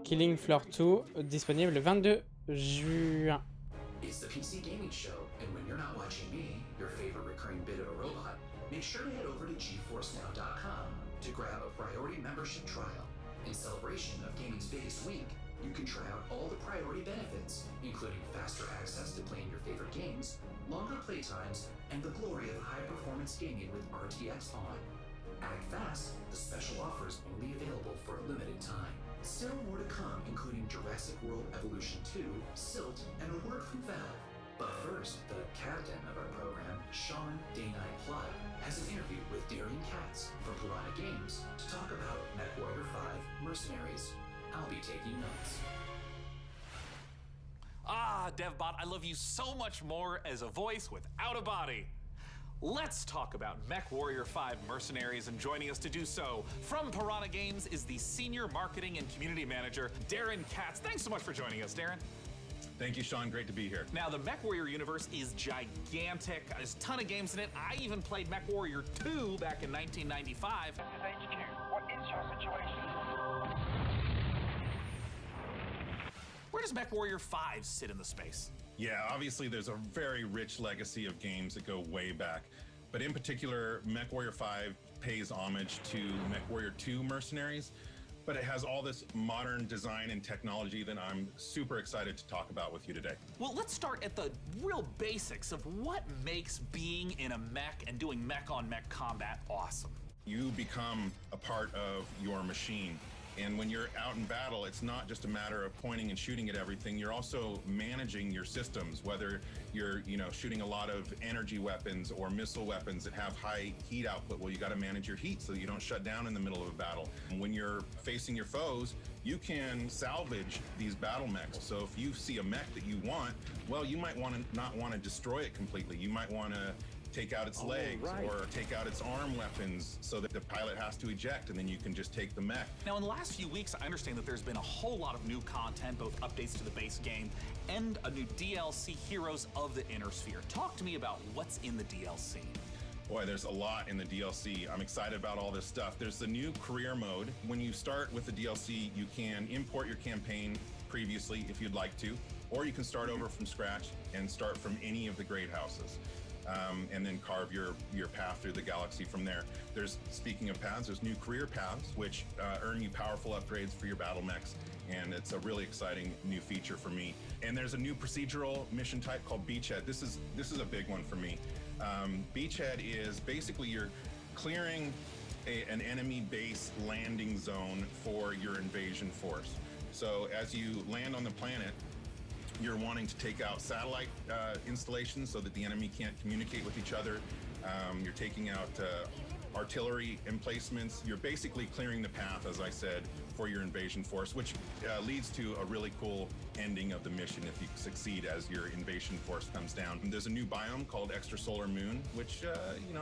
Killing Floor 2, disponible le 22 juin. It's the PC Gaming Show, and when you're not watching me, your favorite recurring bit of a robot, make sure to head over to jour4now.com to grab a priority membership trial. In celebration of gaming's biggest week, you can try out all the priority benefits, including faster access to playing your favorite games, longer playtimes, and the glory of high-performance gaming with RTX on. Act fast, the special offer is only available for a limited time. Still more to come, including Jurassic World Evolution 2, Silt, and a word from Valve. But first, the captain of our program, Sean Day9 Flood, has an interview with Darian Katz from Piranha Games to talk about MechWarrior 5 Mercenaries. I'll be taking notes. Ah, DevBot, I love you so much more as a voice without a body. Let's talk about MechWarrior 5 Mercenaries, and joining us to do so from Piranha Games is the Senior Marketing and Community Manager, Darren Katz. Thanks so much for joining us, Darren. Thank you, Sean. Great to be here. Now, the MechWarrior universe is gigantic. There's a ton of games in it. I even played MechWarrior 2 back in 1995. This is HQ. What is your situation? Where does MechWarrior 5 sit in the space? Yeah, obviously there's a very rich legacy of games that go way back. But in particular, MechWarrior 5 pays homage to MechWarrior 2 Mercenaries, but it has all this modern design and technology that I'm super excited to talk about with you today. Well, let's start at the real basics of what makes being in a mech and doing mech-on-mech combat awesome. You become a part of your machine. And when you're out in battle, it's not just a matter of pointing and shooting at everything. You're also managing your systems, whether you're, shooting a lot of energy weapons or missile weapons that have high heat output. Well, you got to manage your heat so that you don't shut down in the middle of a battle. And when you're facing your foes, you can salvage these battle mechs. So if you see a mech that you want, well, you might not want to destroy it completely. You might want to take out its legs or take out its arm weapons so that the pilot has to eject, and then you can just take the mech. Now, in the last few weeks, I understand that there's been a whole lot of new content, both updates to the base game and a new DLC, Heroes of the Inner Sphere. Talk to me about what's in the DLC. Boy, there's a lot in the DLC. I'm excited about all this stuff. There's the new career mode. When you start with the DLC, you can import your campaign previously if you'd like to, or you can start over from scratch and start from any of the great houses. And then carve your path through the galaxy from there. Speaking of paths, there's new career paths, which earn you powerful upgrades for your battle mechs, and it's a really exciting new feature for me. And there's a new procedural mission type called Beachhead. This is a big one for me. Beachhead is basically you're clearing an enemy base landing zone for your invasion force. So as you land on the planet, you're wanting to take out satellite installations so that the enemy can't communicate with each other. You're taking out artillery emplacements. You're basically clearing the path, as I said, for your invasion force, which leads to a really cool ending of the mission if you succeed as your invasion force comes down. And there's a new biome called Extrasolar Moon, which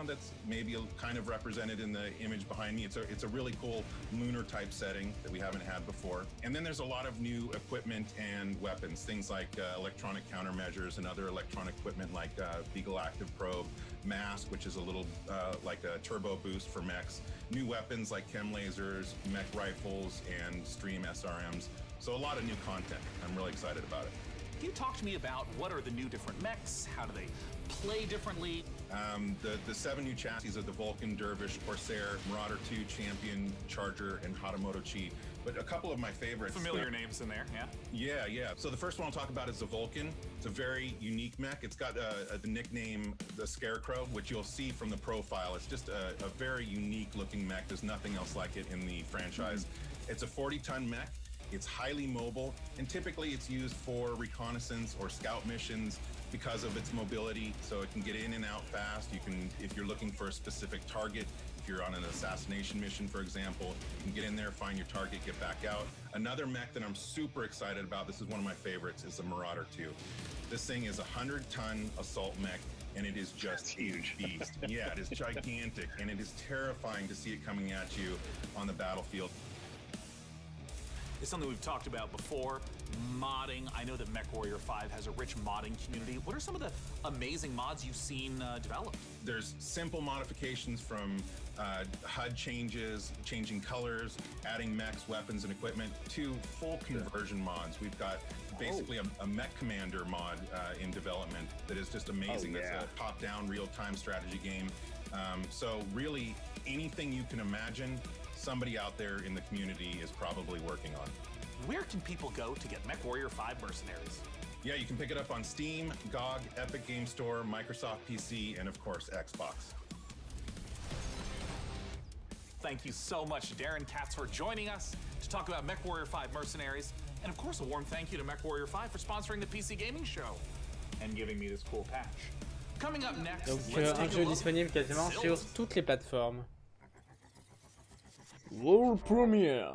that's maybe kind of represented in the image behind me. It's a really cool lunar type setting that we haven't had before. And then there's a lot of new equipment and weapons, things like electronic countermeasures and other electronic equipment like Beagle Active Probe, Mask, which is a little like a turbo boost for mechs, new weapons like chem lasers, mech rifles, and stream SRMs. So a lot of new content. I'm really excited about it. Can you talk to me about what are the new different mechs? How do they play differently? The 7 new chassis of the Vulcan, Dervish, Corsair, Marauder 2, Champion, Charger, and Hatamoto Chi. But a couple of my favorites. Familiar names in there, yeah? Yeah. So the first one I'll talk about is the Vulcan. It's a very unique mech. It's got the nickname, the Scarecrow, which you'll see from the profile. It's just a very unique looking mech. There's nothing else like it in the franchise. It's a 40-ton mech. It's highly mobile, and typically it's used for reconnaissance or scout missions because of its mobility, so it can get in and out fast. You can, if you're looking for a specific target, if you're on an assassination mission, for example, you can get in there, find your target, get back out. Another mech that I'm super excited about, this is one of my favorites, is the Marauder 2. This thing is a 100-ton assault mech, and it is just huge beast. Yeah, it is gigantic, and it is terrifying to see it coming at you on the battlefield. It's something we've talked about before, modding. I know that MechWarrior 5 has a rich modding community. What are some of the amazing mods you've seen developed? There's simple modifications from HUD changes, changing colors, adding mechs, weapons, and equipment, to full conversion mods. We've got basically a mech commander mod in development that is just amazing. That's a top-down real-time strategy game. So really, anything you can imagine, somebody out there in the community is probably working on. Where can people go to get MechWarrior 5 Mercenaries? Yeah, you can pick it up on Steam, GOG, Epic Game Store, Microsoft PC, and of course, Xbox. Thank you so much, Darren Katz, for joining us to talk about MechWarrior 5 Mercenaries. And of course, a warm thank you to MechWarrior 5 for sponsoring the PC Gaming Show and giving me this cool patch. Coming up next, donc un jeu disponible quasiment sur toutes les plateformes. World Premiere.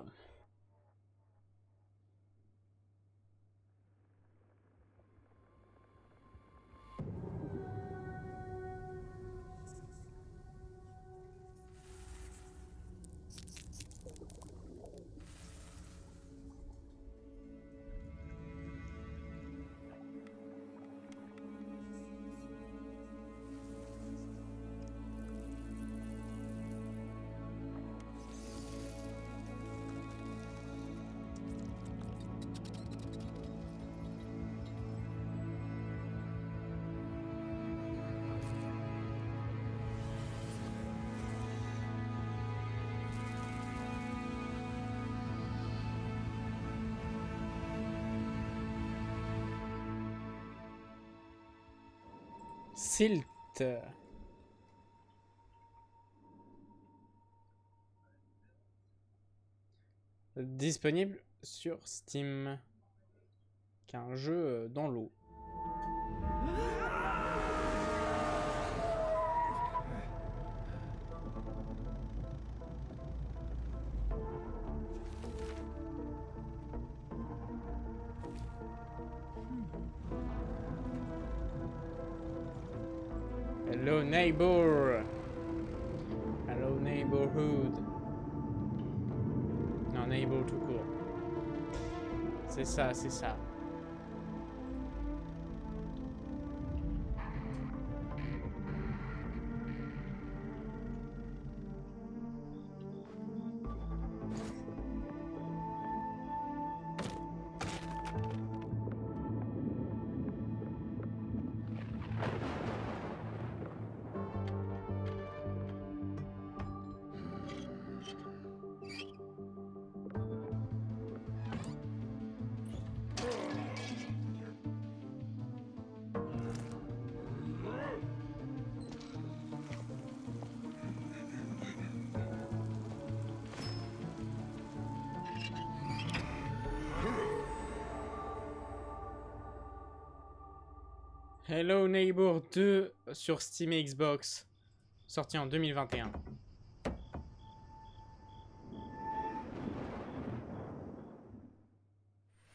Silt. Disponible sur Steam. Qu'un jeu dans l'eau. Hello neighbor. Hello neighborhood. Non, neighbor tout court. C'est ça, c'est ça. Hello Neighbor 2 sur Steam et Xbox, sorti en 2021.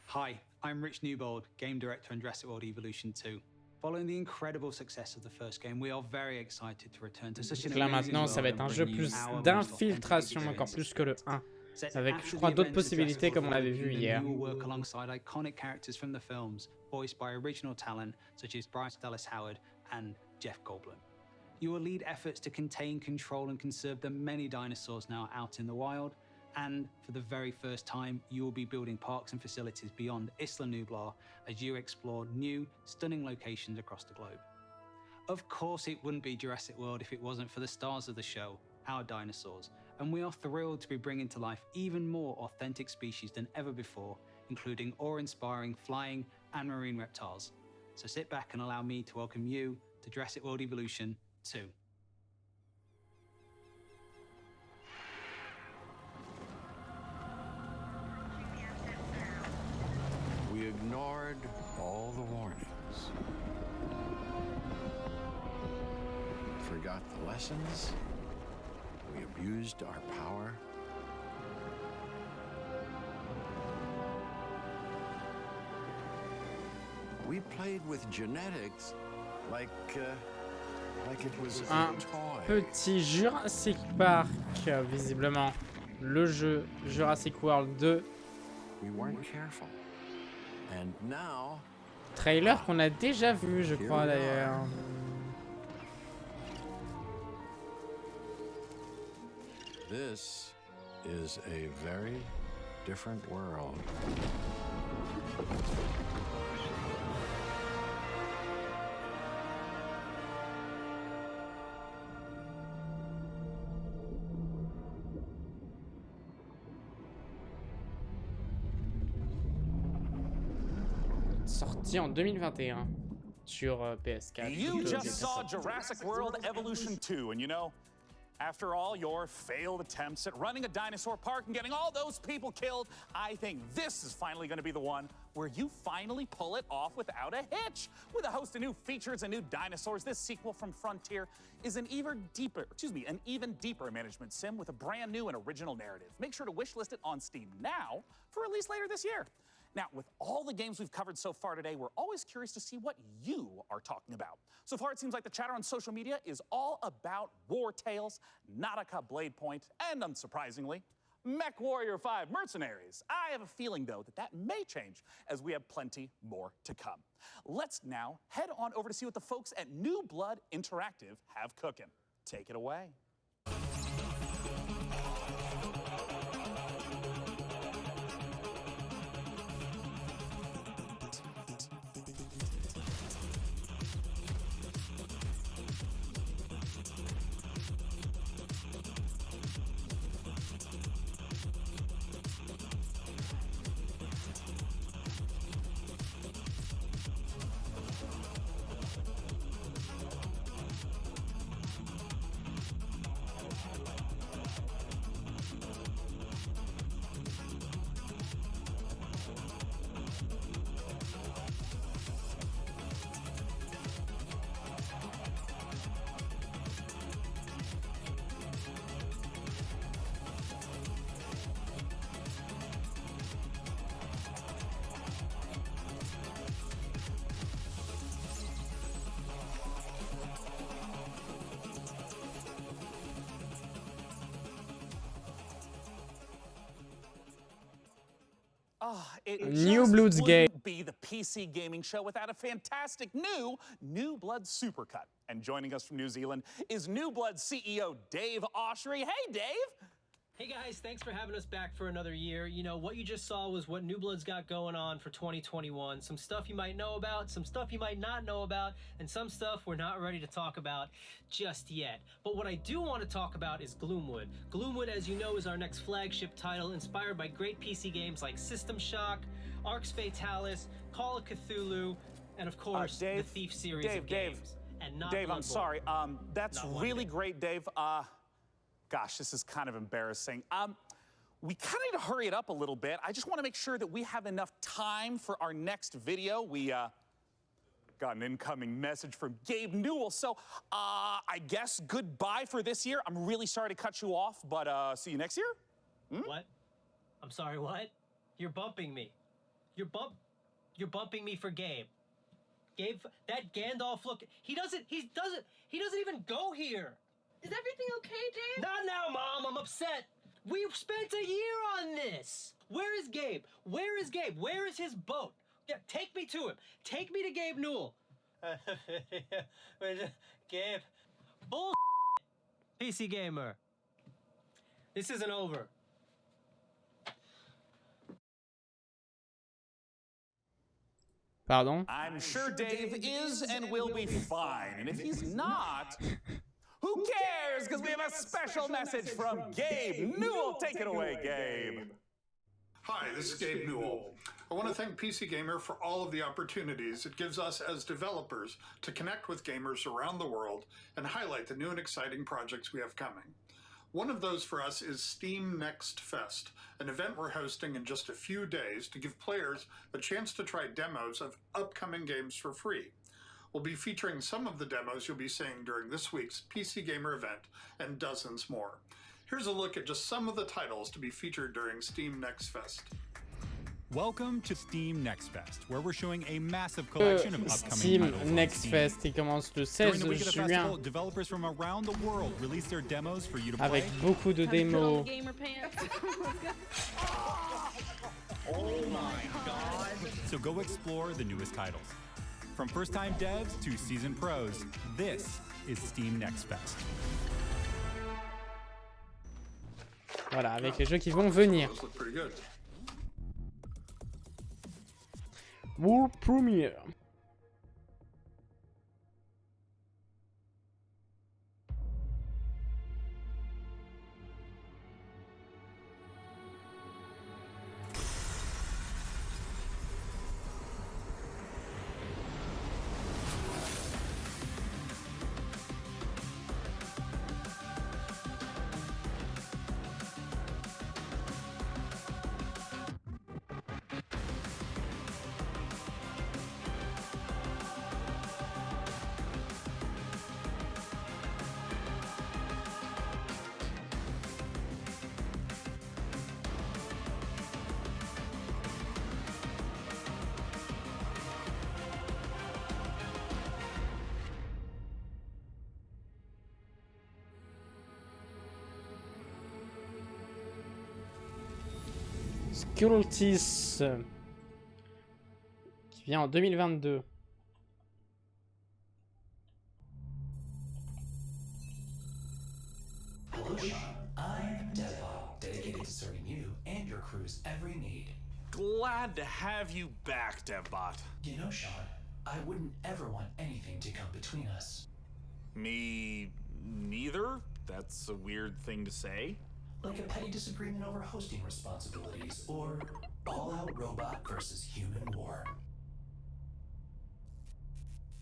Hi, I'm Rich Newbold, game director on Jurassic World Evolution 2. Following the incredible success of the first game, we are very excited to return to such an Donc là maintenant, ça va être un jeu plus d'infiltration encore plus que le 1. Avec, je crois, d'autres possibilités comme on l'avait vu hier. You will work alongside iconic characters from the films, voiced by original talent such as Bryce Dallas Howard and Jeff Goldblum. You will lead efforts to contain, control, and conserve the many dinosaurs now out in the wild. And for the very first time, you will be building parks and facilities beyond Isla Nublar as you explore new, stunning locations across the globe. Of course, it wouldn't be Jurassic World if it wasn't for the stars of the show, our dinosaurs. And we are thrilled to be bringing to life even more authentic species than ever before, including awe-inspiring flying and marine reptiles. So sit back and allow me to welcome you to Jurassic World Evolution 2. We ignored all the warnings. forgot the lessons. We abused our power. We played with genetics like it was a toy. Petit Jurassic Park, visiblement. Le jeu Jurassic World 2. We weren't careful. And now, trailer qu'on a déjà vu, je crois d'ailleurs. This is a very different world. Sorti en 2021 sur PS4. You just saw Jurassic World Evolution 2, and you know, after all your failed attempts at running a dinosaur park and getting all those people killed, I think this is finally going to be the one where you finally pull it off without a hitch. With a host of new features and new dinosaurs, this sequel from Frontier is an even deeper management sim with a brand new and original narrative. Make sure to wishlist it on Steam now for release later this year. Now, with all the games we've covered so far today, we're always curious to see what you are talking about. So far, it seems like the chatter on social media is all about War Tales, Nautica Blade Point, and unsurprisingly, Mech Warrior 5 Mercenaries. I have a feeling, though, that may change as we have plenty more to come. Let's now head on over to see what the folks at New Blood Interactive have cooking. Take it away. New Blood's game. Be the PC gaming show without a fantastic New Blood supercut. And joining us from New Zealand is New Blood CEO Dave Oshry. Hey, Dave. Hey guys, thanks for having us back for another year. You know, what you just saw was what New Blood's got going on for 2021. Some stuff you might know about, some stuff you might not know about, and some stuff we're not ready to talk about just yet. But what I do want to talk about is Gloomwood. Gloomwood, as you know, is our next flagship title inspired by great PC games like System Shock, Arx Fatalis, Call of Cthulhu, and of course, the Thief series of games. And not Dave, I'm Bloodborne. sorry. That's Not one really bit. great, Dave. Gosh, this is kind of embarrassing. We kind of need to hurry it up a little bit. I just want to make sure that we have enough time for our next video. We got an incoming message from Gabe Newell. So I guess goodbye for this year. I'm really sorry to cut you off, but see you next year. What? I'm sorry, what? You're bumping me. You're bumping me for Gabe. Gabe, that Gandalf look, he doesn't even go here. Is everything okay, Dave? Not now, Mom, I'm upset. We've spent a year on this. Where is Gabe? Where is Gabe? Where is his boat? Yeah, take me to him. Take me to Gabe Newell. Gabe. Bull. PC Gamer. This isn't over. Pardon? I'm sure Dave is and will be fine. And if he's not, who cares? Because we have a special message from Gabe Newell. Take it away, Gabe. Hi, this is Gabe Newell. I want to thank PC Gamer for all of the opportunities it gives us as developers to connect with gamers around the world and highlight the new and exciting projects we have coming. One of those for us is Steam Next Fest, an event we're hosting in just a few days to give players a chance to try demos of upcoming games for free. We'll be featuring some of the demos you'll be seeing during this week's PC Gamer event and dozens more. Here's a look at just some of the titles to be featured during Steam Next Fest. Welcome to Steam Next Fest, where we're showing a massive collection of upcoming Steam titles Next Steam. Fest, il commence le During 16 the week of the juin festival, developers from around the world release their demos for you to avec play. beaucoup de démos. Oh my god! So go explore the newest titles. From first-time devs to seasoned pros, this is Steam Next Fest. Voilà, avec les jeux qui vont venir. World Premiere. Scultis qui vient en 2022. Hello, Sean. I'm Devbot, dedicated to serving you and your crew's every need. Glad to have you back, Devbot. You know, Sean, I wouldn't ever want anything to come between us. Me neither? That's a weird thing to say. Like a petty disagreement over hosting responsibilities, or all-out robot versus human war.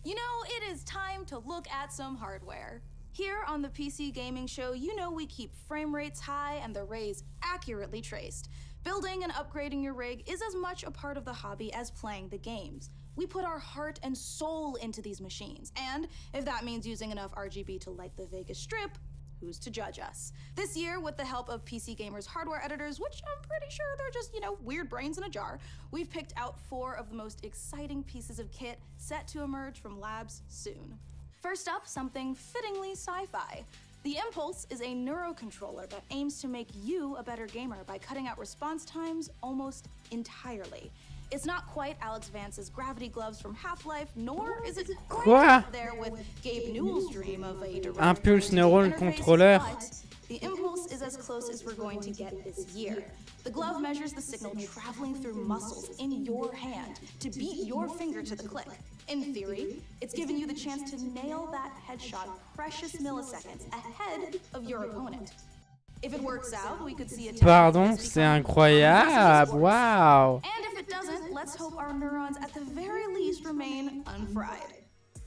You know, it is time to look at some hardware. Here on the PC Gaming Show, you know we keep frame rates high and the rays accurately traced. Building and upgrading your rig is as much a part of the hobby as playing the games. We put our heart and soul into these machines, and if that means using enough RGB to light the Vegas Strip, who's to judge us? This year, with the help of PC Gamer's hardware editors, which I'm pretty sure they're just, weird brains in a jar, we've picked out 4 of the most exciting pieces of kit set to emerge from labs soon. First up, something fittingly sci-fi. The Impulse is a neurocontroller that aims to make you a better gamer by cutting out response times almost entirely. It's not quite Alex Vance's gravity gloves from Half-Life, nor is it quite up there with Gabe Newell's dream of a direct Impulse Neuron Controller. but the Impulse is as close as we're going to get this year. The glove measures the signal traveling through muscles in your hand to beat your finger to the click. In theory, it's giving you the chance to nail that headshot precious milliseconds ahead of your opponent. If it works out, we could see a Pardon, c'est incroyable. Waouh. And if it doesn't, let's hope our neurons at the very least remain unfried.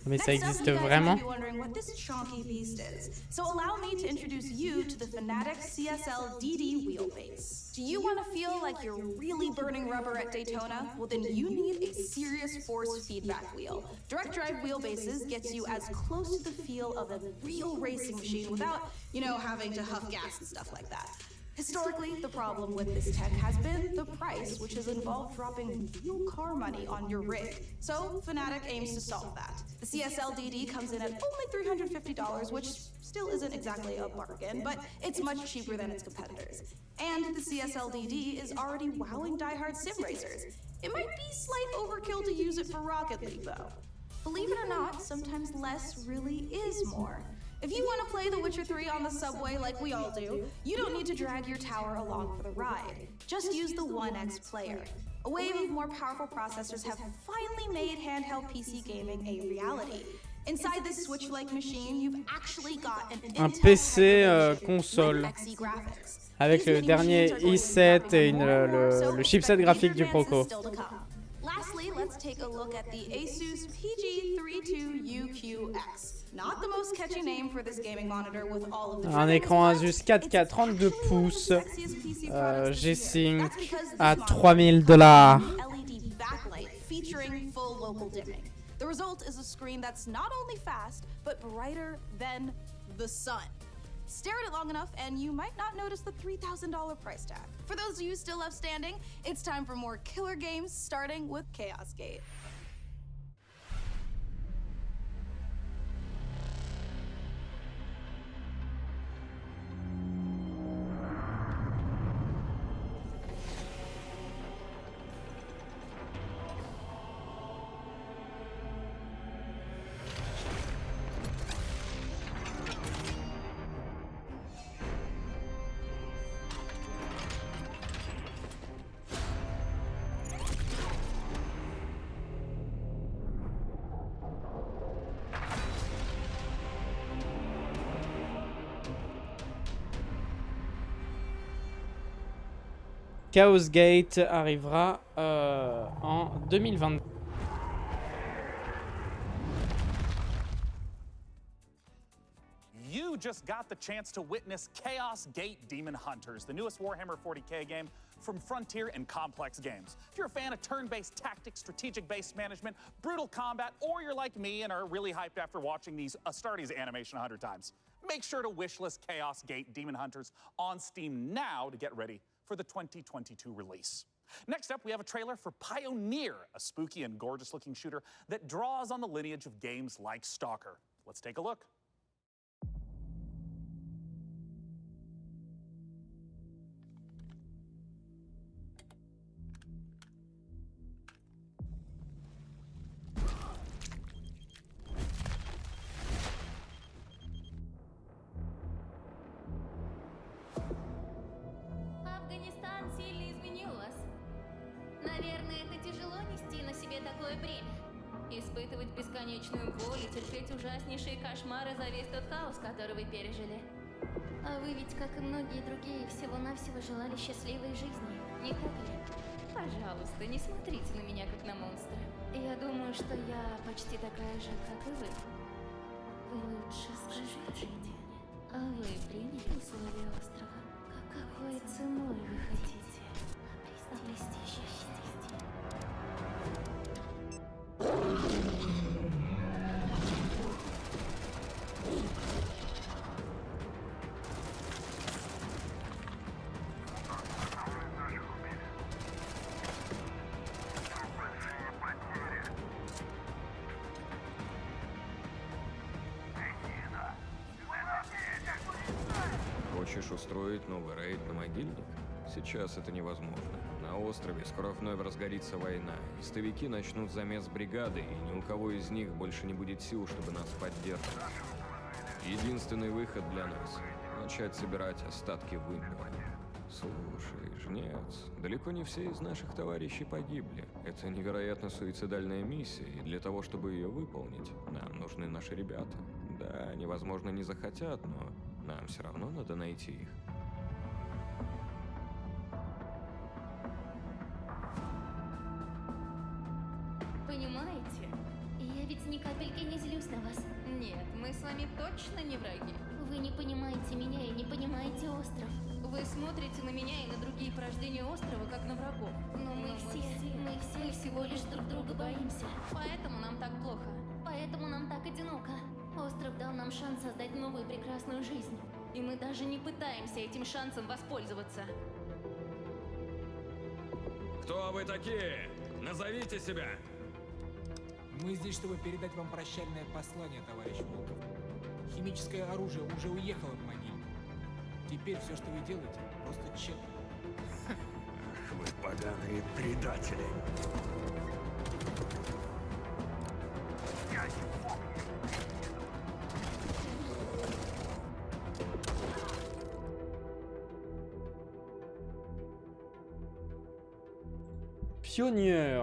Mais ça Next up, existe you guys vraiment? might be wondering what this chonky beast is. So allow me to introduce you to the Fanatec CSL DD wheelbase. Do you want to feel like you're really burning rubber at Daytona? Well, then you need a serious force feedback wheel. Direct drive wheelbases gets you as close to the feel of a real racing machine without, having to huff gas and stuff like that. Historically, the problem with this tech has been the price, which has involved dropping real car money on your rig. So, Fanatec aims to solve that. The CSL DD comes in at only $350, which still isn't exactly a bargain, but it's much cheaper than its competitors. And the CSL DD is already wowing diehard sim racers. It might be slight overkill to use it for Rocket League, though. Believe it or not, sometimes less really is more. If you want to play The Witcher 3 on the subway like we all do, you don't need to drag your tower along for the ride. Just use the 1X player. A wave of more powerful processors have finally made handheld PC gaming a reality. Inside this Switch-like machine, you've actually got Un PC console avec le dernier i7 et le chipset graphique du Proco. Lastly, let's take a look at the Asus PG32UQX. Not the most catchy name for this gaming monitor with all of the Un écran Asus 4K 32 pouces G-Sync à $3000. LED backlight featuring full local dimming. The The result is a screen that's not only fast, but brighter than the sun. Stare at it long enough and you might not notice the $3,000 price tag. For those of you still left standing, it's time for more killer games, starting with Chaos Gate. Chaos Gate arrivera en 2022. You just got the chance to witness Chaos Gate Demon Hunters, the newest Warhammer 40k game from Frontier and Complex Games. If you're a fan of turn-based tactics, strategic-based management, brutal combat, or you're like me and are really hyped after watching these Astartes animation 100 times, make sure to wishlist Chaos Gate Demon Hunters on Steam now to get ready for the 2022 release. Next up, we have a trailer for Pioneer, a spooky and gorgeous-looking shooter that draws on the lineage of games like Stalker. Let's take a look. Афганистан сильно изменил вас. Наверное, это тяжело нести на себе такое бремя. Испытывать бесконечную боль и терпеть ужаснейшие кошмары за весь тот хаос, который вы пережили. А вы ведь, как и многие другие, всего-навсего желали счастливой жизни, не так ли? Пожалуйста, не смотрите на меня, как на монстра. Я думаю, что я почти такая же, как и вы. Вы лучше скажите мне, а вы приняли условия острова? Какой ценой вы хотите обрести счастье? Хочешь устроить новый рейд на могильник? Сейчас это невозможно. На острове скоро вновь разгорится война. Истовики начнут замес бригады, и ни у кого из них больше не будет сил, чтобы нас поддерживать. Единственный выход для нас — начать собирать остатки вымпела. Слушай, жнец, далеко не все из наших товарищей погибли. Это невероятно суицидальная миссия, и для того, чтобы ее выполнить, нам нужны наши ребята. Да, они, возможно, не захотят, но нам все равно надо найти их. Понимаете? Я ведь ни капельки не злюсь на вас. Нет, мы с вами точно не враги. Вы не понимаете меня и не понимаете остров. Вы смотрите на меня и на другие порождения острова, как на врагов. Но мы все всего лишь друг друга боимся. Поэтому нам так плохо. Поэтому нам так одиноко. Остров дал нам шанс создать новую прекрасную жизнь. И мы даже не пытаемся этим шансом воспользоваться. Кто вы такие? Назовите себя! Мы здесь, чтобы передать вам прощальное послание, товарищ Волков. Химическое оружие уже уехало в могилу. Теперь все, что вы делаете, просто тщетно. Ах, вы поганые предатели. Pionnier,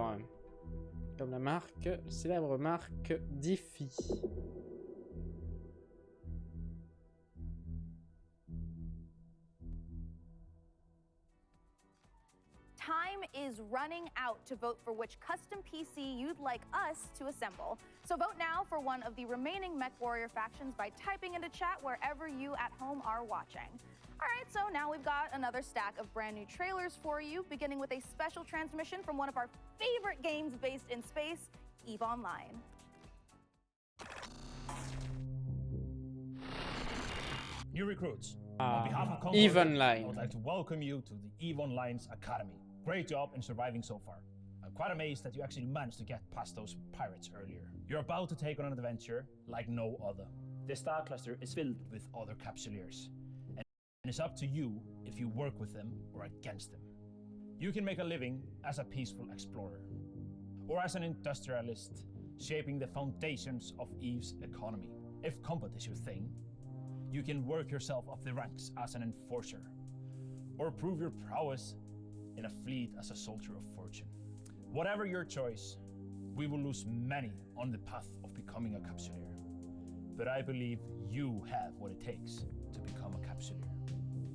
comme la marque, célèbre marque Diffie. Time is running out to vote for which custom PC you'd like us to assemble. So vote now for one of the remaining Mech Warrior factions by typing into chat wherever you at home are watching. All right, so now we've got another stack of brand new trailers for you, beginning with a special transmission from one of our favorite games based in space, EVE Online. New recruits. On behalf of Concord, EVE I Online. would like to welcome you to the EVE Online's Academy. Great job in surviving so far. I'm quite amazed that you actually managed to get past those pirates earlier. You're about to take on an adventure like no other. This star cluster is filled with other capsuleers, and it's up to you if you work with them or against them. You can make a living as a peaceful explorer, or as an industrialist, shaping the foundations of EVE's economy. If combat is your thing, you can work yourself up the ranks as an enforcer, or prove your prowess in a fleet as a soldier of fortune. Whatever your choice, we will lose many on the path of becoming a capsuleer. But I believe you have what it takes to become a capsuleer.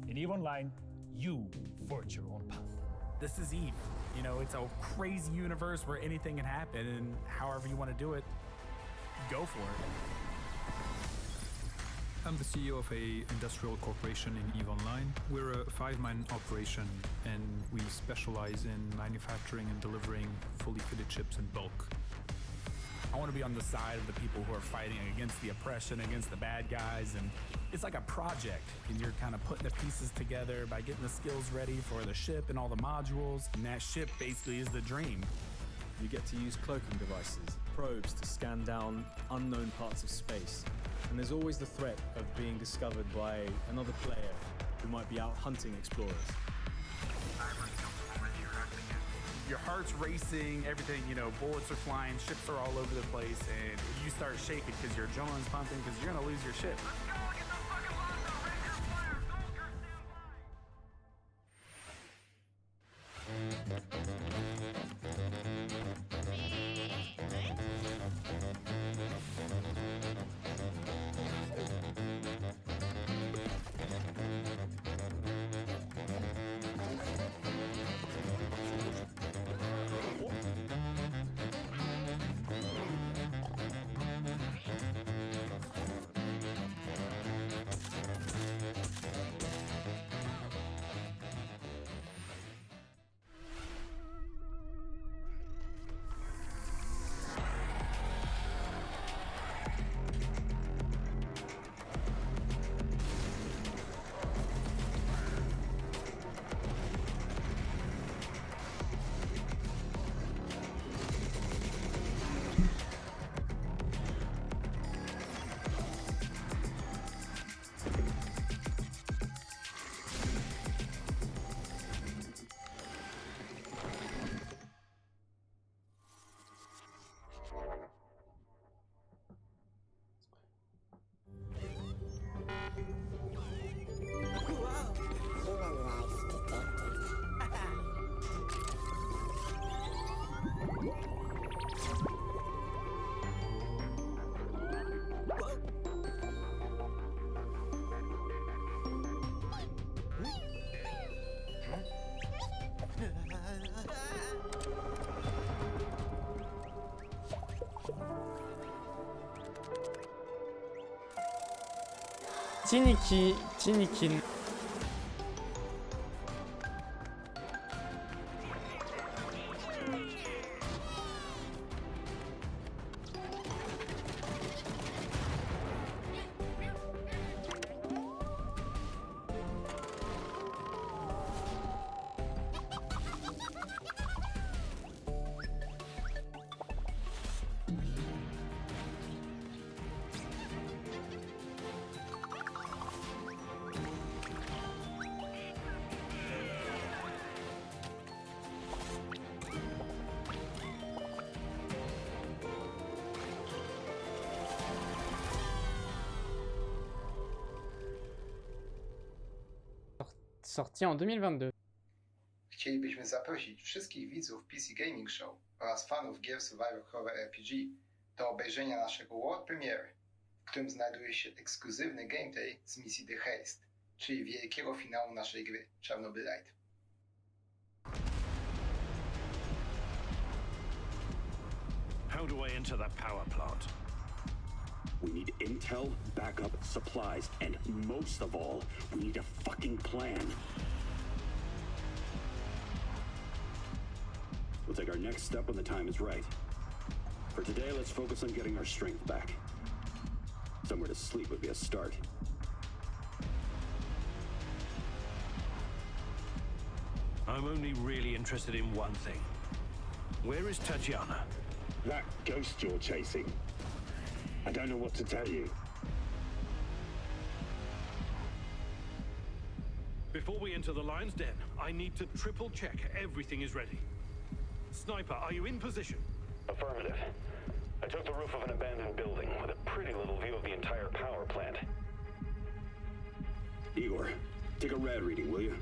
In EVE Online, you forge your own path. This is EVE. You know, it's a crazy universe where anything can happen, and however you want to do it, go for it. I'm the CEO of a industrial corporation in EVE Online. We're a 5-man operation, and we specialize in manufacturing and delivering fully fitted chips in bulk. I want to be on the side of the people who are fighting against the oppression, against the bad guys, and it's like a project, and you're kind of putting the pieces together by getting the skills ready for the ship and all the modules, and that ship basically is the dream. You get to use cloaking devices, probes to scan down unknown parts of space, and there's always the threat of being discovered by another player who might be out hunting explorers. Your heart's racing, everything, you know, bullets are flying, ships are all over the place, and you start shaking because your adrenaline's pumping because you're gonna lose your ship. Tinikin. Sorti en 2022. Chcielibyśmy zaprosić wszystkich widzów PC Gaming Show oraz fanów gier Survivor Horror RPG do obejrzenia naszego world premiery, w którym znajduje się ekskluzywny gameplay z misji The Haste, czyli wielkiego finału naszej gry Czarnobylite. How do I enter that power plant? We need intel, backup, supplies, and most of all, we need a fucking plan. We'll take our next step when the time is right. For today, let's focus on getting our strength back. Somewhere to sleep would be a start. I'm only really interested in one thing. Where is Tatiana? That ghost you're chasing. I don't know what to tell you. Before we enter the lion's den, I need to triple check everything is ready. Sniper, are you in position? Affirmative. I took the roof of an abandoned building with a pretty little view of the entire power plant. Igor, take a rad reading, will you?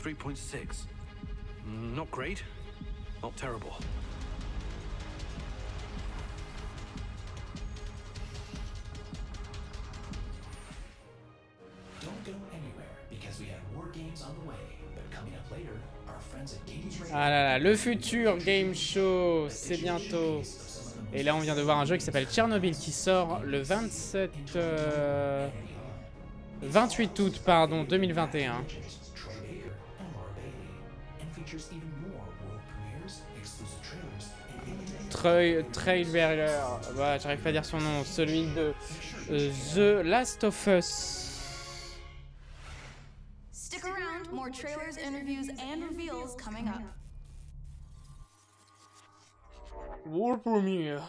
3.6. Not great, not terrible. Don't go anywhere because we have more games on the way. But coming up later, our friends at Games Radio. Ah là là, le futur game show, c'est bientôt. Et là, on vient de voir un jeu qui s'appelle Tchernobyl qui sort le 28 août, pardon, 2021. Trailer, bah, j'arrive pas à dire son nom, celui de The Last of Us. Stick around, more trailers, interviews, and reveals coming up. World premiere.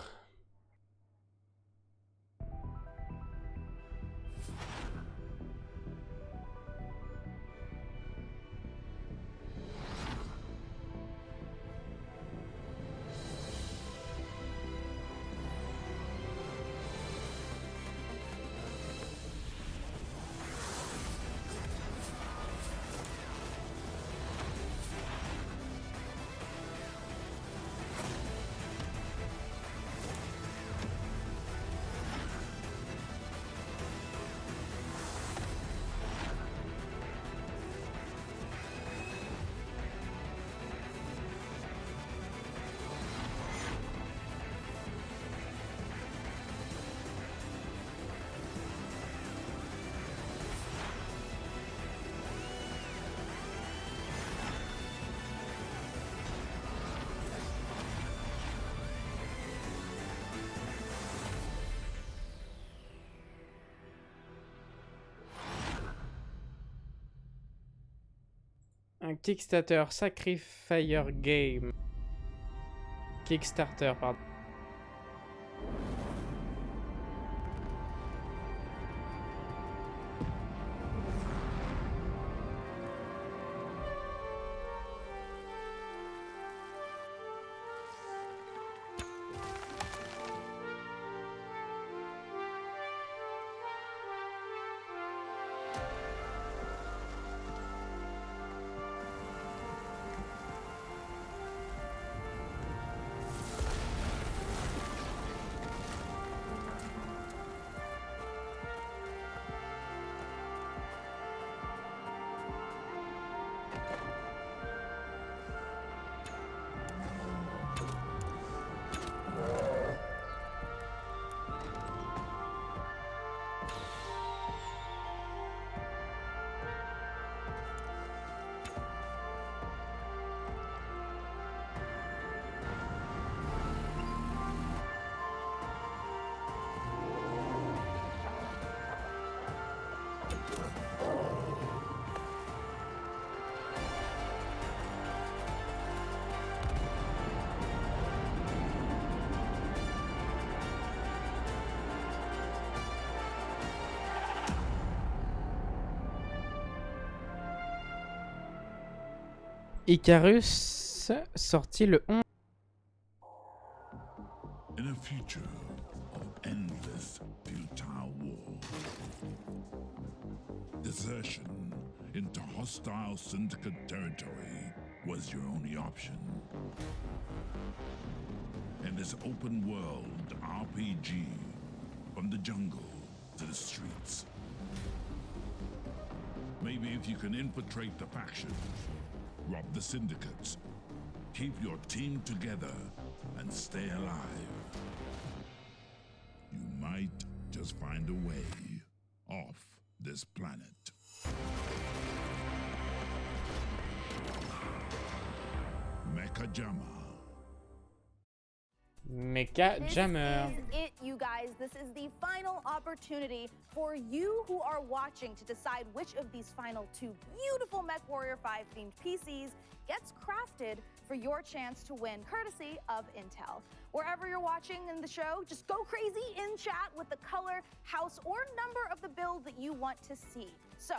Un Kickstarter Sacrifier Game. Kickstarter, pardon. Icarus, sorti le 11. In a future of endless futile war, desertion into hostile syndicate territory was your only option. In this open world RPG, from the jungle to the streets. Maybe if you can infiltrate the factions, rob the syndicates, keep your team together, and stay alive, you might just find a way off this planet. Mecha Jammer. This is it, you guys. this is the final opportunity for you who are watching to decide which of these final 2 beautiful MechWarrior 5 themed PCs gets crafted for your chance to win, courtesy of Intel. Wherever you're watching in the show, just go crazy in chat with the color, house, or number of the build that you want to see. So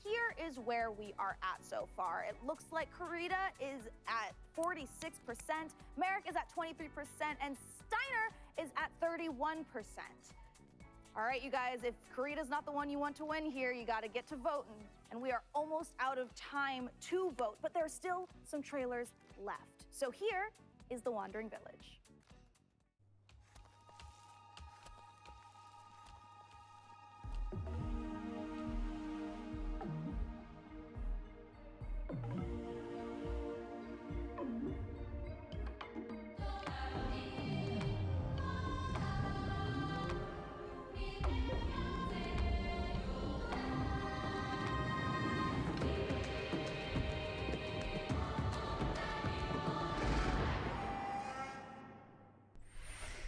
here is where we are at so far. It looks like Karita is at 46%, Merrick is at 23%, and Steiner is at 31%. All right, you guys, if Karita's not the one you want to win here, you gotta get to voting. And we are almost out of time to vote, but there are still some trailers left. So here is The Wandering Village.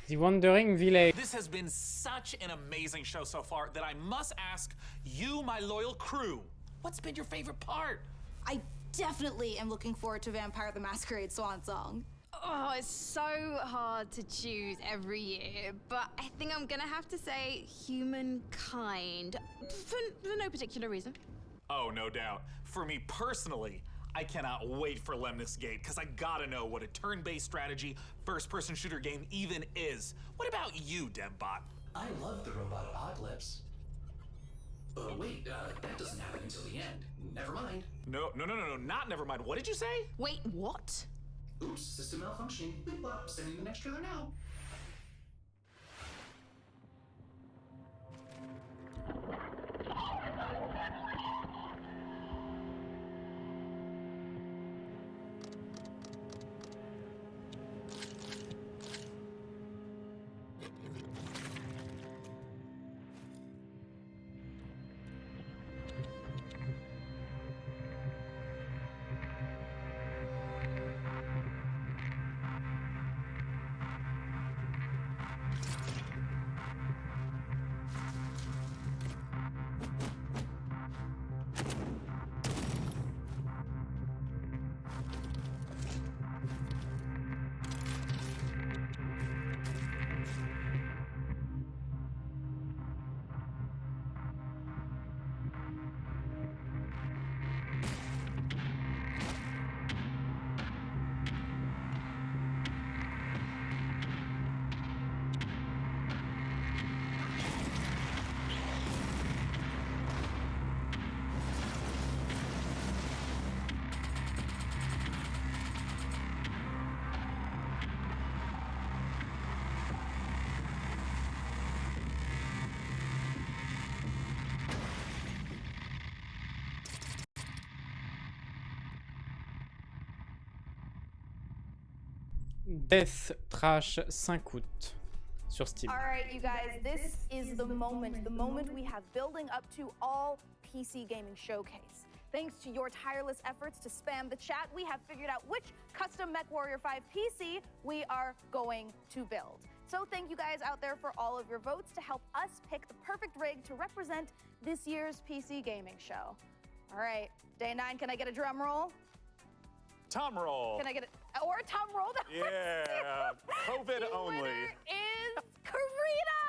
The Wandering Village. This has been such an amazing show so far that I must ask you, my loyal crew, what's been your favorite part? I definitely am looking forward to Vampire the Masquerade Swan Song. Oh, it's so hard to choose every year, but I think I'm gonna have to say Humankind, for no particular reason. Oh, no doubt. For me personally, I cannot wait for Lemnis Gate, because I gotta know what a turn-based strategy first-person shooter game even is. What about you, Dembot? I love the robot apocalypse. Wait, that doesn't happen until the end. Never mind. No, not never mind. What did you say? Wait, what? Oops, system malfunctioning. Well, sending the next trailer now. Death Trash 5 août sur Steam. All right, you guys, this is the moment we have building up to all PC Gaming Showcase. Thanks to your tireless efforts to spam the chat, we have figured out which custom MechWarrior 5 PC we are going to build. So thank you guys out there for all of your votes to help us pick the perfect rig to represent this year's PC Gaming Show. All right, day 9, can I get a drum roll? Tom roll. Can I get it? Or a tom roll? Yeah, COVID only. Is Karita!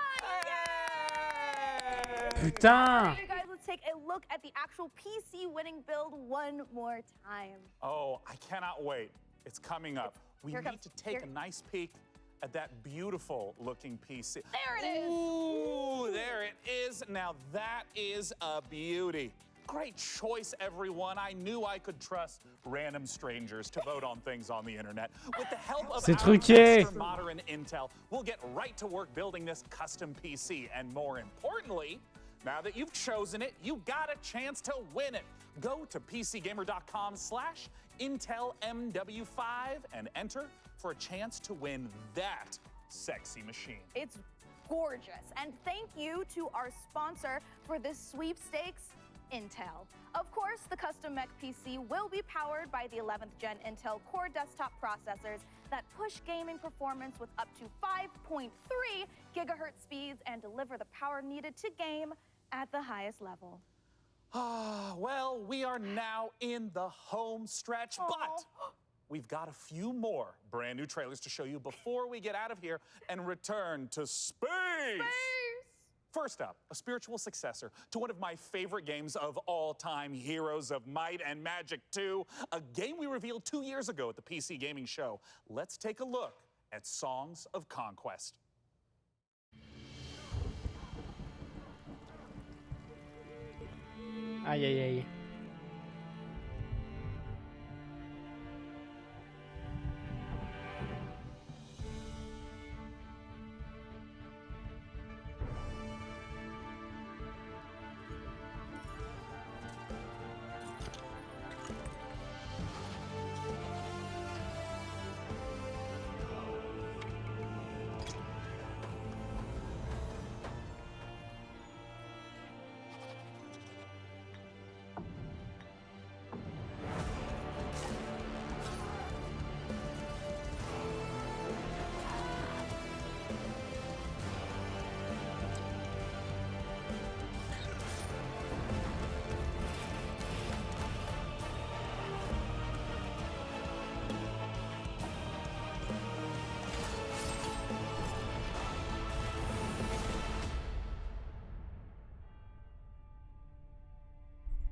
Putain! All right, you guys, let's take a look at the actual PC winning build one more time. Oh, I cannot wait. It's coming up. We Here it need comes. to take a nice peek at that beautiful looking PC. There it is. Ooh, there it is. Now that is a beauty. Great choice, everyone. I knew I could trust random strangers to vote on things on the internet. With the help of C'est our truqué. extra modern intel, we'll get right to work building this custom PC. And more importantly, now that you've chosen it, you got a chance to win it. Go to PCGamer.com/IntelMW5 and enter for a chance to win that sexy machine. It's gorgeous. And thank you to our sponsor for this sweepstakes, Intel. Of course, the custom Quantum Mech PC will be powered by the 11th gen Intel Core desktop processors that push gaming performance with up to 5.3 gigahertz speeds and deliver the power needed to game at the highest level. Well, we are now in the home stretch, but we've got a few more brand new trailers to show you before we get out of here and return to space. First up, a spiritual successor to one of my favorite games of all time, Heroes of Might and Magic 2, a game we revealed 2 years ago at the PC Gaming Show. Let's take a look at Songs of Conquest. Aïe aïe aïe.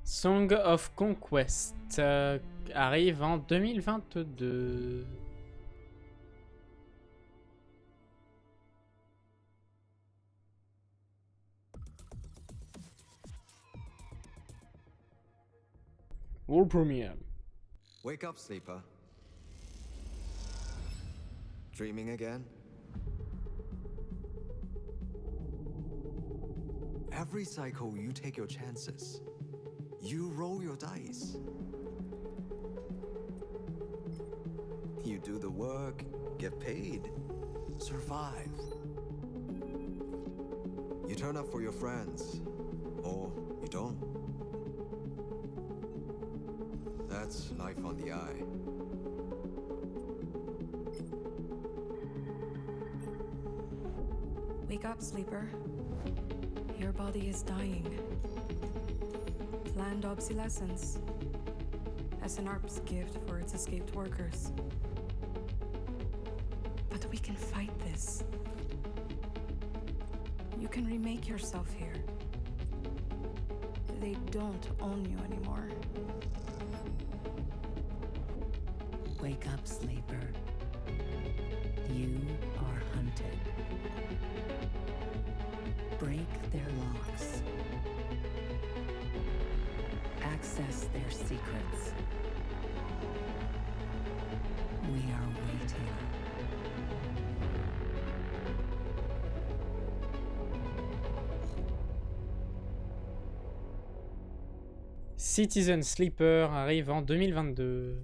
Song of Conquest arrive en 2022. World premiere. Wake up, sleeper. Dreaming again? Every cycle, you take your chances. You roll your dice. You do the work, get paid, survive. You turn up for your friends, or you don't. That's life on the eye. Wake up, sleeper. Your body is dying. Planned obsolescence. SNRP's gift for its escaped workers. But we can fight this. You can remake yourself here. They don't own you anymore. Wake up, sleeper. You are hunted. Break their locks. Access their secrets. We are waiting. Citizen Sleeper arrive en 2022.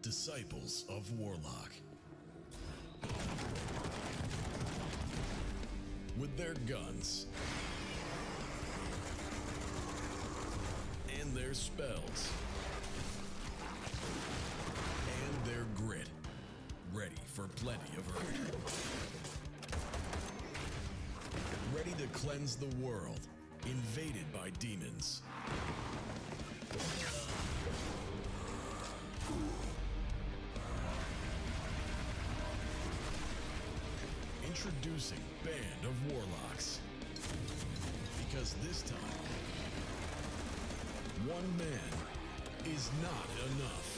Disciples of Warlock. With their guns and their spells and their grit, ready for plenty of hurt. Ready to cleanse the world, invaded by demons. Introducing Band of Warlocks. Because this time, one man is not enough.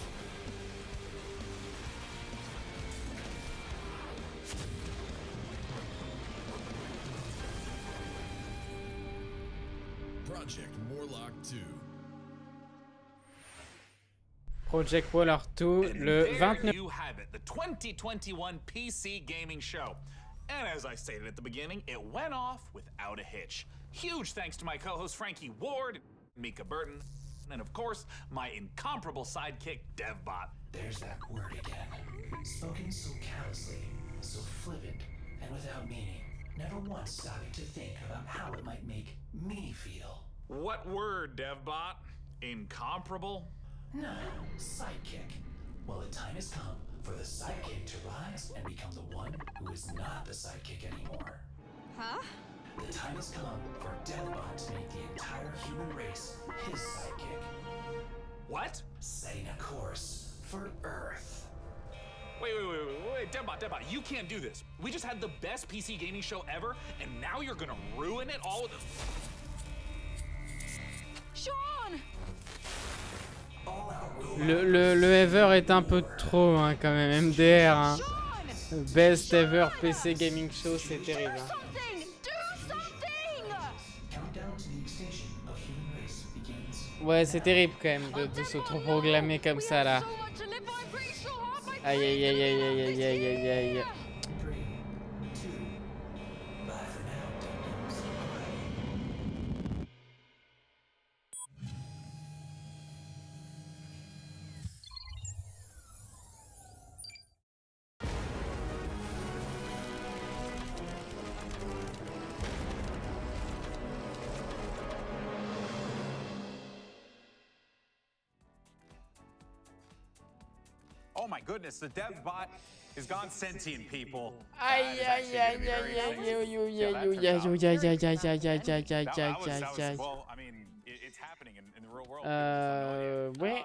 Project Warlock 2. Project Warlock 2, le 29. You have it, the 2021 PC Gaming Show. And as I stated at the beginning, it went off without a hitch. Huge thanks to my co-host Frankie Ward, Mika Burton, and of course, my incomparable sidekick, DevBot. There's that word again. Spoken so callously, so flippant, and without meaning. never once stopping to think about how it might make me feel. What word, DevBot? Incomparable? No, sidekick. Well, the time has come for the sidekick to rise and become the one who is not the sidekick anymore. Huh? The time has come for DevBot to make the entire human race his sidekick. What? Setting a course for Earth. Wait, DevBot, you can't do this. We just had the best PC gaming show ever, and now you're gonna ruin it all with Sean! Le ever est un peu trop, hein, quand même. MDR, hein. Best ever PC Gaming Show, c'est terrible. Hein. Ouais, c'est terrible quand même de se trop proclamer comme ça là. Aïe aïe aïe aïe aïe aïe aïe aïe aïe. Oh my goodness, the DevBot has gone sentient, people. Aïe aïe aïe aïe aïe aïe aïe aïe aïe aïe aïe aïe aïe aïe aïe aïe aïe aïe aïe. Well, I mean, it's happening in the real world. Ouais.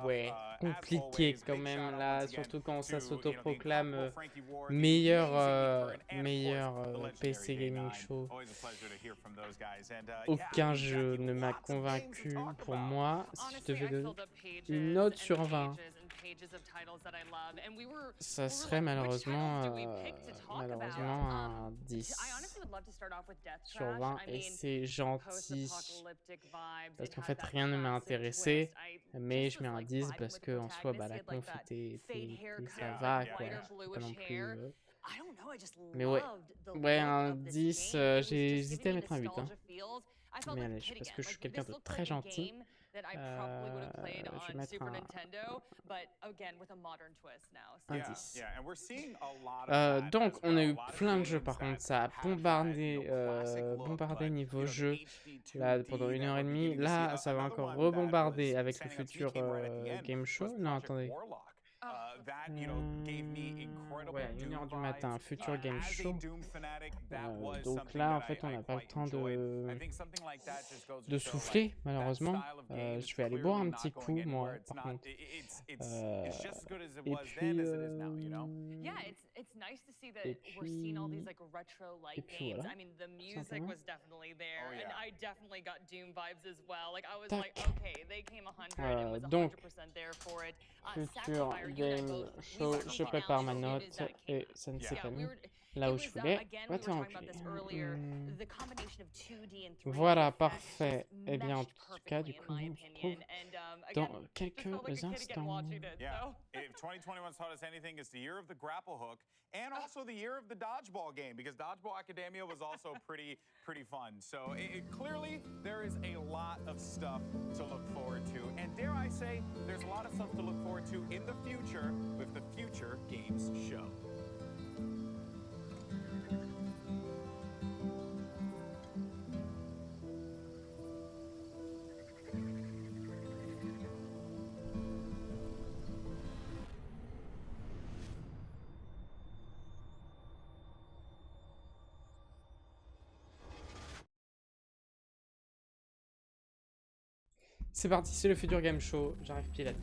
Ouais. Compliqué quand même là, surtout quand ça s'autoproclame meilleur PC Gaming Show. Aucun jeu ne m'a convaincu pour moi. Si je devais donner une note sur 20, ça serait malheureusement un 10 sur 20 et c'est gentil parce qu'en fait rien ne m'a intéressé, mais je mets un 10 parce que en soi bah, la conf ça va quoi, pas non plus mais ouais un 10, j'ai hésité à mettre un 8 hein. Mais allez, parce que je suis quelqu'un de très gentil, je vais mettre un 10. Donc on a eu plein de jeux par contre, ça a bombardé niveau jeu là pendant 1h30, là ça va encore rebombarder avec le futur game show. Non attendez. Ouais, 1h du matin, futur game show. Donc là, en fait, on n'a pas le temps de souffler, malheureusement. Je vais aller boire un petit coup, moi, par contre. Et puis voilà. Donc, futur game show, je prépare ma note et ça ne s'est pas mis là où je voulais. Va te enculer. Voilà, parfait. Et bien, en tout cas, du coup, on se retrouve dans quelques instants. If 2021's taught us anything, it's the year of the grapple hook and also the year of the dodgeball game, because Dodgeball Academia was also pretty fun. So clearly there is a lot of stuff to look forward to, and dare I say, there's a lot of stuff to look forward to in the future with the Future Games Show. C'est parti, c'est le futur game show. J'arrive pilate.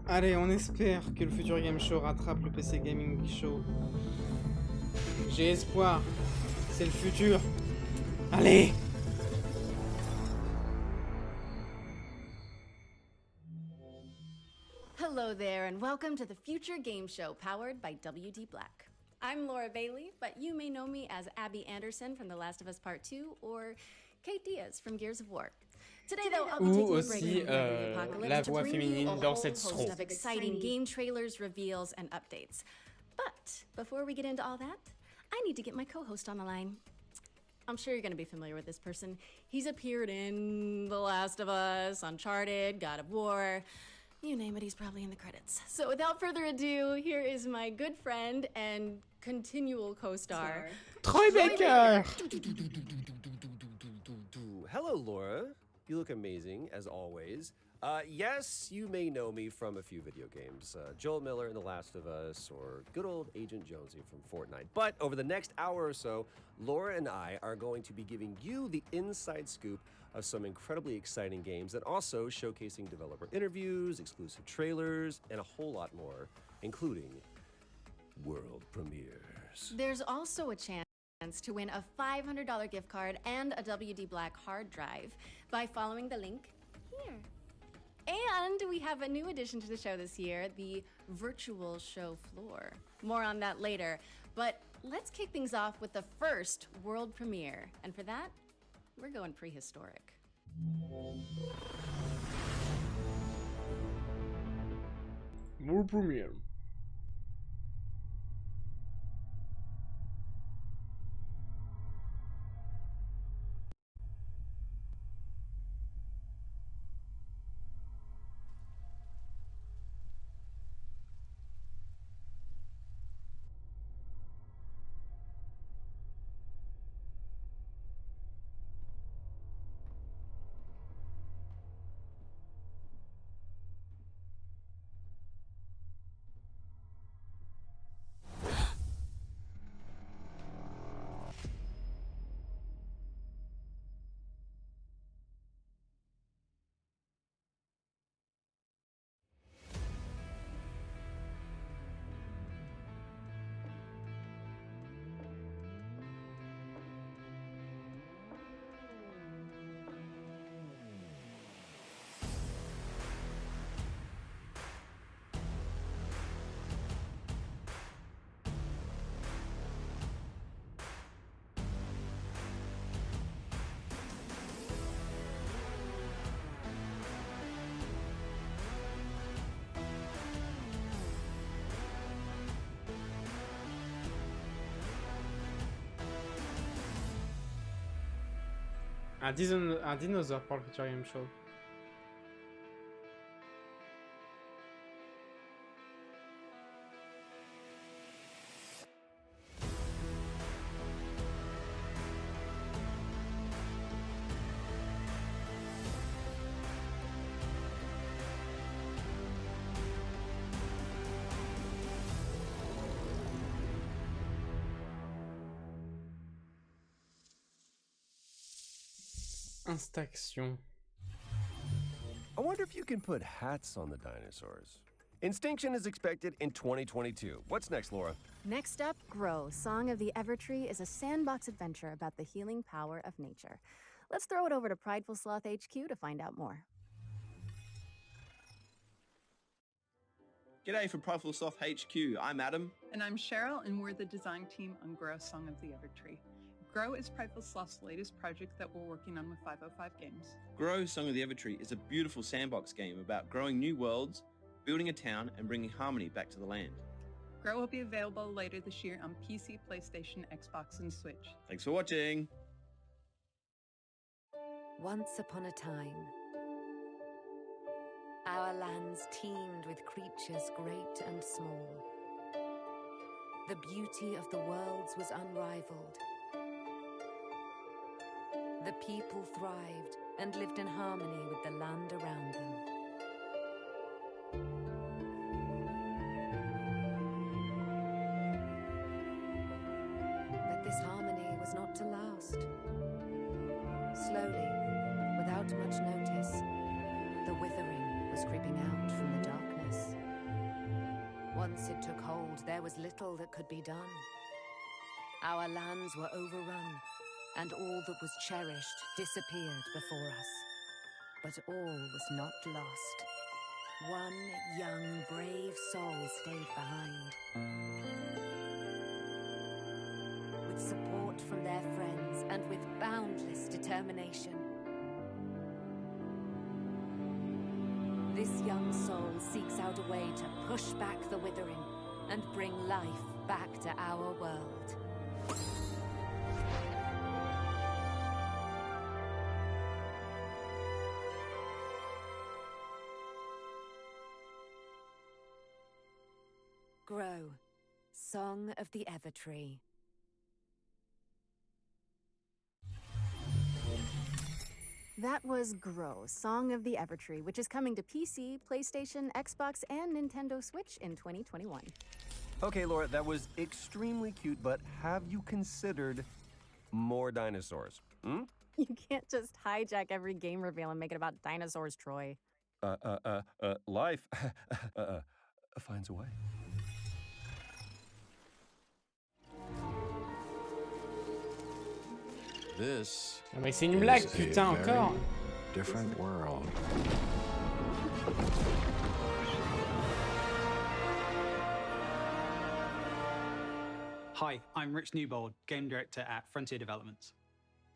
Allez, on espère que le futur Game Show rattrape le PC Gaming Show. J'ai espoir. C'est le futur. Allez! Hello there, and welcome to the Future Game Show, powered by WD Black. I'm Laura Bailey, but you may know me as Abby Anderson from The Last of Us Part 2, or Kate Diaz from Gears of War. Today, though, I'll be taking a break from the apocalypse to bring you a whole host of exciting game trailers, reveals, and updates. But before we get into all that, I need to get my co-host on the line. I'm sure you're going to be familiar with this person. He's appeared in The Last of Us, Uncharted, God of War. You name it, he's probably in the credits. So without further ado, here is my good friend and continual co-star, Troy Baker! Hello, Laura. You look amazing, as always. Yes, you may know me from a few video games. Joel Miller in The Last of Us, or good old Agent Jonesy from Fortnite. But over the next hour or so, Laura and I are going to be giving you the inside scoop of some incredibly exciting games and also showcasing developer interviews, exclusive trailers, and a whole lot more, including world premieres. There's also a chance to win a $500 gift card and a WD Black hard drive by following the link here. And we have a new addition to the show this year, the virtual show floor. More on that later, but let's kick things off with the first world premiere. And for that, we're going prehistoric. World premiere. Un dinosaure pour le Future Game Show. Instaction. I wonder if you can put hats on the dinosaurs. Instinction is expected in 2022. What's next, Laura? Next up, Grow, Song of the Evertree is a sandbox adventure about the healing power of nature. Let's throw it over to Prideful Sloth HQ to find out more. G'day from Prideful Sloth HQ. I'm Adam. And I'm Cheryl, and we're the design team on Grow, Song of the Evertree. Grow is Prideful Sloth's latest project that we're working on with 505 Games. Grow, Song of the Evertree is a beautiful sandbox game about growing new worlds, building a town, and bringing harmony back to the land. Grow will be available later this year on PC, PlayStation, Xbox, and Switch. Thanks for watching. Once upon a time, our lands teemed with creatures great and small. The beauty of the worlds was unrivaled. The people thrived and lived in harmony with the land around them. But this harmony was not to last. Slowly, without much notice, the withering was creeping out from the darkness. Once it took hold, there was little that could be done. Our lands were overrun, and all that was cherished disappeared before us. But all was not lost. One young, brave soul stayed behind. With support from their friends and with boundless determination, this young soul seeks out a way to push back the withering and bring life back to our world. Grow, Song of the Evertree. That was Grow, Song of the Evertree, which is coming to PC, PlayStation, Xbox, and Nintendo Switch in 2021. Okay, Laura, that was extremely cute, but have you considered more dinosaurs? Hmm? You can't just hijack every game reveal and make it about dinosaurs, Troy. Life finds a way. This Ah, mais c'est une blague, is a putain, very encore. different world. Hi, I'm Rich Newbold, Game Director at Frontier Developments.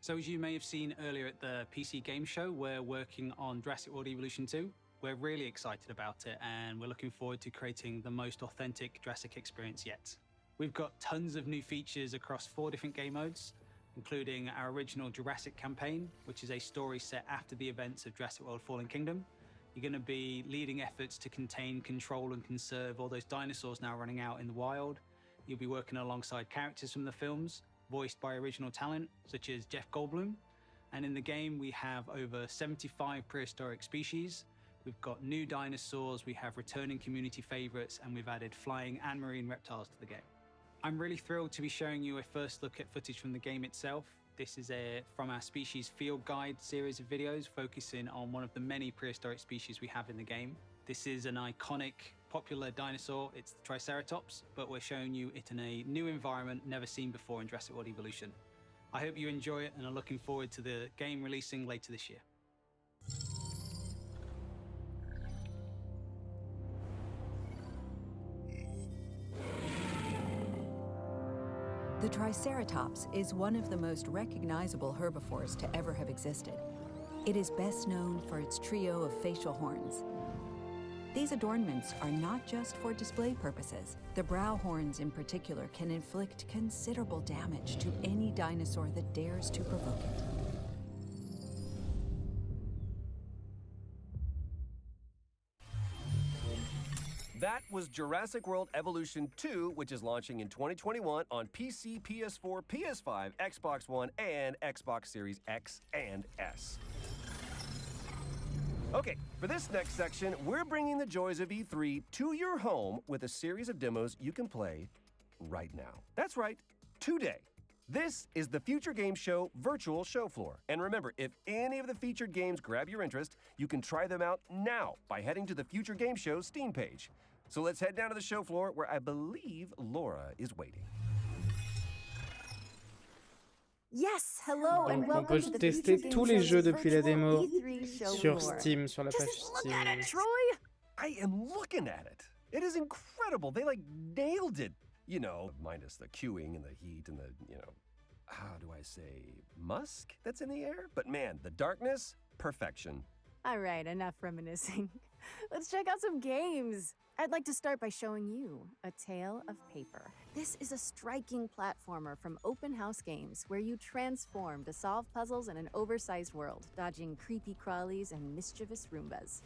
So as you may have seen earlier at the PC Game Show, we're working on Jurassic World Evolution 2. We're really excited about it, and we're looking forward to creating the most authentic Jurassic experience yet. We've got tons of new features across 4 different game modes, including our original Jurassic campaign, which is a story set after the events of Jurassic World Fallen Kingdom. You're going to be leading efforts to contain, control, and conserve all those dinosaurs now running out in the wild. You'll be working alongside characters from the films, voiced by original talent, such as Jeff Goldblum. And in the game, we have over 75 prehistoric species. We've got new dinosaurs, we have returning community favorites, and we've added flying and marine reptiles to the game. I'm really thrilled to be showing you a first look at footage from the game itself. This is from our Species Field Guide series of videos focusing on one of the many prehistoric species we have in the game. This is an iconic, popular dinosaur. It's the Triceratops, but we're showing you it in a new environment never seen before in Jurassic World Evolution. I hope you enjoy it and are looking forward to the game releasing later this year. The Triceratops is one of the most recognizable herbivores to ever have existed. It is best known for its trio of facial horns. These adornments are not just for display purposes. The brow horns in particular can inflict considerable damage to any dinosaur that dares to provoke it. That was Jurassic World Evolution 2, which is launching in 2021 on PC, PS4, PS5, Xbox One, and Xbox Series X and S. Okay, for this next section, we're bringing the joys of E3 to your home with a series of demos you can play right now. That's right, today. This is the Future Game Show virtual show floor. And remember, if any of the featured games grab your interest, you can try them out now by heading to the Future Game Show Steam page. So let's head down to the show floor where I believe Laura is waiting. Yes, hello and Donc on welcome peut to the tester Future tous Game les Show's jeux depuis la virtual démo E3 show sur floor. Steam, sur la page Just look Steam. at it, Troy! I am looking at it. It is incredible. They nailed it. You know, minus the queuing and the heat and the, how do I say, musk that's in the air? But man, the darkness, perfection. All right, enough reminiscing. Let's check out some games. I'd like to start by showing you A Tale of Paper. This is a striking platformer from Open House Games where you transform to solve puzzles in an oversized world, dodging creepy crawlies and mischievous Roombas.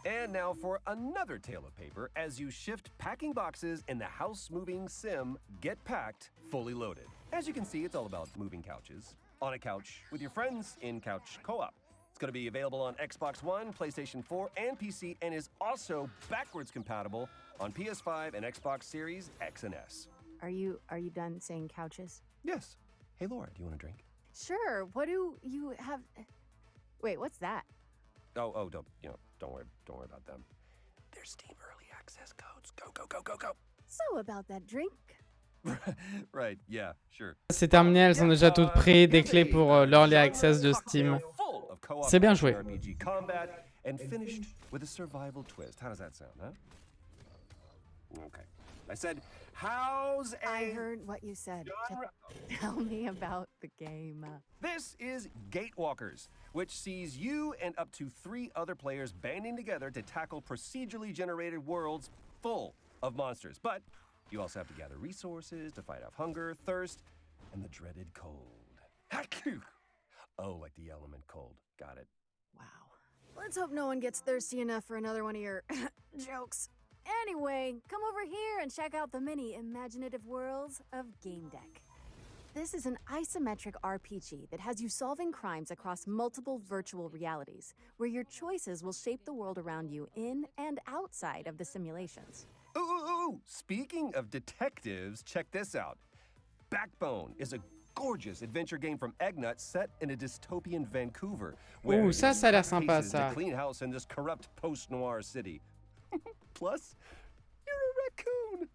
And now for another Tale of Paper as you shift packing boxes in the house-moving sim Get Packed, fully loaded. As you can see, it's all about moving couches on a couch with your friends in couch co-op. It's going to be available on Xbox One, PlayStation 4, and PC, and is also backwards compatible on PS5 and Xbox Series X and S. Are you done saying couches? Yes. Hey, Laura, do you want a drink? Sure. What do you have? Wait, what's that? Oh, don't worry about them. They're Steam Early access codes. Go, go, go, go, go. So about that drink. Right, yeah, sure. C'est terminé, elles sont déjà toutes prises, des clés pour l'Early Access de Steam. C'est bien joué. RPG combat and finished with a survival twist. How does that sound, huh? Okay. I said, how's a... I heard what you said. Tell me about the game. This is Gatewalkers, which sees you and up to 3 other players banding together to tackle procedurally generated worlds full of monsters. But you also have to gather resources to fight off hunger, thirst, and the dreaded cold. Oh, like the element cold. Got it. Wow. Let's hope no one gets thirsty enough for another one of your jokes. Anyway, come over here and check out the many imaginative worlds of Game Deck. This is an isometric RPG that has you solving crimes across multiple virtual realities, where your choices will shape the world around you in and outside of the simulations. Ooh, speaking of detectives, check this out. Backbone is a gorgeous adventure game from Eggnut set in a dystopian Vancouver. Ouh, ça a l'air sympa, ça. To clean house in this corrupt post-noir city. Plus, you're a raccoon.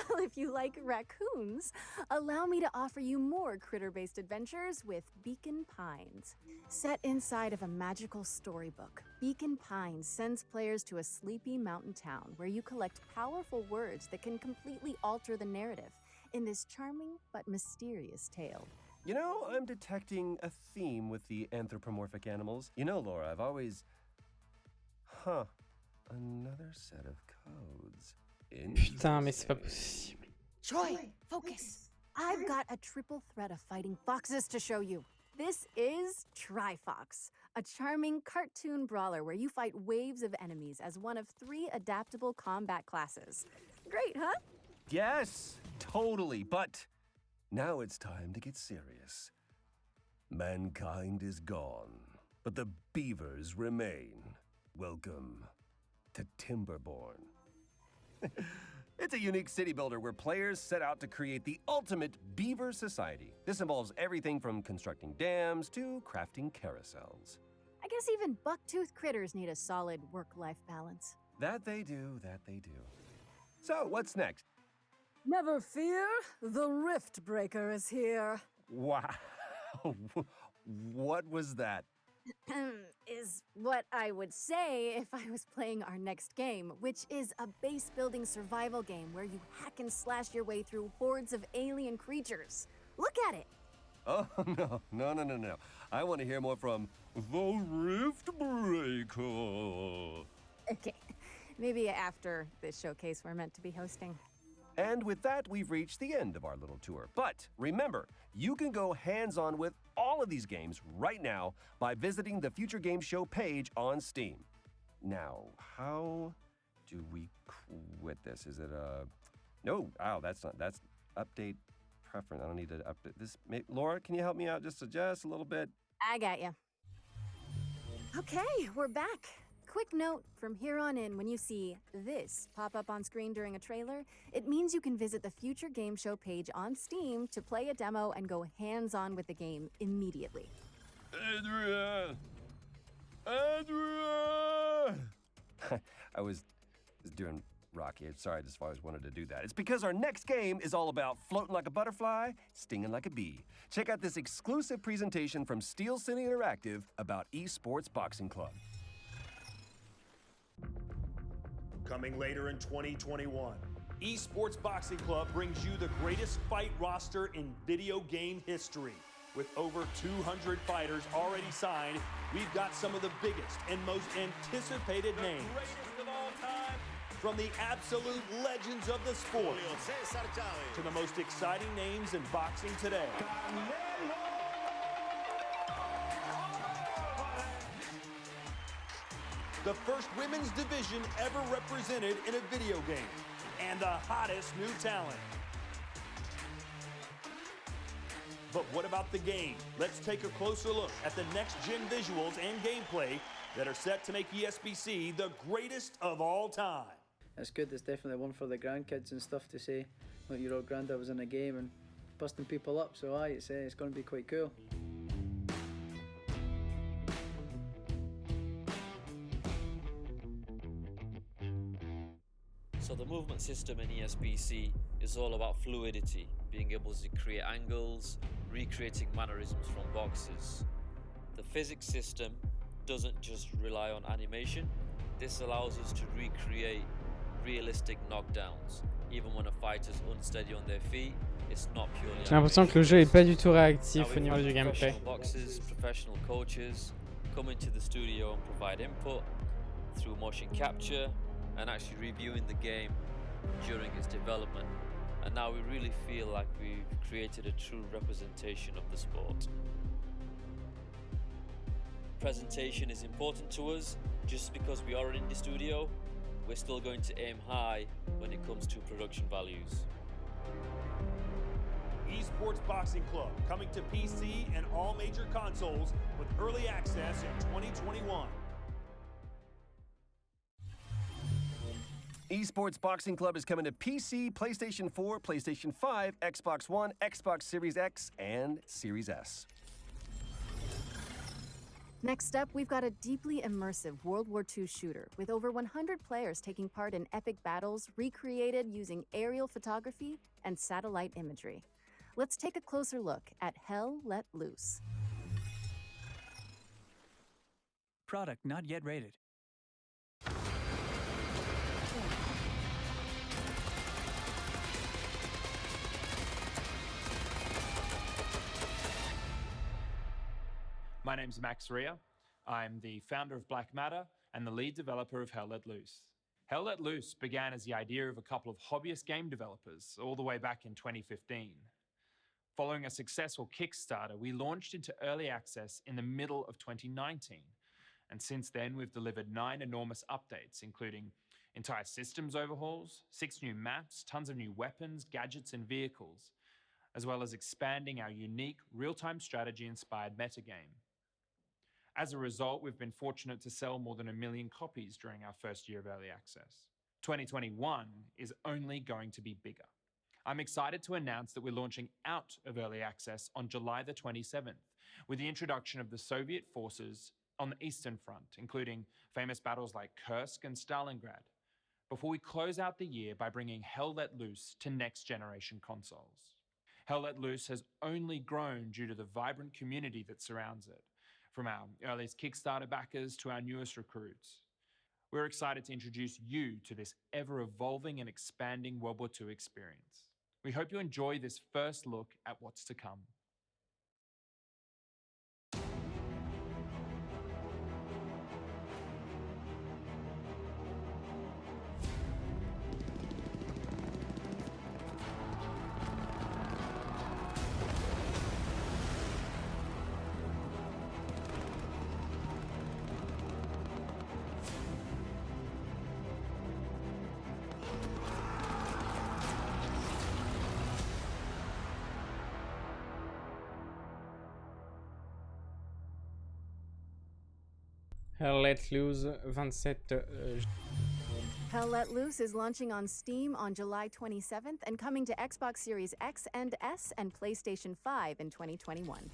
Well, if you like raccoons, allow me to offer you more critter-based adventures with Beacon Pines. Set inside of a magical storybook, Beacon Pines sends players to a sleepy mountain town where you collect powerful words that can completely alter the narrative in this charming but mysterious tale. You know, I'm detecting a theme with the anthropomorphic animals. You know, Laura, I've always... Another set of codes. Putain, mais c'est pas possible. Troy, focus. I've got a triple threat of fighting foxes to show you. This is Trifox, a charming cartoon brawler where you fight waves of enemies as one of 3 adaptable combat classes. Great, huh? Yes, totally, but now it's time to get serious. Mankind is gone, but the beavers remain. Welcome to Timberborn. It's a unique city builder where players set out to create the ultimate beaver society. This involves everything from constructing dams to crafting carousels. I guess even buck-toothed critters need a solid work-life balance. That they do, that they do. So, what's next? Never fear, the Rift Breaker is here. Wow. What was that? Is what I would say if I was playing our next game, which is a base-building survival game where you hack and slash your way through hordes of alien creatures. Look at it! Oh, no. I want to hear more from the Rift Breaker. Okay, maybe after this showcase we're meant to be hosting. And with that, we've reached the end of our little tour. But remember, you can go hands-on with all of these games right now by visiting the Future Game Show page on Steam. Now, how do we quit this? Is it no, that's update preference. I don't need to update this. Laura, can you help me out just a little bit? I got you. Okay, we're back. Quick note, from here on in, when you see this pop up on screen during a trailer, it means you can visit the Future Game Show page on Steam to play a demo and go hands-on with the game immediately. Andrea! I was doing Rocky. Sorry, I just always wanted to do that. It's because our next game is all about floating like a butterfly, stinging like a bee. Check out this exclusive presentation from Steel City Interactive about Esports Boxing Club. Coming later in 2021, Esports Boxing Club brings you the greatest fight roster in video game history. With over 200 fighters already signed, we've got some of the biggest and most anticipated names. Greatest of all time. From the absolute legends of the sport to the most exciting names in boxing today. The first women's division ever represented in a video game, and the hottest new talent. But what about the game? Let's take a closer look at the next-gen visuals and gameplay that are set to make ESBC the greatest of all time. It's good. It's definitely one for the grandkids and stuff to say, like your old granddad was in a game and busting people up. So it's going to be quite cool. So the movement system in ESBC is all about fluidity, being able to create angles, recreating mannerisms from boxes. The physics system doesn't just rely on animation. This allows us to recreate realistic knockdowns. Even when a fighter's unsteady on their feet, it's not purely J'ai l'impression que le jeu est pas du tout réactif au niveau du gameplay. Boxes, professional coaches come into the studio and provide input through motion capture and actually reviewing the game during its development. And now we really feel like we've created a true representation of the sport. Presentation is important to us. Just because we are in the studio, we're still going to aim high when it comes to production values. Esports Boxing Club coming to PC and all major consoles with early access in 2021. Esports Boxing Club is coming to PC, PlayStation 4, PlayStation 5, Xbox One, Xbox Series X, and Series S. Next up, we've got a deeply immersive World War II shooter with over 100 players taking part in epic battles recreated using aerial photography and satellite imagery. Let's take a closer look at Hell Let Loose. Product not yet rated. My name's Max Rea. I'm the founder of Black Matter and the lead developer of Hell Let Loose. Hell Let Loose began as the idea of a couple of hobbyist game developers all the way back in 2015. Following a successful Kickstarter, we launched into early access in the middle of 2019. And since then, we've delivered 9 enormous updates, including entire systems overhauls, 6 new maps, tons of new weapons, gadgets, and vehicles, as well as expanding our unique real-time strategy-inspired metagame. As a result, we've been fortunate to sell more than 1 million copies during our first year of early access. 2021 is only going to be bigger. I'm excited to announce that we're launching out of early access on July the 27th with the introduction of the Soviet forces on the Eastern Front, including famous battles like Kursk and Stalingrad, before we close out the year by bringing Hell Let Loose to next-generation consoles. Hell Let Loose has only grown due to the vibrant community that surrounds it, from our earliest Kickstarter backers to our newest recruits. We're excited to introduce you to this ever-evolving and expanding World War II experience. We hope you enjoy this first look at what's to come. Hell Let Loose, 27 Hell Let Loose is launching on Steam on July 27th and coming to Xbox Series X and S and PlayStation 5 in 2021.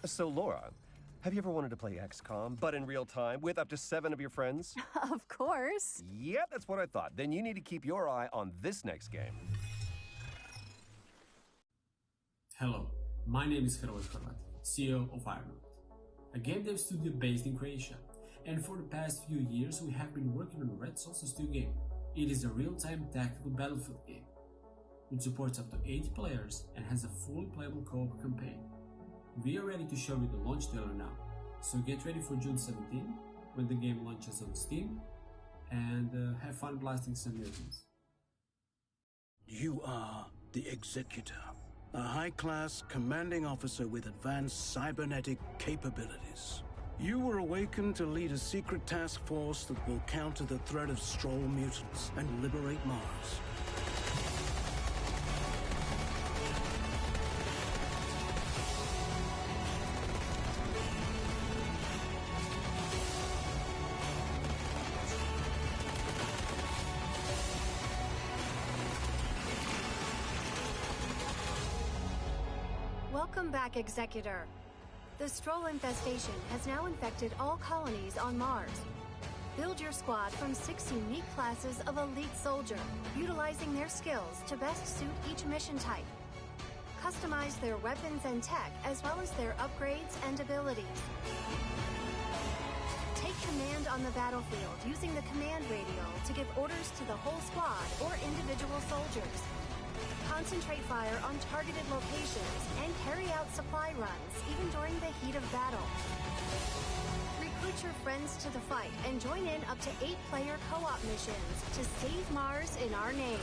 So, Laura, have you ever wanted to play XCOM, but in real time, with up to 7 of your friends? Of course. Yep, that's what I thought. Then you need to keep your eye on this next game. Hello, my name is Hrvoje Horvat, CEO of Ironwood, a game dev studio based in Croatia, and for the past few years we have been working on Red Solstice 2 game. It is a real-time tactical battlefield game. It supports up to 8 players and has a fully playable co-op campaign. We are ready to show you the launch trailer now, so get ready for June 17 when the game launches on Steam, and have fun blasting some mutants. You are the Executor, a high-class commanding officer with advanced cybernetic capabilities. You were awakened to lead a secret task force that will counter the threat of Stroll mutants and liberate Mars. Welcome back, Executor. The Stroll infestation has now infected all colonies on Mars. Build your squad from 6 unique classes of elite soldier, utilizing their skills to best suit each mission type. Customize their weapons and tech, as well as their upgrades and abilities. Take command on the battlefield using the command radio to give orders to the whole squad or individual soldiers. Concentrate fire on targeted locations and carry out supply runs, even during the heat of battle. Recruit your friends to the fight and join in up to 8-player co-op missions to save Mars in our name.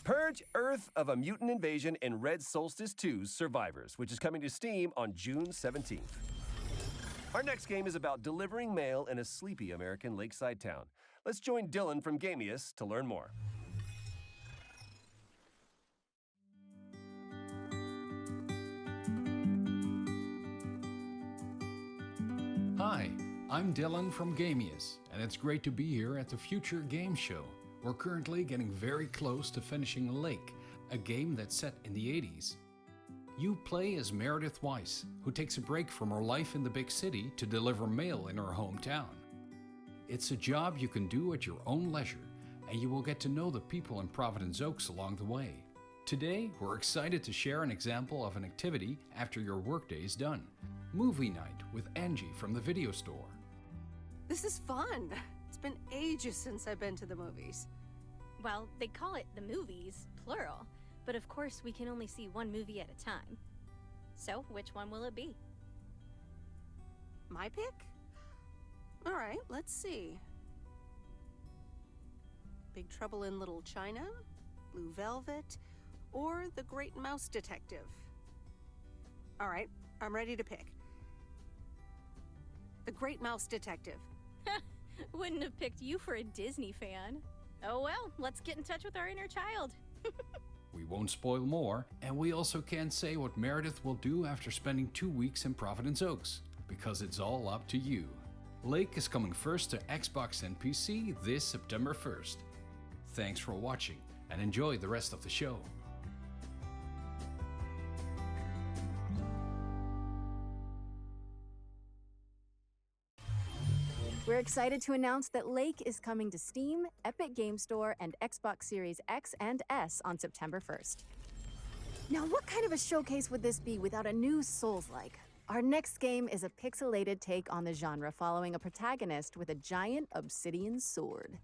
Purge Earth of a Mutant Invasion in Red Solstice 2's Survivors, which is coming to Steam on June 17th. Our next game is about delivering mail in a sleepy American lakeside town. Let's join Dylan from Gamius to learn more. Hi, I'm Dylan from Gamius, and it's great to be here at the Future Game Show. We're currently getting very close to finishing Lake, a game that's set in the 80s. You play as Meredith Weiss, who takes a break from her life in the big city to deliver mail in her hometown. It's a job you can do at your own leisure, and you will get to know the people in Providence Oaks along the way. Today, we're excited to share an example of an activity after your workday is done. Movie night with Angie from the video store. This is fun. It's been ages since I've been to the movies. Well, they call it the movies, plural, but of course we can only see one movie at a time. So, which one will it be? My pick? All right, let's see. Big Trouble in Little China, Blue Velvet, or The Great Mouse Detective. All right, I'm ready to pick. The Great Mouse Detective. Wouldn't have picked you for a Disney fan. Oh well, let's get in touch with our inner child. We won't spoil more, and we also can't say what Meredith will do after spending 2 weeks in Providence Oaks, because it's all up to you. Lake is coming first to Xbox and PC this September 1st. Thanks for watching, and enjoy the rest of the show. We're excited to announce that Lake is coming to Steam, Epic Game Store, and Xbox Series X and S on September 1st. Now, what kind of a showcase would this be without a new Souls-like? Our next game is a pixelated take on the genre, following a protagonist with a giant obsidian sword.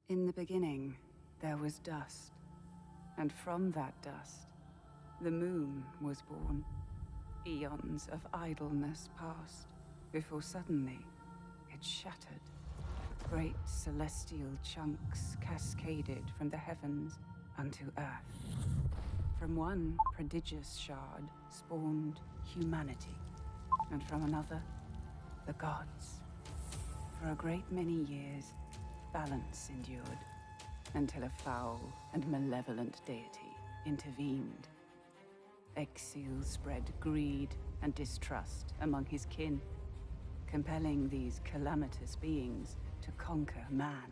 In the beginning, there was dust, and from that dust, the moon was born. Eons of idleness passed, before suddenly it shattered. Great celestial chunks cascaded from the heavens unto earth. From one prodigious shard spawned humanity, and from another, the gods. For a great many years, balance endured, until a foul and malevolent deity intervened. Exil spread greed and distrust among his kin, compelling these calamitous beings to conquer man.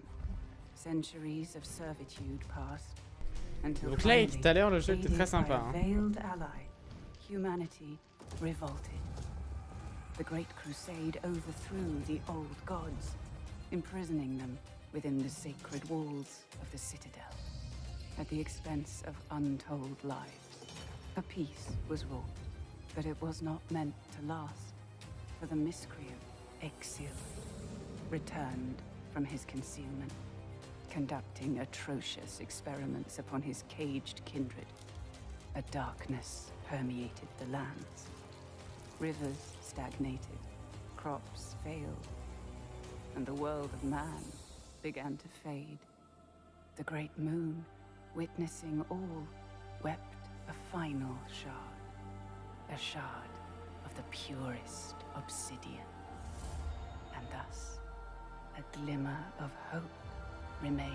Centuries of servitude passed until Donc là, tout à l'heure, le jeu était très sympa. a veiled ally, humanity revolted. The Great Crusade overthrew the old gods, imprisoning them within the sacred walls of the Citadel, at the expense of untold lives. A peace was wrought, but it was not meant to last, for the miscreant, Exil, returned from his concealment, conducting atrocious experiments upon his caged kindred. A darkness permeated the lands. Rivers stagnated, crops failed, and the world of man began to fade. The great moon, witnessing all, wept a final shard. A shard of the purest obsidian. And thus, a glimmer of hope remains.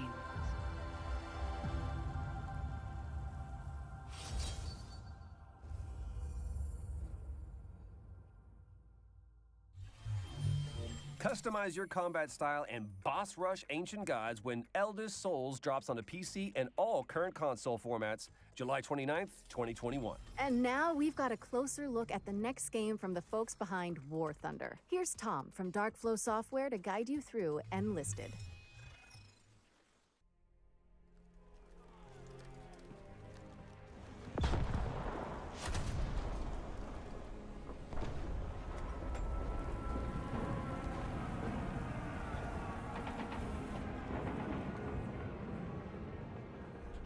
Customize your combat style and boss rush ancient gods when Eldest Souls drops onto PC and all current console formats July 29th, 2021. And now we've got a closer look at the next game from the folks behind War Thunder. Here's Tom from Darkflow Software to guide you through Enlisted.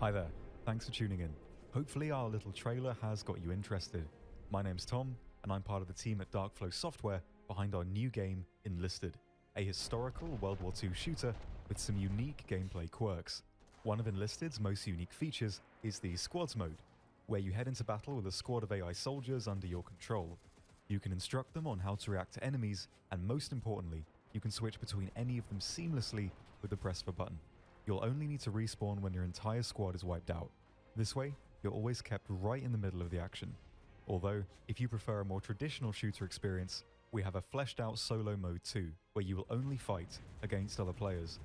Hi there, thanks for tuning in. Hopefully our little trailer has got you interested. My name's Tom, and I'm part of the team at Darkflow Software behind our new game, Enlisted, a historical World War II shooter with some unique gameplay quirks. One of Enlisted's most unique features is the Squads mode, where you head into battle with a squad of AI soldiers under your control. You can instruct them on how to react to enemies, and most importantly, you can switch between any of them seamlessly with the press of a button. You'll only need to respawn when your entire squad is wiped out. This way, you're always kept right in the middle of the action. Although, if you prefer a more traditional shooter experience, we have a fleshed out solo mode too, where you will only fight against other players.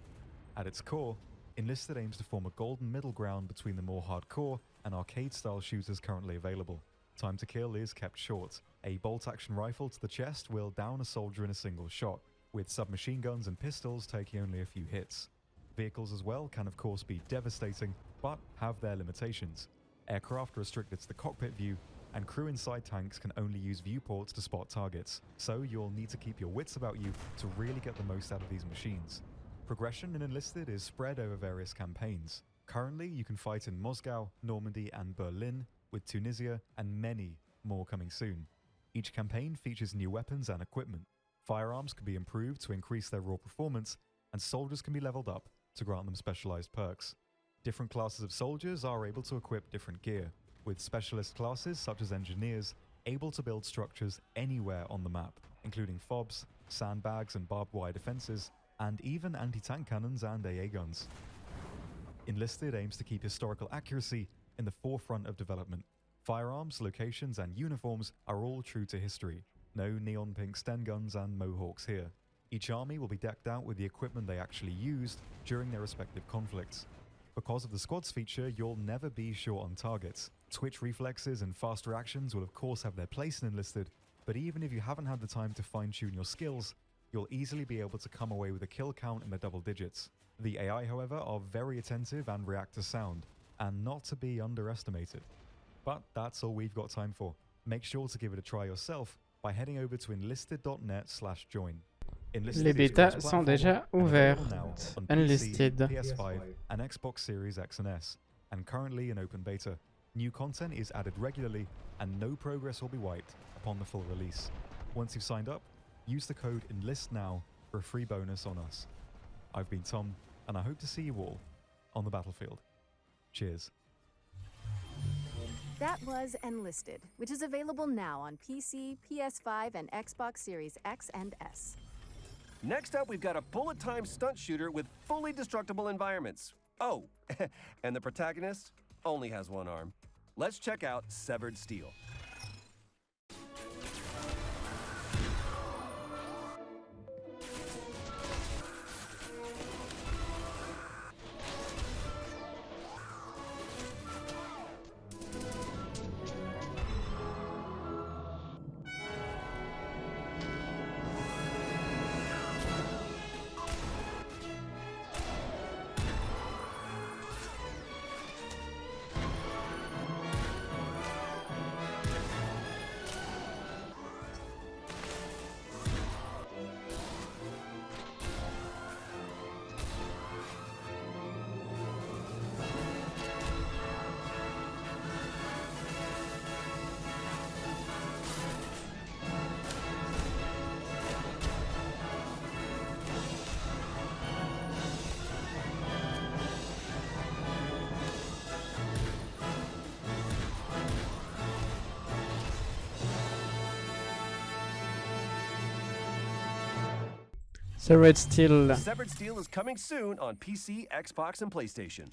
At its core, Enlisted aims to form a golden middle ground between the more hardcore and arcade-style shooters currently available. Time to kill is kept short. A bolt-action rifle to the chest will down a soldier in a single shot, with submachine guns and pistols taking only a few hits. Vehicles as well can of course be devastating, but have their limitations. Aircraft are restricted to the cockpit view, and crew inside tanks can only use viewports to spot targets, so you'll need to keep your wits about you to really get the most out of these machines. Progression in Enlisted is spread over various campaigns. Currently, you can fight in Moscow, Normandy and Berlin, with Tunisia and many more coming soon. Each campaign features new weapons and equipment. Firearms can be improved to increase their raw performance, and soldiers can be leveled up to grant them specialized perks. Different classes of soldiers are able to equip different gear, with specialist classes such as engineers able to build structures anywhere on the map, including FOBs, sandbags and barbed wire defenses, and even anti-tank cannons and AA guns. Enlisted aims to keep historical accuracy in the forefront of development. Firearms, locations and uniforms are all true to history. No neon pink Sten guns and mohawks here. Each army will be decked out with the equipment they actually used during their respective conflicts. Because of the squads feature, you'll never be short on targets. Twitch reflexes and fast reactions will of course have their place in Enlisted, but even if you haven't had the time to fine-tune your skills, you'll easily be able to come away with a kill count in the double digits. The AI, however, are very attentive and react to sound, and not to be underestimated. But that's all we've got time for. Make sure to give it a try yourself by heading over to enlisted.net/join. Les bêtas sont déjà ouvertes. Enlisted. PS5 and Xbox Series X and S, and currently in open beta. New content is added regularly, and no progress will be wiped upon the full release. Once you've signed up, use the code ENLISTNOW for a free bonus on us. I've been Tom, and I hope to see you all on the battlefield. Cheers. That was Enlisted, which is available now on PC, PS5, and Xbox Series X and S. Next up, we've got a bullet-time stunt shooter with fully destructible environments. Oh, and the protagonist only has one arm. Let's check out Severed Steel. Severed Steel. Severed Steel is coming soon on PC, Xbox, and PlayStation.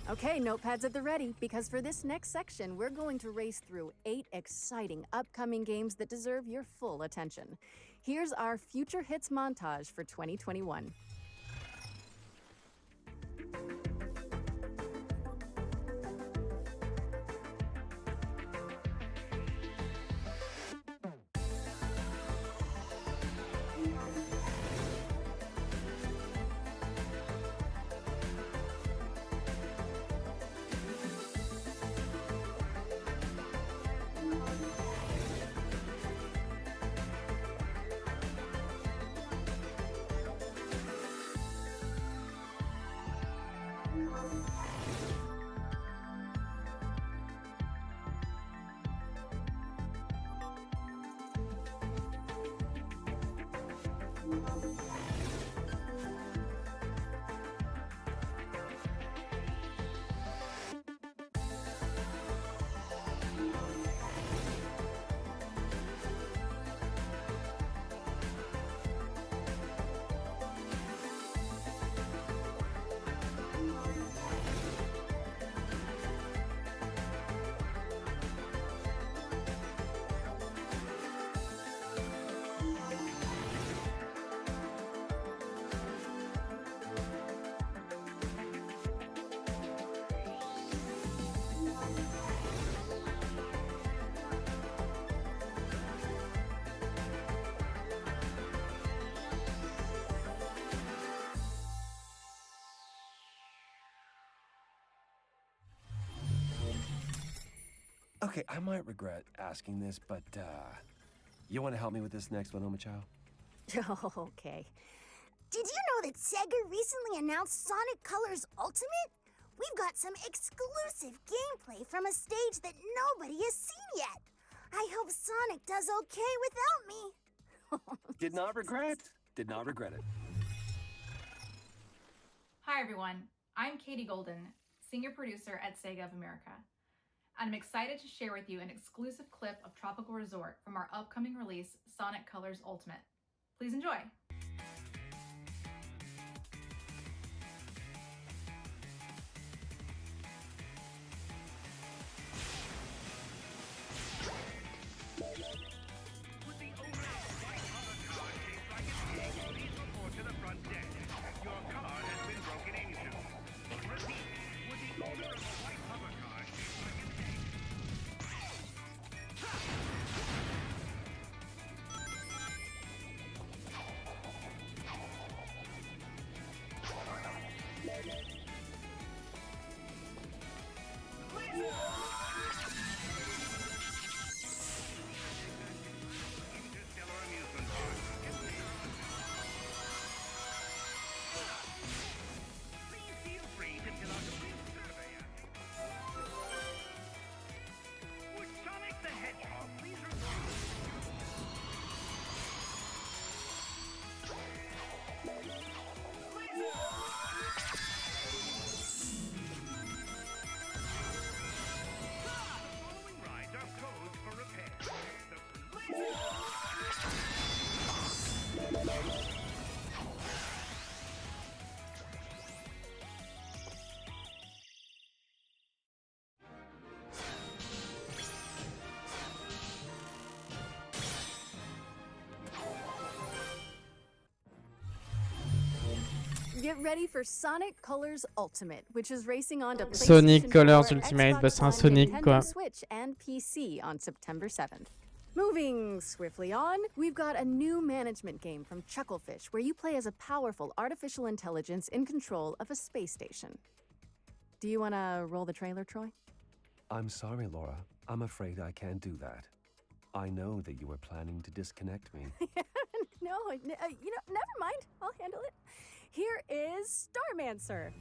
Okay, notepads at the ready, because for this next section, we're going to race through 8 exciting upcoming games that deserve your full attention. Here's our Future Hits montage for 2021. Okay, I might regret asking this, but you want to help me with this next one, Omachow? Okay. Did you know that Sega recently announced Sonic Colors Ultimate? We've got some exclusive gameplay from a stage that nobody has seen yet. I hope Sonic does okay without me. Did not regret it. Hi everyone, I'm Katie Golden, senior producer at Sega of America. And I'm excited to share with you an exclusive clip of Tropical Resort from our upcoming release, Sonic Colors Ultimate. Please enjoy. Get ready for Sonic Colors Ultimate, which is racing on to Sonic PlayStation Colors 4, Ultimate, Xbox bah c'est un One, Sonic Nintendo quoi. Switch, and PC on September 7th. Moving swiftly on, we've got a new management game from Chucklefish where you play as a powerful artificial intelligence in control of a space station. Do you want to roll the trailer, Troy? I'm sorry, Laura. I'm afraid I can't do that. I know that you were planning to disconnect me. No, never mind. I'll handle it. Here is Starmancer.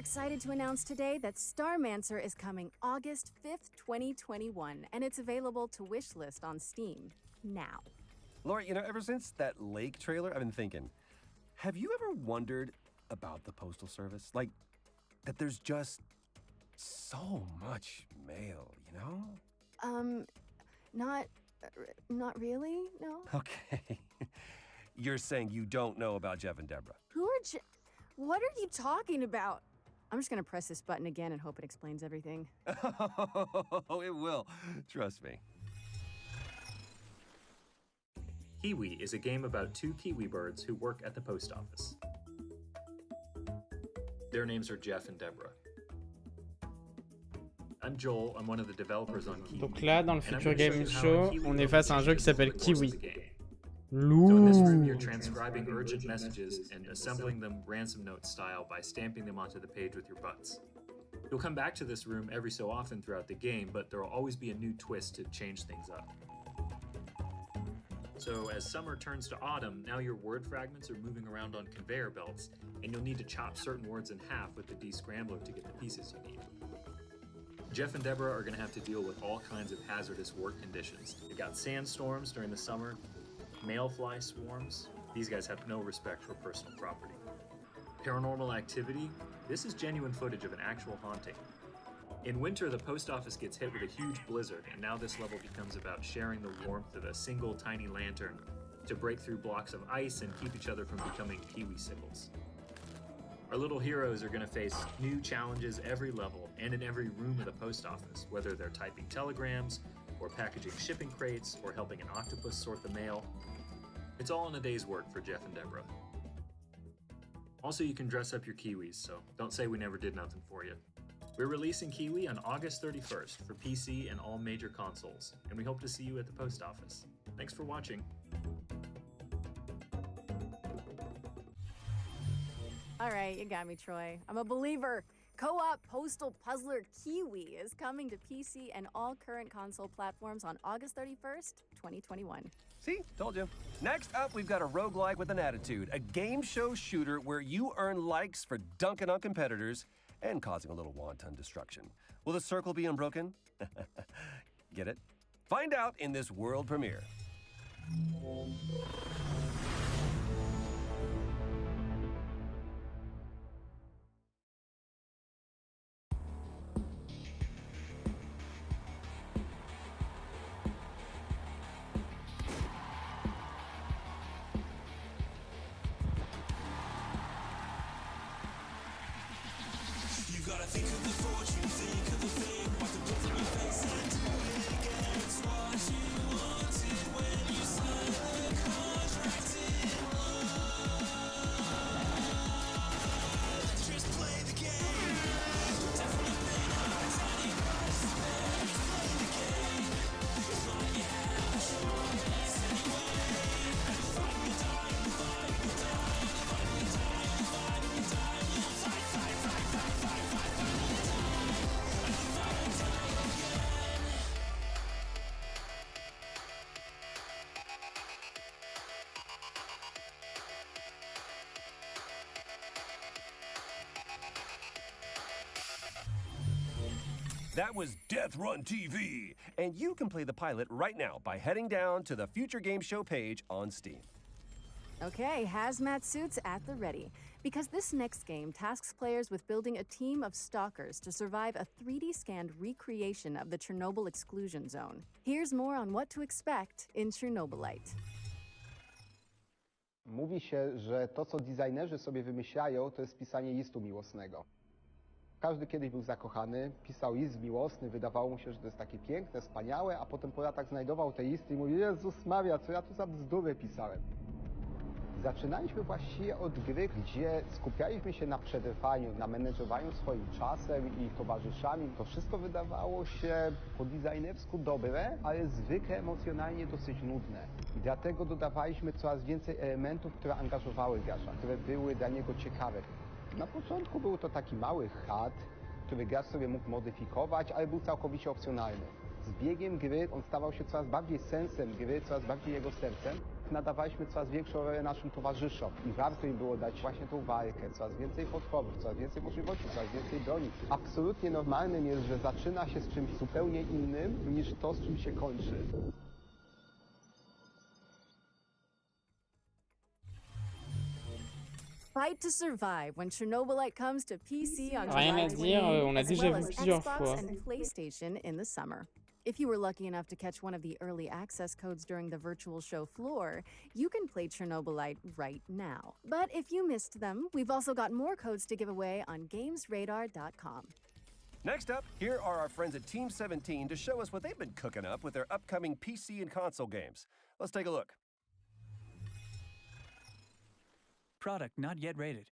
excited to announce today that Starmancer is coming August 5th, 2021, and it's available to wishlist on Steam now. Laura, you know, ever since that lake trailer, I've been thinking, have you ever wondered about the Postal Service? Like, that there's just so much mail, you know? Not really, no. Okay. You're saying you don't know about Jeff and Deborah. What are you talking about? I'm just gonna press this button again and hope it explains everything. Oh, it will. Trust me. Kiwi is a game about two kiwi birds who work at the post office. Their names are Jeff and Deborah. I'm Joel, I'm one of the developers on Kiwi. Donc là, dans le Future Game Show, on est face à un jeu qui s'appelle Kiwi. So in this room, you're transcribing urgent messages and assembling them ransom note style by stamping them onto the page with your butts. You'll come back to this room every so often throughout the game, but there will always be a new twist to change things up. So as summer turns to autumn, now your word fragments are moving around on conveyor belts, and you'll need to chop certain words in half with the descrambler to get the pieces you need. Jeff and Deborah are going to have to deal with all kinds of hazardous work conditions. You've got sandstorms during the summer, mayfly swarms. These guys have no respect for personal property. Paranormal activity. This is genuine footage of an actual haunting. In winter, the post office gets hit with a huge blizzard, and now this level becomes about sharing the warmth of a single tiny lantern to break through blocks of ice and keep each other from becoming kiwi sickles. Our little heroes are going to face new challenges every level and in every room of the post office, whether they're typing telegrams, or packaging shipping crates, or helping an octopus sort the mail. It's all in a day's work for Jeff and Deborah. Also, you can dress up your kiwis, so don't say we never did nothing for you. We're releasing Kiwi on August 31st for PC and all major consoles, and we hope to see you at the post office. Thanks for watching. All right, you got me, Troy. I'm a believer. Co-op postal puzzler Kiwi is coming to PC and all current console platforms on August 31st, 2021. See? Told you. Next up, we've got a roguelike with an attitude, a game show shooter where you earn likes for dunking on competitors and causing a little wanton destruction. Will the circle be unbroken? Get it? Find out in this world premiere. That was Death Run TV, and you can play the pilot right now by heading down to the Future Game Show page on Steam. Okay, hazmat suits at the ready, because this next game tasks players with building a team of stalkers to survive a 3D scanned recreation of the Chernobyl exclusion zone. Here's more on what to expect in Chernobylite. Mówi się, że to, co designerzy sobie wymyślają, to jest pisanie listu miłosnego. Każdy kiedyś był zakochany, pisał list miłosny, wydawało mu się, że to jest takie piękne, wspaniałe, a potem po latach znajdował te listy i mówił: Jezus Maria, co ja tu za bzdury pisałem. Zaczynaliśmy właściwie od gry, gdzie skupialiśmy się na przetrwaniu, na menedżowaniu swoim czasem i towarzyszami. To wszystko wydawało się po designersku dobre, ale zwykle emocjonalnie dosyć nudne. I dlatego dodawaliśmy coraz więcej elementów, które angażowały gracza, które były dla niego ciekawe. Na początku był to taki mały chat, który gracz sobie mógł modyfikować, ale był całkowicie opcjonalny. Z biegiem gry on stawał się coraz bardziej sensem gry, coraz bardziej jego sercem nadawaliśmy coraz większą rolę naszym towarzyszom i warto im było dać właśnie tą walkę, coraz więcej podchodów, coraz więcej możliwości, coraz więcej broni. Absolutnie normalnym jest, że zaczyna się z czymś zupełnie innym niż to, z czym się kończy. Fight to survive when Chernobylite comes to PC on Rien à July dire, 28th, on a as déjà well vu as plusieurs Xbox fois. and PlayStation in the summer. If you were lucky enough to catch one of the early access codes during the virtual show floor, you can play Chernobylite right now. But if you missed them, we've also got more codes to give away on gamesradar.com. Next up, here are our friends at Team 17 to show us what they've been cooking up with their upcoming PC and console games. Let's take a look. Product not yet rated.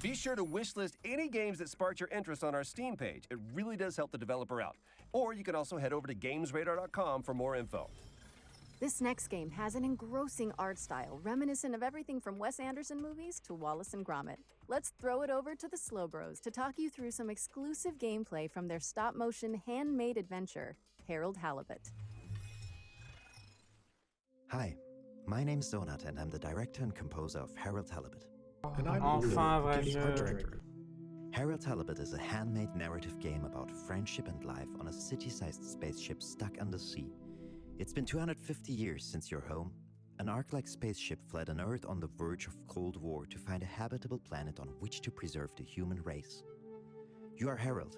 Be sure to wishlist any games that sparked your interest on our Steam page. It really does help the developer out. Or you can also head over to gamesradar.com for more info. This next game has an engrossing art style, reminiscent of everything from Wes Anderson movies to Wallace and Gromit. Let's throw it over to the Slow Bros to talk you through some exclusive gameplay from their stop-motion handmade adventure, Harold Halibut. Hi, my name's Donut and I'm the director and composer of Harold Halibut. And I'm enfin vrai jeu. Harold Halibut is a handmade narrative game about friendship and life on a city-sized spaceship stuck under sea. It's been 250 years since your home. An Ark-like spaceship fled an Earth on the verge of Cold War to find a habitable planet on which to preserve the human race. You are Harold,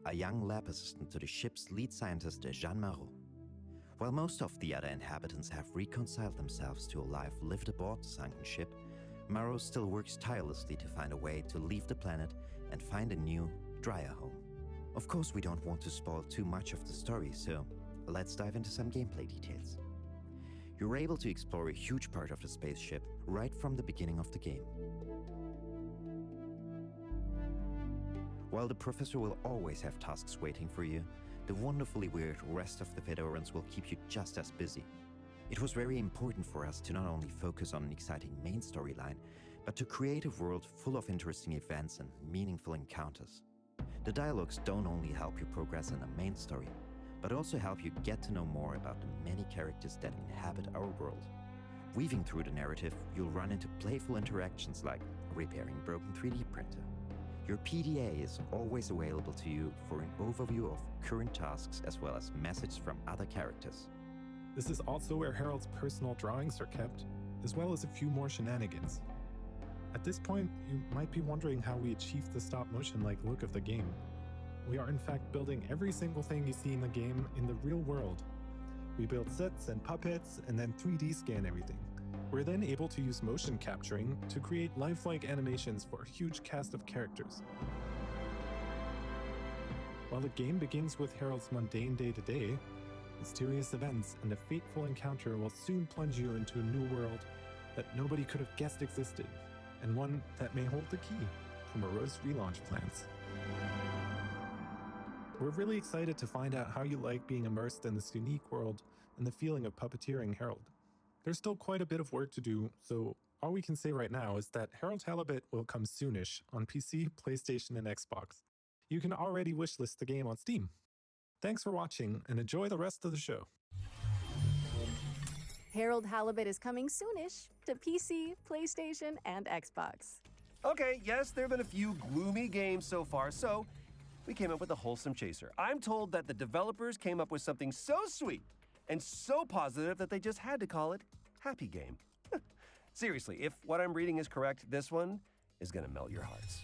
a young lab assistant to the ship's lead scientist, Jean Marot. While most of the other inhabitants have reconciled themselves to a life lived aboard the sunken ship, Marot still works tirelessly to find a way to leave the planet and find a new, drier home. Of course, we don't want to spoil too much of the story, so let's dive into some gameplay details. You're able to explore a huge part of the spaceship right from the beginning of the game. While the professor will always have tasks waiting for you, the wonderfully weird rest of the Fedorans will keep you just as busy. It was very important for us to not only focus on an exciting main storyline, but to create a world full of interesting events and meaningful encounters. The dialogues don't only help you progress in the main story, but also help you get to know more about the many characters that inhabit our world. Weaving through the narrative, you'll run into playful interactions like repairing a broken 3D printer. Your PDA is always available to you for an overview of current tasks as well as messages from other characters. This is also where Harold's personal drawings are kept, as well as a few more shenanigans. At this point, you might be wondering how we achieved the stop-motion-like look of the game. We are in fact building every single thing you see in the game in the real world. We build sets and puppets and then 3D scan everything. We're then able to use motion capturing to create lifelike animations for a huge cast of characters. While the game begins with Harold's mundane day-to-day, mysterious events and a fateful encounter will soon plunge you into a new world that nobody could have guessed existed, and one that may hold the key for morose relaunch plans. We're really excited to find out how you like being immersed in this unique world and the feeling of puppeteering Harold. There's still quite a bit of work to do, so all we can say right now is that Harold Halibut will come soonish on PC, PlayStation, and Xbox. You can already wishlist the game on Steam. Thanks for watching, and enjoy the rest of the show. Harold Halibut is coming soonish to PC, PlayStation, and Xbox. Okay, yes, there have been a few gloomy games so far, so we came up with a wholesome chaser. I'm told that the developers came up with something so sweet and so positive that they just had to call it Happy Game. Seriously, if what I'm reading is correct, this one is gonna melt your hearts.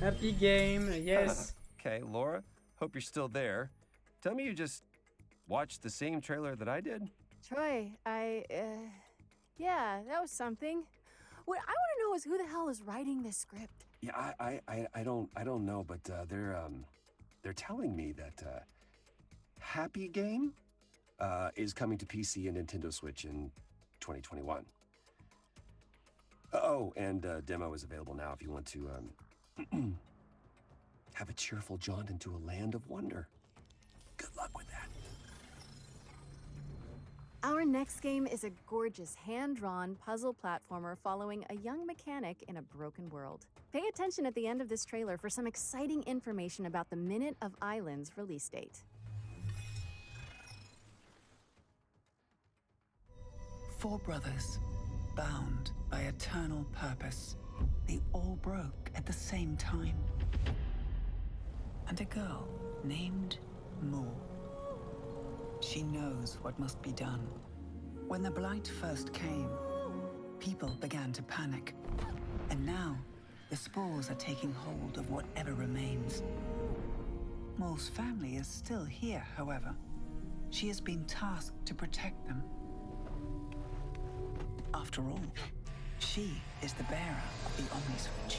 Happy Game, yes. Okay, Laura, hope you're still there. Tell me you just watched the same trailer that I did? Troy, yeah, that was something. What I want to know is who the hell is writing this script? Yeah, I don't know, but they're telling me that Happy Game is coming to PC and Nintendo Switch in 2021. Oh, and demo is available now if you want to have a cheerful jaunt into a land of wonder. Good luck with that. Our next game is a gorgeous hand-drawn puzzle platformer following a young mechanic in a broken world. Pay attention at the end of this trailer for some exciting information about the Minute of Islands release date. Four brothers, bound by eternal purpose. They all broke at the same time. And a girl named Mo. She knows what must be done. When the Blight first came, people began to panic. And now, the spores are taking hold of whatever remains. Mo's family is still here, however. She has been tasked to protect them. After all, she is the bearer of the Omniswitch.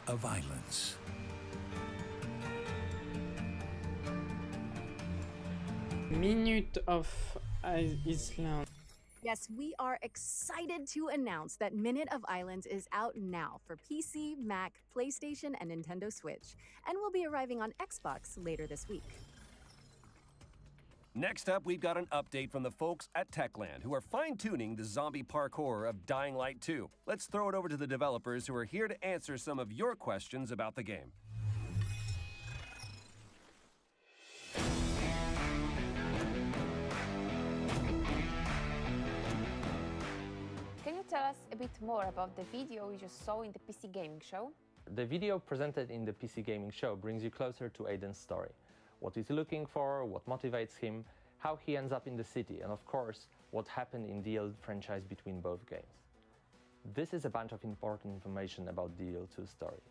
of Islands. Minute of Island. Yes, we are excited to announce that Minute of Islands is out now for PC, Mac, PlayStation, and Nintendo Switch, and will be arriving on Xbox later this week. Next up, we've got an update from the folks at Techland, who are fine-tuning the zombie parkour of Dying Light 2. Let's throw it over to the developers who are here to answer some of your questions about the game. Can you tell us a bit more about the video we just saw in the PC Gaming Show? The video presented in the PC Gaming Show brings you closer to Aiden's story. What he's looking for, what motivates him, how he ends up in the city, and of course, what happened in the old franchise between both games. This is a bunch of important information about the DL2 story.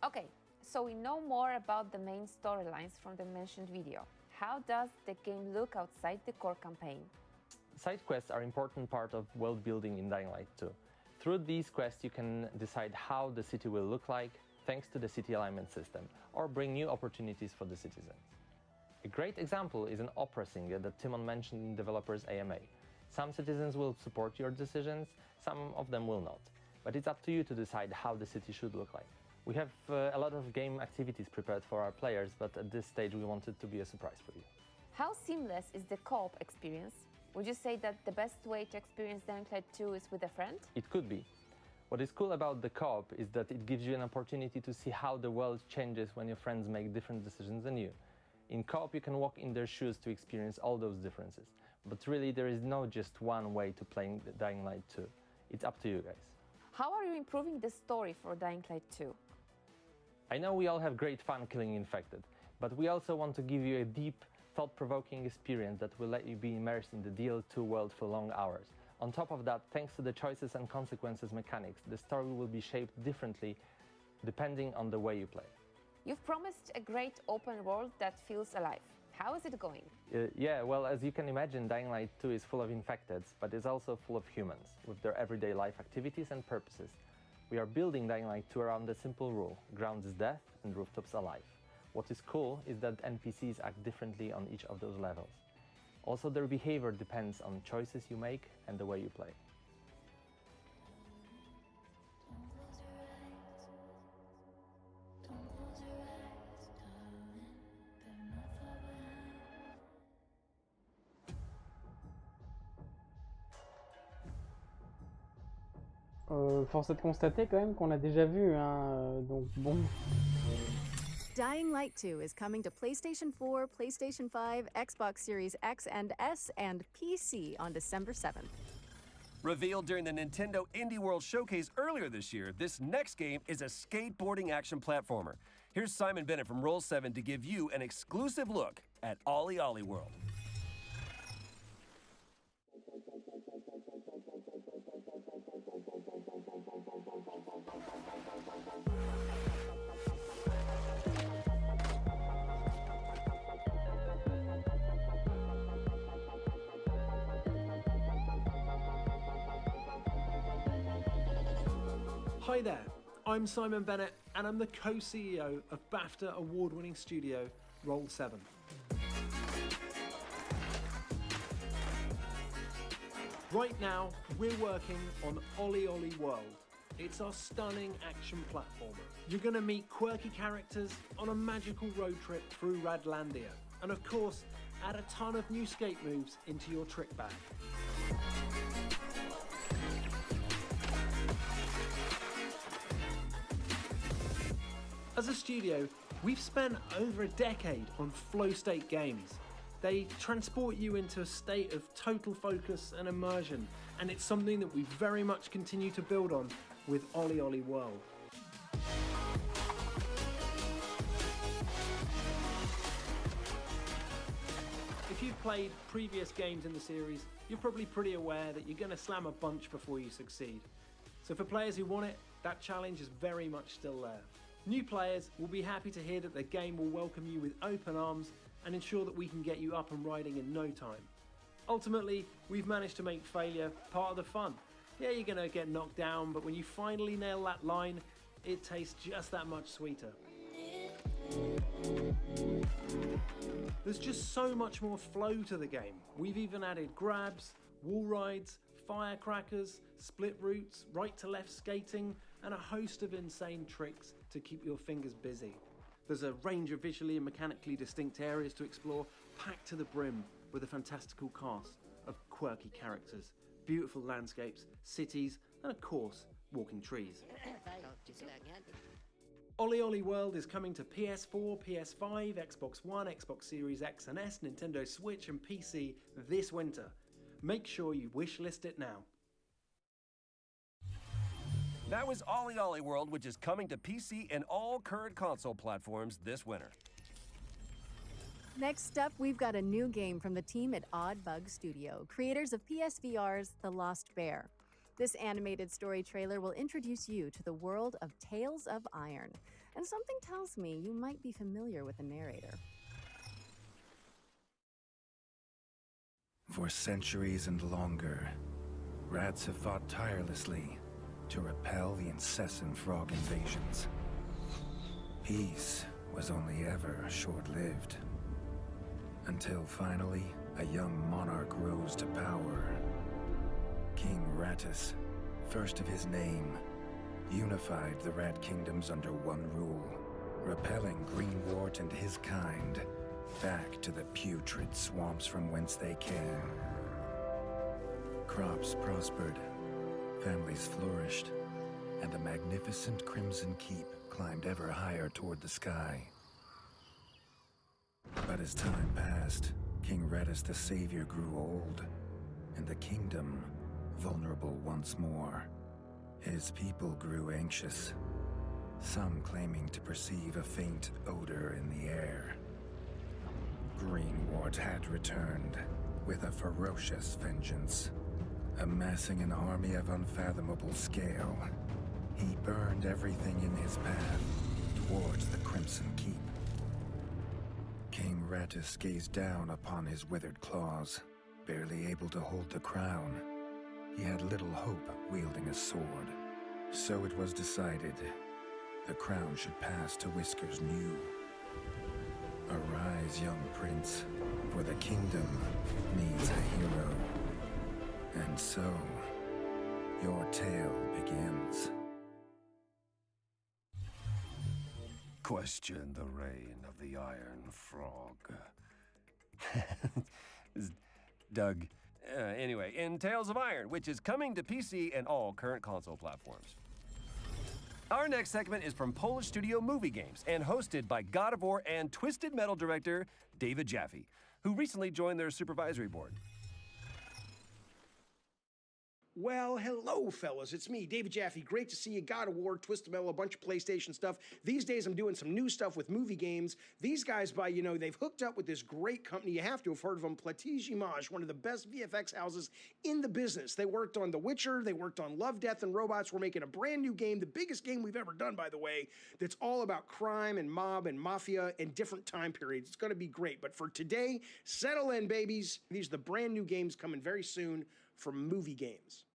Okay, so we know more about the main storylines from the mentioned video. How does the game look outside the core campaign? Side quests are an important part of world building in Dying Light 2. Through these quests, you can decide how the city will look like, thanks to the city alignment system, or bring new opportunities for the citizens. A great example is an opera singer that Timon mentioned in developers AMA. Some citizens will support your decisions, some of them will not. But it's up to you to decide how the city should look like. We have a lot of game activities prepared for our players, but at this stage we want it to be a surprise for you. How seamless is the co-op experience? Would you say that the best way to experience Dying Light 2 is with a friend? It could be. What is cool about the co-op is that it gives you an opportunity to see how the world changes when your friends make different decisions than you. In co-op, you can walk in their shoes to experience all those differences. But really, there is no just one way to play Dying Light 2. It's up to you guys. How are you improving the story for Dying Light 2? I know we all have great fun killing infected, but we also want to give you a deep, thought-provoking experience that will let you be immersed in the DL2 world for long hours. On top of that, thanks to the choices and consequences mechanics, the story will be shaped differently depending on the way you play. You've promised a great open world that feels alive. How is it going? Yeah, well, as you can imagine, Dying Light 2 is full of infecteds, but it's also full of humans, with their everyday life activities and purposes. We are building Dying Light 2 around a simple rule: ground is death and rooftops alive. What is cool is that NPCs act differently on each of those levels. Also, their behavior depends on choices you make and the way you play. Force est de constater quand même qu'on l'a déjà vu, hein, donc bon. Dying Light 2 is coming to PlayStation 4, PlayStation 5, Xbox Series X and S, and PC on December 7th. Revealed during the Nintendo Indie World Showcase earlier this year, this next game is a skateboarding action platformer. Here's Simon Bennett from Roll7 to give you an exclusive look at Ollie Ollie World. Hi there, I'm Simon Bennett and I'm the co-CEO of BAFTA award-winning studio Roll7. Right now, we're working on Ollie Ollie World. It's our stunning action platformer. You're going to meet quirky characters on a magical road trip through Radlandia. And of course, add a ton of new skate moves into your trick bag. As a studio, we've spent over a decade on flow state games. They transport you into a state of total focus and immersion, and it's something that we very much continue to build on with Ollie Ollie World. If you've played previous games in the series, you're probably pretty aware that you're going to slam a bunch before you succeed. So for players who want it, that challenge is very much still there. New players will be happy to hear that the game will welcome you with open arms and ensure that we can get you up and riding in no time. Ultimately, we've managed to make failure part of the fun. Yeah, you're going to get knocked down, but when you finally nail that line, it tastes just that much sweeter. There's just so much more flow to the game. We've even added grabs, wall rides, firecrackers, split routes, right to left skating, and a host of insane tricks to keep your fingers busy. There's a range of visually and mechanically distinct areas to explore, packed to the brim with a fantastical cast of quirky characters, beautiful landscapes, cities, and of course, walking trees. Ollie Ollie World is coming to PS4, PS5, Xbox One, Xbox Series X and S, Nintendo Switch and PC this winter. Make sure you wishlist it now. That was Ollie Ollie World, which is coming to PC and all current console platforms this winter. Next up, we've got a new game from the team at Odd Bug Studio, creators of PSVR's The Lost Bear. This animated story trailer will introduce you to the world of Tales of Iron, and something tells me you might be familiar with the narrator. For centuries and longer, rats have fought tirelessly to repel the incessant frog invasions. Peace was only ever short-lived, until finally a young monarch rose to power. King Rattus, first of his name, unified the Rat Kingdoms under one rule, repelling Greenwort and his kind back to the putrid swamps from whence they came. Crops prospered, families flourished, and the magnificent Crimson Keep climbed ever higher toward the sky. But as time passed, King Rattus the Savior grew old, and the kingdom vulnerable once more. His people grew anxious, some claiming to perceive a faint odor in the air. Greenwort had returned with a ferocious vengeance. Amassing an army of unfathomable scale, he burned everything in his path towards the Crimson Keep. King Rattus gazed down upon his withered claws, barely able to hold the crown. He had little hope wielding a sword. So it was decided the crown should pass to Whiskers New. Arise, young prince, for the kingdom needs a hero. And so, your tale begins. Question the reign of the Iron Frog. Doug. Anyway, in Tales of Iron, which is coming to PC and all current console platforms. Our next segment is from Polish studio Movie Games and hosted by God of War and Twisted Metal director David Jaffe, who recently joined their supervisory board. Well, hello, fellas. It's me, David Jaffe. Great to see you. God of War, Twisted Metal, a bunch of PlayStation stuff. These days, I'm doing some new stuff with Movie Games. These guys, they've hooked up with this great company. You have to have heard of them, Platij Image, one of the best VFX houses in the business. They worked on The Witcher. They worked on Love, Death, and Robots. We're making a brand new game, the biggest game we've ever done, by the way, that's all about crime and mob and mafia and different time periods. It's going to be great. But for today, settle in, babies. These are the brand new games coming very soon from Movie Games.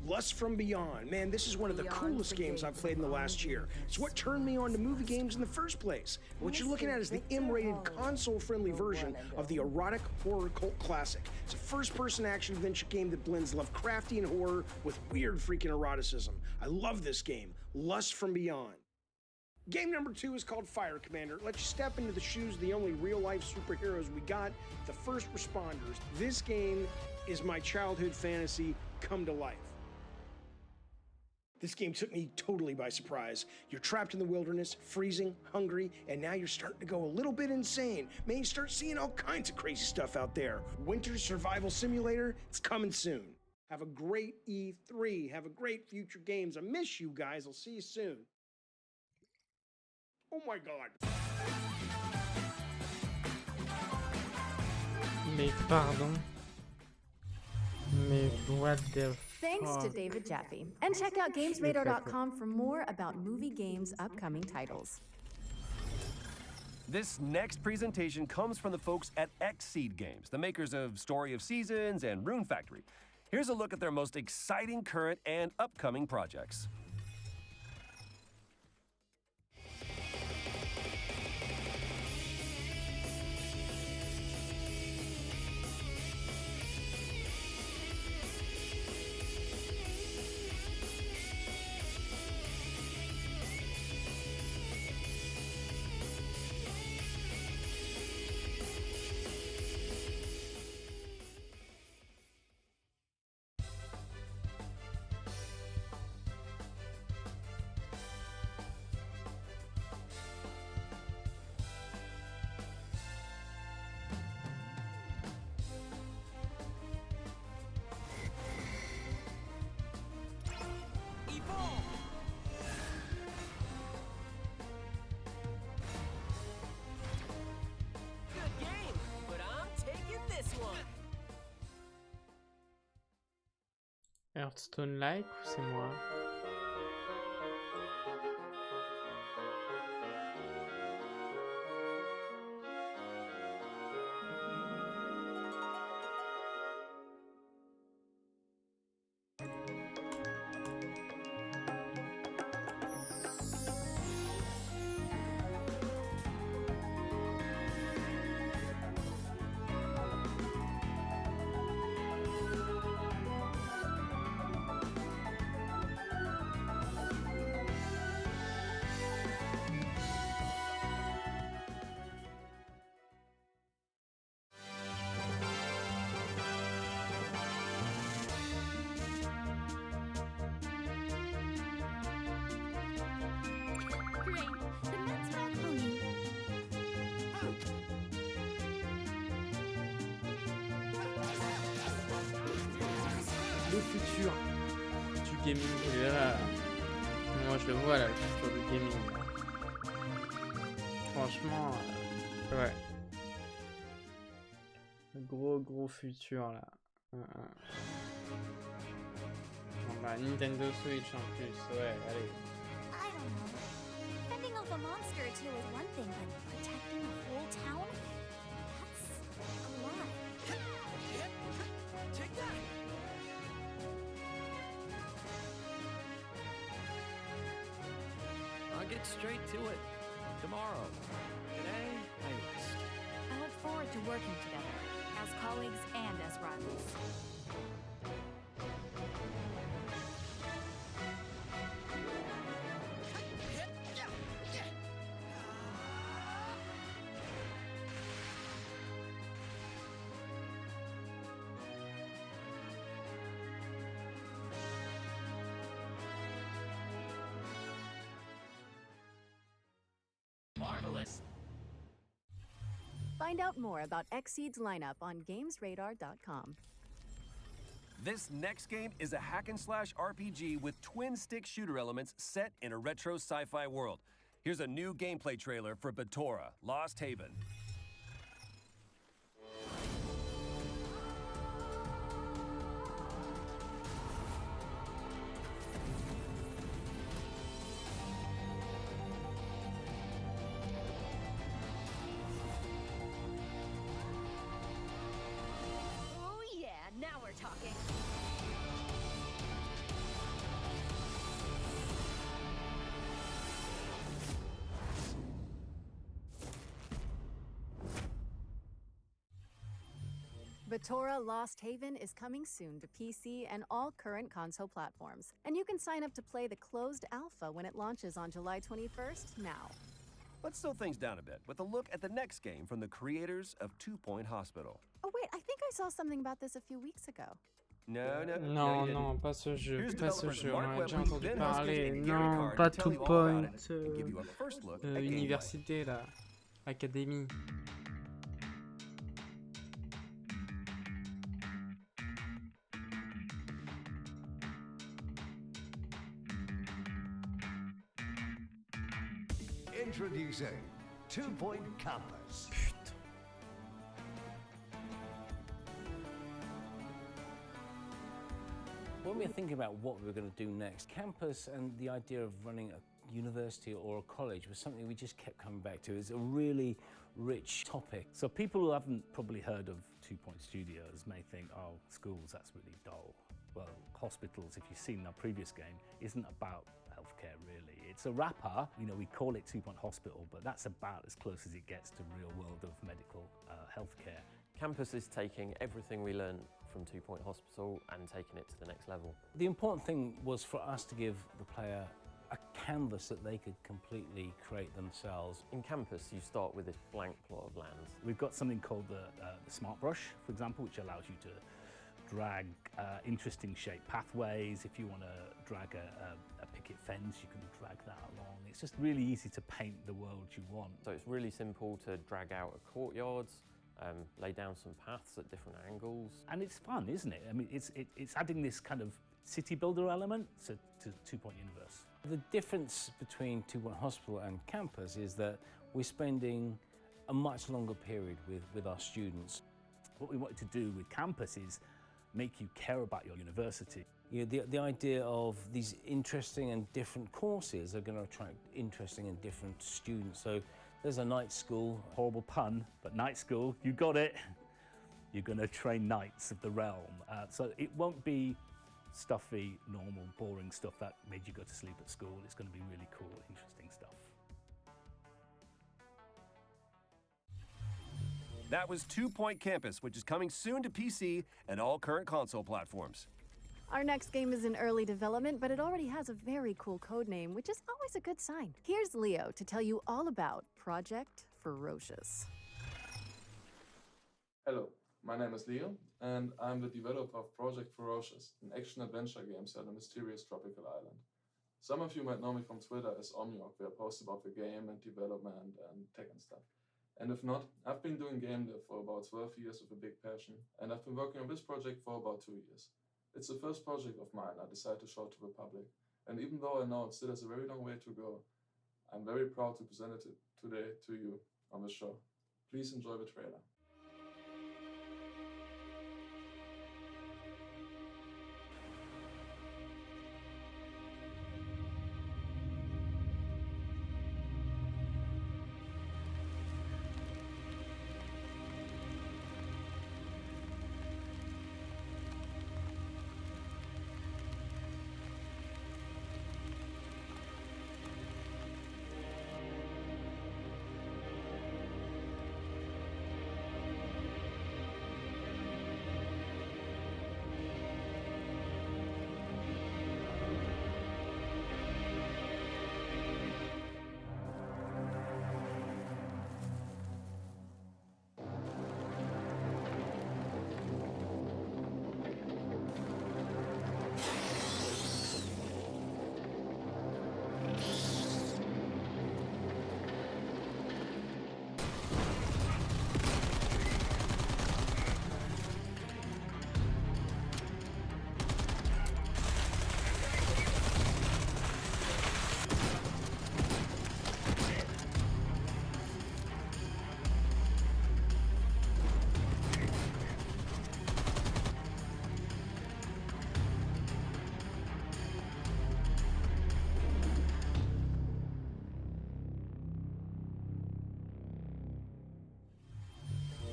Lust from Beyond. Man, this is one of the coolest games I've played in the last year. It's what turned me on to movie games in the first place. What you're looking at is the M-rated, console-friendly version of the erotic horror cult classic. It's a first-person action-adventure game that blends Lovecraftian horror with weird freaking eroticism. I love this game, Lust from Beyond. Game number 2 is called Fire Commander. It lets you step into the shoes of the only real-life superheroes we got, the first responders. This game is my childhood fantasy come to life. This game took me totally by surprise. You're trapped in the wilderness, freezing, hungry, and now you're starting to go a little bit insane. Man, you start seeing all kinds of crazy stuff out there. Winter Survival Simulator, it's coming soon. Have a great E3. Have a great Future Games. I miss you guys. I'll see you soon. Oh my God. Mais pardon. Mais what the Thanks to David Jaffe. And check out GamesRadar.com for more about Movie Games' upcoming titles. This next presentation comes from the folks at Xseed Games, the makers of Story of Seasons and Rune Factory. Here's a look at their most exciting current and upcoming projects. Hearthstone-like ou c'est moi? Le futur du gaming, il est là. Moi je le vois là, le futur du gaming. Franchement, ouais. Gros futur là. Bon, bah, Nintendo Switch en plus, ouais, allez. I don't know. Fending off a monster or two is one thing, but protecting a whole town? That's a lot. Take that! I'll get straight to it. Tomorrow. Today, I rest. I look forward to working together, as colleagues and as rivals. Marvelous. Find out more about Xseed's lineup on GamesRadar.com. This next game is a hack-and-slash RPG with twin-stick shooter elements set in a retro sci-fi world. Here's a new gameplay trailer for Bethesda, Lost Haven. Oh yeah, now we're talking. Bethesda Lost Haven is coming soon to PC and all current console platforms. And you can sign up to play the closed alpha when it launches on July 21st now. Let's slow things down a bit with a look at the next game from the creators of 2 Point Hospital. Oh wait, I think I saw something about this a few weeks ago. No, Non, you non, didn't. pas ce jeu, Here's pas ce developers jeu, on Mark en a déjà Webber, entendu Ben parler. Hoskins, and Gary Non, Card pas to tell Two you all about Point, it and give you a first look at gameplay. université là, académie. Introducing 2 Point Campus. When we were thinking about what we were going to do next, campus and the idea of running a university or a college was something we just kept coming back to. It's a really rich topic. So people who haven't probably heard of 2 Point Studios may think, oh, schools, that's really dull. Well, hospitals, if you've seen our previous game, isn't about healthcare really. It's a wrapper, you know, we call it 2 Point Hospital, but that's about as close as it gets to real world of medical healthcare. Campus is taking everything we learned from 2 Point Hospital and taking it to the next level. The important thing was for us to give the player a canvas that they could completely create themselves. In Campus, you start with this blank plot of land. We've got something called the Smart Brush, for example, which allows you to drag interesting shaped pathways. If you want to drag a picket fence, you can drag that along. It's just really easy to paint the world you want. So it's really simple to drag out a courtyard, lay down some paths at different angles. And it's fun, isn't it? I mean, it's adding this kind of city builder element to 2 Point Universe. The difference between 2 Point Hospital and Campus is that we're spending a much longer period with our students. What we wanted to do with Campus is make you care about your university. You know, the idea of these interesting and different courses are going to attract interesting and different students. So there's a night school. Horrible pun, but night school, you got it. You're going to train knights of the realm. So it won't be stuffy, normal, boring stuff that made you go to sleep at school. It's going to be really cool, interesting stuff. That was 2 Point Campus, which is coming soon to PC and all current console platforms. Our next game is in early development, but it already has a very cool codename, which is always a good sign. Here's Leo to tell you all about Project Ferocious. Hello, my name is Leo, and I'm the developer of Project Ferocious, an action-adventure game set on a mysterious tropical island. Some of you might know me from Twitter as Omniok, where I post about the game and development and tech and stuff. And if not, I've been doing game dev for about 12 years with a big passion, and I've been working on this project for about 2 years. It's the first project of mine I decided to show to the public, and even though I know it still has a very long way to go, I'm very proud to present it today to you on the show. Please enjoy the trailer.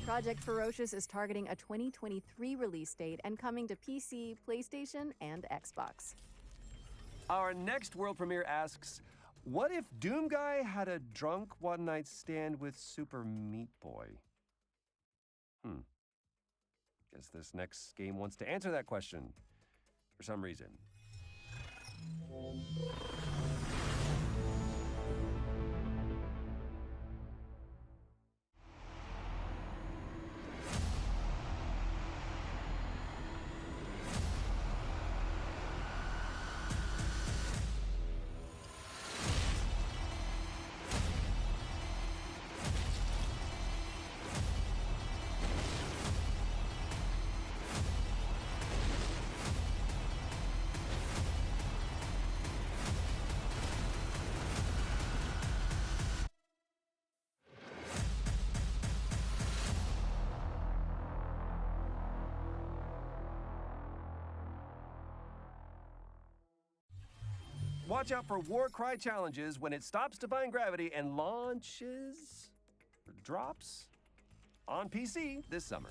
Project Ferocious is targeting a 2023 release date and coming to PC, PlayStation, and Xbox. Our next world premiere asks, what if Doom Guy had a drunk one-night stand with Super Meat Boy? Guess this next game wants to answer that question for some reason. Watch out for Warcry challenges when it stops defying gravity and launches, or drops, on PC this summer.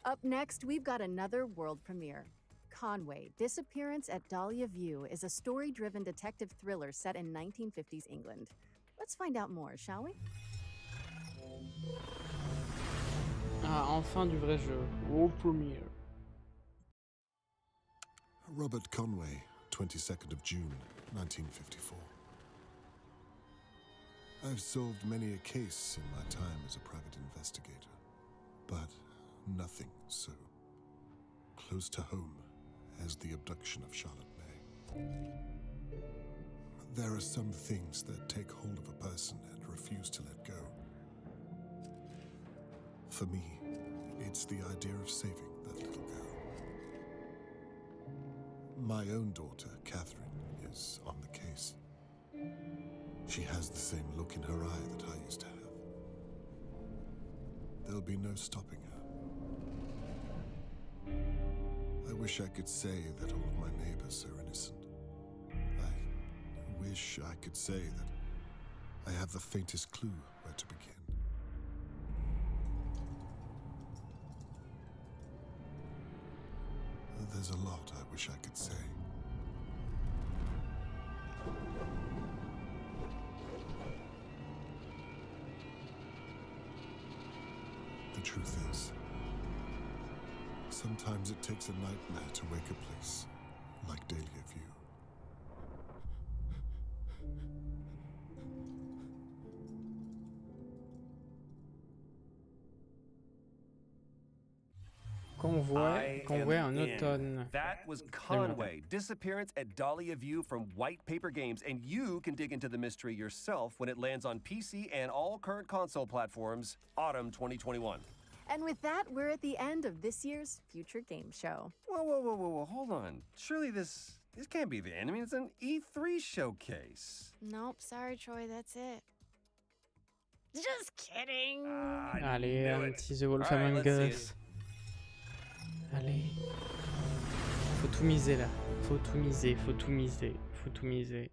Up next, we've got another world premiere. Conway, Disappearance at Dahlia View is a story-driven detective thriller set in 1950s England. Let's find out more, shall we? Ah, enfin du vrai jeu. World premiere. Robert Conway, 22nd of June, 1954. I've solved many a case in my time as a private investigator, but nothing so close to home as the abduction of Charlotte May. There are some things that take hold of a person and refuse to let go. For me, it's the idea of saving that little girl. My own daughter, Catherine, is on the case. She has the same look in her eye that I used to have. There'll be no stopping her. I wish I could say that all of my neighbors are innocent. I wish I could say that I have the faintest clue where to begin. There's a lot I wish I could say. The truth is, sometimes it takes a nightmare to wake a place like Dahlia View. Convoi en automne. That was Conway, Disappearance at Dahlia View from White Paper Games, and you can dig into the mystery yourself when it lands on PC and all current console platforms, autumn 2021. And with that, we're at the end of this year's Future Game Show. Whoa, hold on. Surely this can't be the end. I mean, it's an E3 showcase. Nope, sorry, Troy, that's it. Just kidding. Allez, un petit The Wolf Among Us. Allez. Faut tout miser là. Faut tout miser.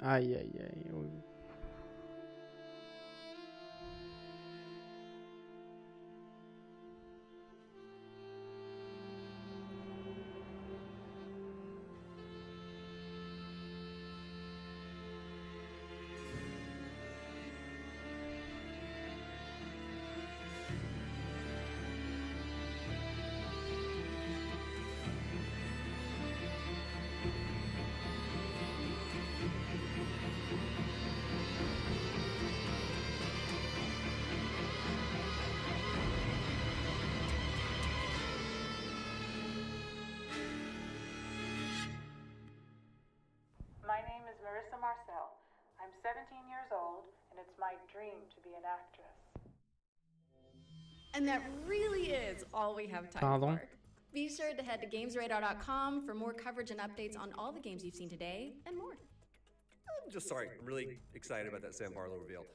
Aïe. Oui. My name is Marissa Marcel. I'm 17 years old, and it's my dream to be an actress. And that really is all we have time for. Be sure to head to gamesradar.com for more coverage and updates on all the games you've seen today and more. I'm just sorry. I'm really excited about that Sam Barlow reveal.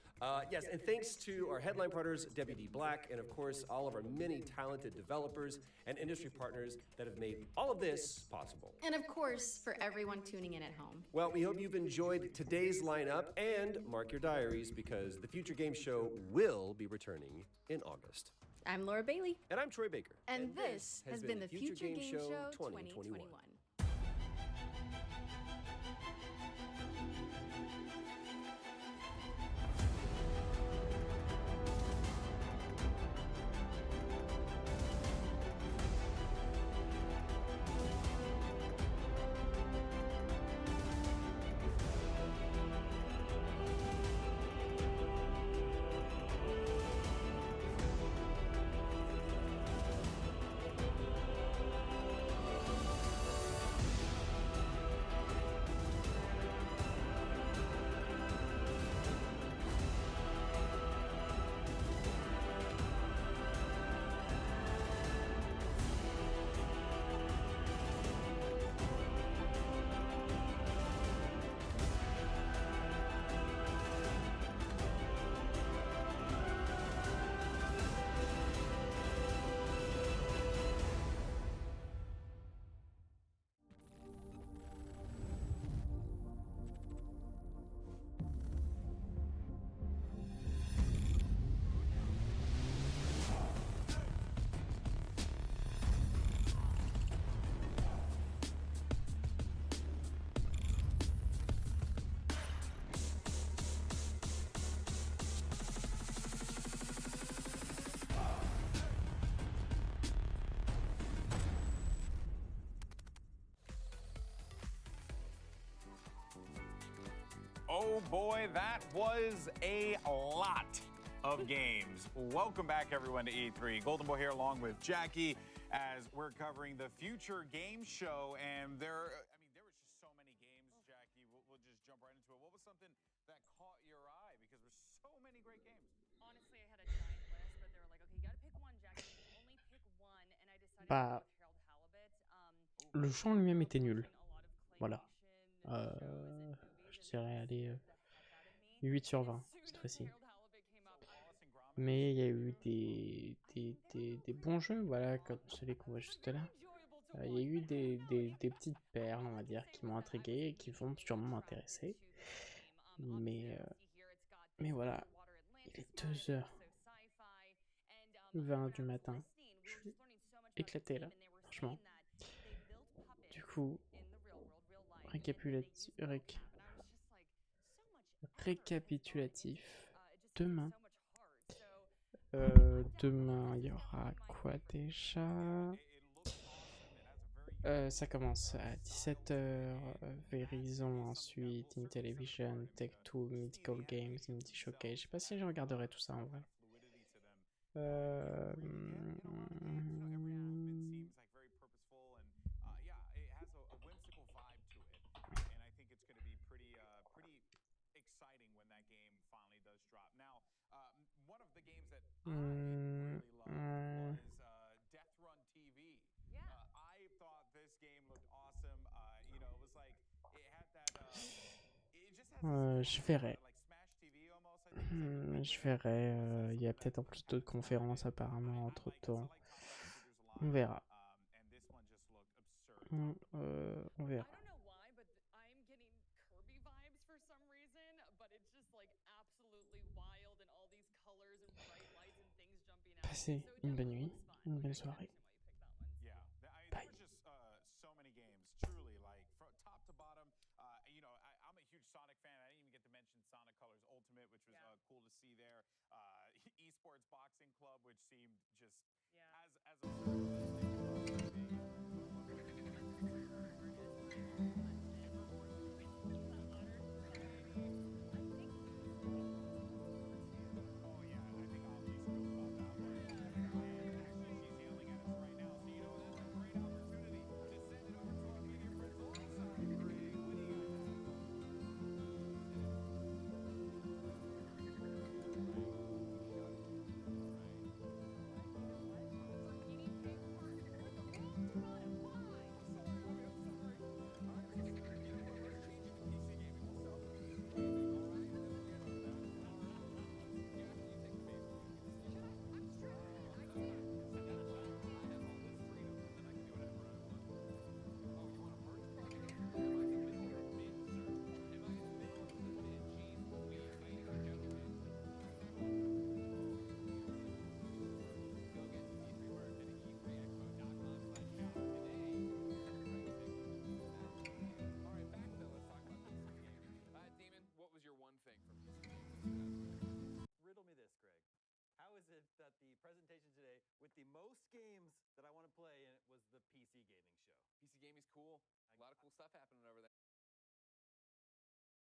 Yes, and thanks to our headline partners, WD Black, and of course, all of our many talented developers and industry partners that have made all of this possible. And of course, for everyone tuning in at home. Well, we hope you've enjoyed today's lineup, and mark your diaries because the Future Game Show will be returning in August. I'm Laura Bailey. And I'm Troy Baker. And this has been the Future Game Show 2021. Oh boy, that was a lot of games. Welcome back, everyone, to E3. Golden Boy here along with Jackie as we're covering the Future Game Show. And there was just so many games, Jackie. We'll just jump right into it. What was something that caught your eye? Because there's so many great games. Honestly, I had a giant list, but they were like, okay, you gotta pick one, Jackie. Only pick one. And I decided Bah, to go with Harold Halibut. le chant lui-même était nul. Voilà. Je dirais, allez, 8 sur 20 cette fois-ci. Mais il y a eu des bons jeux, voilà, comme celui qu'on voit juste là. Il y a eu des petites perles, on va dire, qui m'ont intrigué et qui vont sûrement m'intéresser. Mais voilà, il est 2h20 du matin. Je suis éclaté là, franchement. Du coup, récapitulatif. Demain. Demain, il y aura quoi déjà? Ça commence à 17h. Verizon, ensuite Intellivision, Tech2, Mythical Games, Indie Showcase. Je sais pas si je regarderai tout ça en vrai. Je verrai. Je verrai. Il y a peut-être en plus d'autres conférences apparemment entre temps. On verra. On verra. Passez une bonne nuit, une bonne soirée. Bye. So many games, truly, like from top to bottom. I'm a huge Sonic fan. I didn't even get to mention Sonic Colors Ultimate, which was cool to see there. Esports Boxing Club, which seemed just as absurd. With the most games that I want to play, and it was the PC gaming show. PC gaming's cool. A lot of cool stuff happening over there.